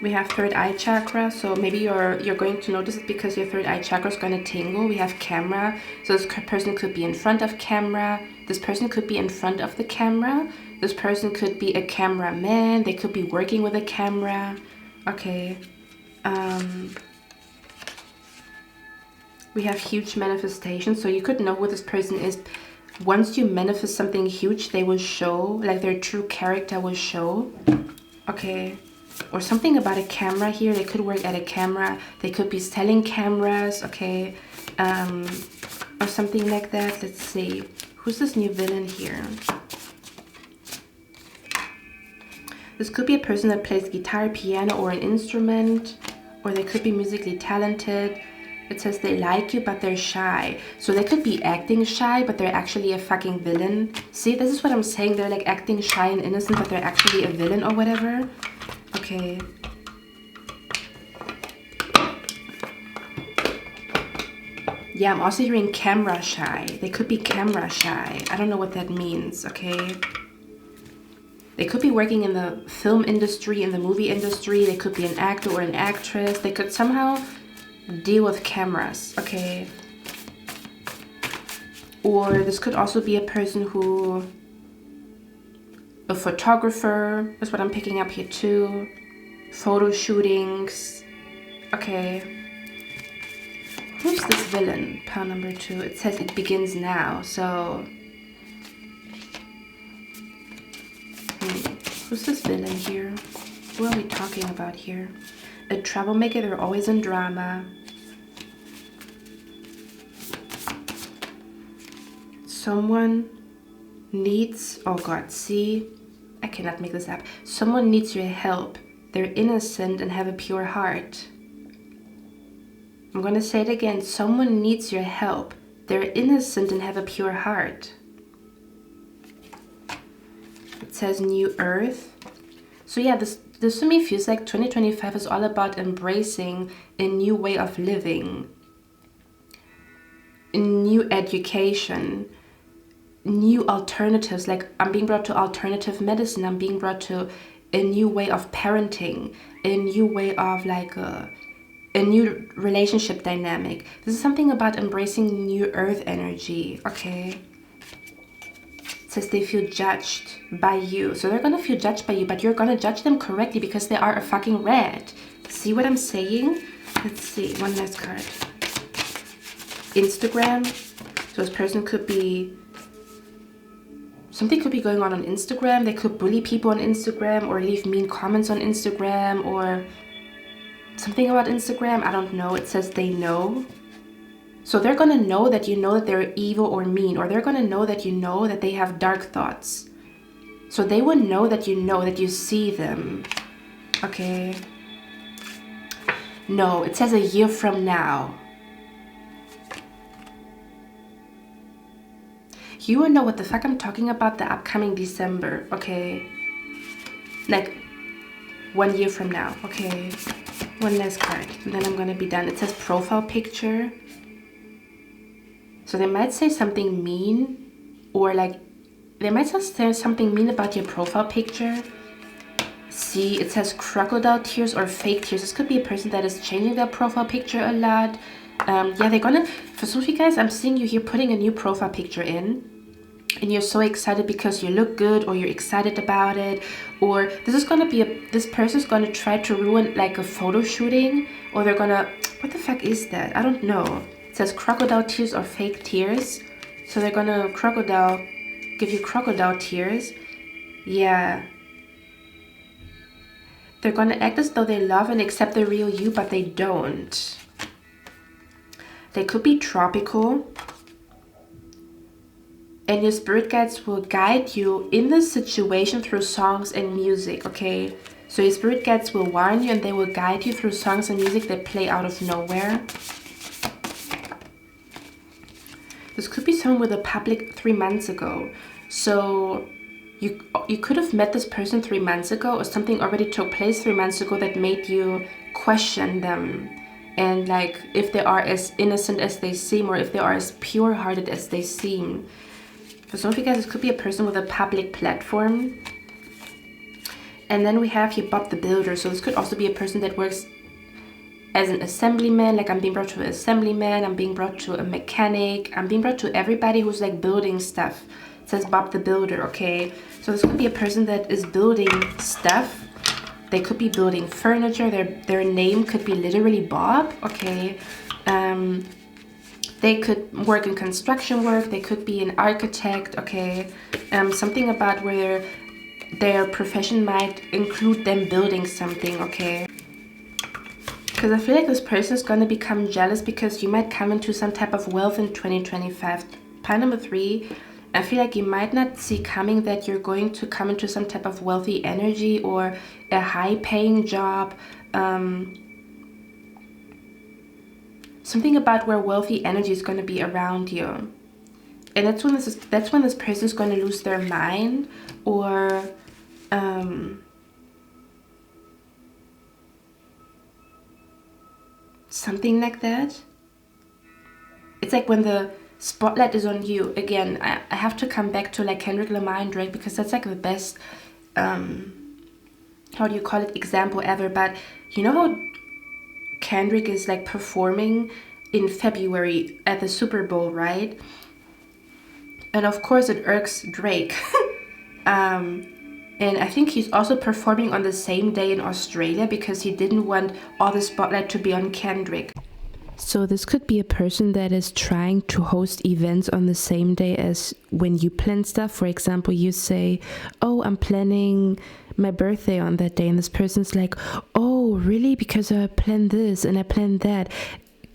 S1: We have third eye chakra, so maybe you're going to notice it because your third eye chakra is going to tingle. We have camera, so this person could be in front of camera. This person could be in front of the camera. This person could be a cameraman. They could be working with a camera. Okay. We have huge manifestation, so you could know who this person is. Once you manifest something huge, they will show, like their true character will show. Okay. Or something about a camera here. They could work at a camera. They could be selling cameras. Okay. Or something like that. Let's see. Who's this new villain here? This could be a person that plays guitar, piano, or an instrument. Or they could be musically talented. It says they like you, but they're shy. So they could be acting shy, but they're actually a fucking villain. See, this is what I'm saying. They're like acting shy and innocent, but they're actually a villain or whatever. Okay. Yeah, I'm also hearing camera shy. They could be camera shy. I don't know what that means, okay? They could be working in the film industry, in the movie industry. They could be an actor or an actress. They could somehow deal with cameras, okay? Or this could also be a person who... a photographer is what I'm picking up here too. Photo shootings. Okay. Who's this villain? Pile number 2. It says it begins now. So who's this villain here? What are we talking about here? A troublemaker. They're always in drama. Someone needs, oh god, see, I cannot make this up. Someone needs your help. They're innocent and have a pure heart. I'm gonna say it again. Someone needs your help. They're innocent and have a pure heart. It says new earth. So yeah, this to me feels like 2025 is all about embracing a new way of living, a new education, new alternatives. Like I'm being brought to alternative medicine. I'm being brought to a new way of parenting, a new way of like a new relationship dynamic. This is something about embracing new earth energy. Okay. It says they feel judged by you. So they're gonna feel judged by you, but you're gonna judge them correctly because they are a fucking rat. See what I'm saying? Let's see, one last card. Instagram. So this person could be, something could be going on Instagram. They could bully people on Instagram or leave mean comments on Instagram or something about Instagram. I don't know. It says they know. So they're going to know that you know that they're evil or mean, or they're going to know that you know that they have dark thoughts. So they would know that you see them. Okay. No, it says a year from now. You will know what the fuck I'm talking about the upcoming December, okay? Like 1 year from now, okay? One last card, and then I'm gonna be done. It says profile picture. So they might say something mean, or like, they might say something mean about your profile picture. See, it says crocodile tears or fake tears. This could be a person that is changing their profile picture a lot. Yeah, they're gonna, for some of you guys, I'm seeing you here putting a new profile picture in. And you're so excited because you look good, or you're excited about it, or this person's gonna try to ruin like a photo shooting, or they're gonna, what the fuck is that? I don't know. It says crocodile tears or fake tears. So they're gonna give you crocodile tears. Yeah. They're gonna act as though they love and accept the real you, but they don't. They could be tropical. And your spirit guides will guide you in this situation through songs and music, okay? So your spirit guides will warn you and they will guide you through songs and music that play out of nowhere. This could be someone with a public 3 months ago. So you could have met this person 3 months ago, or something already took place 3 months ago that made you question them, and like if they are as innocent as they seem, or if they are as pure-hearted as they seem. For some of you guys, this could be a person with a public platform. And then we have here Bob the Builder. So this could also be a person that works as an assemblyman. Like, I'm being brought to an assemblyman, I'm being brought to a mechanic, I'm being brought to everybody who's like building stuff. It says Bob the Builder, okay? So this could be a person that is building stuff. They could be building furniture. Their name could be literally Bob, okay? They could work in construction work. They could be an architect, okay? Something about where their profession might include them building something, okay? Because I feel like this person is going to become jealous because you might come into some type of wealth in 2025. Pile number 3, I feel like you might not see coming that you're going to come into some type of wealthy energy or a high-paying job. Something about where wealthy energy is going to be around you. And that's when this person is going to lose their mind, or something like that. It's like when the spotlight is on you. Again, I have to come back to like Kendrick Lamar and Drake, because that's like the best how do you call it, example ever. But you know how Kendrick is like performing in February at the Super Bowl, right? And of course it irks Drake. And I think he's also performing on the same day in Australia because he didn't want all the spotlight to be on Kendrick.
S2: So this could be a person that is trying to host events on the same day as when you plan stuff. For example, you say, oh, I'm planning my birthday on that day. And this person's like, oh, really? Because I planned this and I planned that.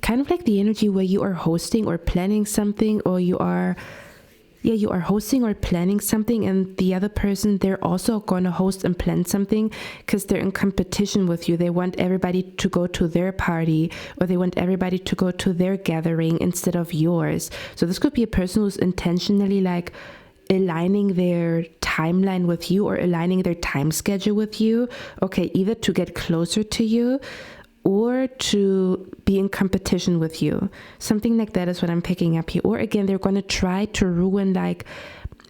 S2: Kind of like the energy where you are hosting or planning something, or you are hosting or planning something, and the other person, they're also going to host and plan something because they're in competition with you. They want everybody to go to their party, or they want everybody to go to their gathering instead of yours. So this could be a person who's intentionally like aligning their timeline with you, or aligning their time schedule with you, okay, either to get closer to you or to be in competition with you. Something like that is what I'm picking up here. Or again, they're going to try to ruin like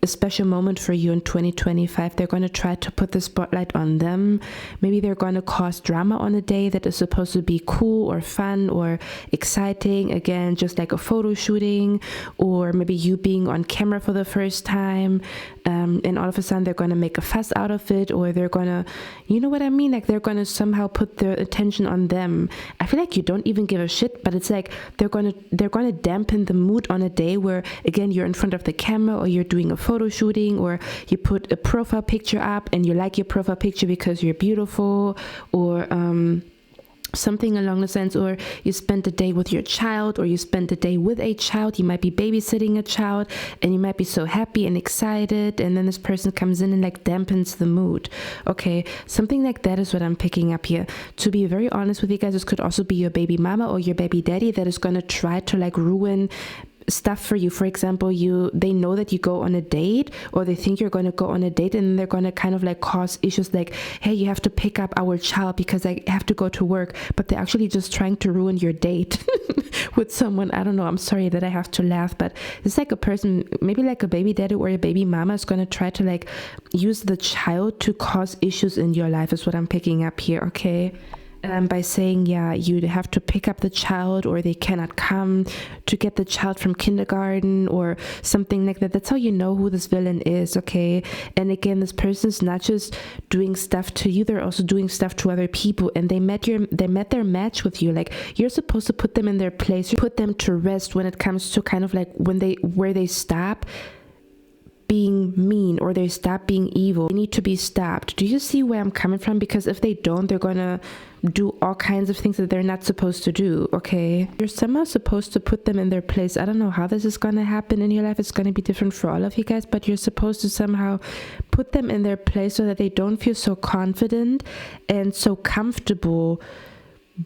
S2: a special moment for you in 2025. They're going to try to put the spotlight on them. Maybe they're going to cause drama on a day that is supposed to be cool or fun or exciting. Again, just like a photo shooting, or maybe you being on camera for the first time. And all of a sudden they're going to make a fuss out of it, or they're going to, you know what I mean? Like they're going to somehow put their attention on them. I feel like you don't even give a shit, but it's like they're going to dampen the mood on a day where, again, you're in front of the camera, or you're doing a photo shooting, or you put a profile picture up and you like your profile picture because you're beautiful, or something along the lines, or you spent the day with your child, or you spent the day with a child. You might be babysitting a child and you might be so happy and excited, and then this person comes in and like dampens the mood. Okay, something like that is what I'm picking up here. To be very honest with you guys, this could also be your baby mama or your baby daddy that is going to try to like ruin stuff for you. For example, they know that you go on a date, or they think you're going to go on a date, and they're going to kind of like cause issues like, hey, you have to pick up our child because I have to go to work, but they're actually just trying to ruin your date with someone. I don't know, I'm sorry that I have to laugh, but it's like a person, maybe like a baby daddy or a baby mama, is going to try to like use the child to cause issues in your life, is what I'm picking up here. Okay, by saying, yeah, you have to pick up the child, or they cannot come to get the child from kindergarten, or something like that. That's how you know who this villain is, okay? And again, this person's not just doing stuff to you, they're also doing stuff to other people, and they met their match with you. Like, you're supposed to put them in their place, you put them to rest when it comes to kind of like where they stop being mean, or they stop being evil. They need to be stopped. Do you see where I'm coming from? Because if they don't, they're gonna do all kinds of things that they're not supposed to do, okay? You're somehow supposed to put them in their place. I don't know how this is gonna happen in your life. It's gonna be different for all of you guys, but you're supposed to somehow put them in their place so that they don't feel so confident and so comfortable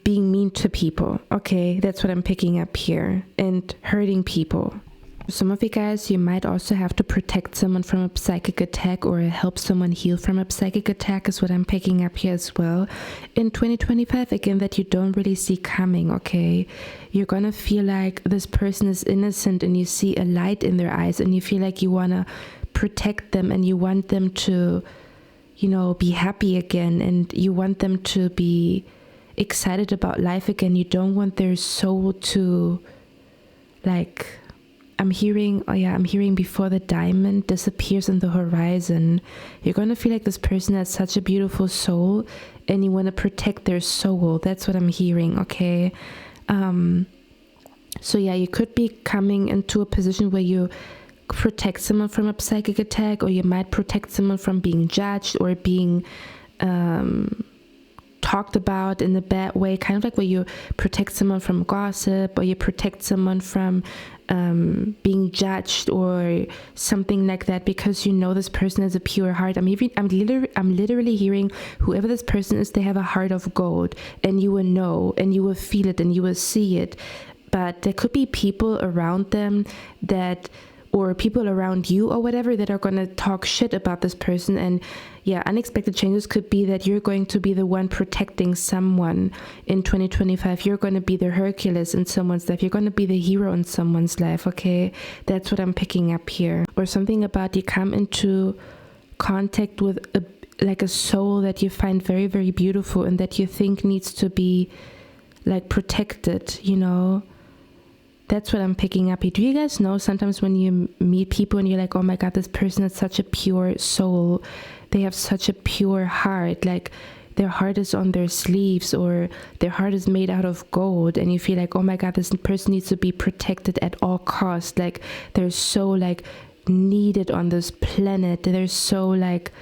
S2: being mean to people, okay? That's what I'm picking up here, and hurting people. Some of you guys, you might also have to protect someone from a psychic attack or help someone heal from a psychic attack is what I'm picking up here as well. In 2025, again, that you don't really see coming, okay? You're gonna feel like this person is innocent and you see a light in their eyes and you feel like you wanna protect them and you want them to, you know, be happy again and you want them to be excited about life again. You don't want their soul to, like... I'm hearing before the diamond disappears on the horizon, you're going to feel like this person has such a beautiful soul and you want to protect their soul. That's what I'm hearing, okay? So yeah, you could be coming into a position where you protect someone from a psychic attack, or you might protect someone from being judged or being talked about in a bad way, kind of like where you protect someone from gossip, or you protect someone from being judged or something like that, because you know this person has a pure heart. I'm literally hearing whoever this person is, they have a heart of gold, and you will know and you will feel it and you will see it. But there could be people around them that, or people around you or whatever, that are going to talk shit about this person. And yeah, unexpected changes could be that you're going to be the one protecting someone in 2025. You're going to be the Hercules in someone's life. You're going to be the hero in someone's life, okay? That's what I'm picking up here. Or something about you come into contact with a soul that you find very, very beautiful and that you think needs to be like protected, you know? That's what I'm picking up here. Do you guys know sometimes when you meet people and you're like, oh my God, this person has such a pure soul. They have such a pure heart. Like their heart is on their sleeves, or their heart is made out of gold. And you feel like, oh my God, this person needs to be protected at all costs. Like they're so like needed on this planet. They're so like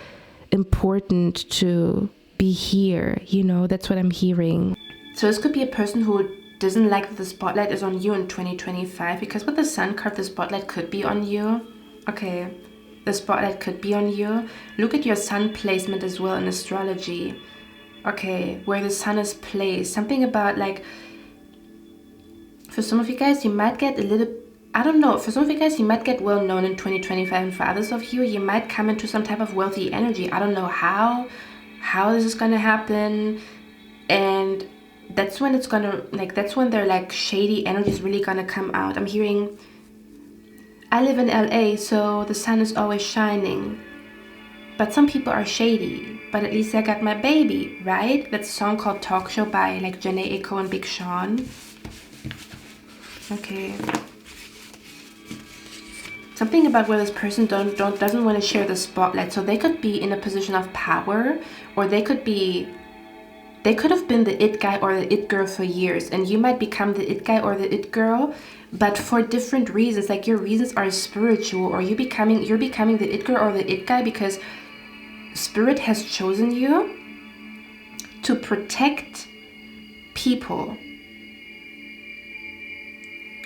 S2: important to be here. You know, that's what I'm hearing.
S1: So this could be a person who doesn't like that the spotlight is on you in 2025, because with the Sun card, the spotlight could be on you. Okay, the spotlight could be on you. Look at your Sun placement as well in astrology. Okay, where the Sun is placed. Something about like, for some of you guys, you might get a little, I don't know, for some of you guys, you might get well known in 2025, and for others of you, you might come into some type of wealthy energy. I don't know how this is gonna happen, and that's when it's gonna, like, that's when their like shady energy is really gonna come out. I'm hearing, I live in LA, so the sun is always shining, but some people are shady, but at least I got my baby, right? That's a song called Talk Show by like Janae Aiko and Big Sean. Okay, something about where this person doesn't want to share the spotlight. So they could be in a position of power, or they could have been the it guy or the it girl for years, and you might become the it guy or the it girl, but for different reasons. Like your reasons are spiritual, or you're becoming the it girl or the it guy because Spirit has chosen you to protect people.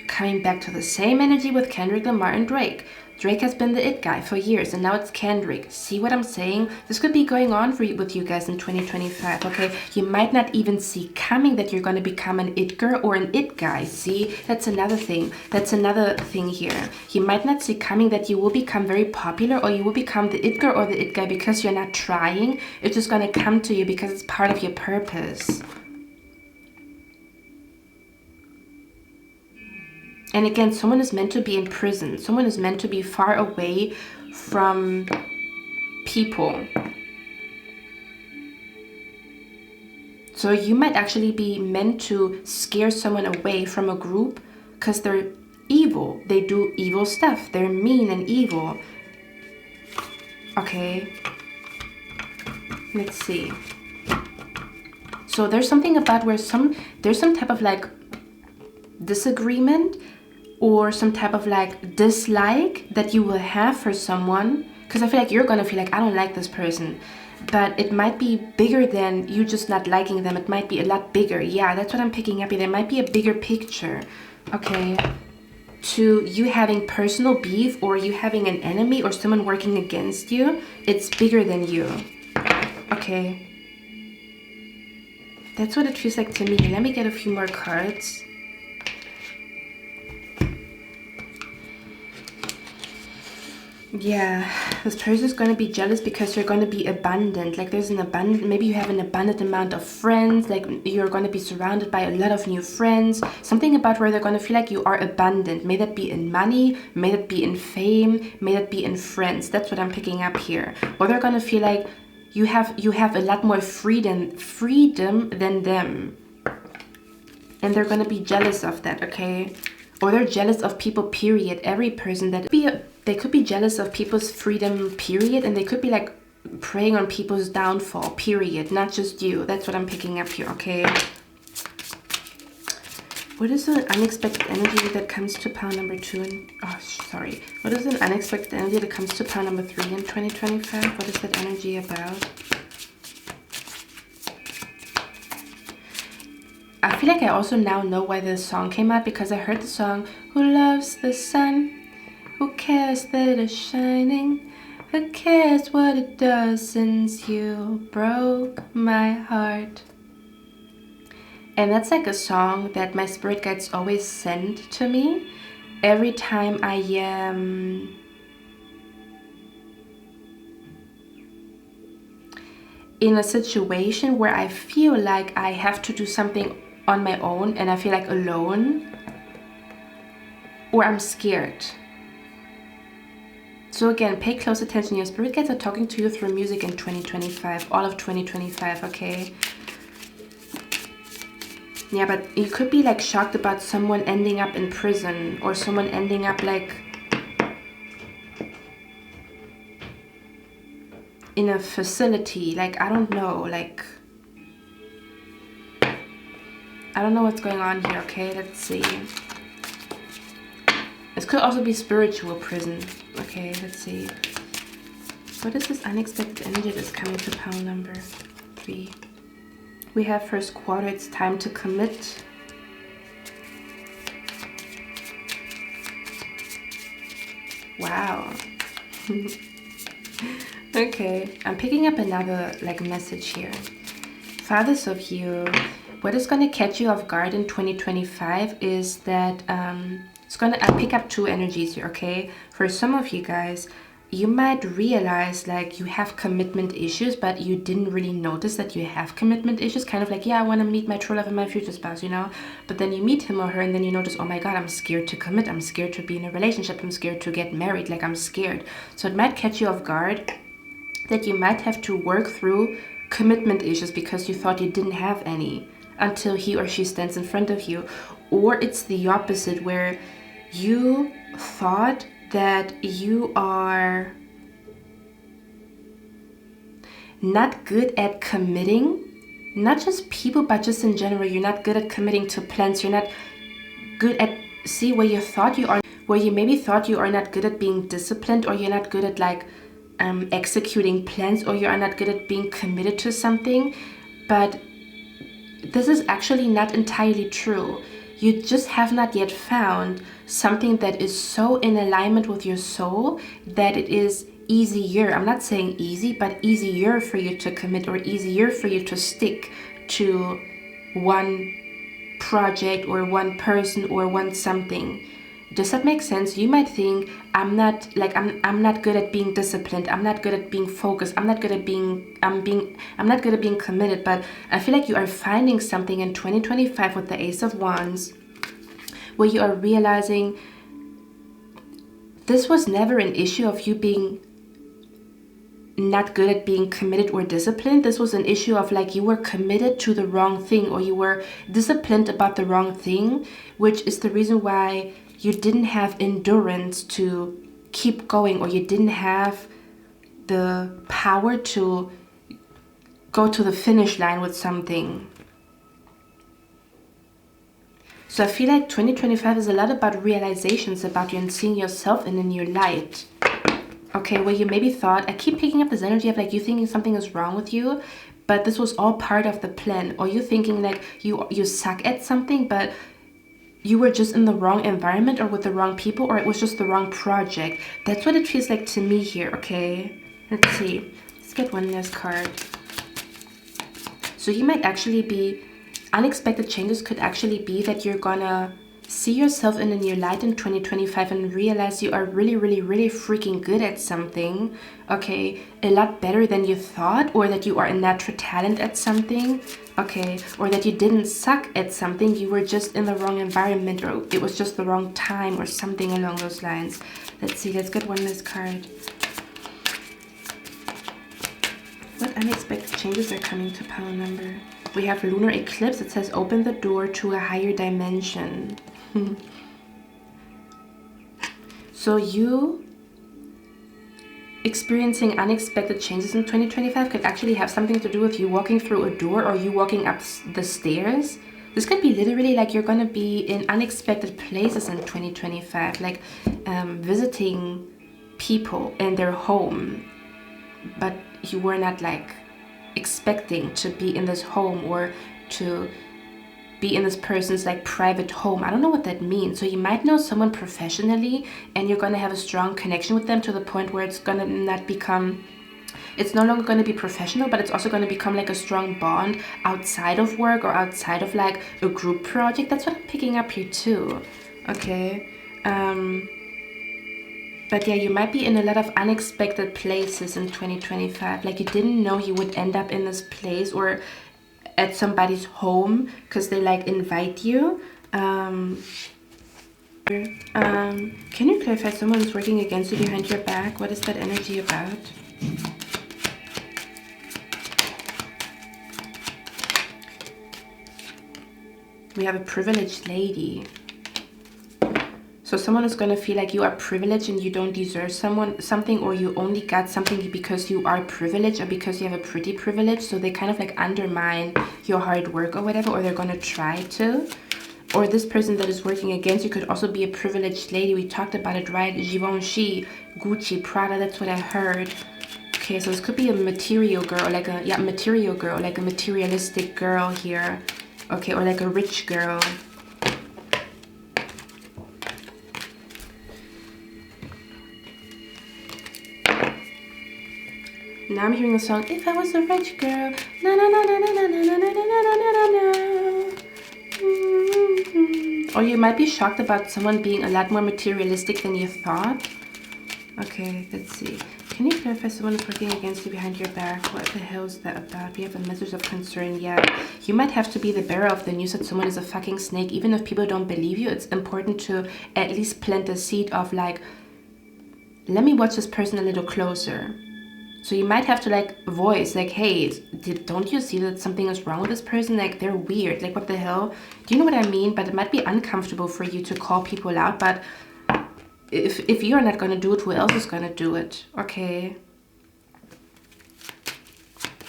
S1: Coming back to the same energy with Kendrick Lamar and Drake. Drake has been the it guy for years, and now it's Kendrick. See what I'm saying? This could be going on with you guys in 2025, okay? You might not even see coming that you're going to become an it girl or an it guy. See, that's another thing. That's another thing here. You might not see coming that you will become very popular, or you will become the it girl or the it guy because you're not trying. It's just going to come to you because it's part of your purpose. And again, someone is meant to be in prison. Someone is meant to be far away from people. So you might actually be meant to scare someone away from a group because they're evil. They do evil stuff. They're mean and evil. Okay. Let's see. So there's something about where there's some type of like disagreement, or some type of like dislike that you will have for someone, because I feel like you're gonna feel like, I don't like this person, but it might be bigger than you just not liking them. It might be a lot bigger. Yeah, that's what I'm picking up here. There might be a bigger picture, okay, to you having personal beef, or you having an enemy, or someone working against you. It's bigger than you. Okay, that's what it feels like to me. Let me get a few more cards. Yeah, this person is going to be jealous because you're going to be abundant. Like there's an abundant, maybe you have an abundant amount of friends, like you're going to be surrounded by a lot of new friends. Something about where they're going to feel like you are abundant. May that be in money, may that be in fame, may that be in friends. That's what I'm picking up here. Or they're going to feel like you have a lot more freedom than them. And they're going to be jealous of that, okay? Or they're jealous of people, period. Every person that they could be jealous of people's freedom, period, and they could be like preying on people's downfall, period, not just you. That's what I'm picking up here, okay? What is an unexpected energy that comes to pile number 2 and what is an unexpected energy that comes to pile number 3 in 2025? What is that energy about? I feel like I also now know why this song came out, because I heard the song, who loves the sun? Who cares that it is shining? Who cares what it does since you broke my heart? And that's like a song that my spirit guides always send to me every time I am in a situation where I feel like I have to do something on my own and I feel like alone, or I'm scared. So again, pay close attention. Your spirit guides are talking to you through music in 2025, all of 2025, okay? Yeah, but you could be like shocked about someone ending up in prison, or someone ending up like in a facility. Like, I don't know, like, I don't know what's going on here, okay? Let's see. This could also be spiritual prison. Okay, let's see. What is this unexpected energy that's coming to pile number 3? We have first quarter, it's time to commit. Wow. Okay, I'm picking up another like message here. Fathers of you, what is going to catch you off guard in 2025 is that I pick up 2 energies here, okay? For some of you guys, you might realize like you have commitment issues, but you didn't really notice that you have commitment issues. Kind of like, yeah, I want to meet my true love and my future spouse, you know? But then you meet him or her and then you notice, oh my God, I'm scared to commit. I'm scared to be in a relationship. I'm scared to get married. Like, I'm scared. So it might catch you off guard that you might have to work through commitment issues because you thought you didn't have any until he or she stands in front of you. Or it's the opposite, where you thought that you are not good at committing, not just people, but just in general. You're not good at committing to plans. You're not good at, see, where you thought you are, where you maybe thought you are not good at being disciplined, or you're not good at like executing plans, or you are not good at being committed to something. But this is actually not entirely true. You just have not yet found something that is so in alignment with your soul that it is easier. I'm not saying easy, but easier for you to commit, or easier for you to stick to one project or one person or one something. Does that make sense? You might think, I'm not good at being disciplined. I'm not good at being focused. I'm not good at being committed. But I feel like you are finding something in 2025 with the Ace of Wands, where you are realizing this was never an issue of you being not good at being committed or disciplined. This was an issue of like you were committed to the wrong thing, or you were disciplined about the wrong thing, which is the reason why you didn't have endurance to keep going, or you didn't have the power to go to the finish line with something. So I feel like 2025 is a lot about realizations about you and seeing yourself in a new light. Okay, where you maybe thought, I keep picking up this energy of like you thinking something is wrong with you, but this was all part of the plan. Or you thinking like you suck at something, but you were just in the wrong environment or with the wrong people, or it was just the wrong project. That's what it feels like to me here, okay? Let's see. Let's get one last card. So you might actually be, unexpected changes could actually be that you're gonna see yourself in a new light in 2025 and realize you are really, really, really freaking good at something. Okay, a lot better than you thought, or that you are a natural talent at something. Okay, or that you didn't suck at something, you were just in the wrong environment, or it was just the wrong time, or something along those lines. Let's see, let's get one last card. What unexpected changes are coming to pile number? We have lunar eclipse. It says open the door to a higher dimension. So you experiencing unexpected changes in 2025 could actually have something to do with you walking through a door or you walking up the stairs. This could be literally like you're going to be in unexpected places in 2025, like visiting people in their home, but you were not like expecting to be in this home or to be in this person's like private home. I don't know what that means. So you might know someone professionally and you're going to have a strong connection with them to the point where it's going to not become, it's no longer going to be professional, but it's also going to become like a strong bond outside of work or outside of like a group project. That's what I'm picking up here too. Okay. But yeah, you might be in a lot of unexpected places in 2025. Like you didn't know you would end up in this place or at somebody's home because they like invite you. Can you clarify someone is working against you behind your back? What is that energy about? We have a privileged lady. So someone is going to feel like you are privileged and you don't deserve something, or you only got something because you are privileged or because you have a pretty privilege. So they kind of like undermine your hard work or whatever, or they're going to try to. Or this person that is working against you could also be a privileged lady. We talked about it, right? Givenchy, Gucci, Prada, that's what I heard. Okay, so this could be a material girl, like a, yeah, material girl, like a materialistic girl here. Okay, or like a rich girl. Now I'm hearing the song, if I was a rich girl, na na na na na na na na na na na na na. Or you might be shocked about someone being a lot more materialistic than you thought. Okay, let's see. Can you clarify someone is working against you behind your back? What the hell is that about? We have a message of concern. Yeah, you might have to be the bearer of the news that someone is a fucking snake. Even if people don't believe you, it's important to at least plant the seed of like, let me watch this person a little closer. So you might have to like voice like, hey, don't you see that something is wrong with this person? Like they're weird. Like what the hell? Do you know what I mean? But it might be uncomfortable for you to call people out. But if you're not going to do it, who else is going to do it? Okay.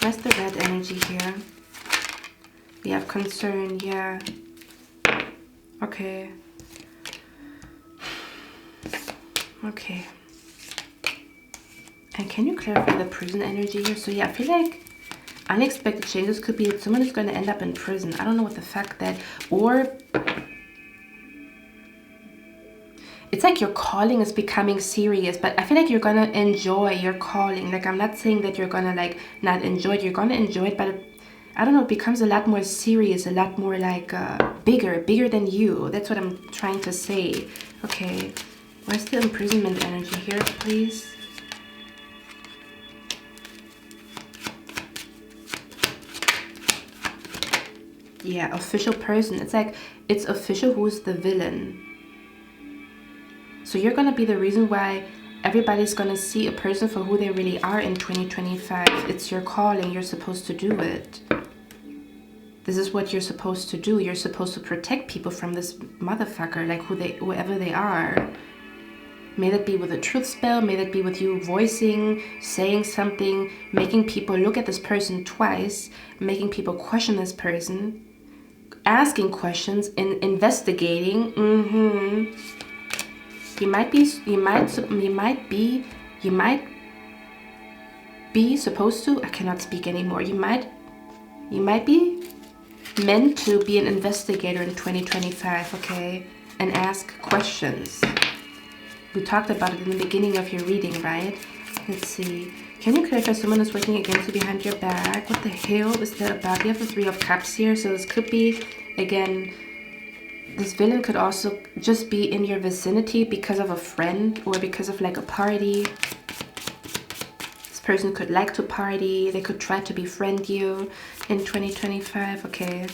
S1: Where's the red energy here? We have concern. Yeah. Okay. Okay. And can you clarify the prison energy here? So yeah, I feel like unexpected changes could be that someone is going to end up in prison. I don't know what the fuck that, or it's like your calling is becoming serious, but I feel like you're going to enjoy your calling. Like I'm not saying that you're going to like not enjoy it. You're going to enjoy it, but I don't know, it becomes a lot more serious, a lot more like bigger than you. That's what I'm trying to say. Okay, where's the imprisonment energy here, please? Yeah, official person. It's like, it's official who's the villain. So you're going to be the reason why everybody's going to see a person for who they really are in 2025. It's your calling. You're supposed to do it. This is what you're supposed to do. You're supposed to protect people from this motherfucker, like whoever they are. May that be with a truth spell, may that be with you voicing, saying something, making people look at this person twice, making people question this person, asking questions, and investigating. You might be supposed to, I cannot speak anymore. You might be meant to be an investigator in 2025, okay? And ask questions. We talked about it in the beginning of your reading, right? Let's see. Can you clarify someone is working against you behind your back? What the hell is that about? We have the 3 of Cups here, so this could be, again, this villain could also just be in your vicinity because of a friend or because of like a party. This person could like to party. They could try to befriend you in 2025. Okay,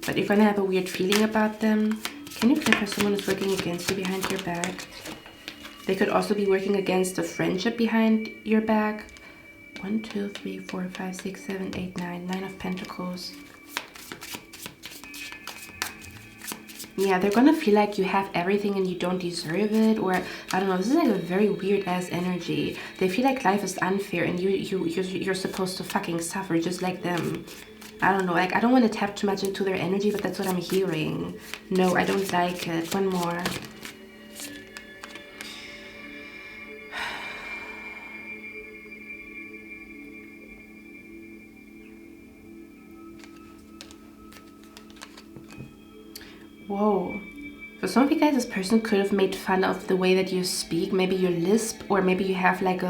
S1: but you're gonna have a weird feeling about them. Can you play for someone who's working against you behind your back? They could also be working against a friendship behind your back. 1, 2, 3, 4, 5, 6, 7, 8, 9. 9 of Pentacles. Yeah, they're gonna feel like you have everything and you don't deserve it, or I don't know. This is like a very weird ass energy. They feel like life is unfair and you're supposed to fucking suffer just like them. I don't know. Like, I don't want to tap too much into their energy, but that's what I'm hearing. No, I don't like it. One more. Whoa. For some of you guys, this person could have made fun of the way that you speak. Maybe you lisp, or maybe you have like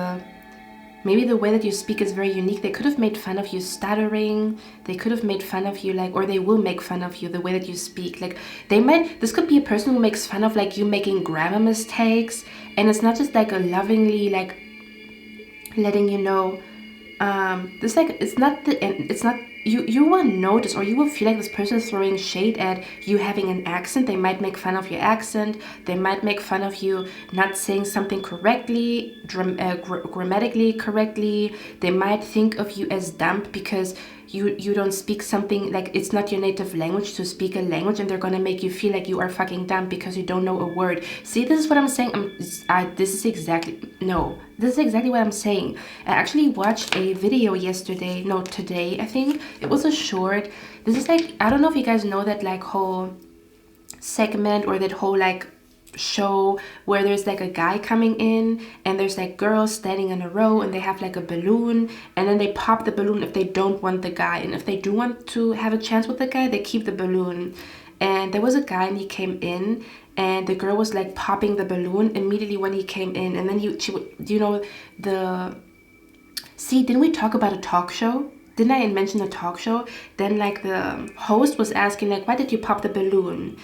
S1: maybe the way that you speak is very unique. They could have made fun of you stuttering. They could have made fun of you like, or they will make fun of you the way that you speak. Like this could be a person who makes fun of like you making grammar mistakes. And it's not just like a lovingly like letting you know, it's like, it's not you will notice, or you will feel like this person is throwing shade at you having an accent. They might make fun of your accent. They might make fun of you not saying something correctly, grammatically correctly. They might think of you as dumb because you don't speak something, like it's not your native language to speak a language, and they're gonna make you feel like you are fucking dumb because you don't know a word. See, this is what I'm saying. This is exactly what I'm saying. I actually watched a video today, I think. It was a short. This is like, I don't know if you guys know that like whole segment, or that whole like show where there's like a guy coming in and there's like girls standing in a row and they have like a balloon, and then they pop the balloon if they don't want the guy, and if they do want to have a chance with the guy, they keep the balloon. And there was a guy and he came in, and the girl was like popping the balloon immediately when he came in, and then didn't we talk about a talk show? Didn't I mention a talk show? Then like the host was asking like, why did you pop the balloon?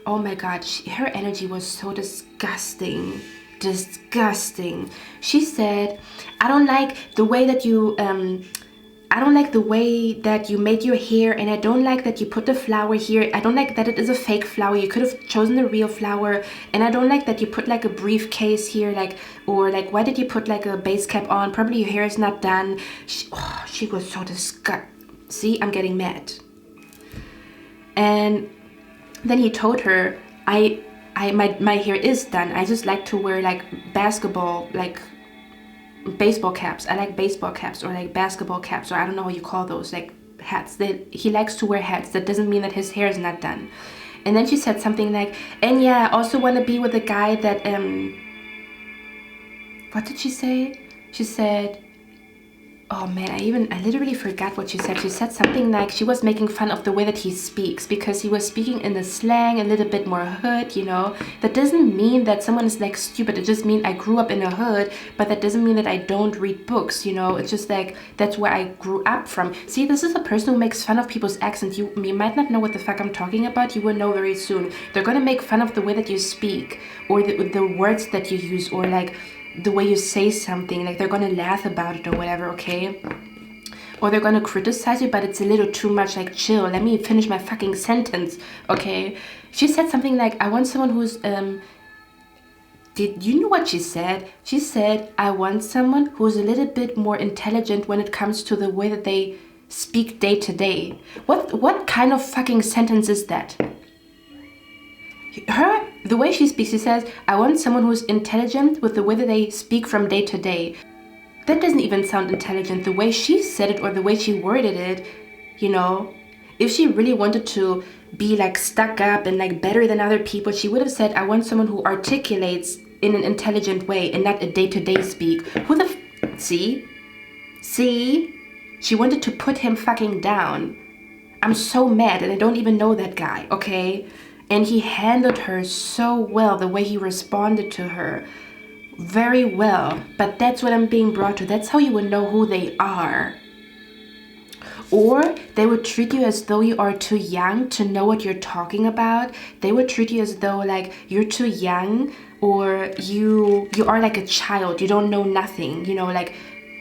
S1: Oh my god, her energy was so disgusting. She said, I don't like the way that you made your hair, and I don't like that you put the flower here. I don't like that it is a fake flower. You could have chosen the real flower. And I don't like that you put like a briefcase here, or why did you put like a base cap on? Probably your hair is not done. She was so disgusting. See, I'm getting mad. And then he told her, my hair is done. I just like to wear like baseball caps. I like baseball caps, or like basketball caps, or I don't know how you call those, like hats. He likes to wear hats. That doesn't mean that his hair is not done. And then she said something like, and yeah, I also want to be with a guy that what did she say? She said, oh man, I literally forgot what she said. She said something like she was making fun of the way that he speaks, because he was speaking in the slang, a little bit more hood, you know. That doesn't mean that someone is like stupid. It just means I grew up in a hood, but that doesn't mean that I don't read books, you know. It's just like, that's where I grew up from. See, this is a person who makes fun of people's accents. You might not know what the fuck I'm talking about. You will know very soon. They're gonna make fun of the way that you speak, or the words that you use, or like the way you say something. Like they're gonna laugh about it or whatever, okay? Or they're gonna criticize you, but it's a little too much. Like, chill, let me finish my fucking sentence, okay? She said something like, I want someone who's did you know what she said? She said, I want someone who's a little bit more intelligent when it comes to the way that they speak day to day. What kind of fucking sentence is that? The way she speaks, she says, I want someone who's intelligent with the way that they speak from day to day. That doesn't even sound intelligent. The way she said it, or the way she worded it, you know, if she really wanted to be like stuck up and like better than other people, she would have said, I want someone who articulates in an intelligent way and not a day-to-day speak. See? She wanted to put him fucking down. I'm so mad, and I don't even know that guy, okay? And he handled her so well, the way he responded to her. Very well. But that's what I'm being brought to. That's how you would know who they are. Or they would treat you as though you are too young to know what you're talking about. They would treat you as though like you're too young, or you are like a child. You don't know nothing, you know, like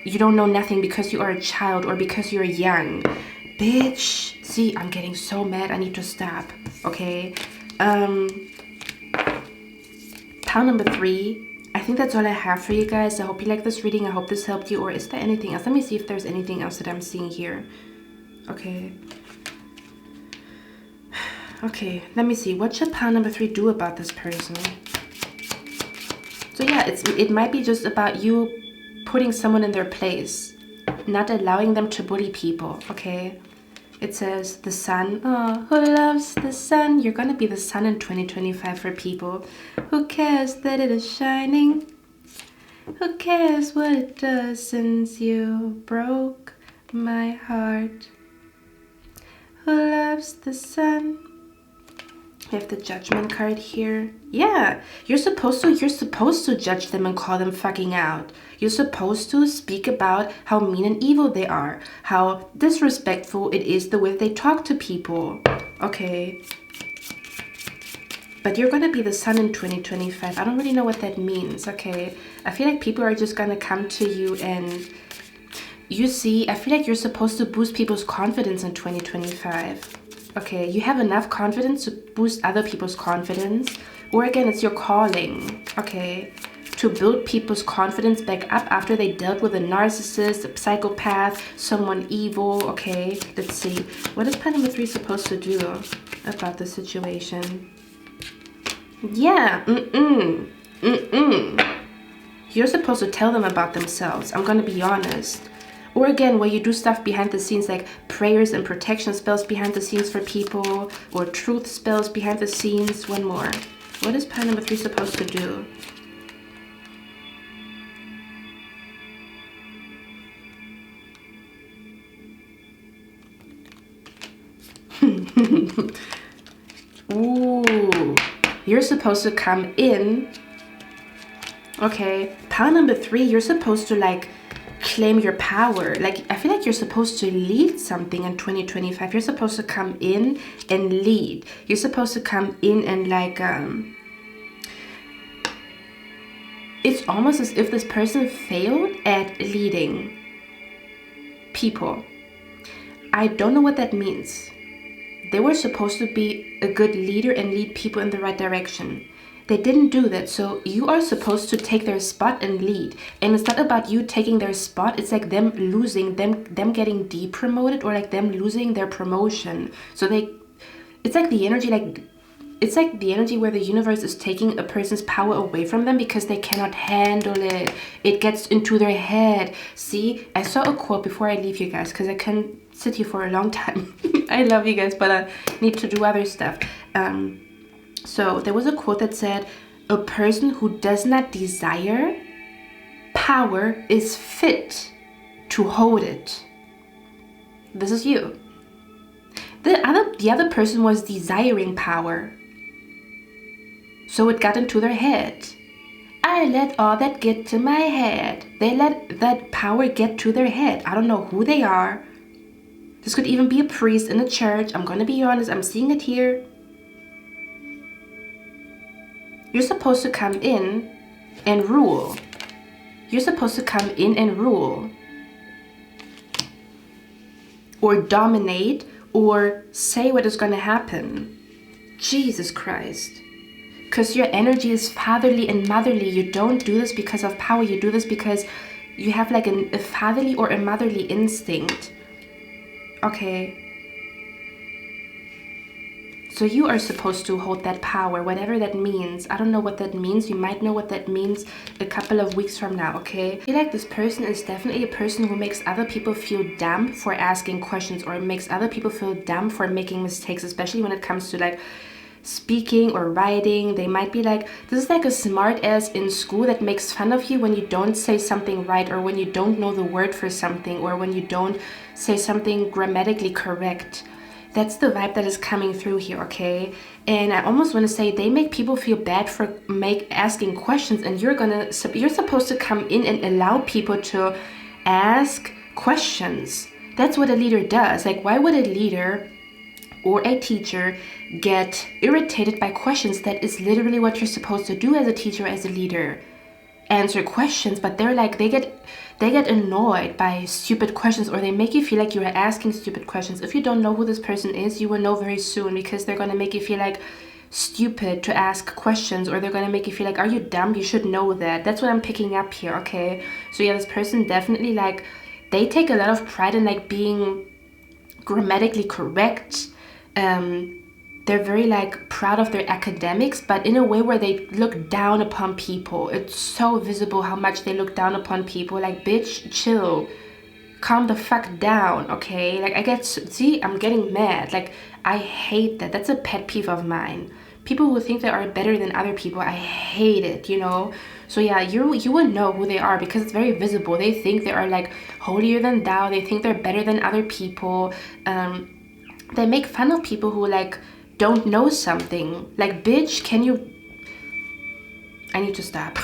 S1: you don't know nothing because you are a child or because you're young. Bitch. See, I'm getting so mad. I need to stop. Okay. Pile number 3. I think that's all I have for you guys. I hope you like this reading. I hope this helped you. Or is there anything else? Let me see if there's anything else that I'm seeing here. Okay. Okay, let me see. What should pile number 3 do about this person? So yeah, it might be just about you putting someone in their place, not allowing them to bully people, okay? It says the sun. Oh, who loves the sun? You're gonna be the sun in 2025 for people. Who cares that it is shining? Who cares what it does since you broke my heart? Who loves the sun? We have the judgment card here. Yeah, you're supposed to judge them and call them fucking out. You're supposed to speak about how mean and evil they are, how disrespectful it is the way they talk to people. Okay. But you're gonna be the sun in 2025. I don't really know what that means, okay? I feel like people are just gonna come to you and you see, I feel like you're supposed to boost people's confidence in 2025. Okay, you have enough confidence to boost other people's confidence. Or again, it's your calling, okay, to build people's confidence back up after they dealt with a narcissist, a psychopath, someone evil, okay? Let's see. What is pile number 3 supposed to do about the situation? Yeah, You're supposed to tell them about themselves. I'm gonna be honest. Or again, where you do stuff behind the scenes, like prayers and protection spells behind the scenes for people, or truth spells behind the scenes. One more. What is pile number 3 supposed to do? Ooh, you're supposed to come in. Okay, pile number 3, you're supposed to like claim your power. Like, I feel like you're supposed to lead something in 2025. You're supposed to come in and lead. You're supposed to come in and like it's almost as if this person failed at leading people. I don't know what that means. They were supposed to be a good leader and lead people in the right direction. They didn't do that, so you are supposed to take their spot and lead. And it's not about you taking their spot, it's like them losing, them getting depromoted, or like them losing their promotion. So it's like the energy, where the universe is taking a person's power away from them because they cannot handle it. It gets into their head. See, I saw a quote before I leave you guys, because I can sit here for a long time. I love you guys, but I need to do other stuff. So there was a quote that said, a person who does not desire power is fit to hold it. This is you. The other person was desiring power. So it got into their head. I let all that get to my head. They let that power get to their head. I don't know who they are. This could even be a priest in a church. I'm going to be honest. I'm seeing it here. You're supposed to come in and rule. You're supposed to come in and rule. Or dominate, or say what is going to happen. Jesus Christ. Because your energy is fatherly and motherly. You don't do this because of power. You do this because you have like a fatherly or a motherly instinct. Okay. So you are supposed to hold that power, whatever that means. I don't know what that means. You might know what that means a couple of weeks from now, okay? I feel like this person is definitely a person who makes other people feel dumb for asking questions, or makes other people feel dumb for making mistakes, especially when it comes to like speaking or writing. They might be like, this is like a smart ass in school that makes fun of you when you don't say something right, or when you don't know the word for something, or when you don't say something grammatically correct. That's the vibe that is coming through here, okay? And I almost want to say they make people feel bad for asking questions, and you're supposed to come in and allow people to ask questions. That's what a leader does. Like, why would a leader or a teacher get irritated by questions? That is literally what you're supposed to do as a teacher, as a leader. Answer questions, but they're like, they get annoyed by stupid questions, or they make you feel like you are asking stupid questions. If you don't know who this person is, you will know very soon, because they're going to make you feel like stupid to ask questions, or they're going to make you feel like, are you dumb? You should know that. That's what I'm picking up here. Okay, so yeah, this person definitely, like, they take a lot of pride in like being grammatically correct. They're very like proud of their academics, but in a way where they look down upon people. It's so visible how much they look down upon people. Like, bitch, chill, calm the fuck down, okay? Like, I'm getting mad. Like, I hate that. That's a pet peeve of mine. People who think they are better than other people, I hate it, you know? So yeah, you will know who they are, because it's very visible. They think they are like holier than thou. They think they're better than other people. They make fun of people who like don't know something. Like, bitch, I need to stop.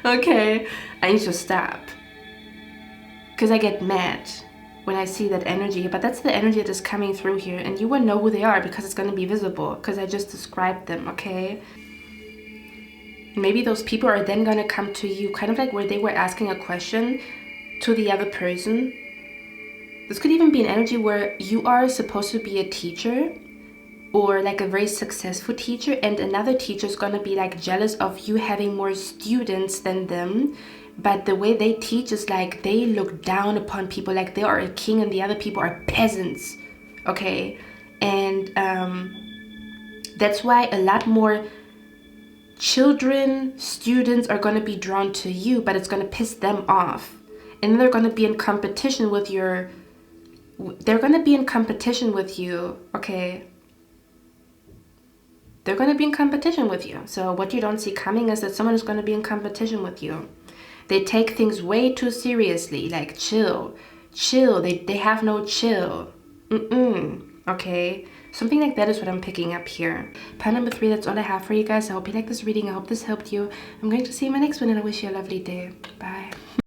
S1: Okay, I need to stop, because I get mad when I see that energy. But that's the energy that is coming through here, and you will know who they are because it's going to be visible, because I just described them. Okay, maybe those people are then going to come to you, kind of like where they were asking a question to the other person. This could even be an energy where you are supposed to be a teacher, or like a very successful teacher, and another teacher is going to be like jealous of you having more students than them. But the way they teach is like they look down upon people, like they are a king and the other people are peasants. Okay, and that's why a lot more students are going to be drawn to you, but it's going to piss them off, and then they're going to be in competition with you. Okay, they're going to be in competition with you. So what you don't see coming is that someone is going to be in competition with you. They take things way too seriously. Like, chill. They have no chill. Okay, something like that is what I'm picking up here. Pile number 3, that's all I have for you guys. I hope you like this reading. I hope this helped you. I'm going to see you in my next one, and I wish you a lovely day. Bye.